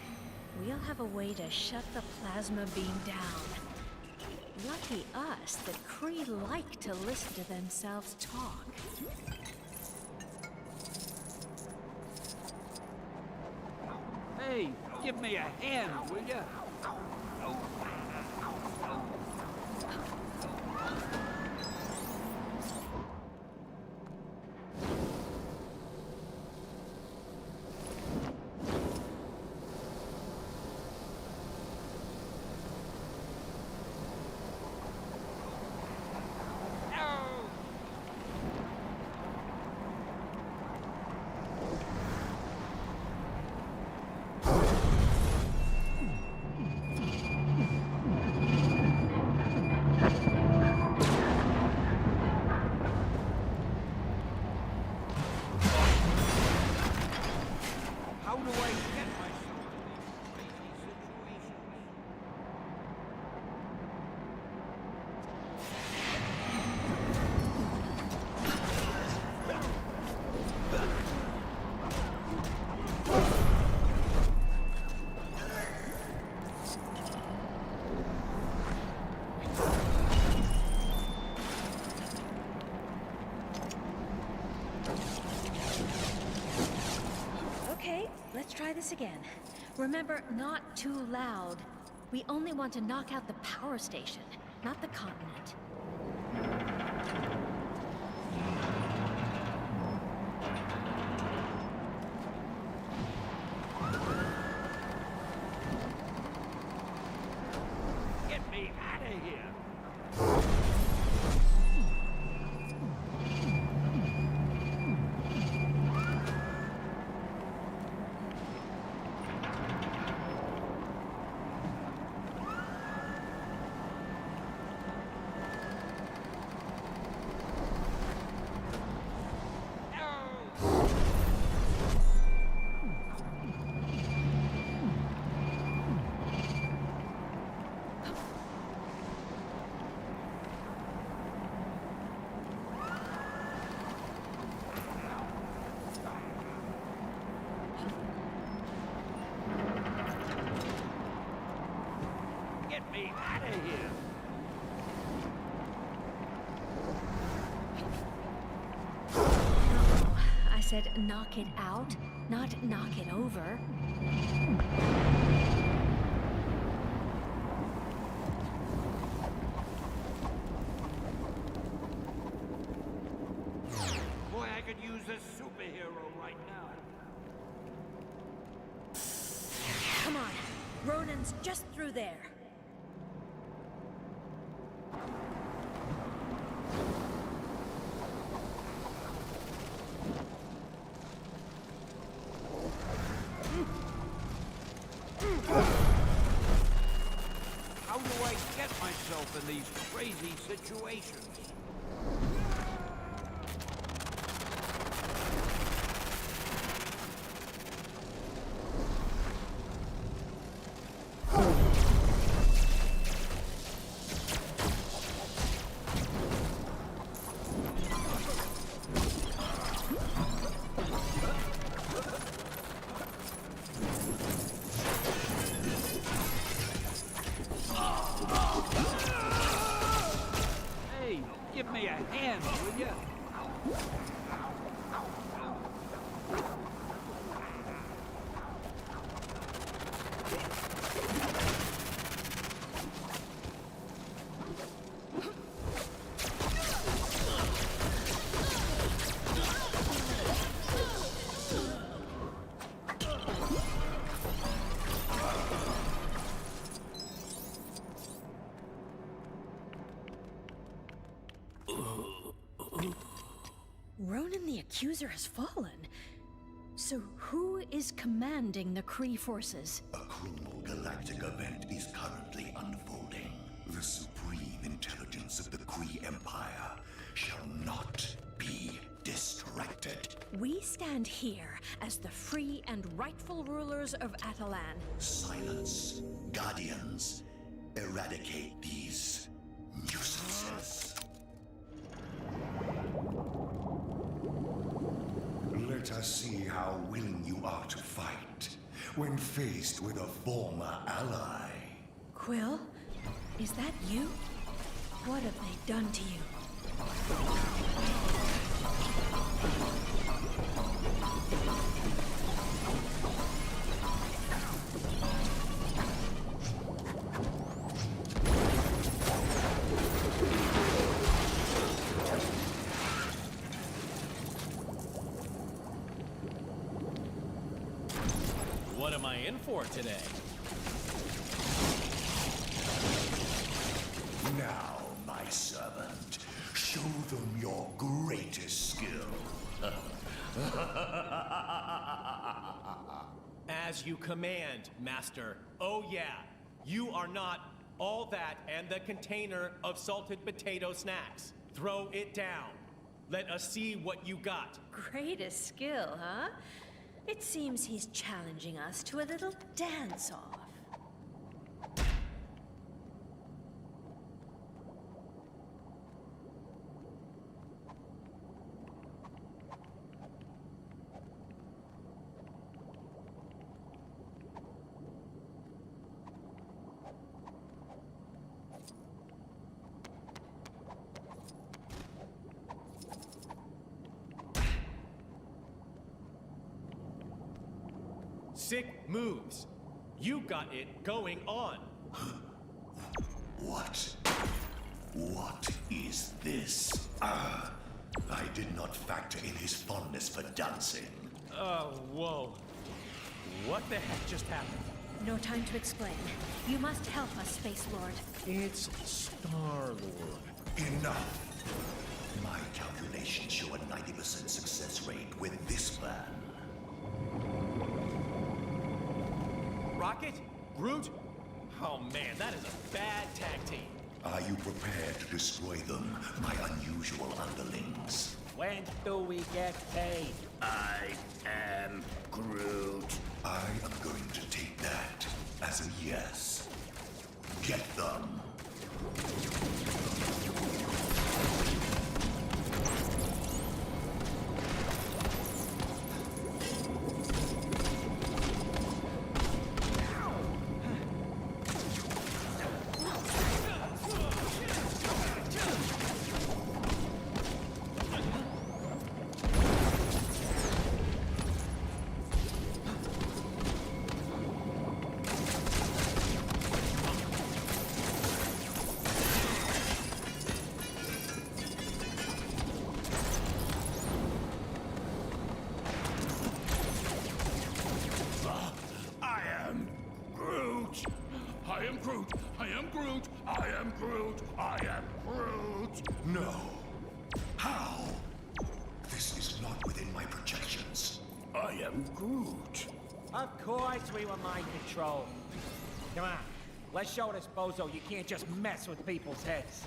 we'll have a way to shut the plasma beam down. Lucky us that Kree like to listen to themselves talk. Hey, give me a hand, will ya? How do I get myself in these crazy situations? Okay, let's try this again. Remember, not too loud. We only want to knock out the power station, not the continent. Get me out of here! said knock it out, not knock it over. Boy, I could use a superhero right now. Come on, Ronan's just through there. How do I get myself in these crazy situations? Hey, give me a hand, will ya? Ronan the Accuser has fallen. So who is commanding the Kree forces? A cruel galactic event is currently unfolding. The supreme intelligence of the Kree Empire shall not be distracted. We stand here as the free and rightful rulers of Atalan. Silence. Guardians, eradicate these nuisances. Let us see how willing you are to fight when faced with a former ally. Quill, is that you? What have they done to you? What am I in for today? Now, my servant, show them your greatest skill. As you command, Master. Oh yeah, you are not all that and the container of salted potato snacks. Throw it down. Let us see what you got. Greatest skill, huh? It seems he's challenging us to a little dance-off. Sick moves. You got it going on. What? What is this? I did not factor in his fondness for dancing. Whoa. What the heck just happened? No time to explain. You must help us, Space Lord. It's Star-Lord. Enough! My calculations show a 90% success rate with this plan. Rocket? Groot? Oh man, that is a bad tag team. Are you prepared to destroy them, my unusual underlings? When do we get paid? I am Groot. I am going to take that as a yes. Get them. Groot! I am Groot! I am Groot! No. How? This is not within my projections. I am Groot. Of course we were mind controlled. Come on, let's show this bozo you can't just mess with people's heads.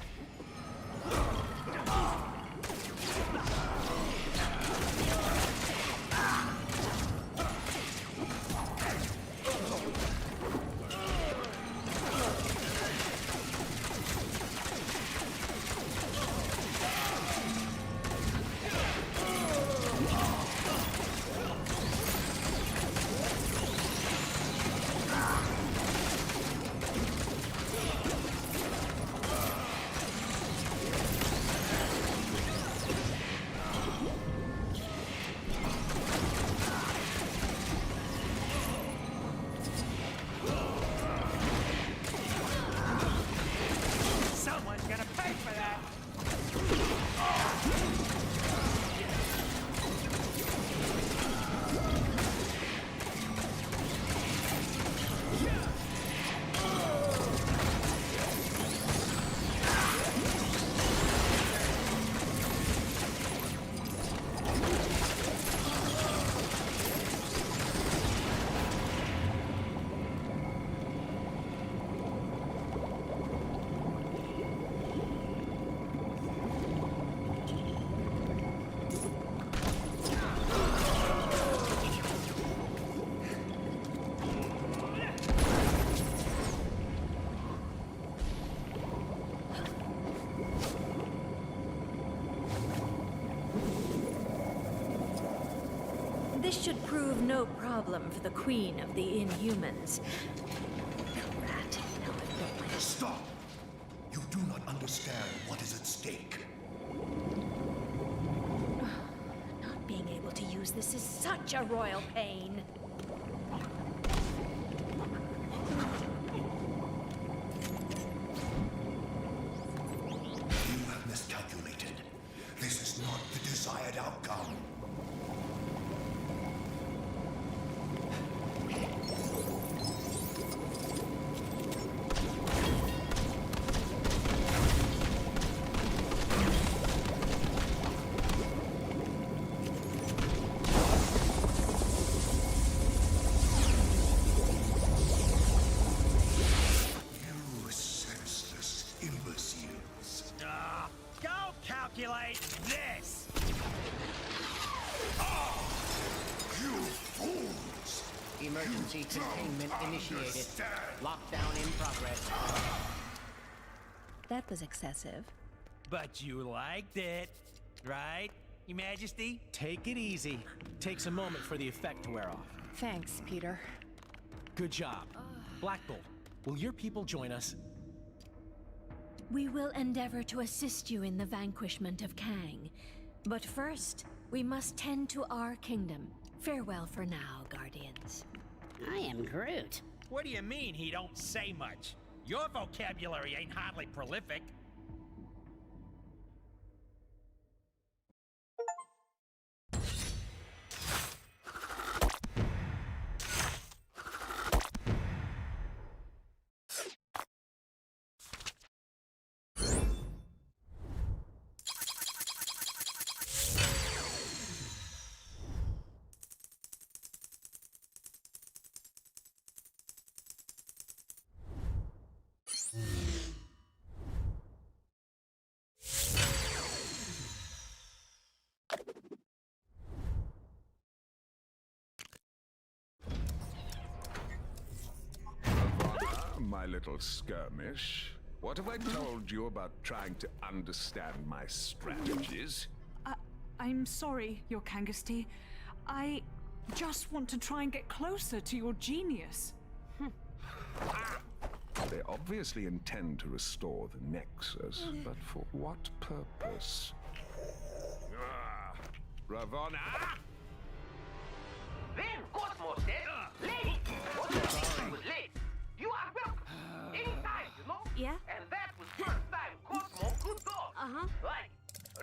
Someone's gonna pay for that. This should prove no problem for the Queen of the Inhumans. Rat, now I've built my... Stop! You do not understand what is at stake. Not being able to use this is such a royal pain. You have miscalculated. This is not the desired outcome. You senseless imbeciles. Go calculate this! You fools! Emergency containment initiated. understand. Lockdown in progress. That was excessive. But you liked it, right, Your Majesty? Take it easy. Takes a moment for the effect to wear off. Thanks, Peter. Good job. Black Bolt, will your people join us? We will endeavor to assist you in the vanquishment of Kang. But first, we must tend to our kingdom. Farewell for now, Guardians. I am Groot. What do you mean he don't say much? Your vocabulary ain't hardly prolific. My little skirmish. What have I told you about trying to understand my strategies? I'm sorry, Your Kangasty. I just want to try and get closer to your genius. They obviously intend to restore the Nexus, but for what purpose? Ravonna? Then Cosmo said, late! What the thing was late? You are welcome. Anytime, you know? Yeah? And that was first time Cosmo could talk. Uh-huh. Like,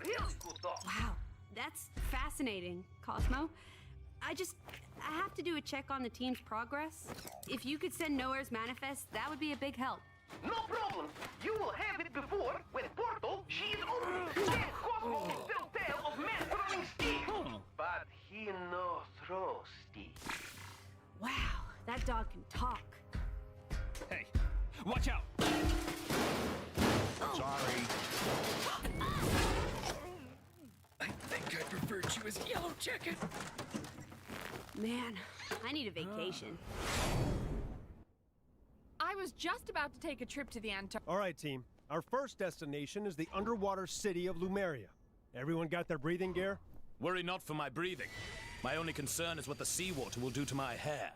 really could talk. Wow, that's fascinating, Cosmo. I have to do a check on the team's progress. If you could send Nowhere's manifest, that would be a big help. No problem. You will have it before when portal she is open. Yes, Cosmo can still tell of man throwing stick. But he no throw stick. Wow, that dog can talk. Hey, watch out! Sorry. I think I preferred you as Yellow Jacket. Man, I need a vacation. I was just about to take a trip to the Antarctic. All right, team. Our first destination is the underwater city of Lumeria. Everyone got their breathing gear? Worry not for my breathing. My only concern is what the seawater will do to my hair.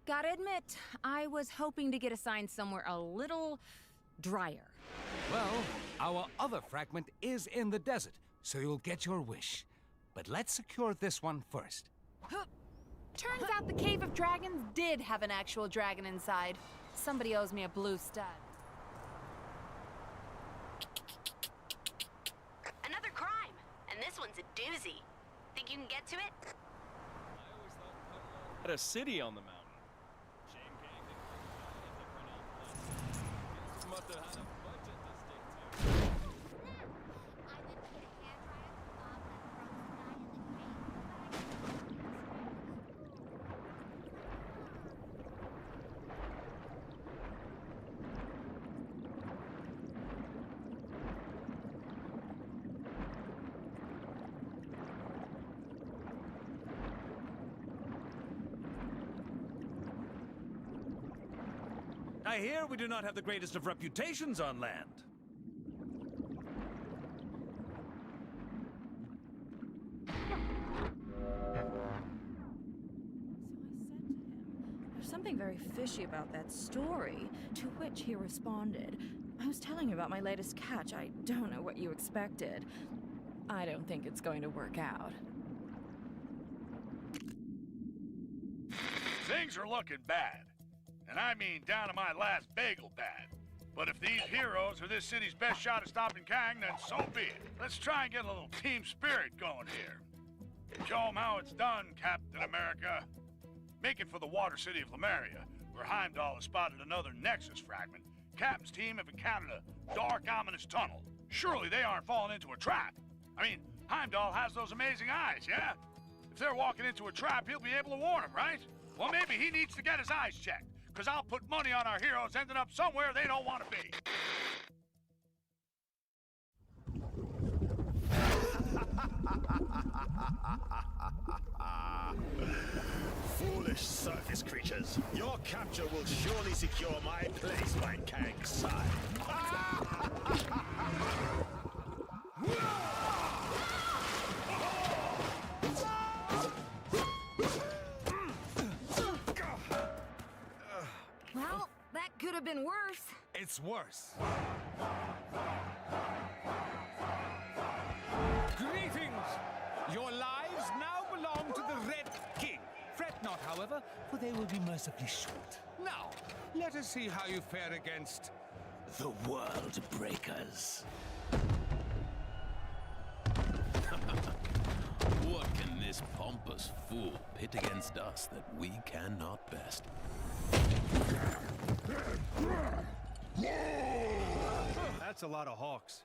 Gotta admit, I was hoping to get assigned somewhere a little drier. Well, our other fragment is in the desert, so you'll get your wish. But let's secure this one first. Turns out the Cave of Dragons did have an actual dragon inside. Somebody owes me a blue stud. Another crime, and this one's a doozy. Think you can get to it? At a city on the mountain. I hear we do not have the greatest of reputations on land. There's something very fishy about that story, to which he responded, I was telling you about my latest catch. I don't know what you expected. I don't think it's going to work out. Things are looking bad. And I mean down to my last bagel bad. But if these heroes are this city's best shot at stopping Kang, then so be it. Let's try and get a little team spirit going here. Show 'em how it's done, Captain America. Make it for the water city of Lemuria, where Heimdall has spotted another Nexus fragment. Captain's team have encountered a dark, ominous tunnel. Surely they aren't falling into a trap. I mean, Heimdall has those amazing eyes, yeah? If they're walking into a trap, he'll be able to warn them, right? Well, maybe he needs to get his eyes checked. Because I'll put money on our heroes ending up somewhere they don't want to be. Foolish surface creatures. Your capture will surely secure my place by Kang's side. Well, that could have been worse. It's worse. Greetings! Your lives now belong to the Red King. Fret not, however, for they will be mercifully short. Now, let us see how you fare against the World Breakers. What can this pompous fool pit against us that we cannot best? That's a lot of hawks.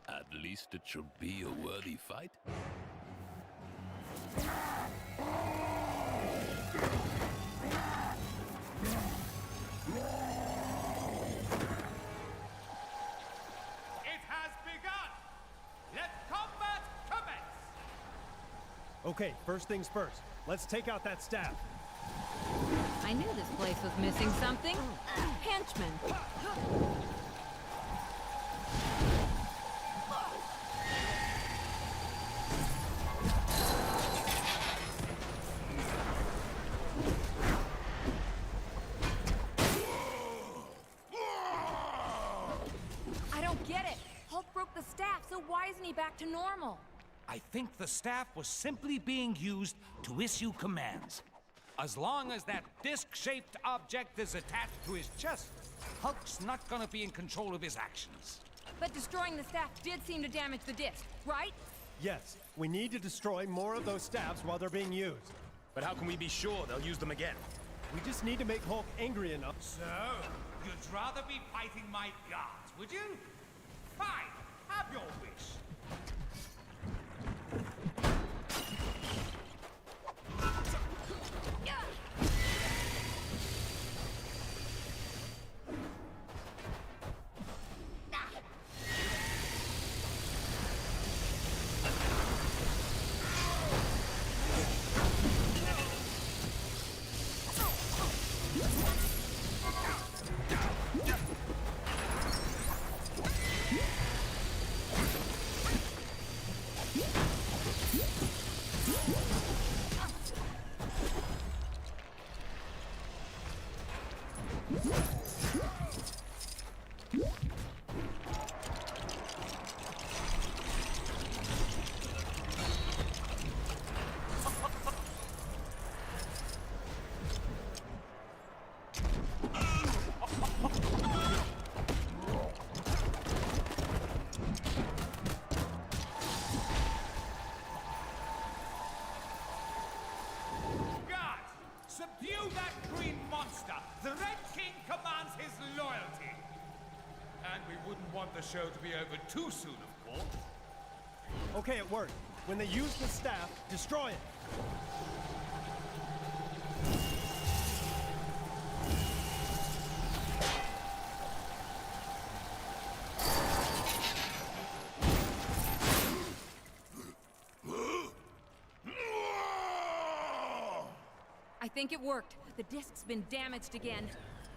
At least it should be a worthy fight. It has begun! Let combat commence! Okay, first things first. Let's take out that staff. I knew this place was missing something. Henchmen. I don't get it. Hulk broke the staff, so why isn't he back to normal? I think the staff was simply being used to issue commands. As long as that disc-shaped object is attached to his chest, Hulk's not gonna be in control of his actions. But destroying the staff did seem to damage the disc, right? Yes, we need to destroy more of those staffs while they're being used. But how can we be sure they'll use them again? We just need to make Hulk angry enough. So, You'd rather be fighting my guards, would you? Fine, have your wish. Subdue that green monster! The Red King commands his loyalty! And we wouldn't want the show to be over too soon, of course. Okay, it worked. When they use the staff, destroy it! I think it worked. The disc's been damaged again.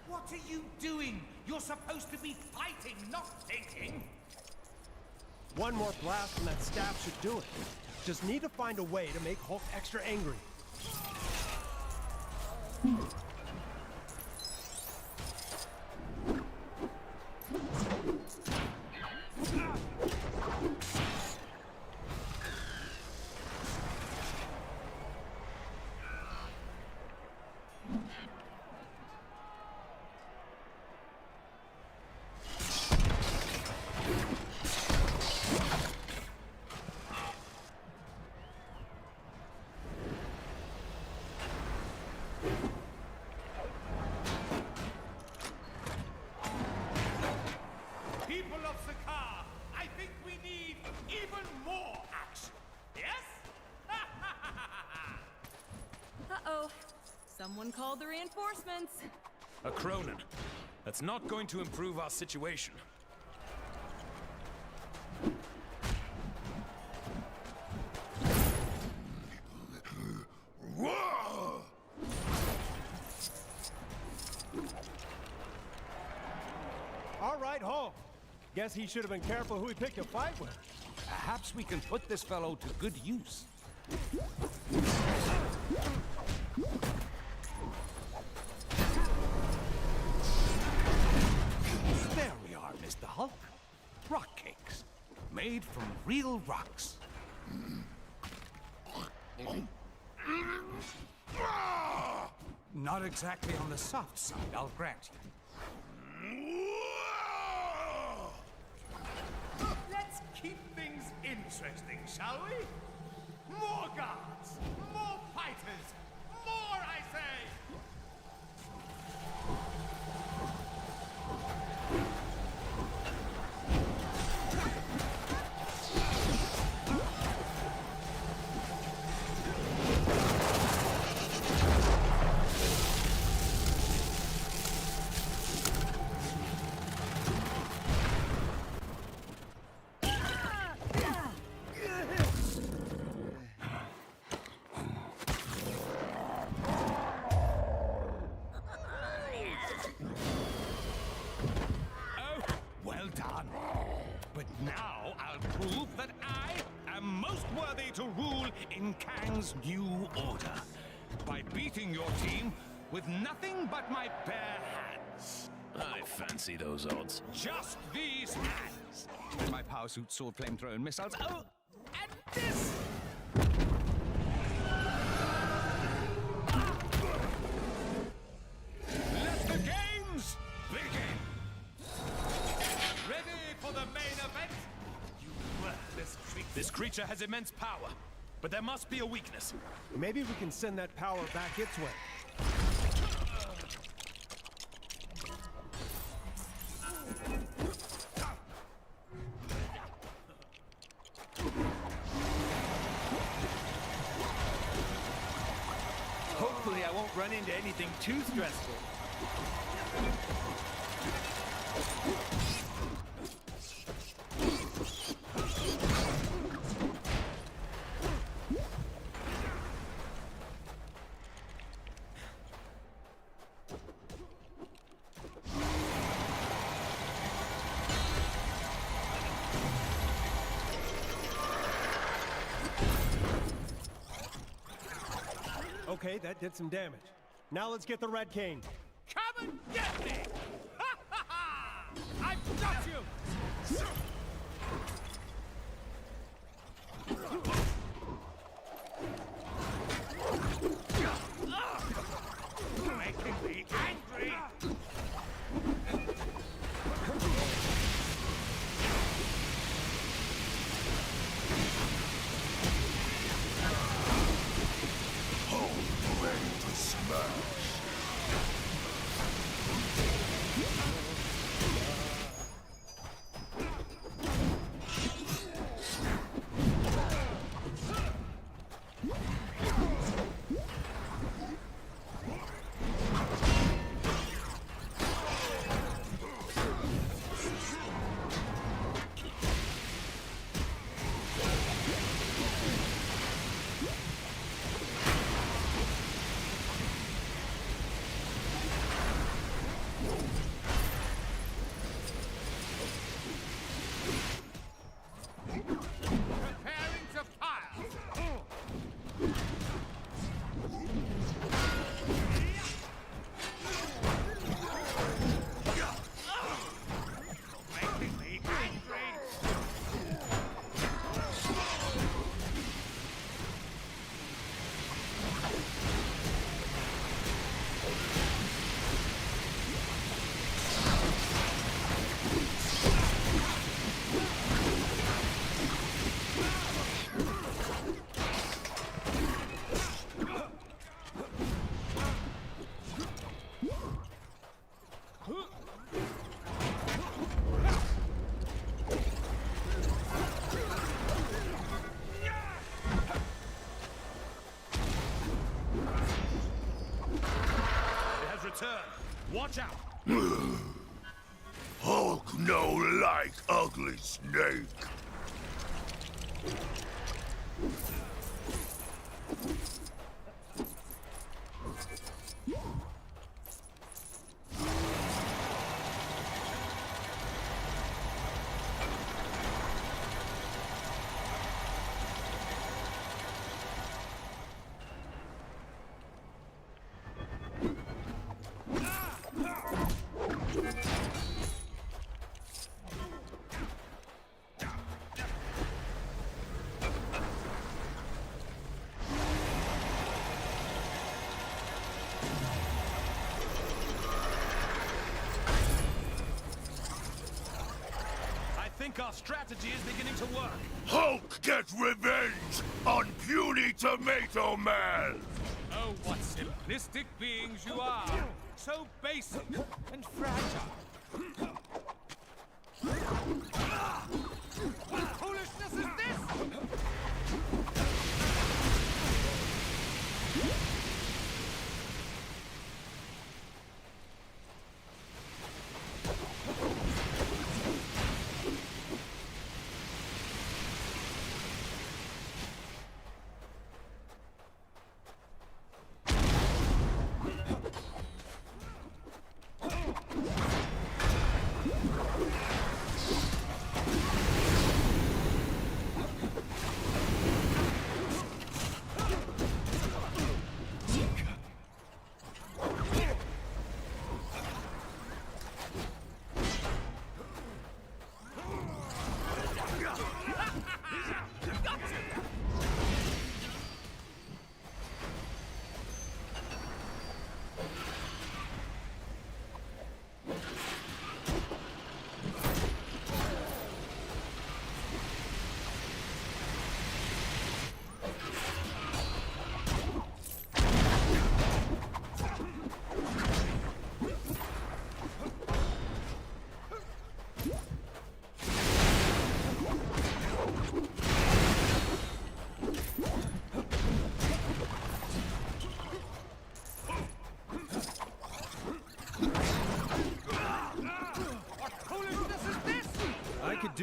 What are you doing? You're supposed to be fighting, not thinking. One more blast and that staff should do it. Just need to find a way to make Hulk extra angry. Someone called the reinforcements. A Cronin. That's not going to improve our situation. All right, Hulk. Guess he should have been careful who he picked a fight with. Perhaps we can put this fellow to good use. There we are, Mr. Hulk. Rock cakes. Made from real rocks. Not exactly on the soft side, I'll grant you. Let's keep things interesting, shall we? More guards! More fighters! More, I say! To rule in Kang's new order by beating your team with nothing but my bare hands. I fancy those odds. Just these hands. And my power suit, sword, flamethrower, and missiles. Oh, and this! Let the games begin! Ready for the main event? This creature has immense power, but there must be a weakness. Maybe we can send that power back its way. run into anything too stressful. Okay, that did some damage. Now let's get the Red Cane. Come and get me! Ha ha ha! I've got you! Making me angry! Ready to smash. Watch out! Hulk no like ugly snake. I think our strategy is beginning to work. Hulk gets revenge on puny Tomato Man! Oh, what simplistic beings you are! So basic and fragile. What foolishness is this?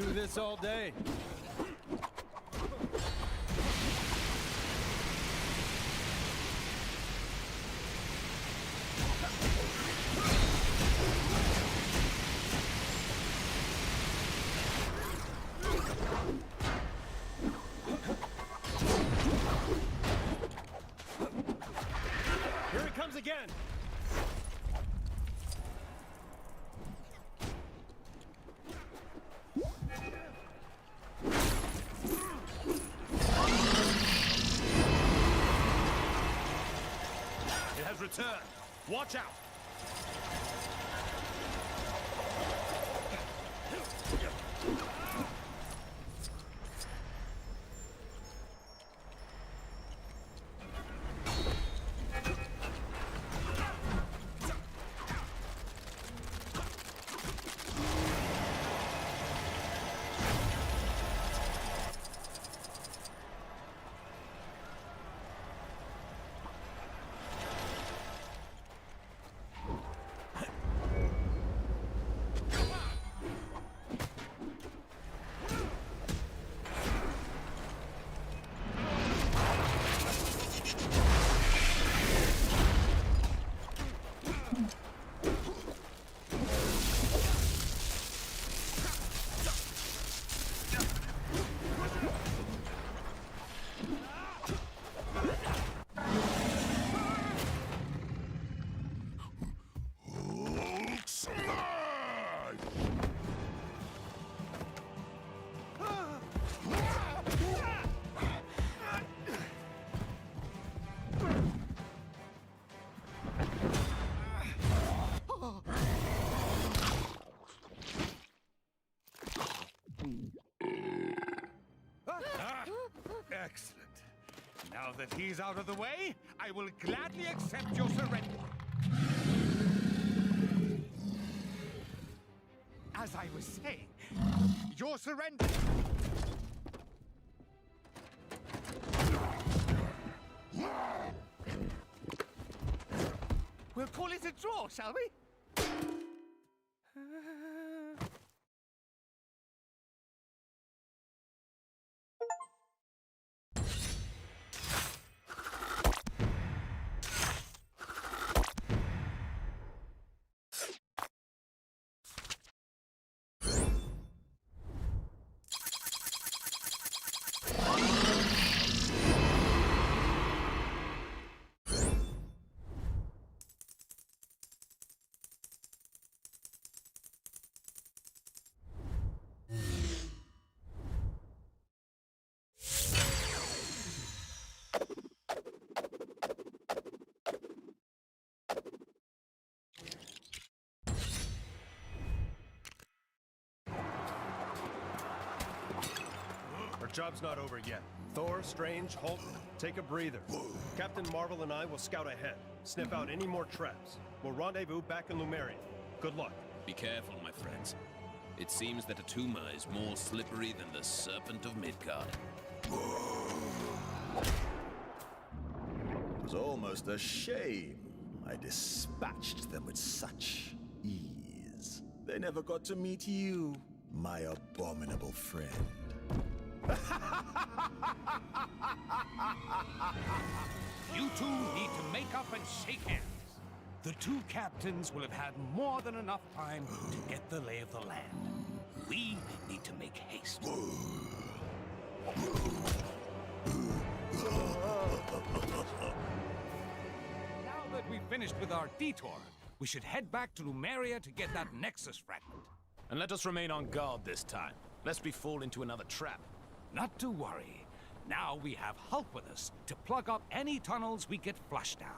do this all day. Here he comes again! It has returned. Watch out! Excellent. Now that he's out of the way, I will gladly accept your surrender. As I was saying, your surrender. We'll call it a draw, shall we? Our job's not over yet. Thor, Strange, Hulk, take a breather. Captain Marvel and I will scout ahead, sniff out any more traps. We'll rendezvous back in Lumeria. Good luck. Be careful, my friends. It seems that Atuma is more slippery than the Serpent of Midgard. It was almost a shame I dispatched them with such ease. They never got to meet you, my abominable friend. You two need to make up and shake hands. The two captains will have had more than enough time to get the lay of the land. We need to make haste. Now that we've finished with our detour, we should head back to Lumeria to get that Nexus fragment. And let us remain on guard this time, lest we fall into another trap. Not to worry. Now we have Hulk with us to plug up any tunnels we get flushed down.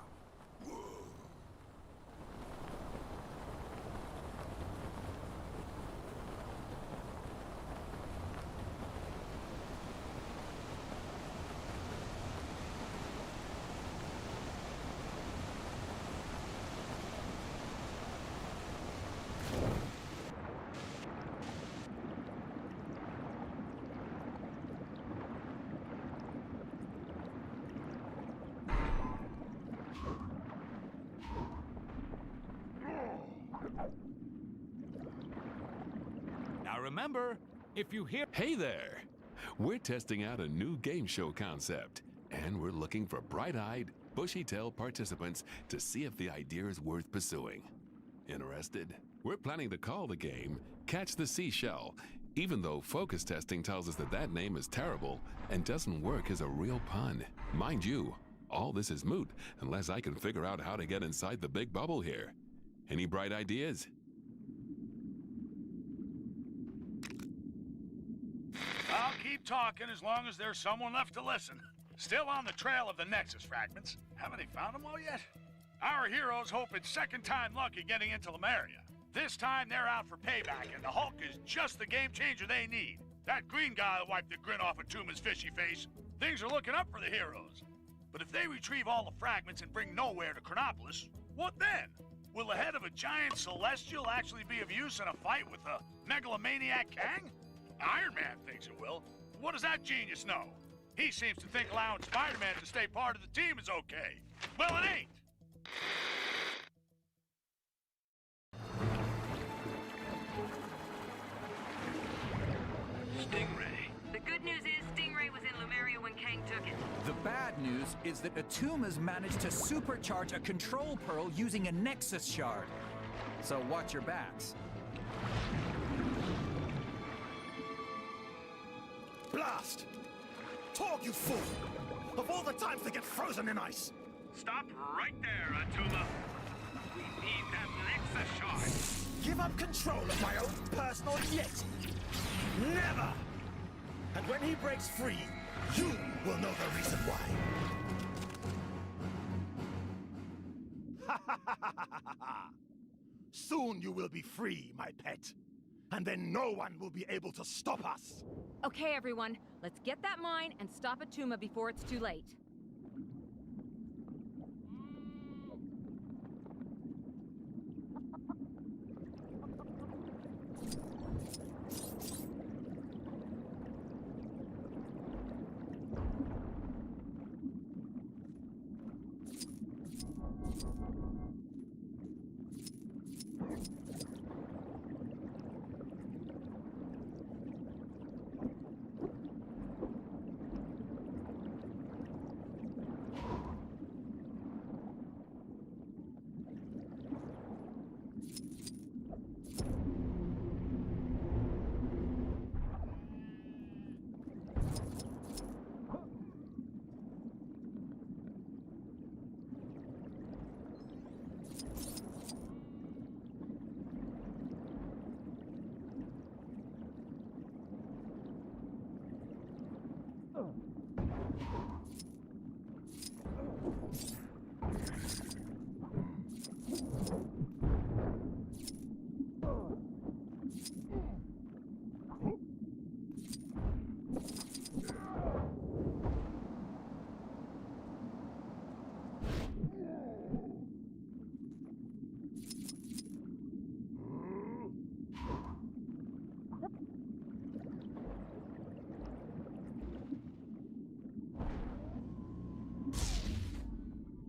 Now remember, If you hear... Hey there! We're testing out a new game show concept, and we're looking for bright-eyed, bushy-tailed participants to see if the idea is worth pursuing. Interested? We're planning to call the game Catch the Seashell, even though focus testing tells us that that name is terrible and doesn't work as a real pun. Mind you, all this is moot unless I can figure out how to get inside the big bubble here. Any bright ideas? I'll keep talking as long as there's someone left to listen. Still on the trail of the Nexus fragments. Haven't they found them all yet? Our heroes hope it's second time lucky getting into Lemuria. This time they're out for payback, and the Hulk is just the game changer they need. That green guy will wipe the grin off of Tuma's fishy face. Things are looking up for the heroes. But if they retrieve all the fragments and bring nowhere to Chronopolis, what then? Will the head of a giant celestial actually be of use in a fight with a megalomaniac Kang? Iron Man thinks it will. What does that genius know? He seems to think allowing Spider-Man to stay part of the team is okay. Well, it ain't. Stingray. The good news is Stingray was in Lemuria when Kang took it. The bad news is that Atuma's managed to supercharge a control pearl using a Nexus shard. So watch your backs. Blast! Talk, you fool! Of all the times to get frozen in ice! Stop right there, Atuma. We need that Nexus shard. Give up control of my own personal yet! Never! And when he breaks free, you will know the reason why. Soon you will be free, my pet. And then no one will be able to stop us. Okay, everyone, let's get that mine and stop Atuma before it's too late.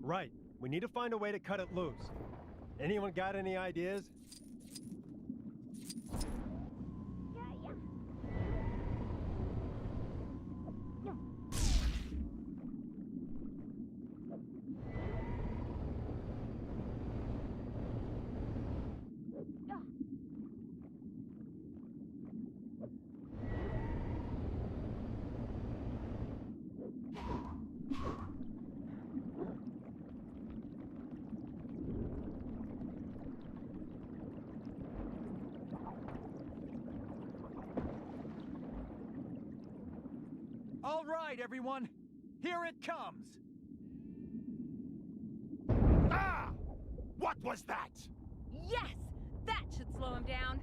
Right. We need to find a way to cut it loose. Anyone got any ideas? All right, everyone. Here it comes. Ah! What was that? Yes! That should slow him down.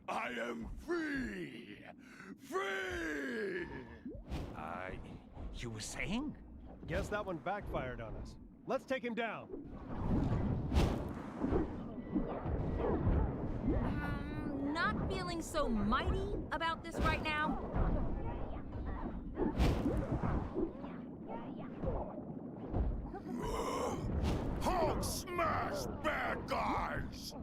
I am free! Free! You were saying? Guess that one backfired on us. Let's take him down. Not feeling so mighty about this right now. Hulk smash bad guys!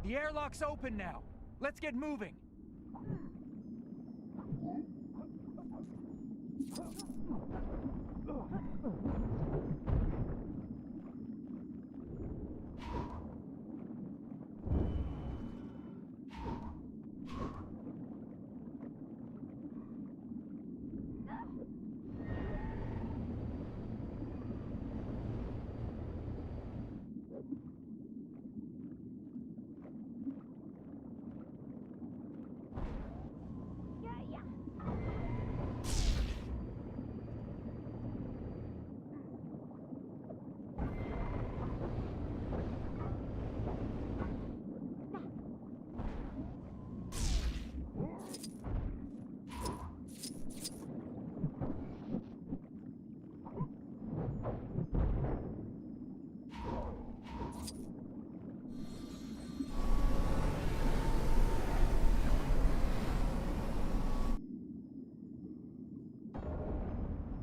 The airlock's open now. Let's get moving.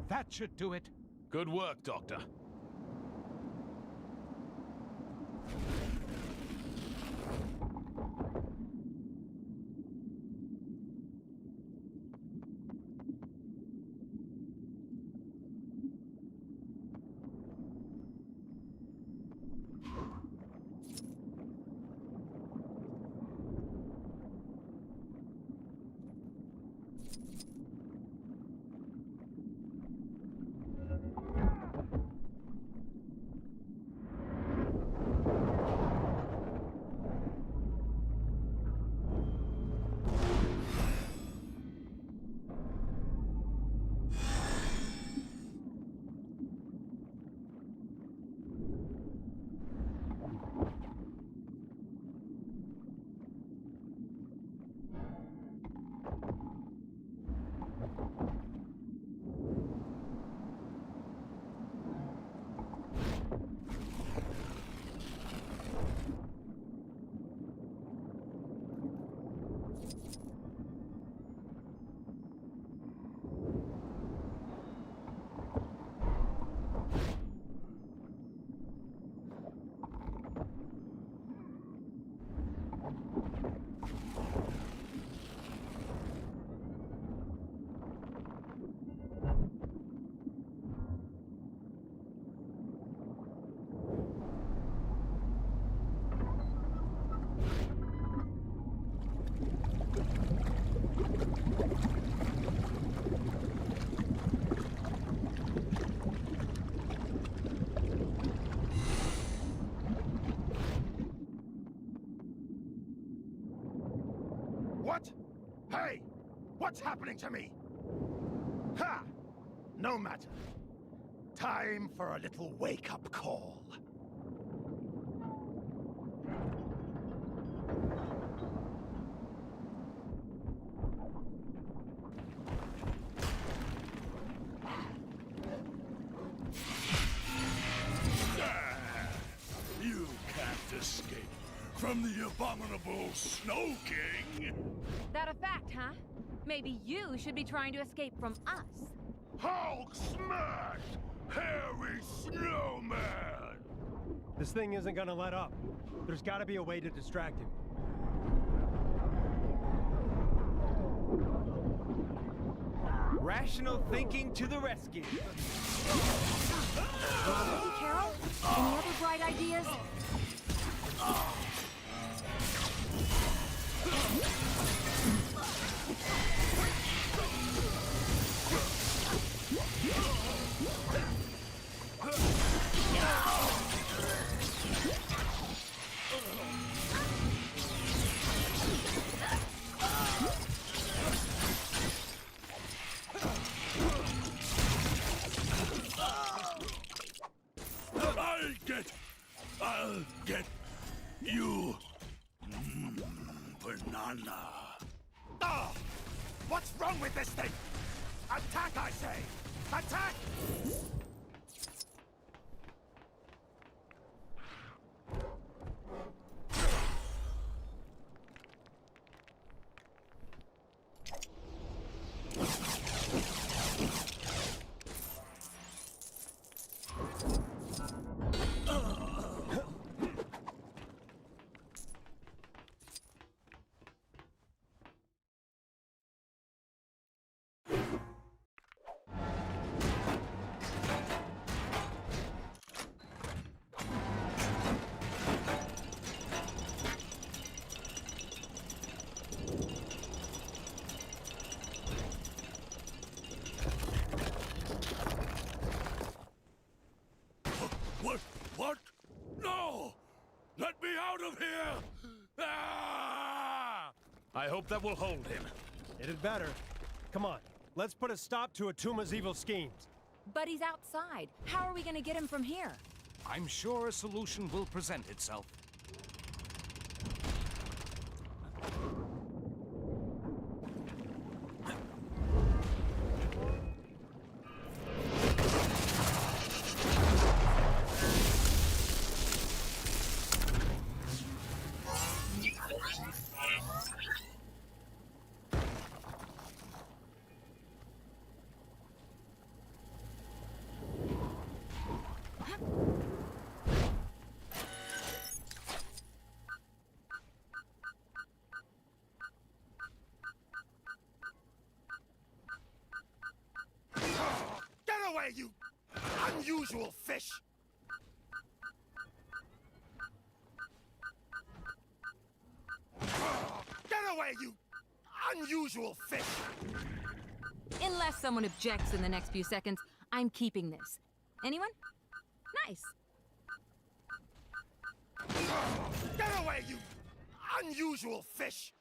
That should do it. Good work, Doctor. What? Hey! What's happening to me? Ha! No matter. Time for a little wake-up call. You can't escape from the abominable Snow King! That a fact, huh? Maybe you should be trying to escape from us. Hulk smash! Hairy snowman! This thing isn't gonna let up. There's gotta be a way to distract him. Rational thinking to the rescue. Hey, Carol? Any other bright ideas? I'll get you. Banana. Oh! What's wrong with this thing? Attack, I say! Attack! What? No! Let me out of here! Ah! I hope that will hold him. It had better. Come on, let's put a stop to Atuma's evil schemes. But he's outside. How are we gonna get him from here? I'm sure a solution will present itself. Away, you unusual fish! Get away, you unusual fish! Unless someone objects in the next few seconds, I'm keeping this. Anyone? Nice. Get away, you unusual fish!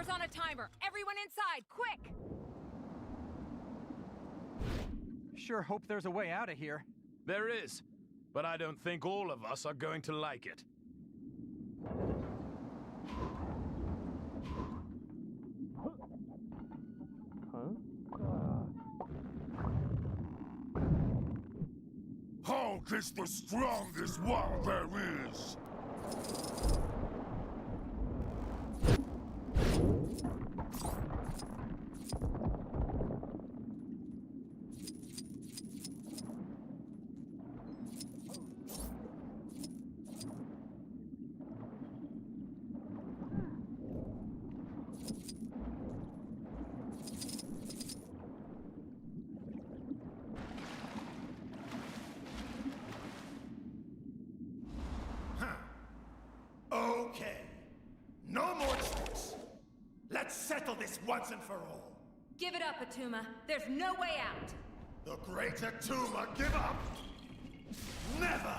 On a timer. Everyone inside, quick! Sure hope there's a way out of here. There is, but I don't think all of us are going to like it. Hulk is the strongest one there is! Okay. No more tricks. Let's settle this once and for all. Give it up, Atuma. There's no way out. The great Atuma give up? Never!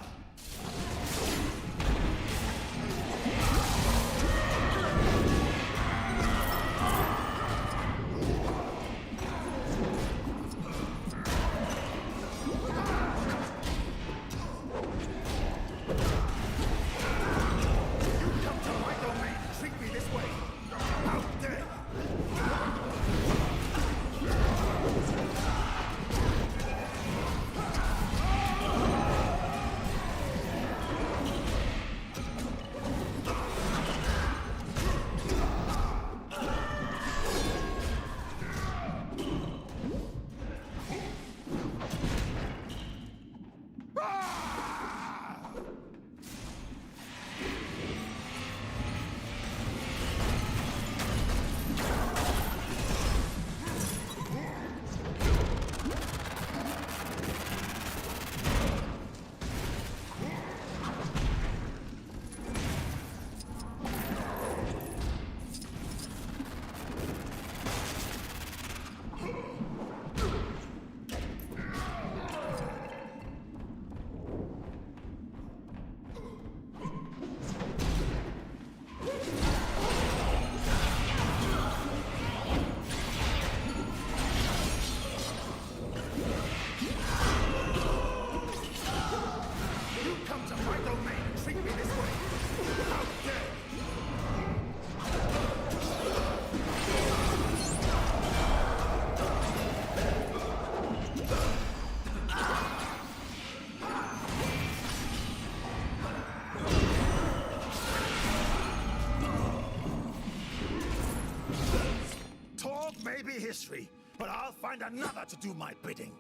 victory, but I'll find another to do my bidding.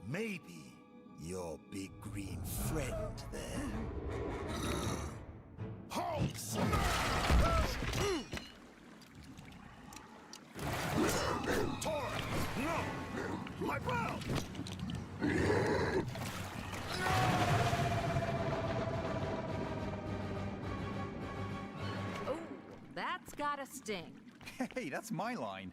Maybe your big green friend there. Hulk smash! Tor! No! My bow! Oh, that's gotta sting. Hey, that's my line.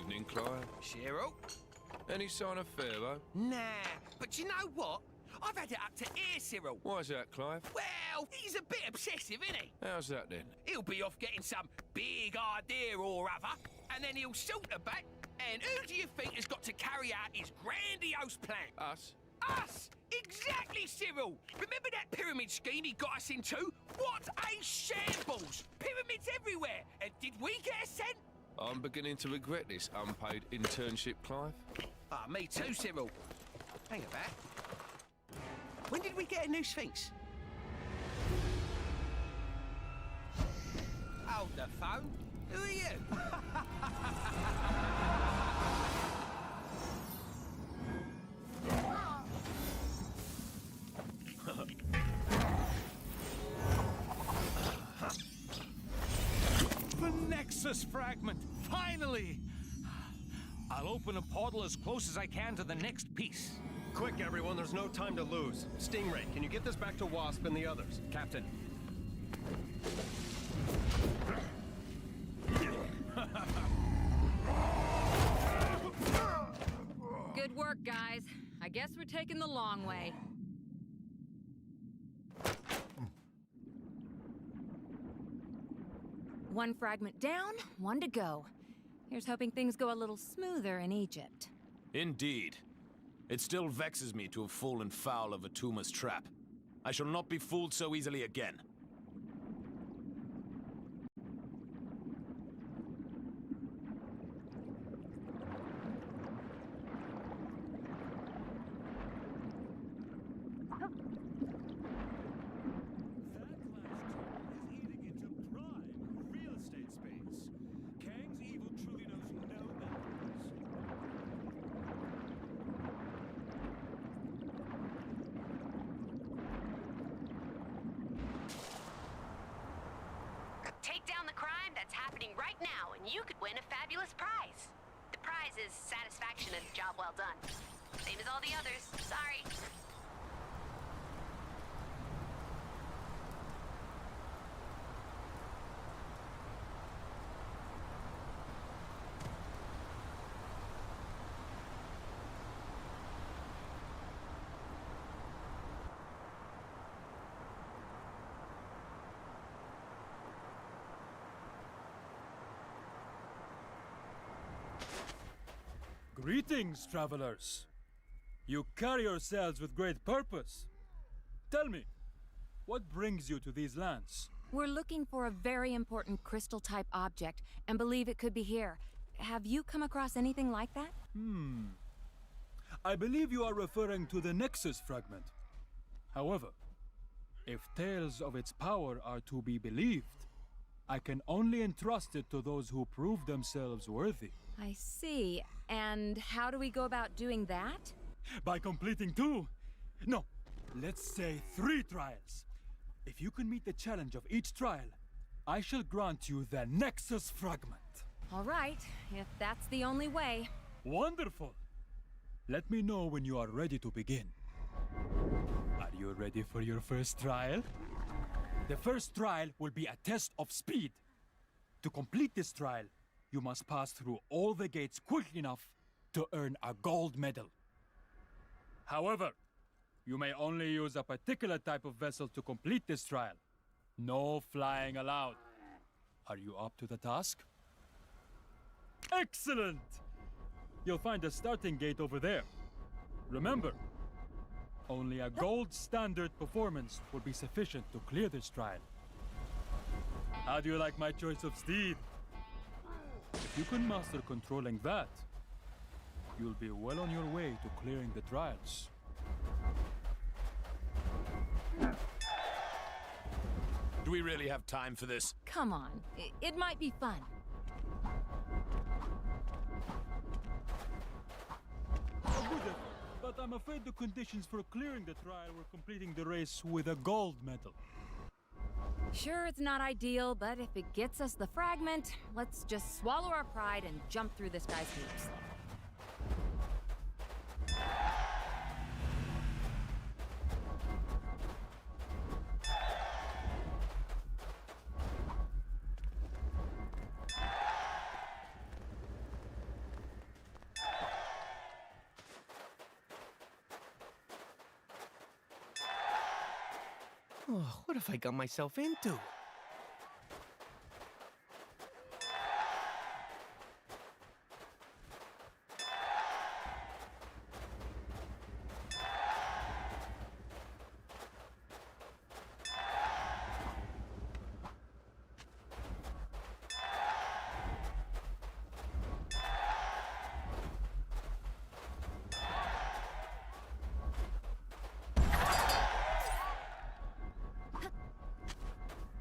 Evening, Clive. Cheryl? Any sign of Pharaoh? Nah, but you know what? I've had it up to here, Cyril. Why's that, Clive? Well, he's a bit obsessive, isn't he? How's that then? He'll be off getting some big idea or other, and then he'll saunter back, and who do you think has got to carry out his grandiose plan? Us? Us! Exactly, Cyril! Remember that pyramid scheme he got us into? What a shambles! Pyramids everywhere! And did we get a cent? I'm beginning to regret this unpaid internship, Clive. Ah, me too, Cyril. Hang about. When did we get a new Sphinx? Hold the phone. Who are you? The Nexus fragment! Finally! I'll open a portal as close as I can to the next piece. Quick, everyone, there's no time to lose. Stingray, can you get this back to Wasp and the others? Captain. Good work, guys. I guess we're taking the long way. One fragment down, one to go. Here's hoping things go a little smoother in Egypt. Indeed. It still vexes me to have fallen foul of Atuma's trap. I shall not be fooled so easily again. Take down the crime that's happening right now, and you could win a fabulous prize. The prize is satisfaction and job well done. Same as all the others. Sorry. Greetings, travelers. You carry yourselves with great purpose. Tell me, what brings you to these lands? We're looking for a very important crystal-type object and believe it could be here. Have you come across anything like that? I believe you are referring to the Nexus fragment. However, if tales of its power are to be believed, I can only entrust it to those who prove themselves worthy. I see. And how do we go about doing that? By completing 2, no, let's say 3 trials. If you can meet the challenge of each trial, I shall grant you the Nexus fragment. All right, if that's the only way. Wonderful. Let me know when you are ready to begin. Are you ready for your first trial? The first trial will be a test of speed. To complete this trial, you must pass through all the gates quick enough to earn a gold medal. However, you may only use a particular type of vessel to complete this trial. No flying allowed. Are you up to the task? Excellent! You'll find a starting gate over there. Remember, only a gold standard performance will be sufficient to clear this trial. How do you like my choice of steed? If you can master controlling that, you'll be well on your way to clearing the trials. Do we really have time for this? Come on, it might be fun. A good effort, but I'm afraid the conditions for clearing the trial were completing the race with a gold medal. Sure, it's not ideal, but if it gets us the fragment, let's just swallow our pride and jump through this guy's hoops. Oh, what have I got myself into?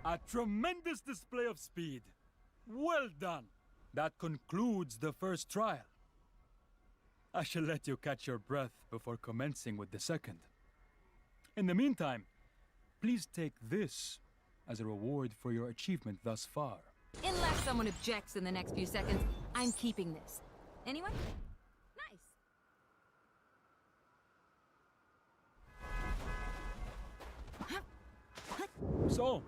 A tremendous display of speed. Well done. That concludes the first trial. I shall let you catch your breath before commencing with the second. In the meantime, please take this as a reward for your achievement thus far. Unless someone objects in the next few seconds, I'm keeping this. Anyone? Nice. So,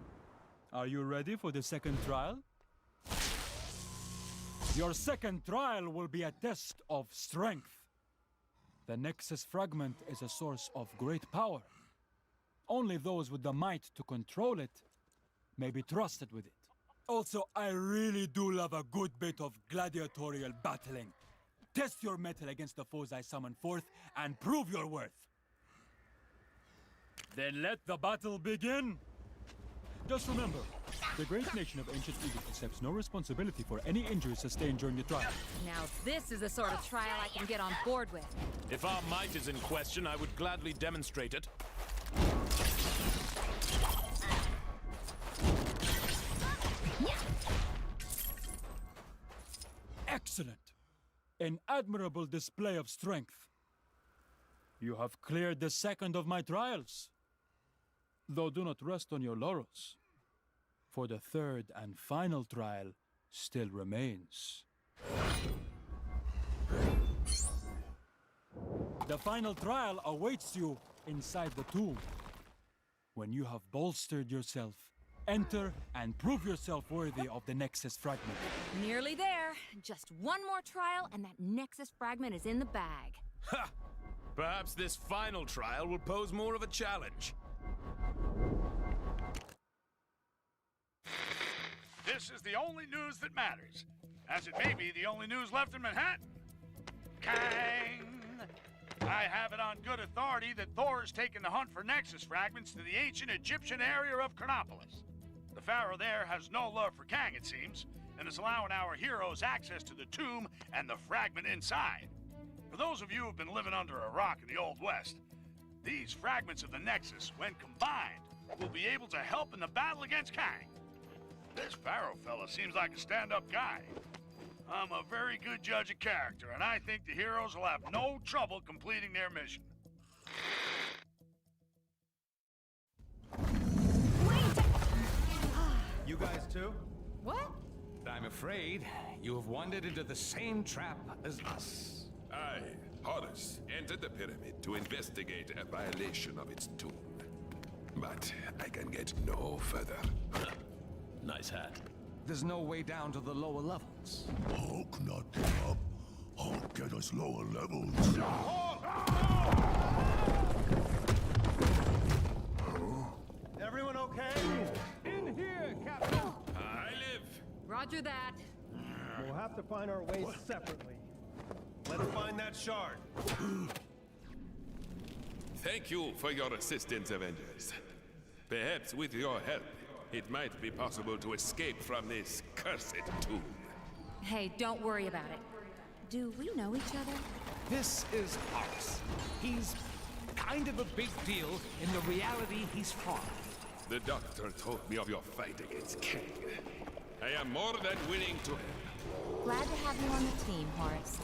are you ready for the second trial? Your second trial will be a test of strength. The Nexus fragment is a source of great power. Only those with the might to control it may be trusted with it. Also, I really do love a good bit of gladiatorial battling. Test your mettle against the foes I summon forth and prove your worth. Then let the battle begin. Just remember, the great nation of ancient Egypt accepts no responsibility for any injuries sustained during the trial. Now this is the sort of trial I can get on board with. If our might is in question, I would gladly demonstrate it. Excellent! An admirable display of strength. You have cleared the second of my trials. Though do not rest on your laurels, for the third and final trial still remains. The final trial awaits you inside the tomb. When you have bolstered yourself, enter and prove yourself worthy of the Nexus fragment. Nearly there. Just one more trial and that Nexus fragment is in the bag. Ha! Perhaps this final trial will pose more of a challenge. This is the only news that matters, as it may be the only news left in Manhattan. Kang! I have it on good authority that Thor has taken the hunt for Nexus fragments to the ancient Egyptian area of Chronopolis. The pharaoh there has no love for Kang, it seems, and is allowing our heroes access to the tomb and the fragment inside. For those of you who have been living under a rock in the Old West, these fragments of the Nexus, when combined, will be able to help in the battle against Kang. This pharaoh fella seems like a stand-up guy. I'm a very good judge of character, and I think the heroes will have no trouble completing their mission. You guys too? What? I'm afraid you have wandered into the same trap as us. I, Horus, entered the pyramid to investigate a violation of its tomb. But I can get no further. Nice hat. There's no way down to the lower levels. Hulk not up. Hulk, get us lower levels. Everyone okay? In here, Captain! I live. Roger that. We'll have to find our ways separately. Let's find that shard. Thank you for your assistance, Avengers. Perhaps with your help, it might be possible to escape from this cursed tomb. Hey, don't worry about it. Do we know each other? This is Horace. He's kind of a big deal in the reality he's from. The doctor told me of your fight against Kang. I am more than willing to help. Glad to have you on the team, Horace.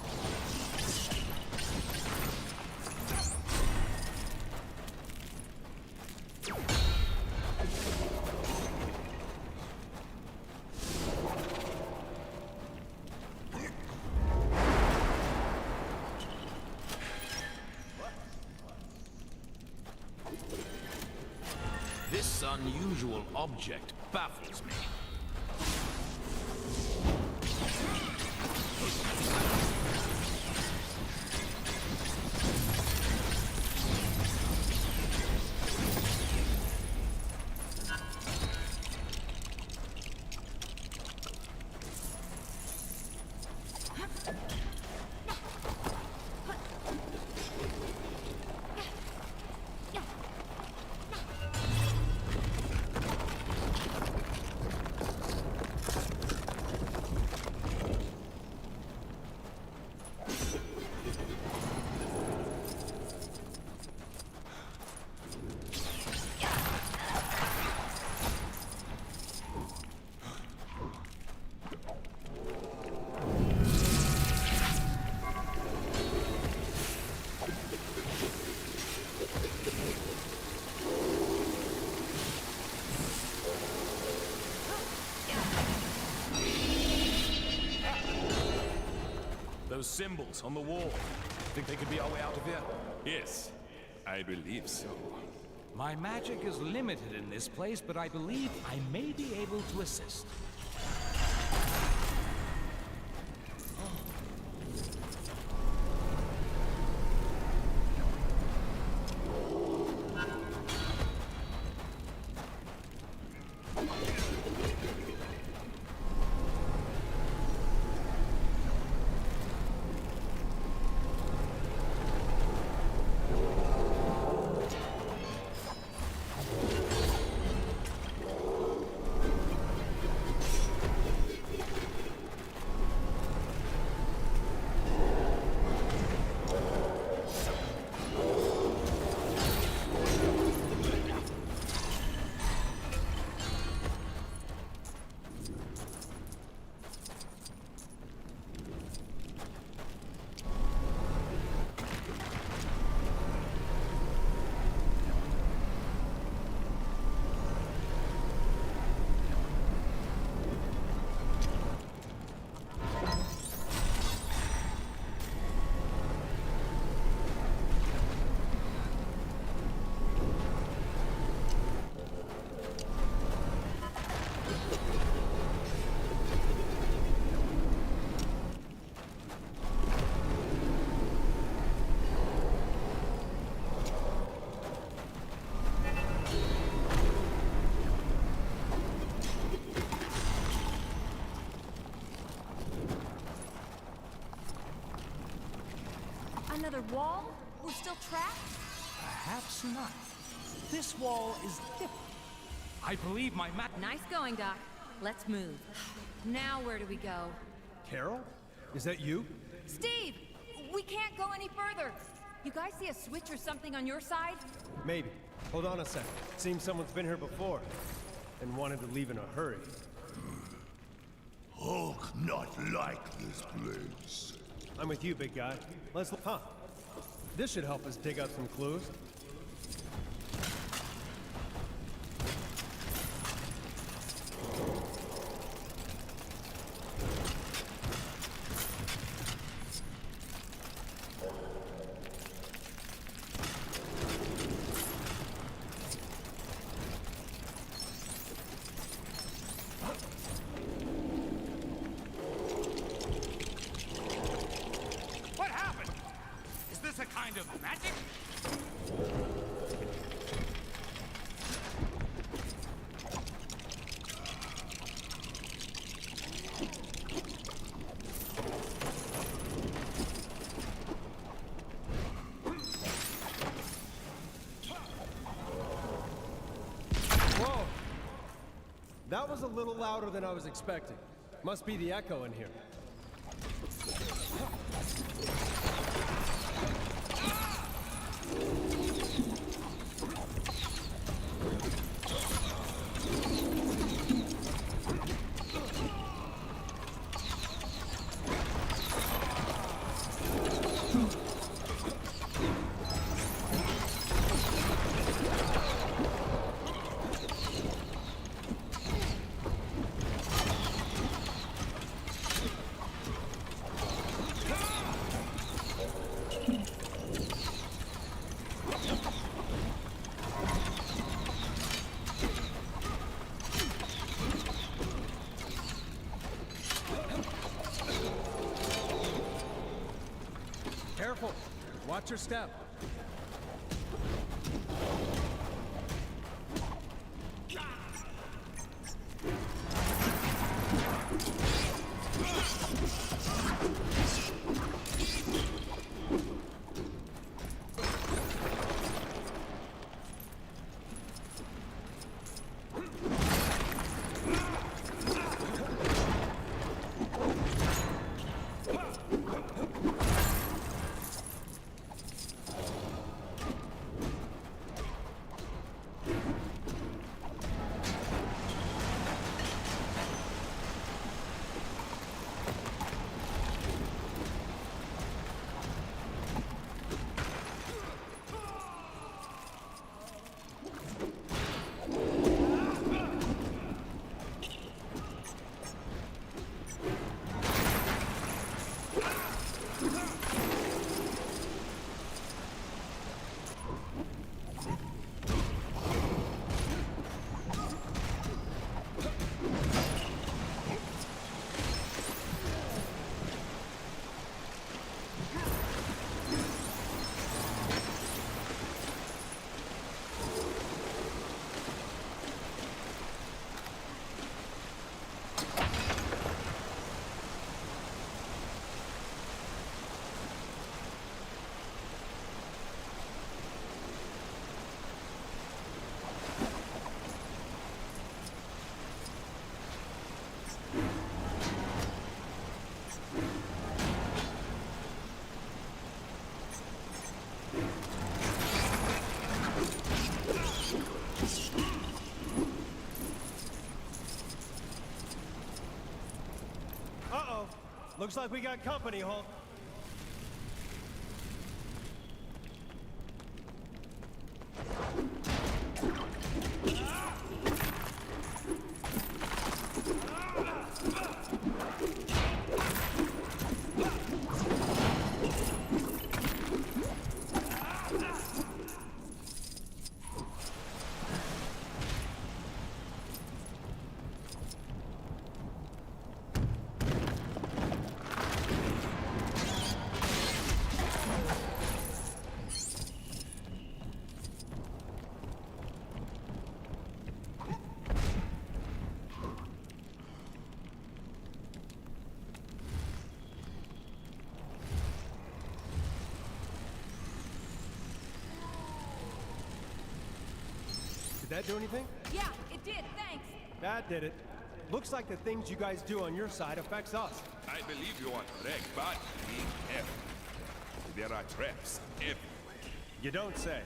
This unusual object baffles me. Those symbols on the wall. Think they could be our way out of here? Yes, I believe so. My magic is limited in this place, but I believe I may be able to assist. Another wall? We're still trapped? Perhaps not. This wall is different. I believe my map. Nice going, Doc. Let's move. Now where do we go? Carol? Is that you? Steve! We can't go any further! You guys see a switch or something on your side? Maybe. Hold on a second. Seems someone's been here before. And wanted to leave in a hurry. Hulk, not like this place. I'm with you, big guy. Let's look. Huh. This should help us dig up some clues. That was a little louder than I was expecting. Must be the echo in here. Careful. Watch your step. Uh-oh. Looks like we got company, Hulk. Did that do anything? Yeah, it did, thanks. That did it. Looks like the things you guys do on your side affects us. I believe you are correct, but be careful. There are traps everywhere. You don't say.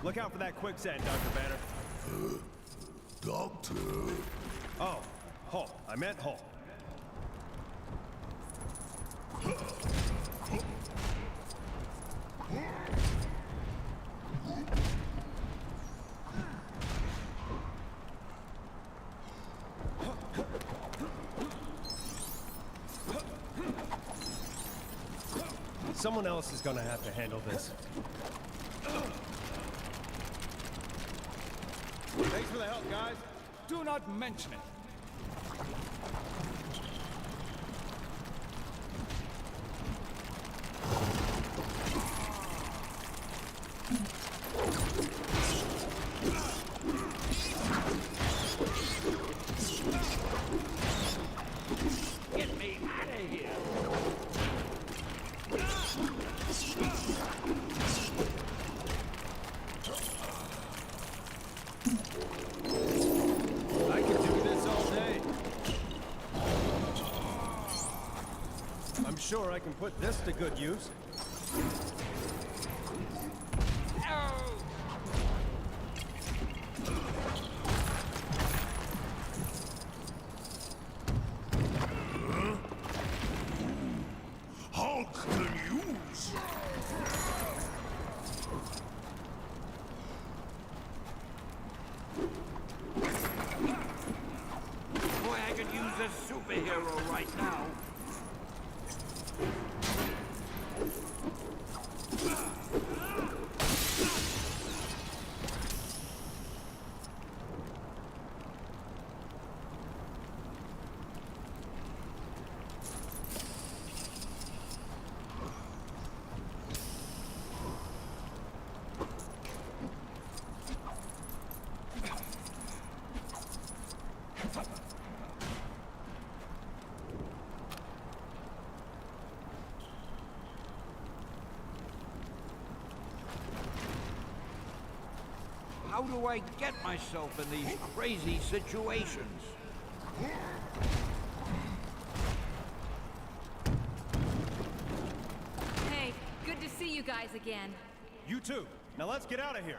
Look out for that quicksand, Dr. Banner. Doctor. Oh, Hulk. I meant Hulk. Someone else is gonna have to handle this. Thanks for the help, guys. Do not mention it. Get me out of here! I could do this all day. I'm sure I can put this to good use. Hulk can use. Boy, I could use a superhero right now. How do I get myself in these crazy situations? Hey, good to see you guys again. You too. Now let's get out of here.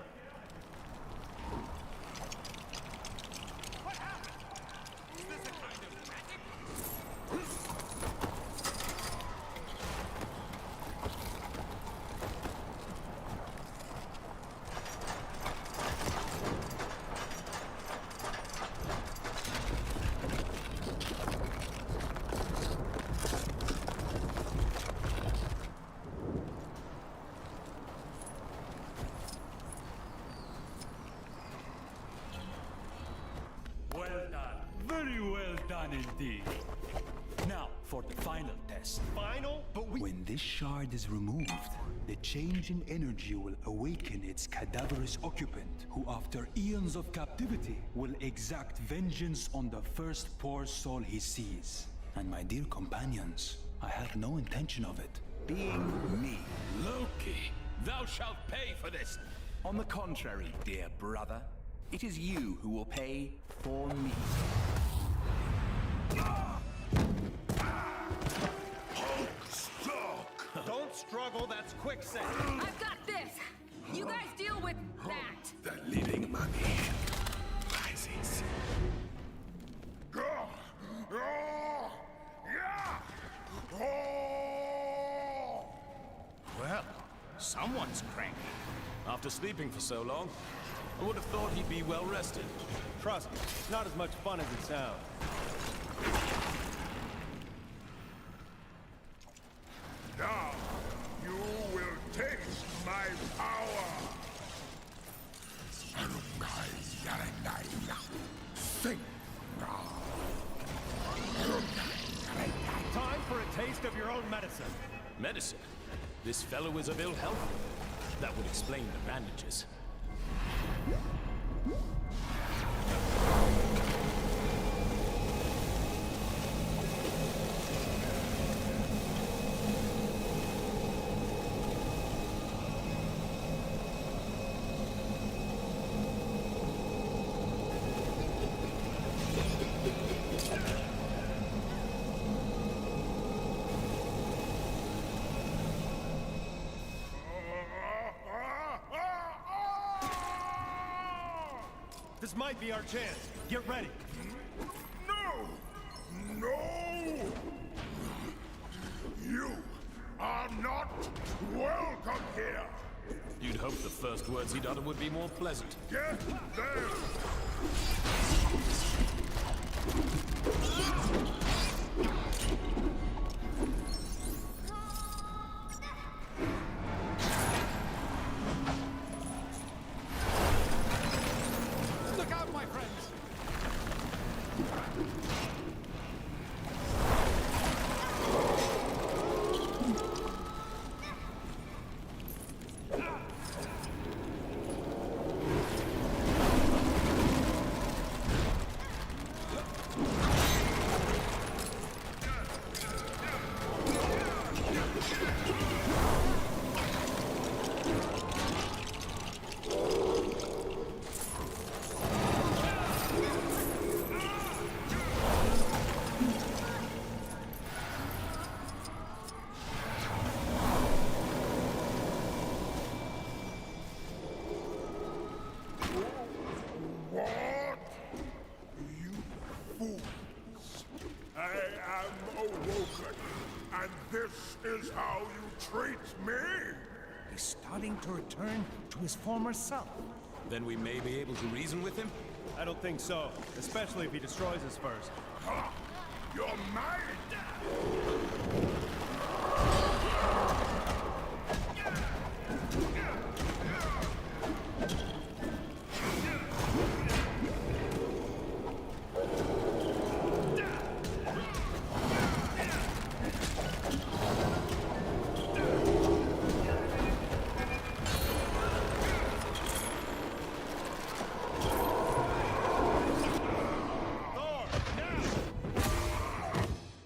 Well done. Very well done indeed. Now, for the final test. Final? But When this shard is removed, the change in energy will awaken its cadaverous occupant, who after eons of captivity will exact vengeance on the first poor soul he sees. And my dear companions, I have no intention of it being me. Loki, thou shalt pay for this. On the contrary, dear brother, it is you who will pay for me. don't struggle, that's quicksand. I've got this. You guys deal with that. The living mummy rises. Well, someone's cranky. After sleeping for so long, I would have thought he'd be well rested. Trust me, it's not as much fun as it sounds. Now, you will taste my power. Time for a taste of your own medicine. Medicine? This fellow is of ill health? That would explain the bandages. This might be our chance. Get ready. No! No! You are not welcome here! You'd hope the first words he'd utter would be more pleasant. Get them! Look out, my friends! What? You fools! I am awoken, and this is how you treat me? He's starting to return to his former self. Then we may be able to reason with him? I don't think so, especially if he destroys us first. Ha! You're mine!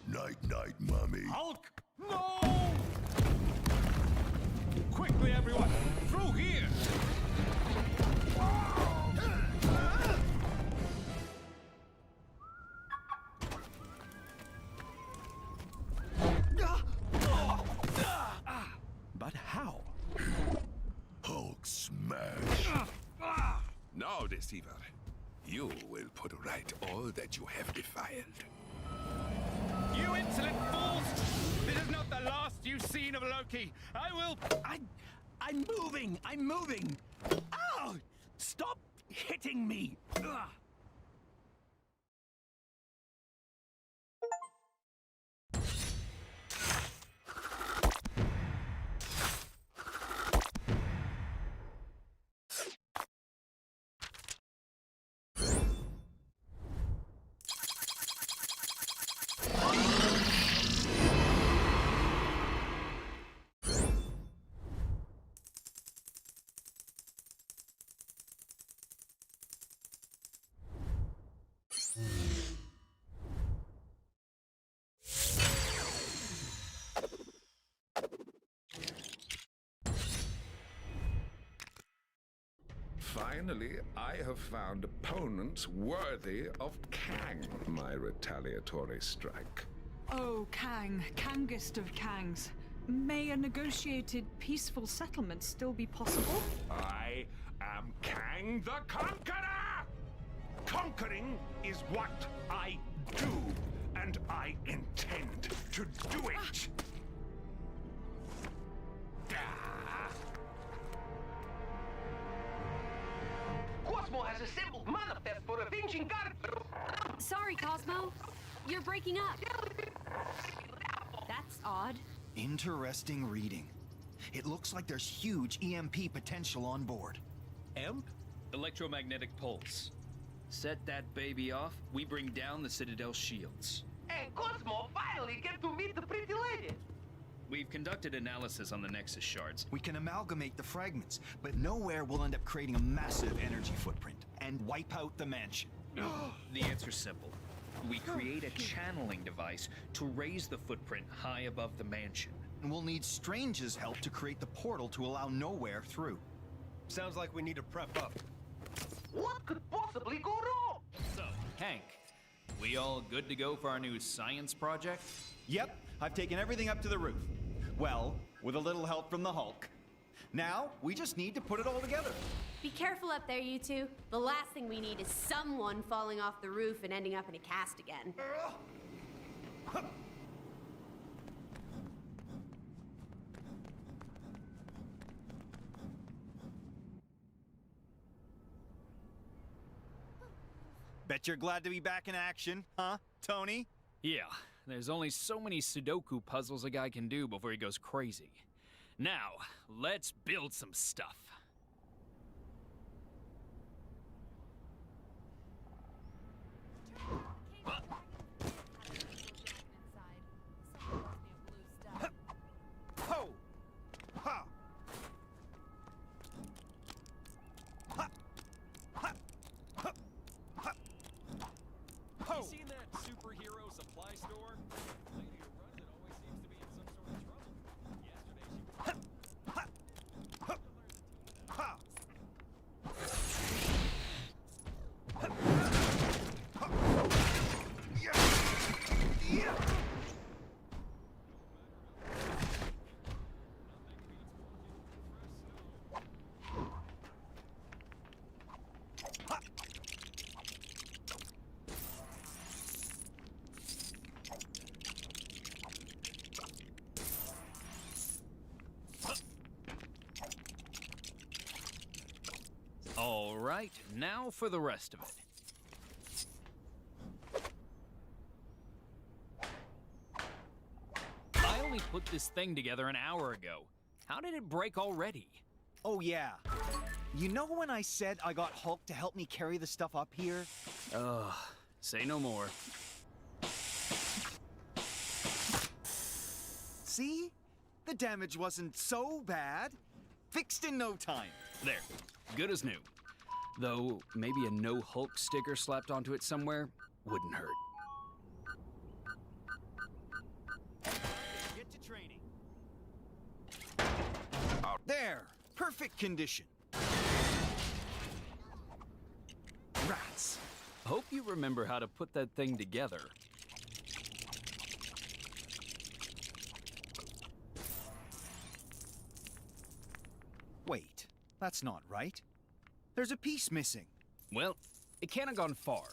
Night-night, Mummy. Hulk! No! Quickly, everyone! Through here! But how? Hulk smash. Now, deceiver, you will put right all that you have defiled. You insolent fools! This is not the last you've seen of Loki. I'm moving! I'm moving! Ow! Stop hitting me! Ugh. Finally, I have found opponents worthy of Kang, my retaliatory strike. Oh, Kang, Kangest of Kangs. May a negotiated peaceful settlement still be possible? I am Kang the Conqueror! Conquering is what I do, and I intend to do it! Cosmo has assembled manifest for avenging God. Sorry, Cosmo. You're breaking up. That's odd. Interesting reading. It looks like there's huge EMP potential on board. EMP? Electromagnetic pulse. Set that baby off, we bring down the Citadel shields. And Cosmo finally get to meet the pretty lady. We've conducted analysis on the Nexus shards. We can amalgamate the fragments, but nowhere will end up creating a massive energy footprint and wipe out the mansion. The answer's simple. We create a channeling device to raise the footprint high above the mansion. And we'll need Strange's help to create the portal to allow Nowhere through. Sounds like we need to prep up. What could possibly go wrong? So, Hank, we all good to go for our new science project? Yep, I've taken everything up to the roof. Well, with a little help from the Hulk. Now, we just need to put it all together. Be careful up there, you two. The last thing we need is someone falling off the roof and ending up in a cast again. Bet you're glad to be back in action, huh, Tony? Yeah, there's only so many Sudoku puzzles a guy can do before he goes crazy. Now, let's build some stuff. Ho! Ha! Ha! Ha! Ha! Ha! Ho! You seen that superhero supply store? The lady who runs it always seems to be in some sort of trouble. Yesterday she was... All right, now for the rest of it. I only put this thing together an hour ago. How did it break already? Oh, yeah. You know when I said I got Hulk to help me carry the stuff up here? Ugh, say no more. See? The damage wasn't so bad. Fixed in no time. There, good as new. Though, maybe a no Hulk sticker slapped onto it somewhere wouldn't hurt. Get to training. There! Perfect condition. Rats. Hope you remember how to put that thing together. Wait, that's not right. There's a piece missing. Well, it can't have gone far.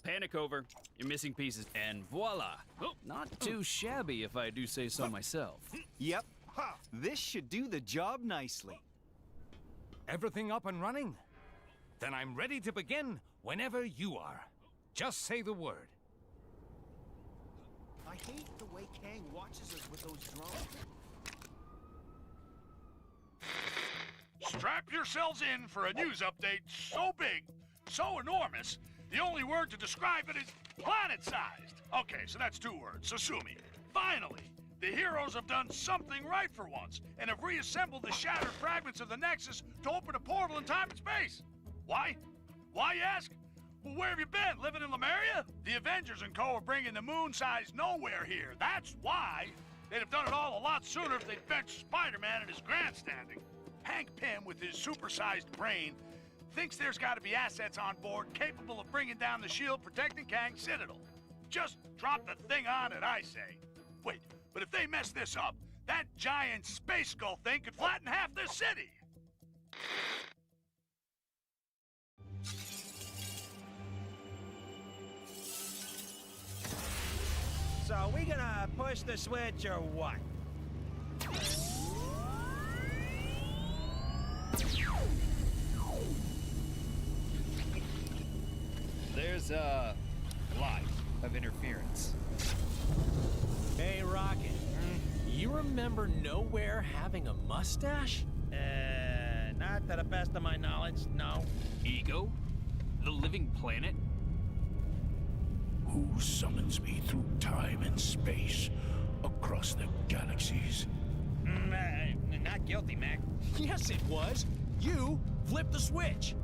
Panic over. You're missing pieces. And voila! Not too shabby if I do say so myself. Yep. This should do the job nicely. Everything up and running? Then I'm ready to begin whenever you are. Just say the word. I hate the way Kang watches us with those drones. Strap yourselves in for a news update so big, so enormous, the only word to describe it is planet-sized. Okay, so that's 2 words, so sue me. Finally, the heroes have done something right for once and have reassembled the shattered fragments of the Nexus to open a portal in time and space. Why? Why, you ask? Well, where have you been? Living in Lemuria? The Avengers and co. are bringing the moon-sized nowhere here. That's why. They'd have done it all a lot sooner if they'd benched Spider-Man and his grandstanding. Hank Pym, with his super-sized brain, thinks there's got to be assets on board capable of bringing down the shield protecting Kang's Citadel. Just drop the thing on it, I say. Wait, but if they mess this up, that giant space skull thing could flatten half this city. So we gonna push the switch or what? There's a lot of interference. Hey, Rocket. You remember Nowhere having a mustache? Not to the best of my knowledge, no. Ego? The living planet? Who summons me through time and space, across the galaxies? Not guilty, Mac. Yes, it was. You flipped the switch.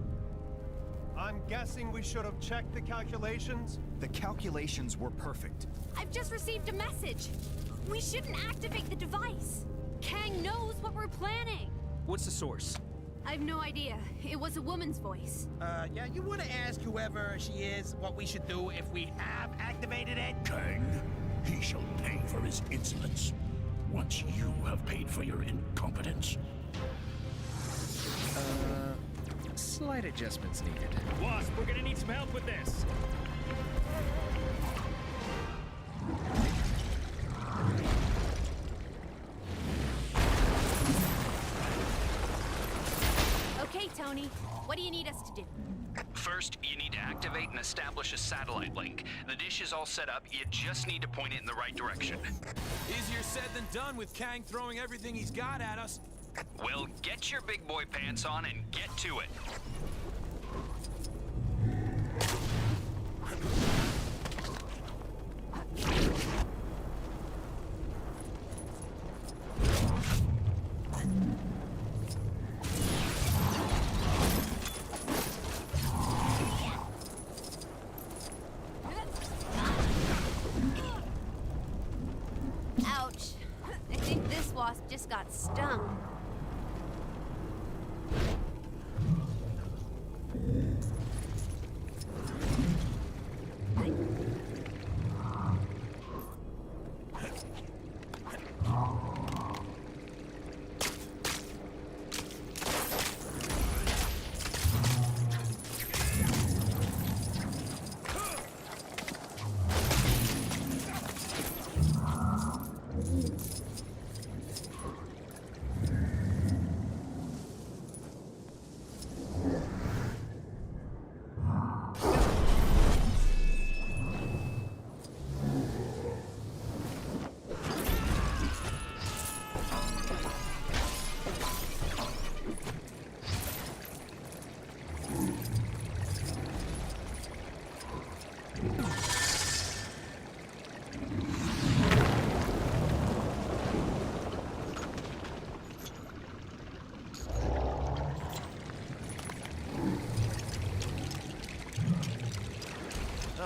I'm guessing we should have checked the calculations? The calculations were perfect. I've just received a message. We shouldn't activate the device. Kang knows what we're planning. What's the source? I have no idea. It was a woman's voice. Yeah, you wanna ask whoever she is what we should do if we have activated it? Kang, He shall pay for his insolence. Once you have paid for your incompetence. Slight adjustments needed. Wasp, we're gonna need some help with this. Okay, Tony. What do you need us to do? First, you need to activate and establish a satellite link. The dish is all set up, you just need to point it in the right direction. Easier said than done with Kang throwing everything he's got at us. Well, get your big boy pants on and get to it. Ouch. I think this wasp just got stung.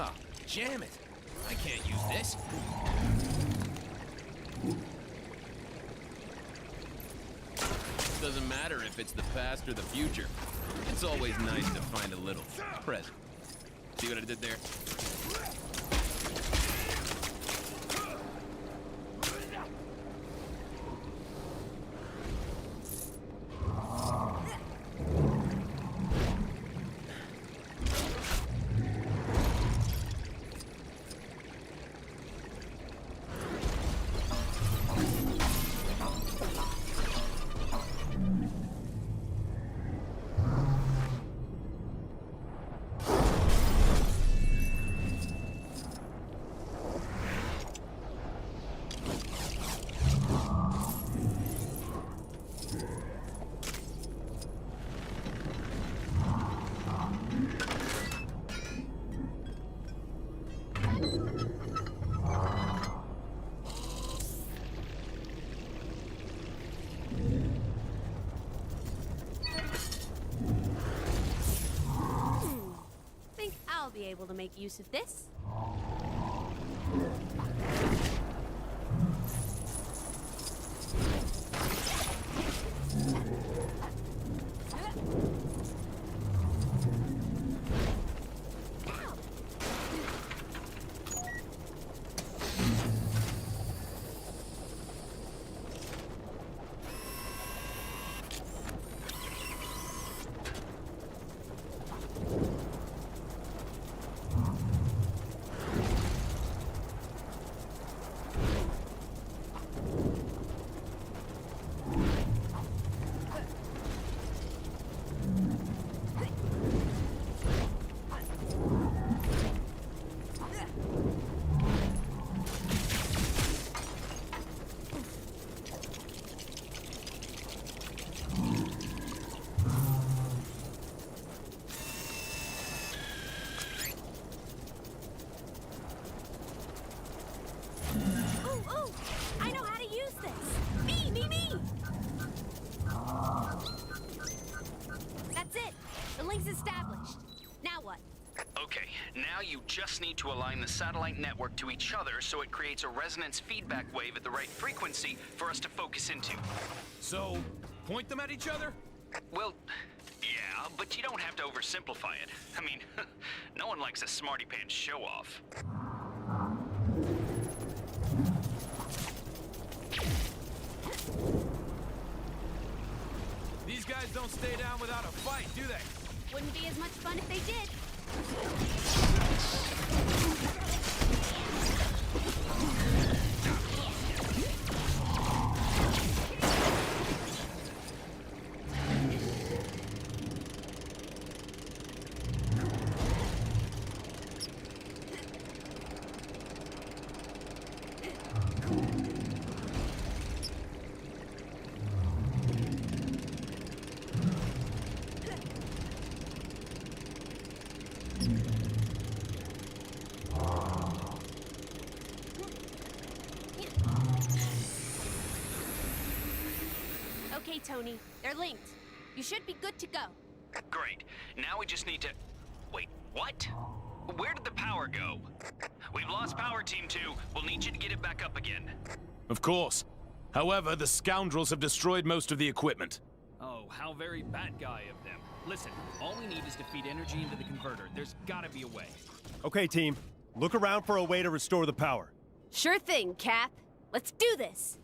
Oh, jam it. I can't use this. Doesn't matter if it's the past or the future. It's always nice to find a little present. See what I did there? Think I'll be able to make use of this? Ooh! I know how to use this! Me! That's it! The link's established. Now what? Okay, now you just need to align the satellite network to each other so it creates a resonance feedback wave at the right frequency for us to focus into. So, point them at each other? Well, yeah, but you don't have to oversimplify it. I mean, no one likes a smarty pants show-off. guys don't stay down without a fight, do they? Wouldn't be as much fun if they did. Okay, Tony, they're linked. You should be good to go. Great. Now we just need to... Wait, what? Where did the power go? We've lost power, Team 2. We'll need you to get it back up again. Of course. However, the scoundrels have destroyed most of the equipment. Oh, how very bad guy of them. Listen, all we need is to feed energy into the converter. There's gotta be a way. Okay, team. Look around for a way to restore the power. Sure thing, Cap. Let's do this.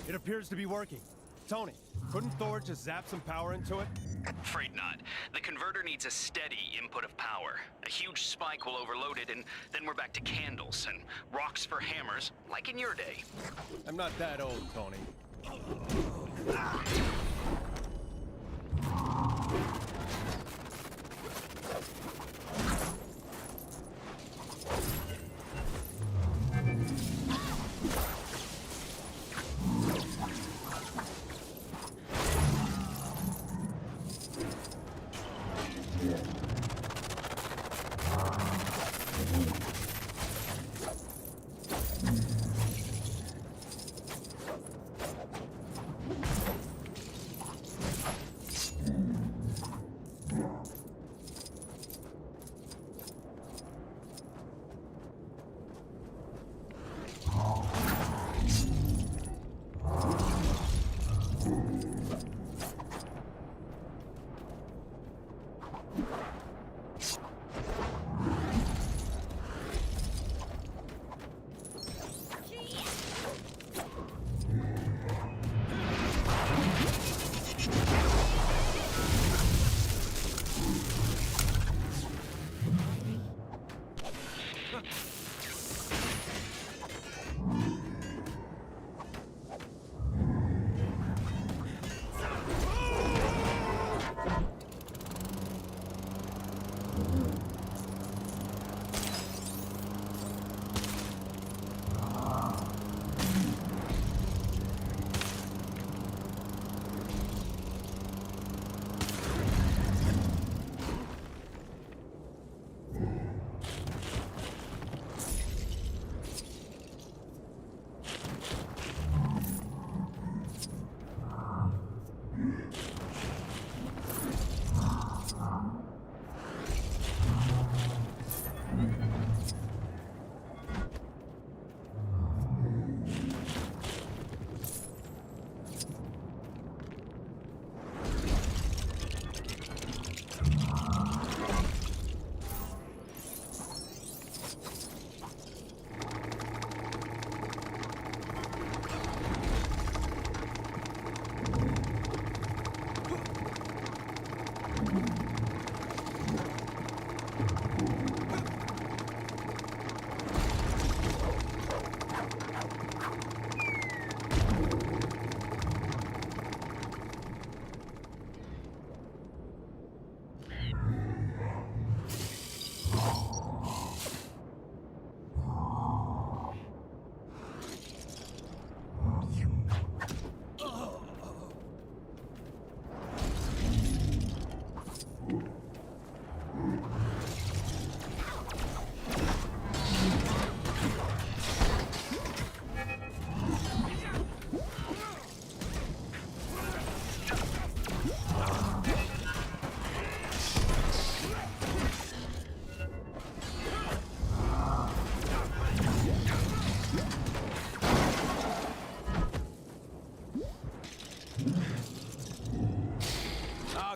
It appears to be working. Tony, couldn't Thor just zap some power into it? Afraid not. The converter needs a steady input of power. A huge spike will overload it, and then we're back to candles and rocks for hammers, like in your day. I'm not that old, Tony.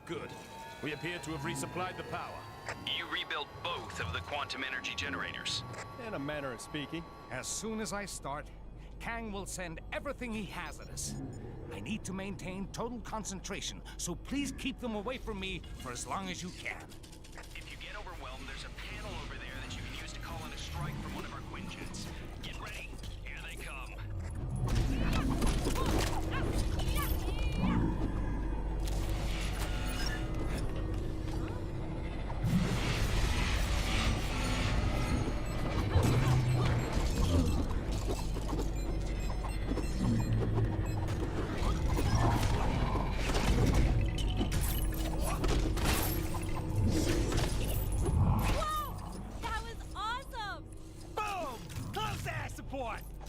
Good. We appear to have resupplied the power. You rebuilt both of the quantum energy generators. In a manner of speaking. As soon as I start, Kang will send everything he has at us. I need to maintain total concentration, so please keep them away from me for as long as you can. If you get overwhelmed, there's a panel over there that you can use to call in a strike from one of our Quinjets. Get ready. Here they come.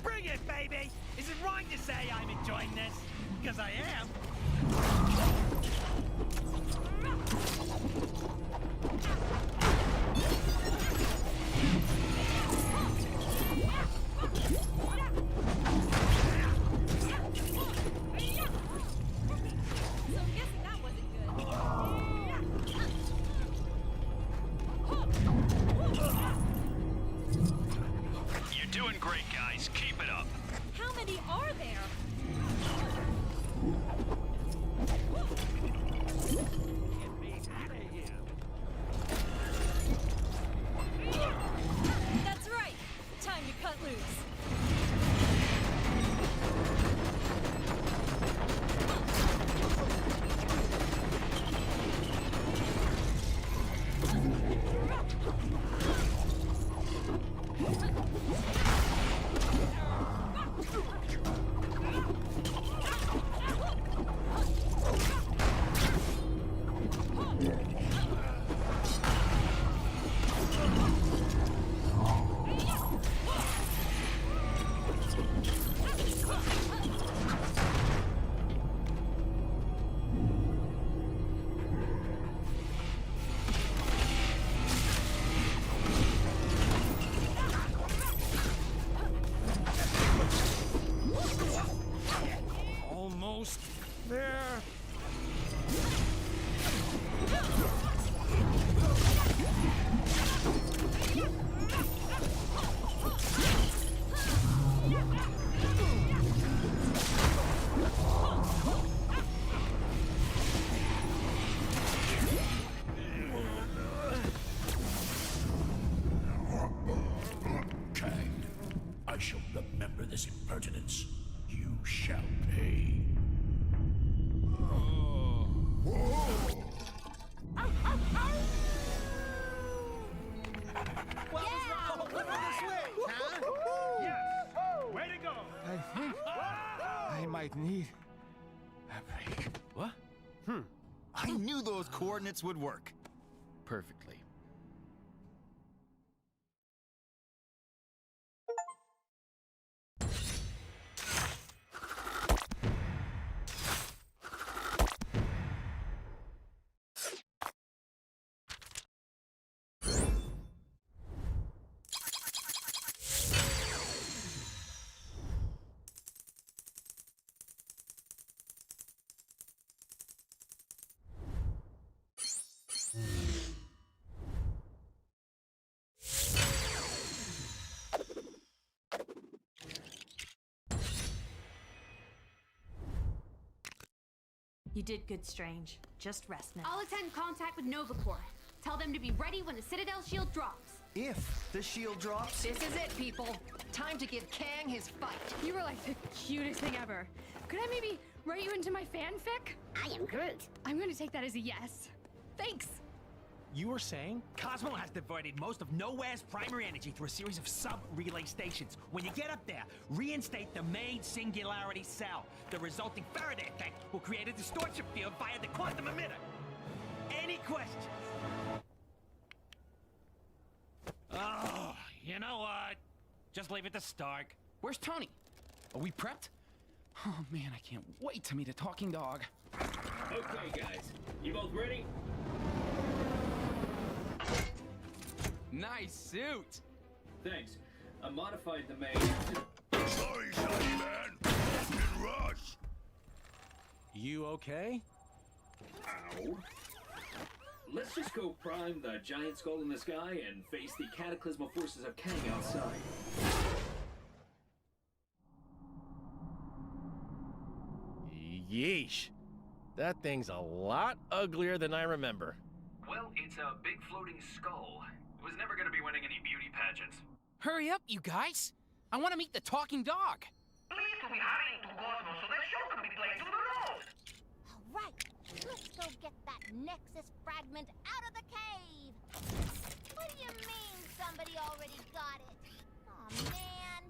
Bring it, baby! Is it wrong to say I'm enjoying this? Because I am. So I'm guessing that wasn't good. You're doing great, guys. Keep it up. How many are there? That's right. Time to cut loose. Almost there. Kang, I shall remember this impertinence. You shall pay. What was wrong with the switch, huh? Yes! Way to go! I think I might need a break. What? I knew those coordinates would work. Perfectly. You did good, Strange. Just rest now. I'll attend contact with Nova Corps. Tell them to be ready when the Citadel shield drops. If the shield drops... This is it, people. Time to give Kang his fight. You were like the cutest thing ever. Could I maybe write you into my fanfic? I am Groot. I'm going to take that as a yes. Thanks. You were saying? Cosmo has diverted most of Nowhere's primary energy through a series of sub-relay stations. When you get up there, reinstate the main singularity cell. The resulting Faraday effect will create a distortion field via the quantum emitter. Any questions? Oh, you know what? Just leave it to Stark. Where's Tony? Are we prepped? Oh man, I can't wait to meet a talking dog. Okay, guys. You both ready? Nice suit! Thanks. I modified the main. Sorry, Shiny Man. Fucking rush. You okay? Ow. let's just go prime the giant skull in the sky and face the cataclysmal forces of Kang outside. Yeesh. That thing's a lot uglier than I remember. Well, it's a big floating skull. It was never gonna be winning any beauty pageants. Hurry up, you guys! I want to meet the talking dog. Please to be hurrying to Cosmo so that show can be played to the road. All right, let's go get that Nexus fragment out of the cave. What do you mean somebody already got it? Aw, man.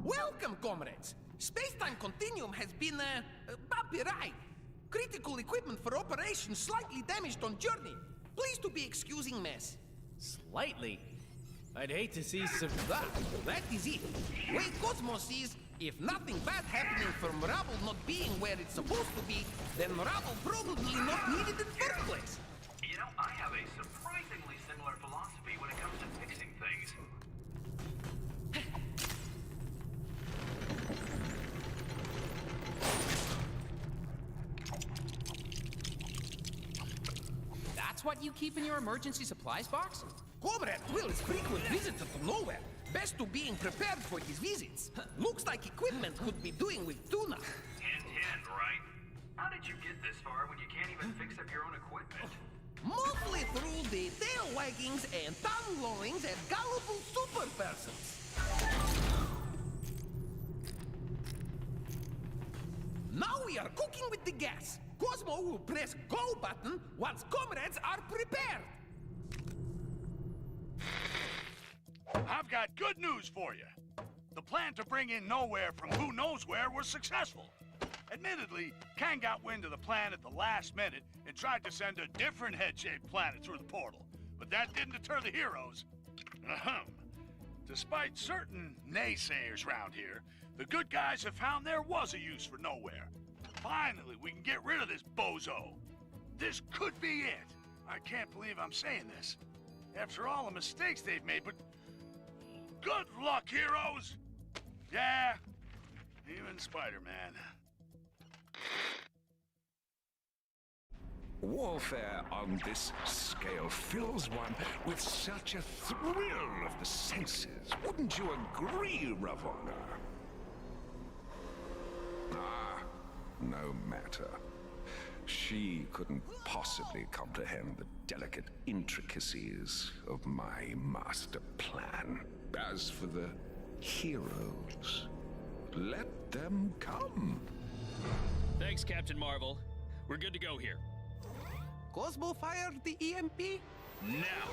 Welcome, comrades. Space-time continuum has been, bumpy ride. Critical equipment for operation slightly damaged on journey. Please to be excusing mess. Slightly? I'd hate to see some... That is it. Way Cosmos is, if nothing bad happening from rubble not being where it's supposed to be, then rubble probably not needed in first place. You know, I have a surprisingly similar philosophy when it comes to fixing things. That's what you keep in your emergency supplies box? Comrade Will is frequent visitor to nowhere. Best to being prepared for his visits. Looks like equipment could be doing with tuna. Hint, hint, right? How did you get this far when you can't even fix up your own equipment? Mostly through the tail waggings and tongue blowings at gullible super persons. Now we are cooking with the gas. Cosmo will press go button once comrades are prepared. I've got good news for you. The plan to bring in Nowhere from who knows where was successful. Admittedly, Kang got wind of the plan at the last minute and tried to send a different head-shaped planet through the portal. But that didn't deter the heroes. Ahem. Despite certain naysayers round here, the good guys have found there was a use for Nowhere. Finally, we can get rid of this bozo. This could be it. I can't believe I'm saying this. After all the mistakes they've made, but... good luck, heroes! Yeah, even Spider-Man. Warfare on this scale fills one with such a thrill of the senses. Wouldn't you agree, Ravonna? Ah, no matter. She couldn't possibly comprehend the delicate intricacies of my master plan. As for the heroes, let them come. Thanks, Captain Marvel. We're good to go here. Cosmo fired the EMP? Now!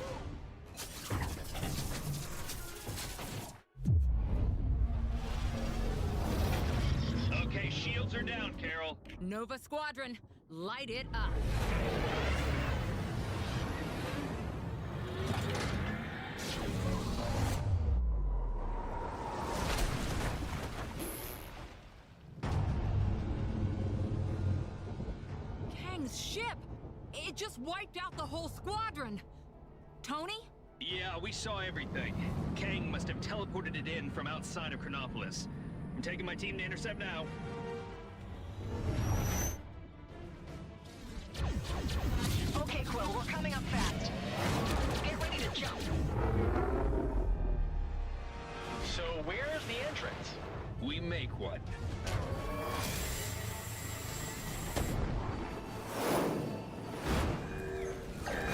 Okay, shields are down, Carol. Nova Squadron, light it up. Kang's ship! It just wiped out the whole squadron. Tony? Yeah, we saw everything. Kang must have teleported it in from outside of Chronopolis. I'm taking my team to intercept now. Okay, Quill, we're coming up fast. Get ready to jump. So where's the entrance? We make one.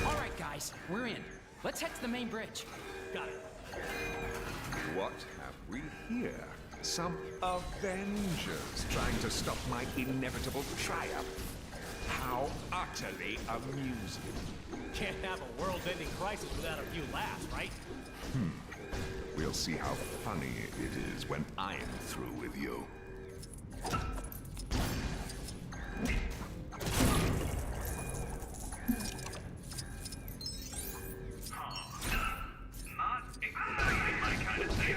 All right, guys, we're in. Let's head to the main bridge. Got it. What have we here? Some Avengers trying to stop my inevitable triumph. How utterly amusing. Can't have a world-ending crisis without a few laughs, right? We'll see how funny it is when I'm through with you. Not exactly my kind of thing.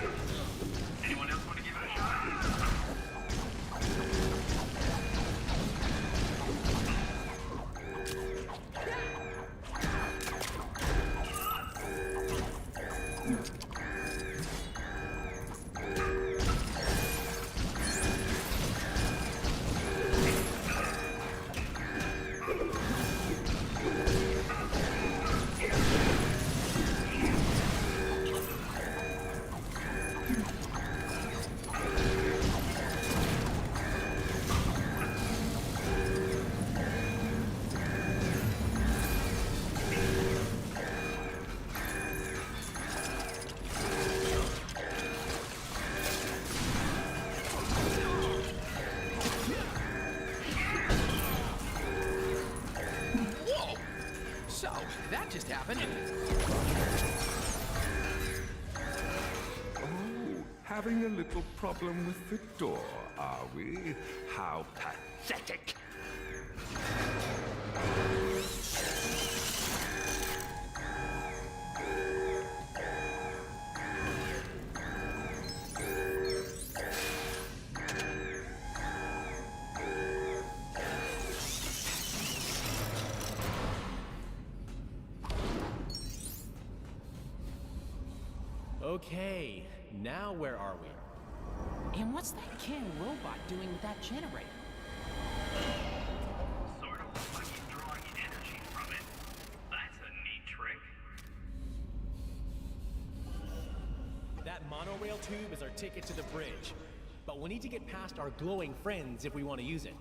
Anyone else want to give it a shot? Whoa! So, that just happened. Oh, having a little problem with the door, are we? How pathetic! Okay, now where are we? And what's that Kang robot doing with that generator? Sort of looks like he's drawing energy from it. That's a neat trick. That monorail tube is our ticket to the bridge. But we need to get past our glowing friends if we want to use it.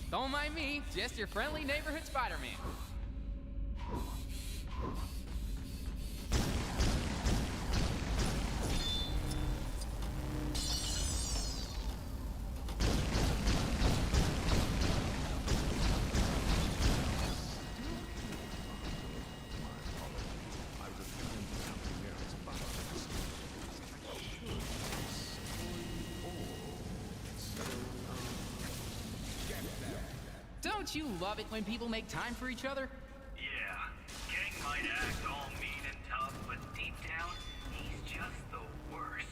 Don't mind me, just your friendly neighborhood Spider-Man. Don't you love it when people make time for each other? Yeah, Kang might act all mean and tough, but deep down, he's just the worst.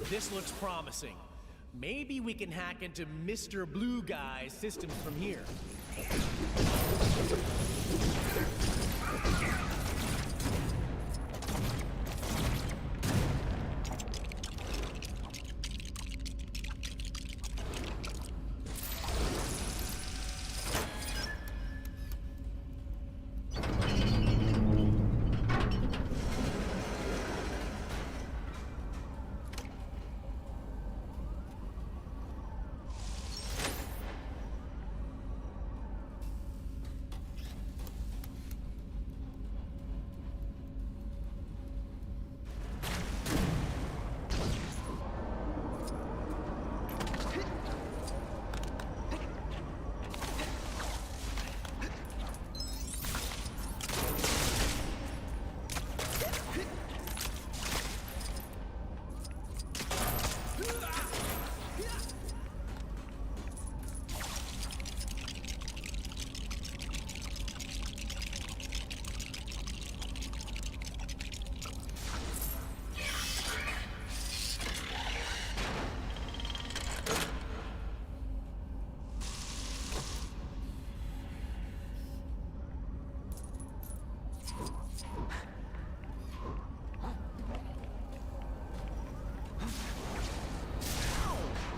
This looks promising. Maybe we can hack into Mr. Blue Guy's systems from here.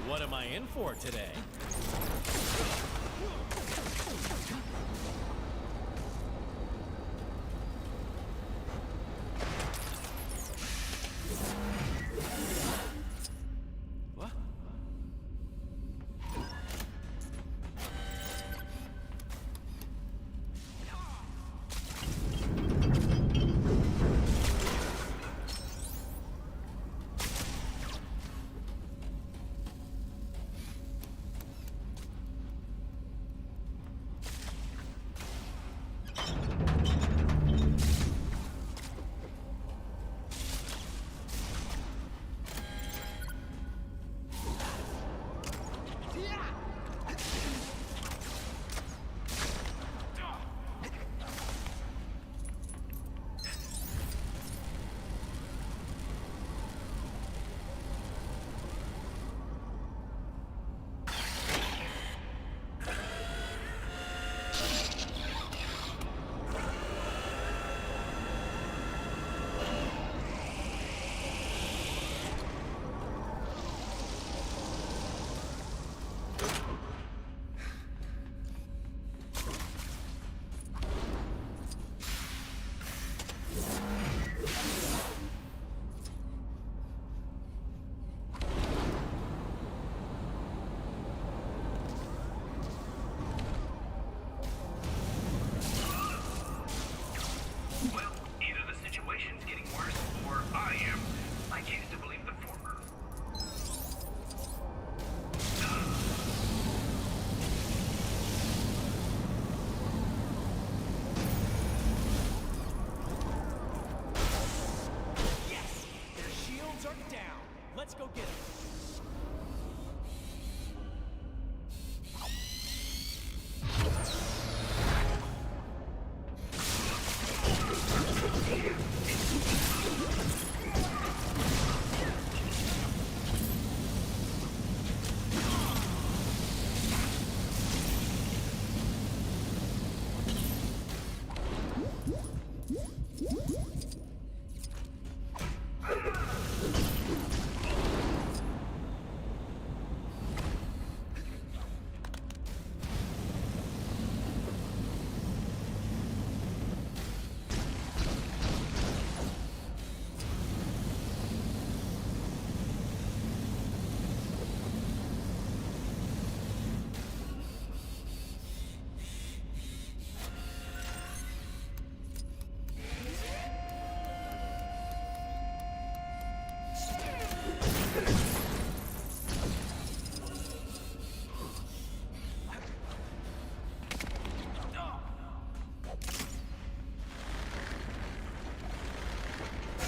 What am I in for today? What? Well, either the situation's getting worse, or I am. I choose to believe the former. Yes! Their shields are down. Let's go get them.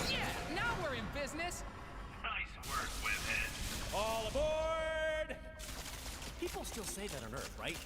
Yeah, now we're in business. Nice work, Webhead. All aboard! People still say that on Earth, right?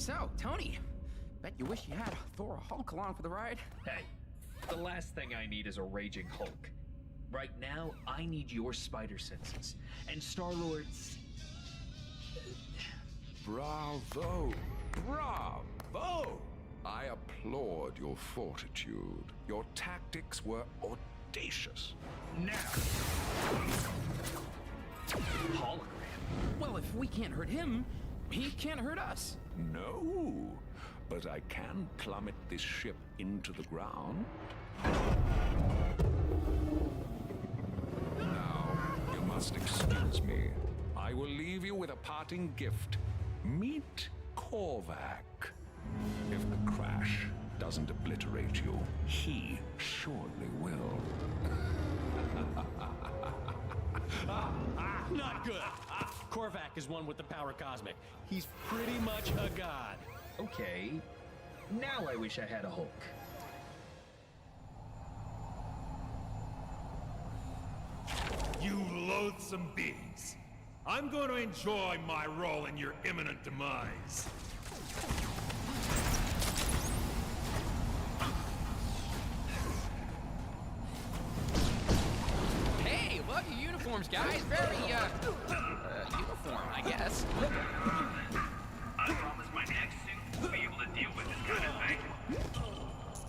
So, Tony, bet you wish you had Thor or Hulk along for the ride? Hey, the last thing I need is a raging Hulk. Right now, I need your spider senses. And Star-Lord's... Bravo! Bravo! I applaud your fortitude. Your tactics were audacious. Now! Hologram. Well, if we can't hurt him, he can't hurt us. No, but I can plummet this ship into the ground. Now, you must excuse me. I will leave you with a parting gift. Meet Korvac. If the crash doesn't obliterate you, he surely will. Not good. Korvac is one with the power cosmic. He's pretty much a god. Okay, now I wish I had a Hulk. You loathsome beings. I'm going to enjoy my role in your imminent demise. Hey, love your uniforms, guys. Very, uniform, I guess. I promise my next suit will be able to deal with this kind of thing.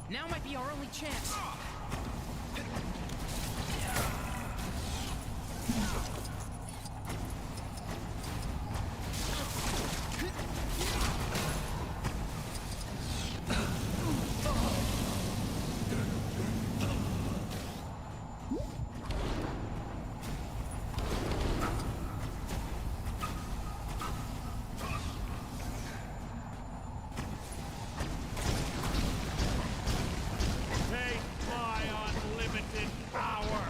Now might be our only chance. Take my unlimited power!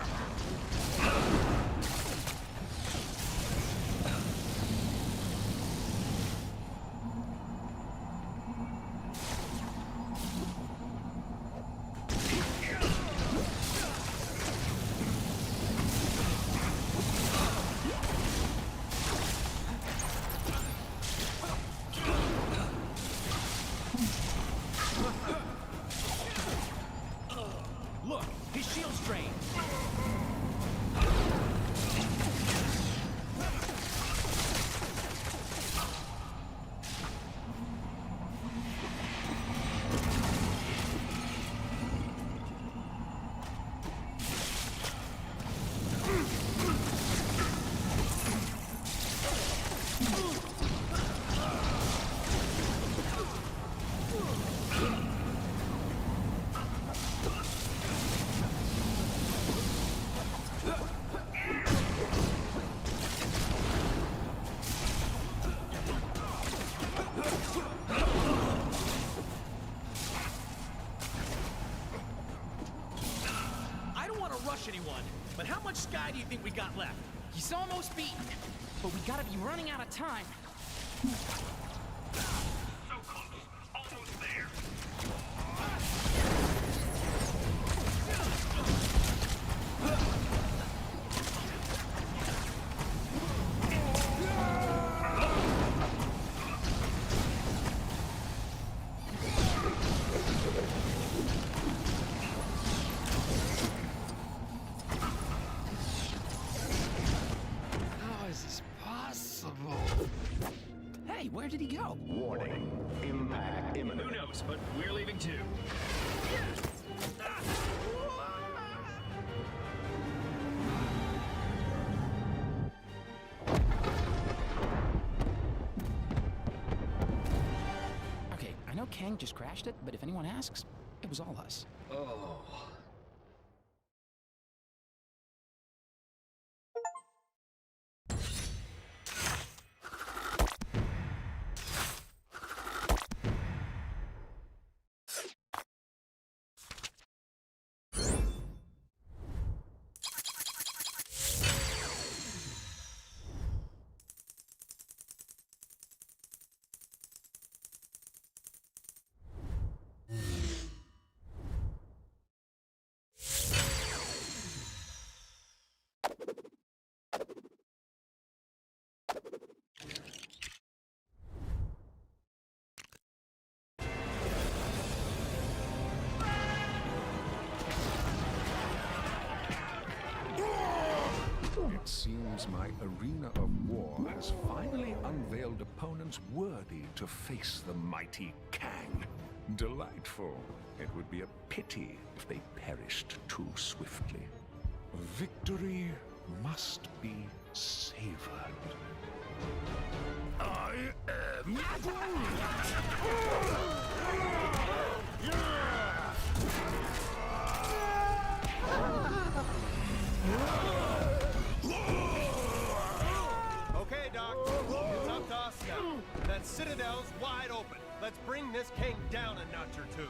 Look, his shield's drained. I don't want to rush anyone, but how much sky do you think we got left? He's almost beaten, but we gotta be running out of time. So close. Almost there. How is this possible? Hey, where did he go? Warning. Impact imminent. Who knows, but we're leaving too. Okay, I know Kang just crashed it, but if anyone asks, it was all us. Oh. It seems my arena of war has finally unveiled opponents worthy to face the mighty Kang. Delightful. It would be a pity if they perished too swiftly. Victory must be savored. I am Okay, Doc. It's up to us now. That citadel's wide open. Let's bring this king down a notch or two.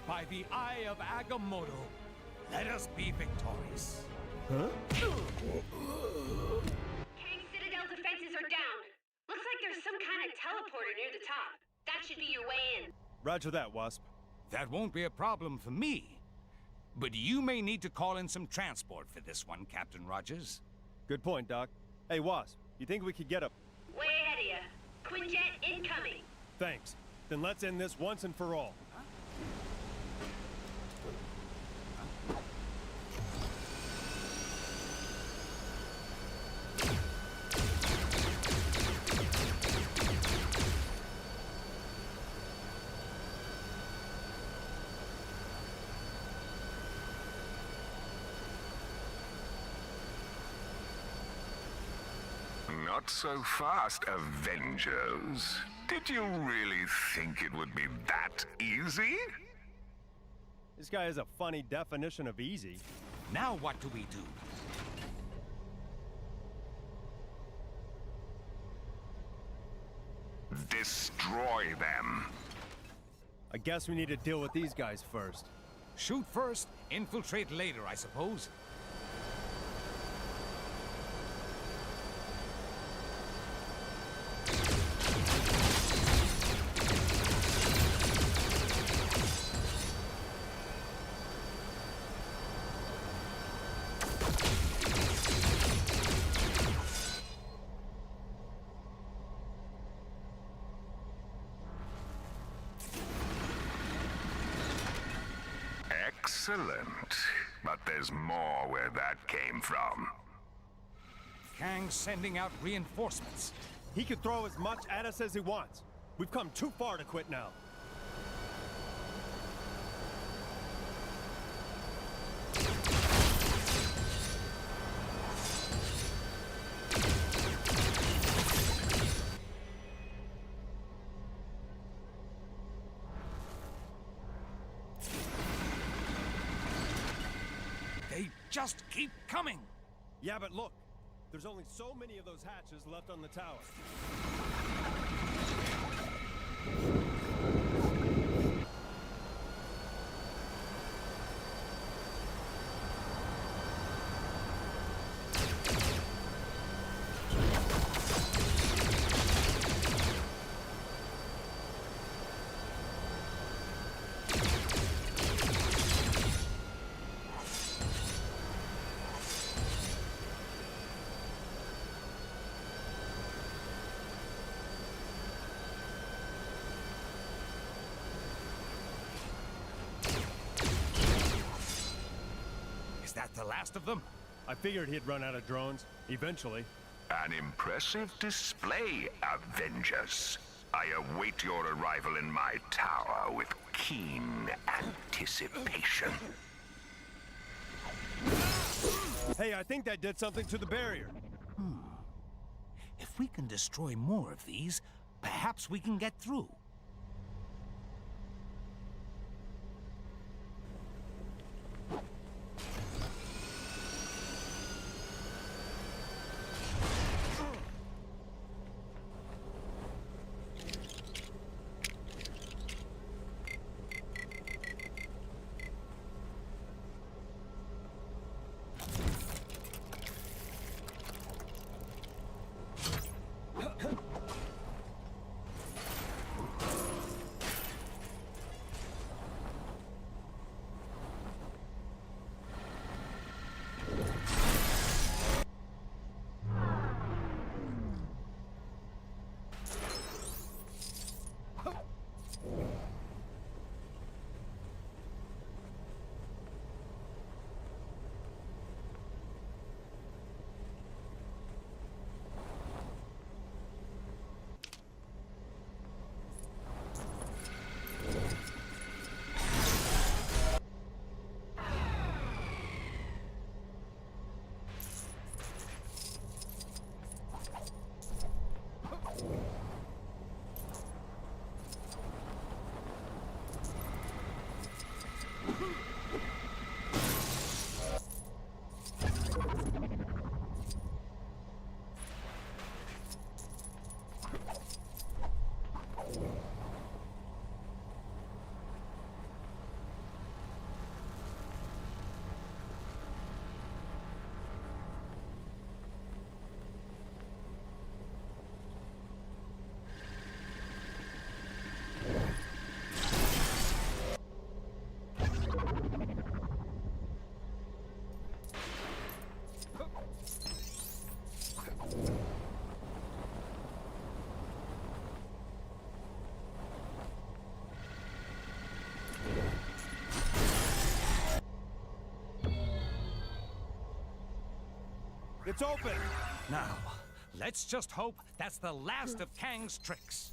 By the eye of Agamotto, let us be victorious. Huh? Kang Citadel defenses are down. Looks like there's some kind of teleporter near the top. That should be your way in. Roger that, Wasp. That won't be a problem for me. But you may need to call in some transport for this one, Captain Rogers. Good point, Doc. Hey, Wasp, you think we could get a... Way ahead of ya. Quinjet incoming. Thanks. Then let's end this once and for all. Not so fast, Avengers. Did you really think it would be that easy? This guy has a funny definition of easy. Now what do we do? Destroy them. I guess we need to deal with these guys first. Shoot first, infiltrate later, I suppose. Excellent. But there's more where that came from. Kang's sending out reinforcements. He can throw as much at us as he wants. We've come too far to quit now. They just keep coming. Yeah, but look. There's only so many of those hatches left on the tower. Is that the last of them? I figured he'd run out of drones, eventually. An impressive display, Avengers. I await your arrival in my tower with keen anticipation. Hey, I think that did something to the barrier. If we can destroy more of these, perhaps we can get through. It's open! Now, let's just hope that's the last of Kang's tricks.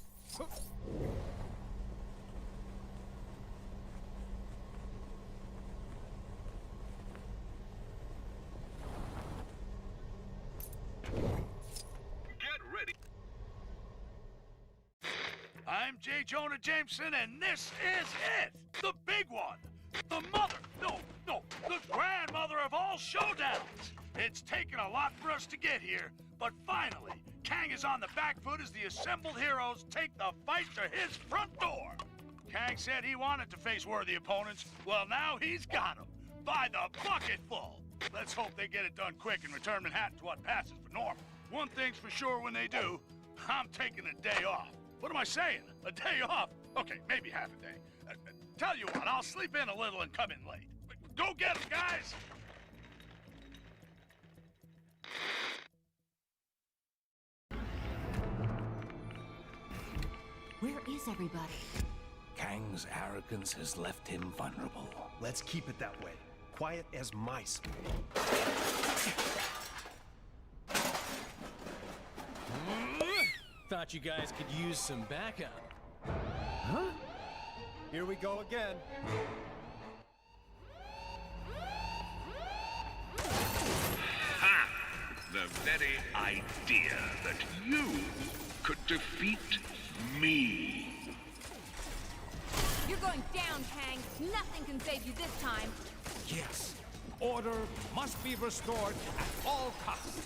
I'm J. Jonah Jameson, and this is it! The big one! The mother, the grandmother of all showdowns! It's taken a lot for us to get here, but finally, Kang is on the back foot as the assembled heroes take the fight to his front door! Kang said he wanted to face worthy opponents. Well, now he's got them, by the bucketful! Let's hope they get it done quick and return Manhattan to what passes for normal. One thing's for sure when they do, I'm taking a day off. What am I saying? A day off? Okay, maybe half a day. Tell you what, I'll sleep in a little and come in late. Go get him, guys! Where is everybody? Kang's arrogance has left him vulnerable. Let's keep it that way. Quiet as mice. Thought you guys could use some backup. Huh? Here we go again. Ha! The very idea that you could defeat me. You're going down, Kang. Nothing can save you this time. Yes, order must be restored at all costs.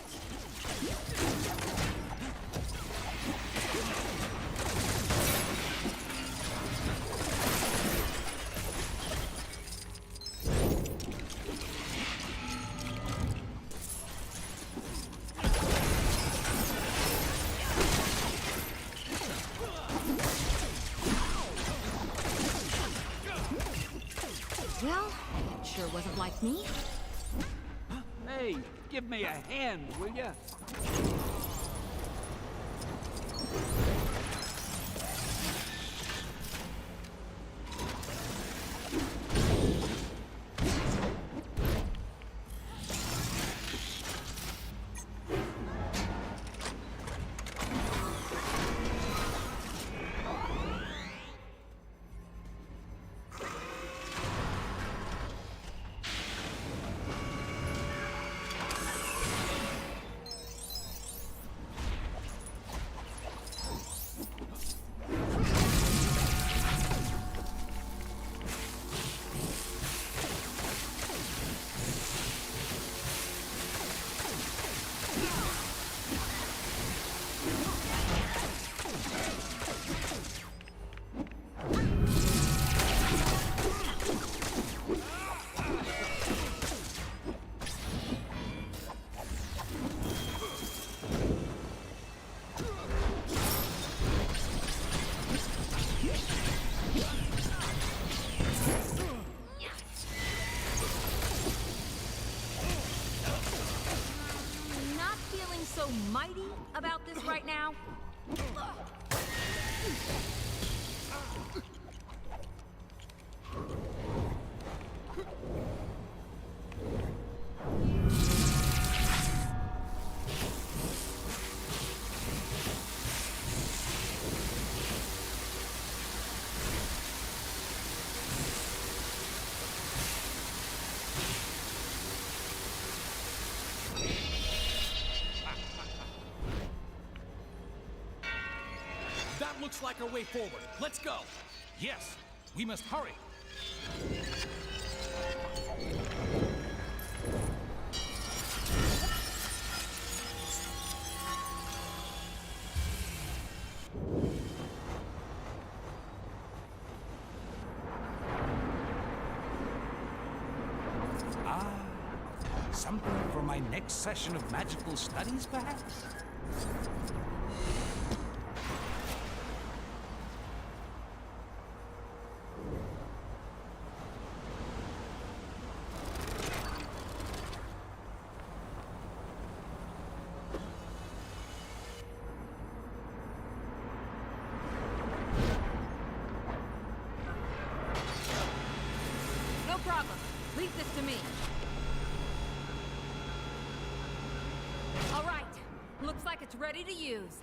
Well, it sure wasn't like me. Hey, give me a hand, will ya? So mighty about this right now? That looks like our way forward. Let's go. Yes, we must hurry. Something for my next session of magical studies, perhaps? No problem. Leave this to me. All right. Looks like it's ready to use.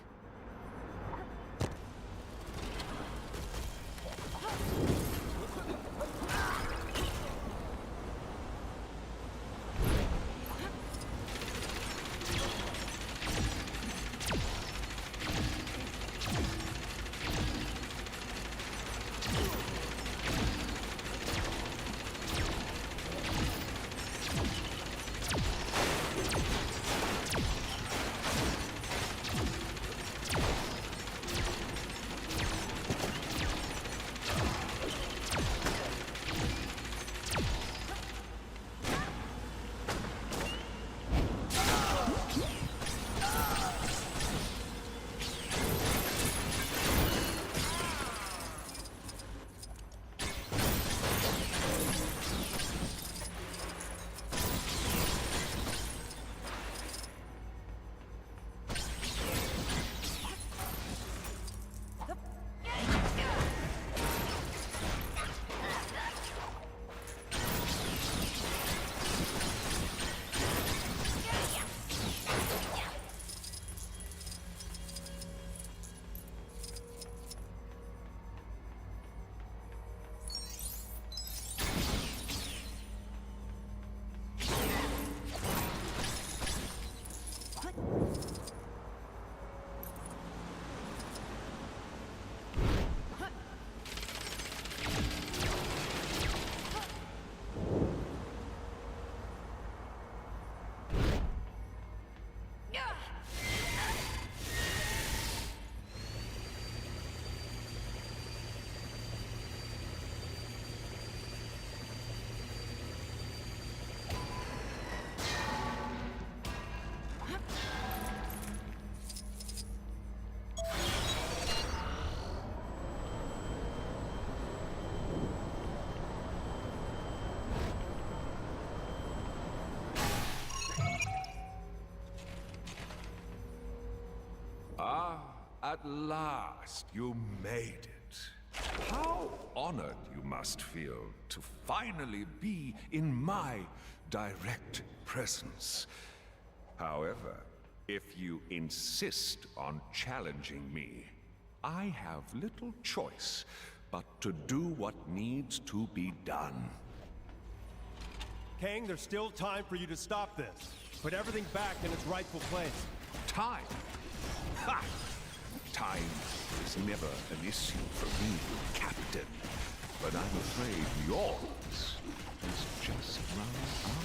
At last, you made it. How honored you must feel to finally be in my direct presence. However, if you insist on challenging me, I have little choice but to do what needs to be done. Kang, there's still time for you to stop this. Put everything back in its rightful place. Time? Ha! Time is never an issue for me, Captain. But I'm afraid yours is just run out.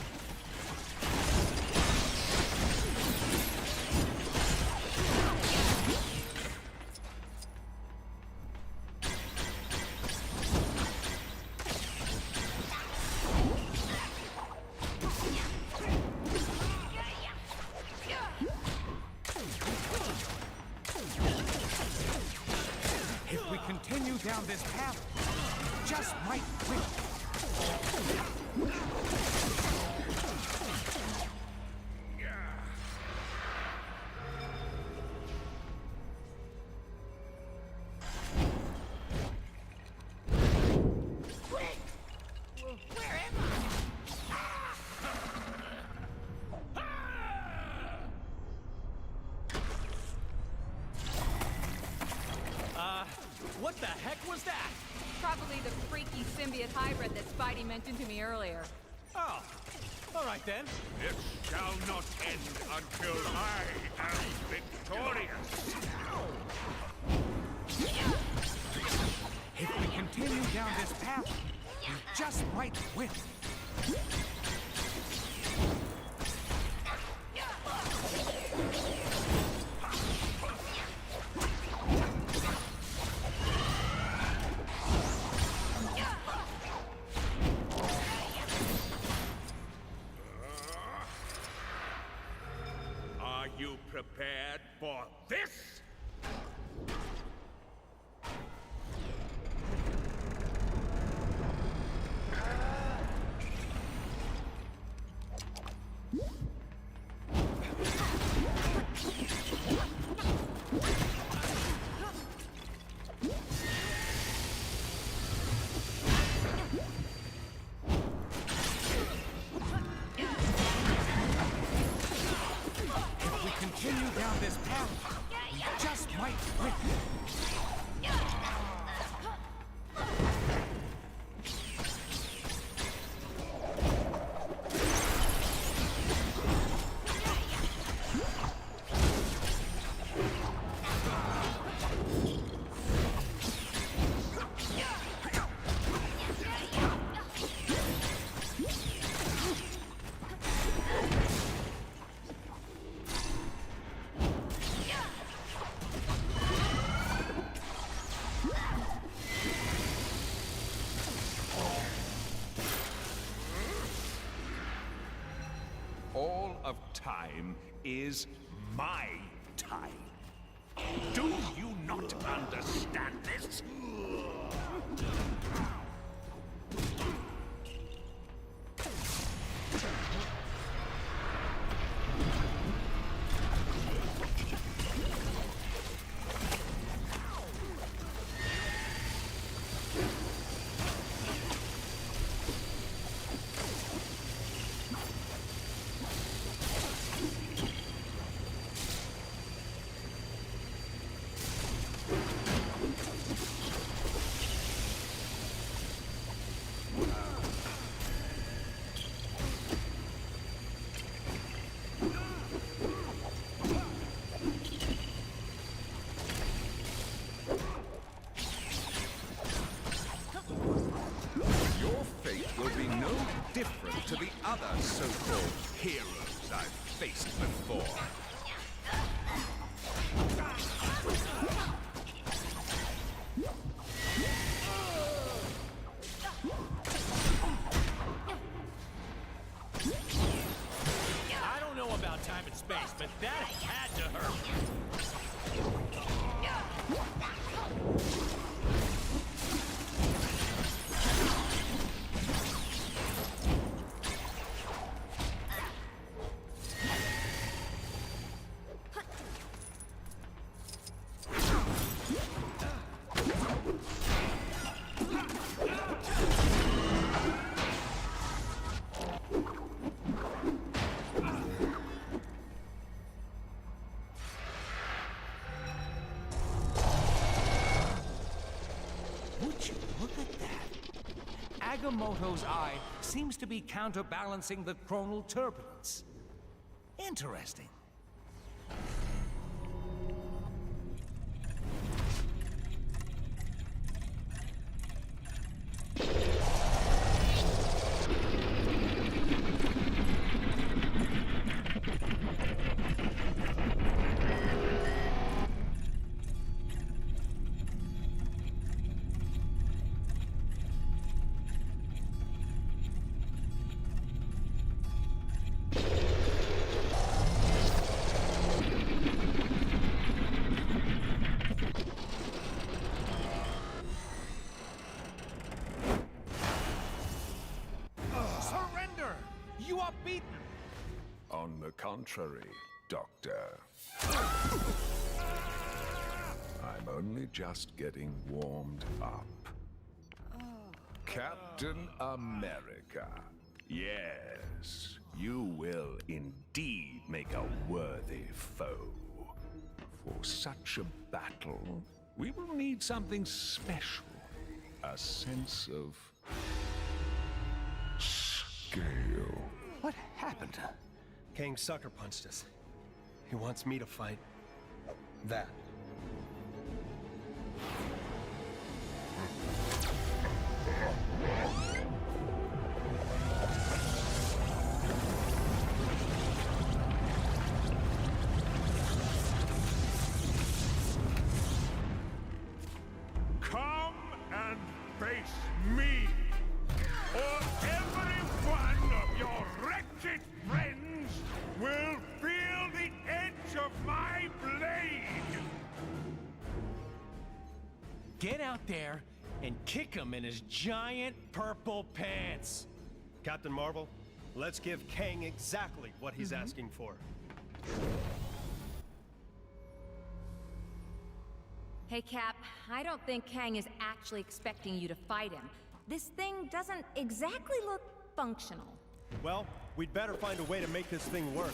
If we continue down this path, we just might win. What the heck was that? Probably the freaky symbiote hybrid that Spidey mentioned to me earlier. Oh, all right then. It shall not end until I am victorious. If we continue down this path, we just might win. Are you prepared for this? If down this path, we just might win. All of time is my time. Do you not understand this? Different to the other so-called heroes I've faced before. I don't know about time and space, but that had to hurt. Would you look at that? Agamotto's eye seems to be counterbalancing the chronal turbulence. Interesting. Surrender! You are beaten! On the contrary, Doctor. I'm only just getting warmed up. Captain America. Yes, you will indeed make a worthy foe. For such a battle, we will need something special. A sense of scale. What happened? Kang sucker punched us. He wants me to fight that. Come and face me, or every one of your wretched friends will feel the edge of my blade! Get out there and kick him in his giant purple pants. Captain Marvel, let's give Kang exactly what he's asking for. Hey, Cap, I don't think Kang is actually expecting you to fight him. This thing doesn't exactly look functional. Well, we'd better find a way to make this thing work.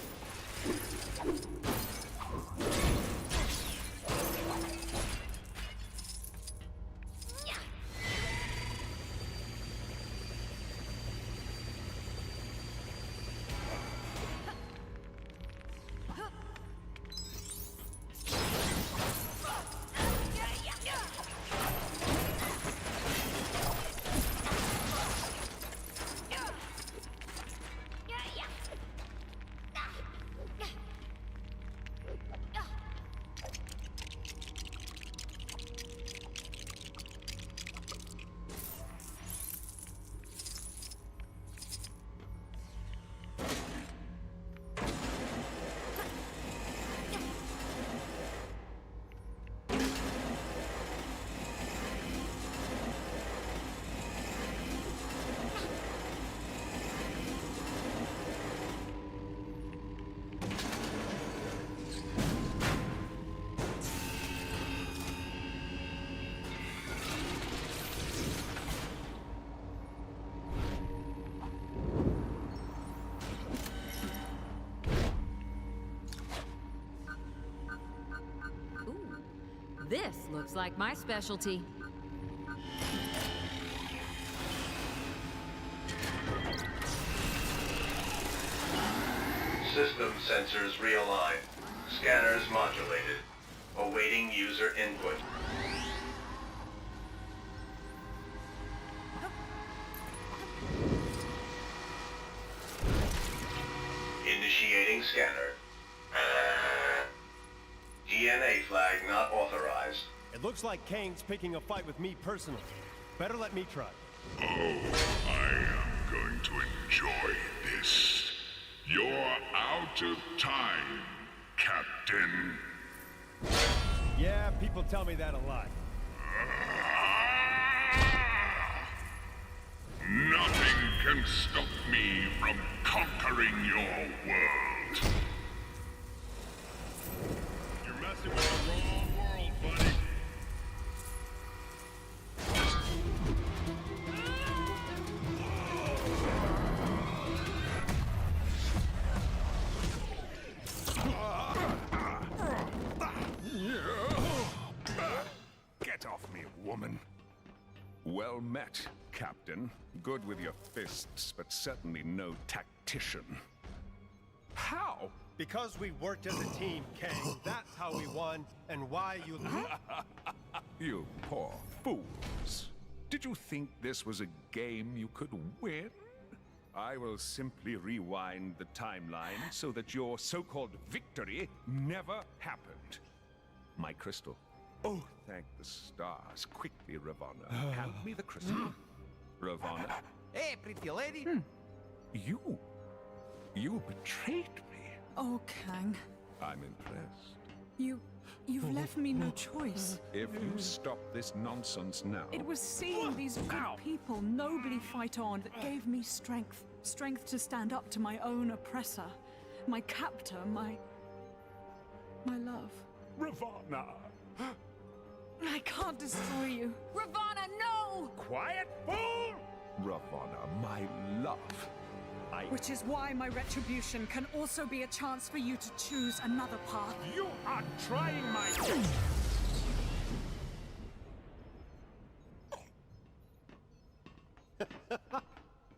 This looks like my specialty. System sensors realigned. Scanners modulated. Awaiting user input. Initiating scanner. DNA flag not authorized. It looks like Kang's picking a fight with me personally. Better let me try. Oh, I am going to enjoy this. You're out of time, Captain. Yeah, people tell me that a lot. Nothing can stop me from conquering your world. You're messing with the wrong world, buddy. Get off me, woman. Well met, Captain. Good with your fists, but certainly no tactician. How? Because we worked as a team, Kang. That's how we won, and why you... You poor fools. Did you think this was a game you could win? I will simply rewind the timeline so that your so-called victory never happened. My crystal. Oh, thank the stars. Quickly, Ravonna. Hand me the crystal. Ravonna. Hey, pretty lady. You betrayed me. Oh, Kang. I'm impressed. You've left me no choice. If you stop this nonsense now... It was seeing these good people nobly fight on that gave me strength. Strength to stand up to my own oppressor. My captor, my love. Ravonna! I can't destroy you. Ravonna, no! Quiet, fool! Ravonna, my love. Which is why my retribution can also be a chance for you to choose another path. You are trying my...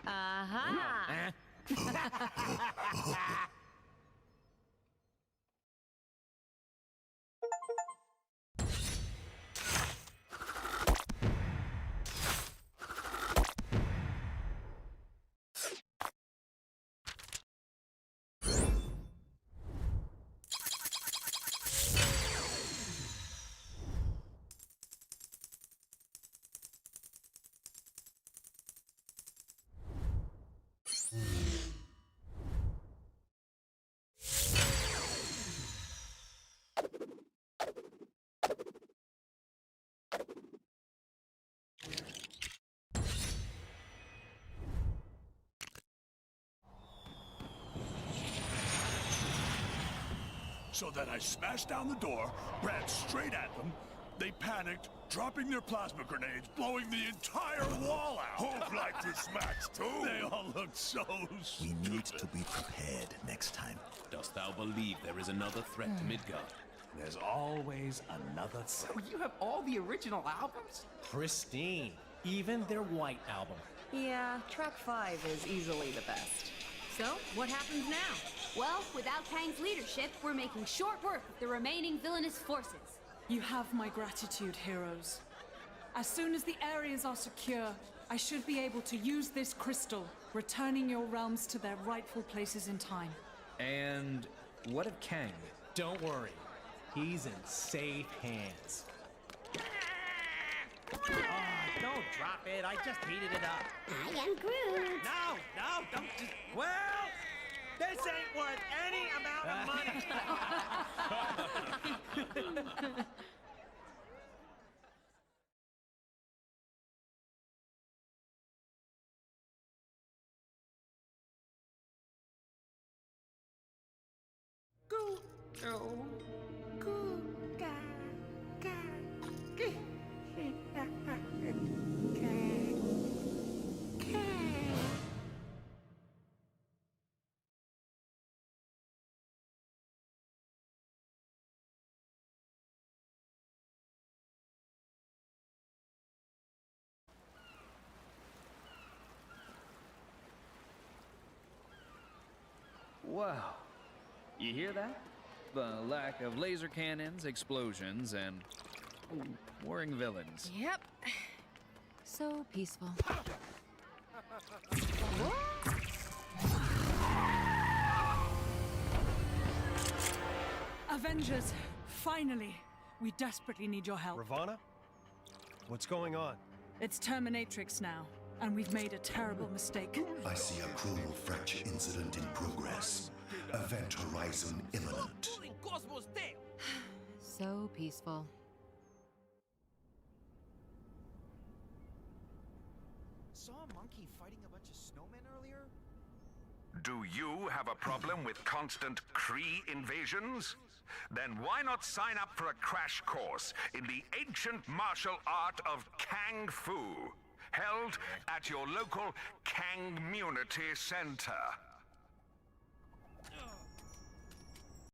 Aha! So then I smashed down the door, ran straight at them. They panicked, Dropping their plasma grenades, blowing the entire wall out. Hulk like to smash too. They all look so stupid. We need to be prepared next time. Dost thou believe there is another threat to Midgard? There's always another threat. Oh, you have all the original albums? Pristine. Even their White Album. Yeah, track 5 is easily the best. So, what happens now? Well, without Kang's leadership, we're making short work of the remaining villainous forces. You have my gratitude, heroes. As soon as the areas are secure, I should be able to use this crystal, returning your realms to their rightful places in time. And what of Kang? Don't worry. He's in safe hands. Oh, don't drop it. I just heated it up. I am Groot. No, don't just... Well, this ain't worth any amount of money. Go, go, go, ga, ga, ga. Wow. You hear that? The lack of laser cannons, explosions, and warring villains. Yep. So peaceful. Avengers, finally! We desperately need your help. Ravana? What's going on? It's Terminatrix now, and we've made a terrible mistake. I see a chronal fracture incident in progress. Event horizon imminent. So peaceful. Saw a monkey fighting a bunch of snowmen earlier? Do you have a problem with constant Kree invasions? Then why not sign up for a crash course in the ancient martial art of Kang Fu, held at your local Kangmunity Center?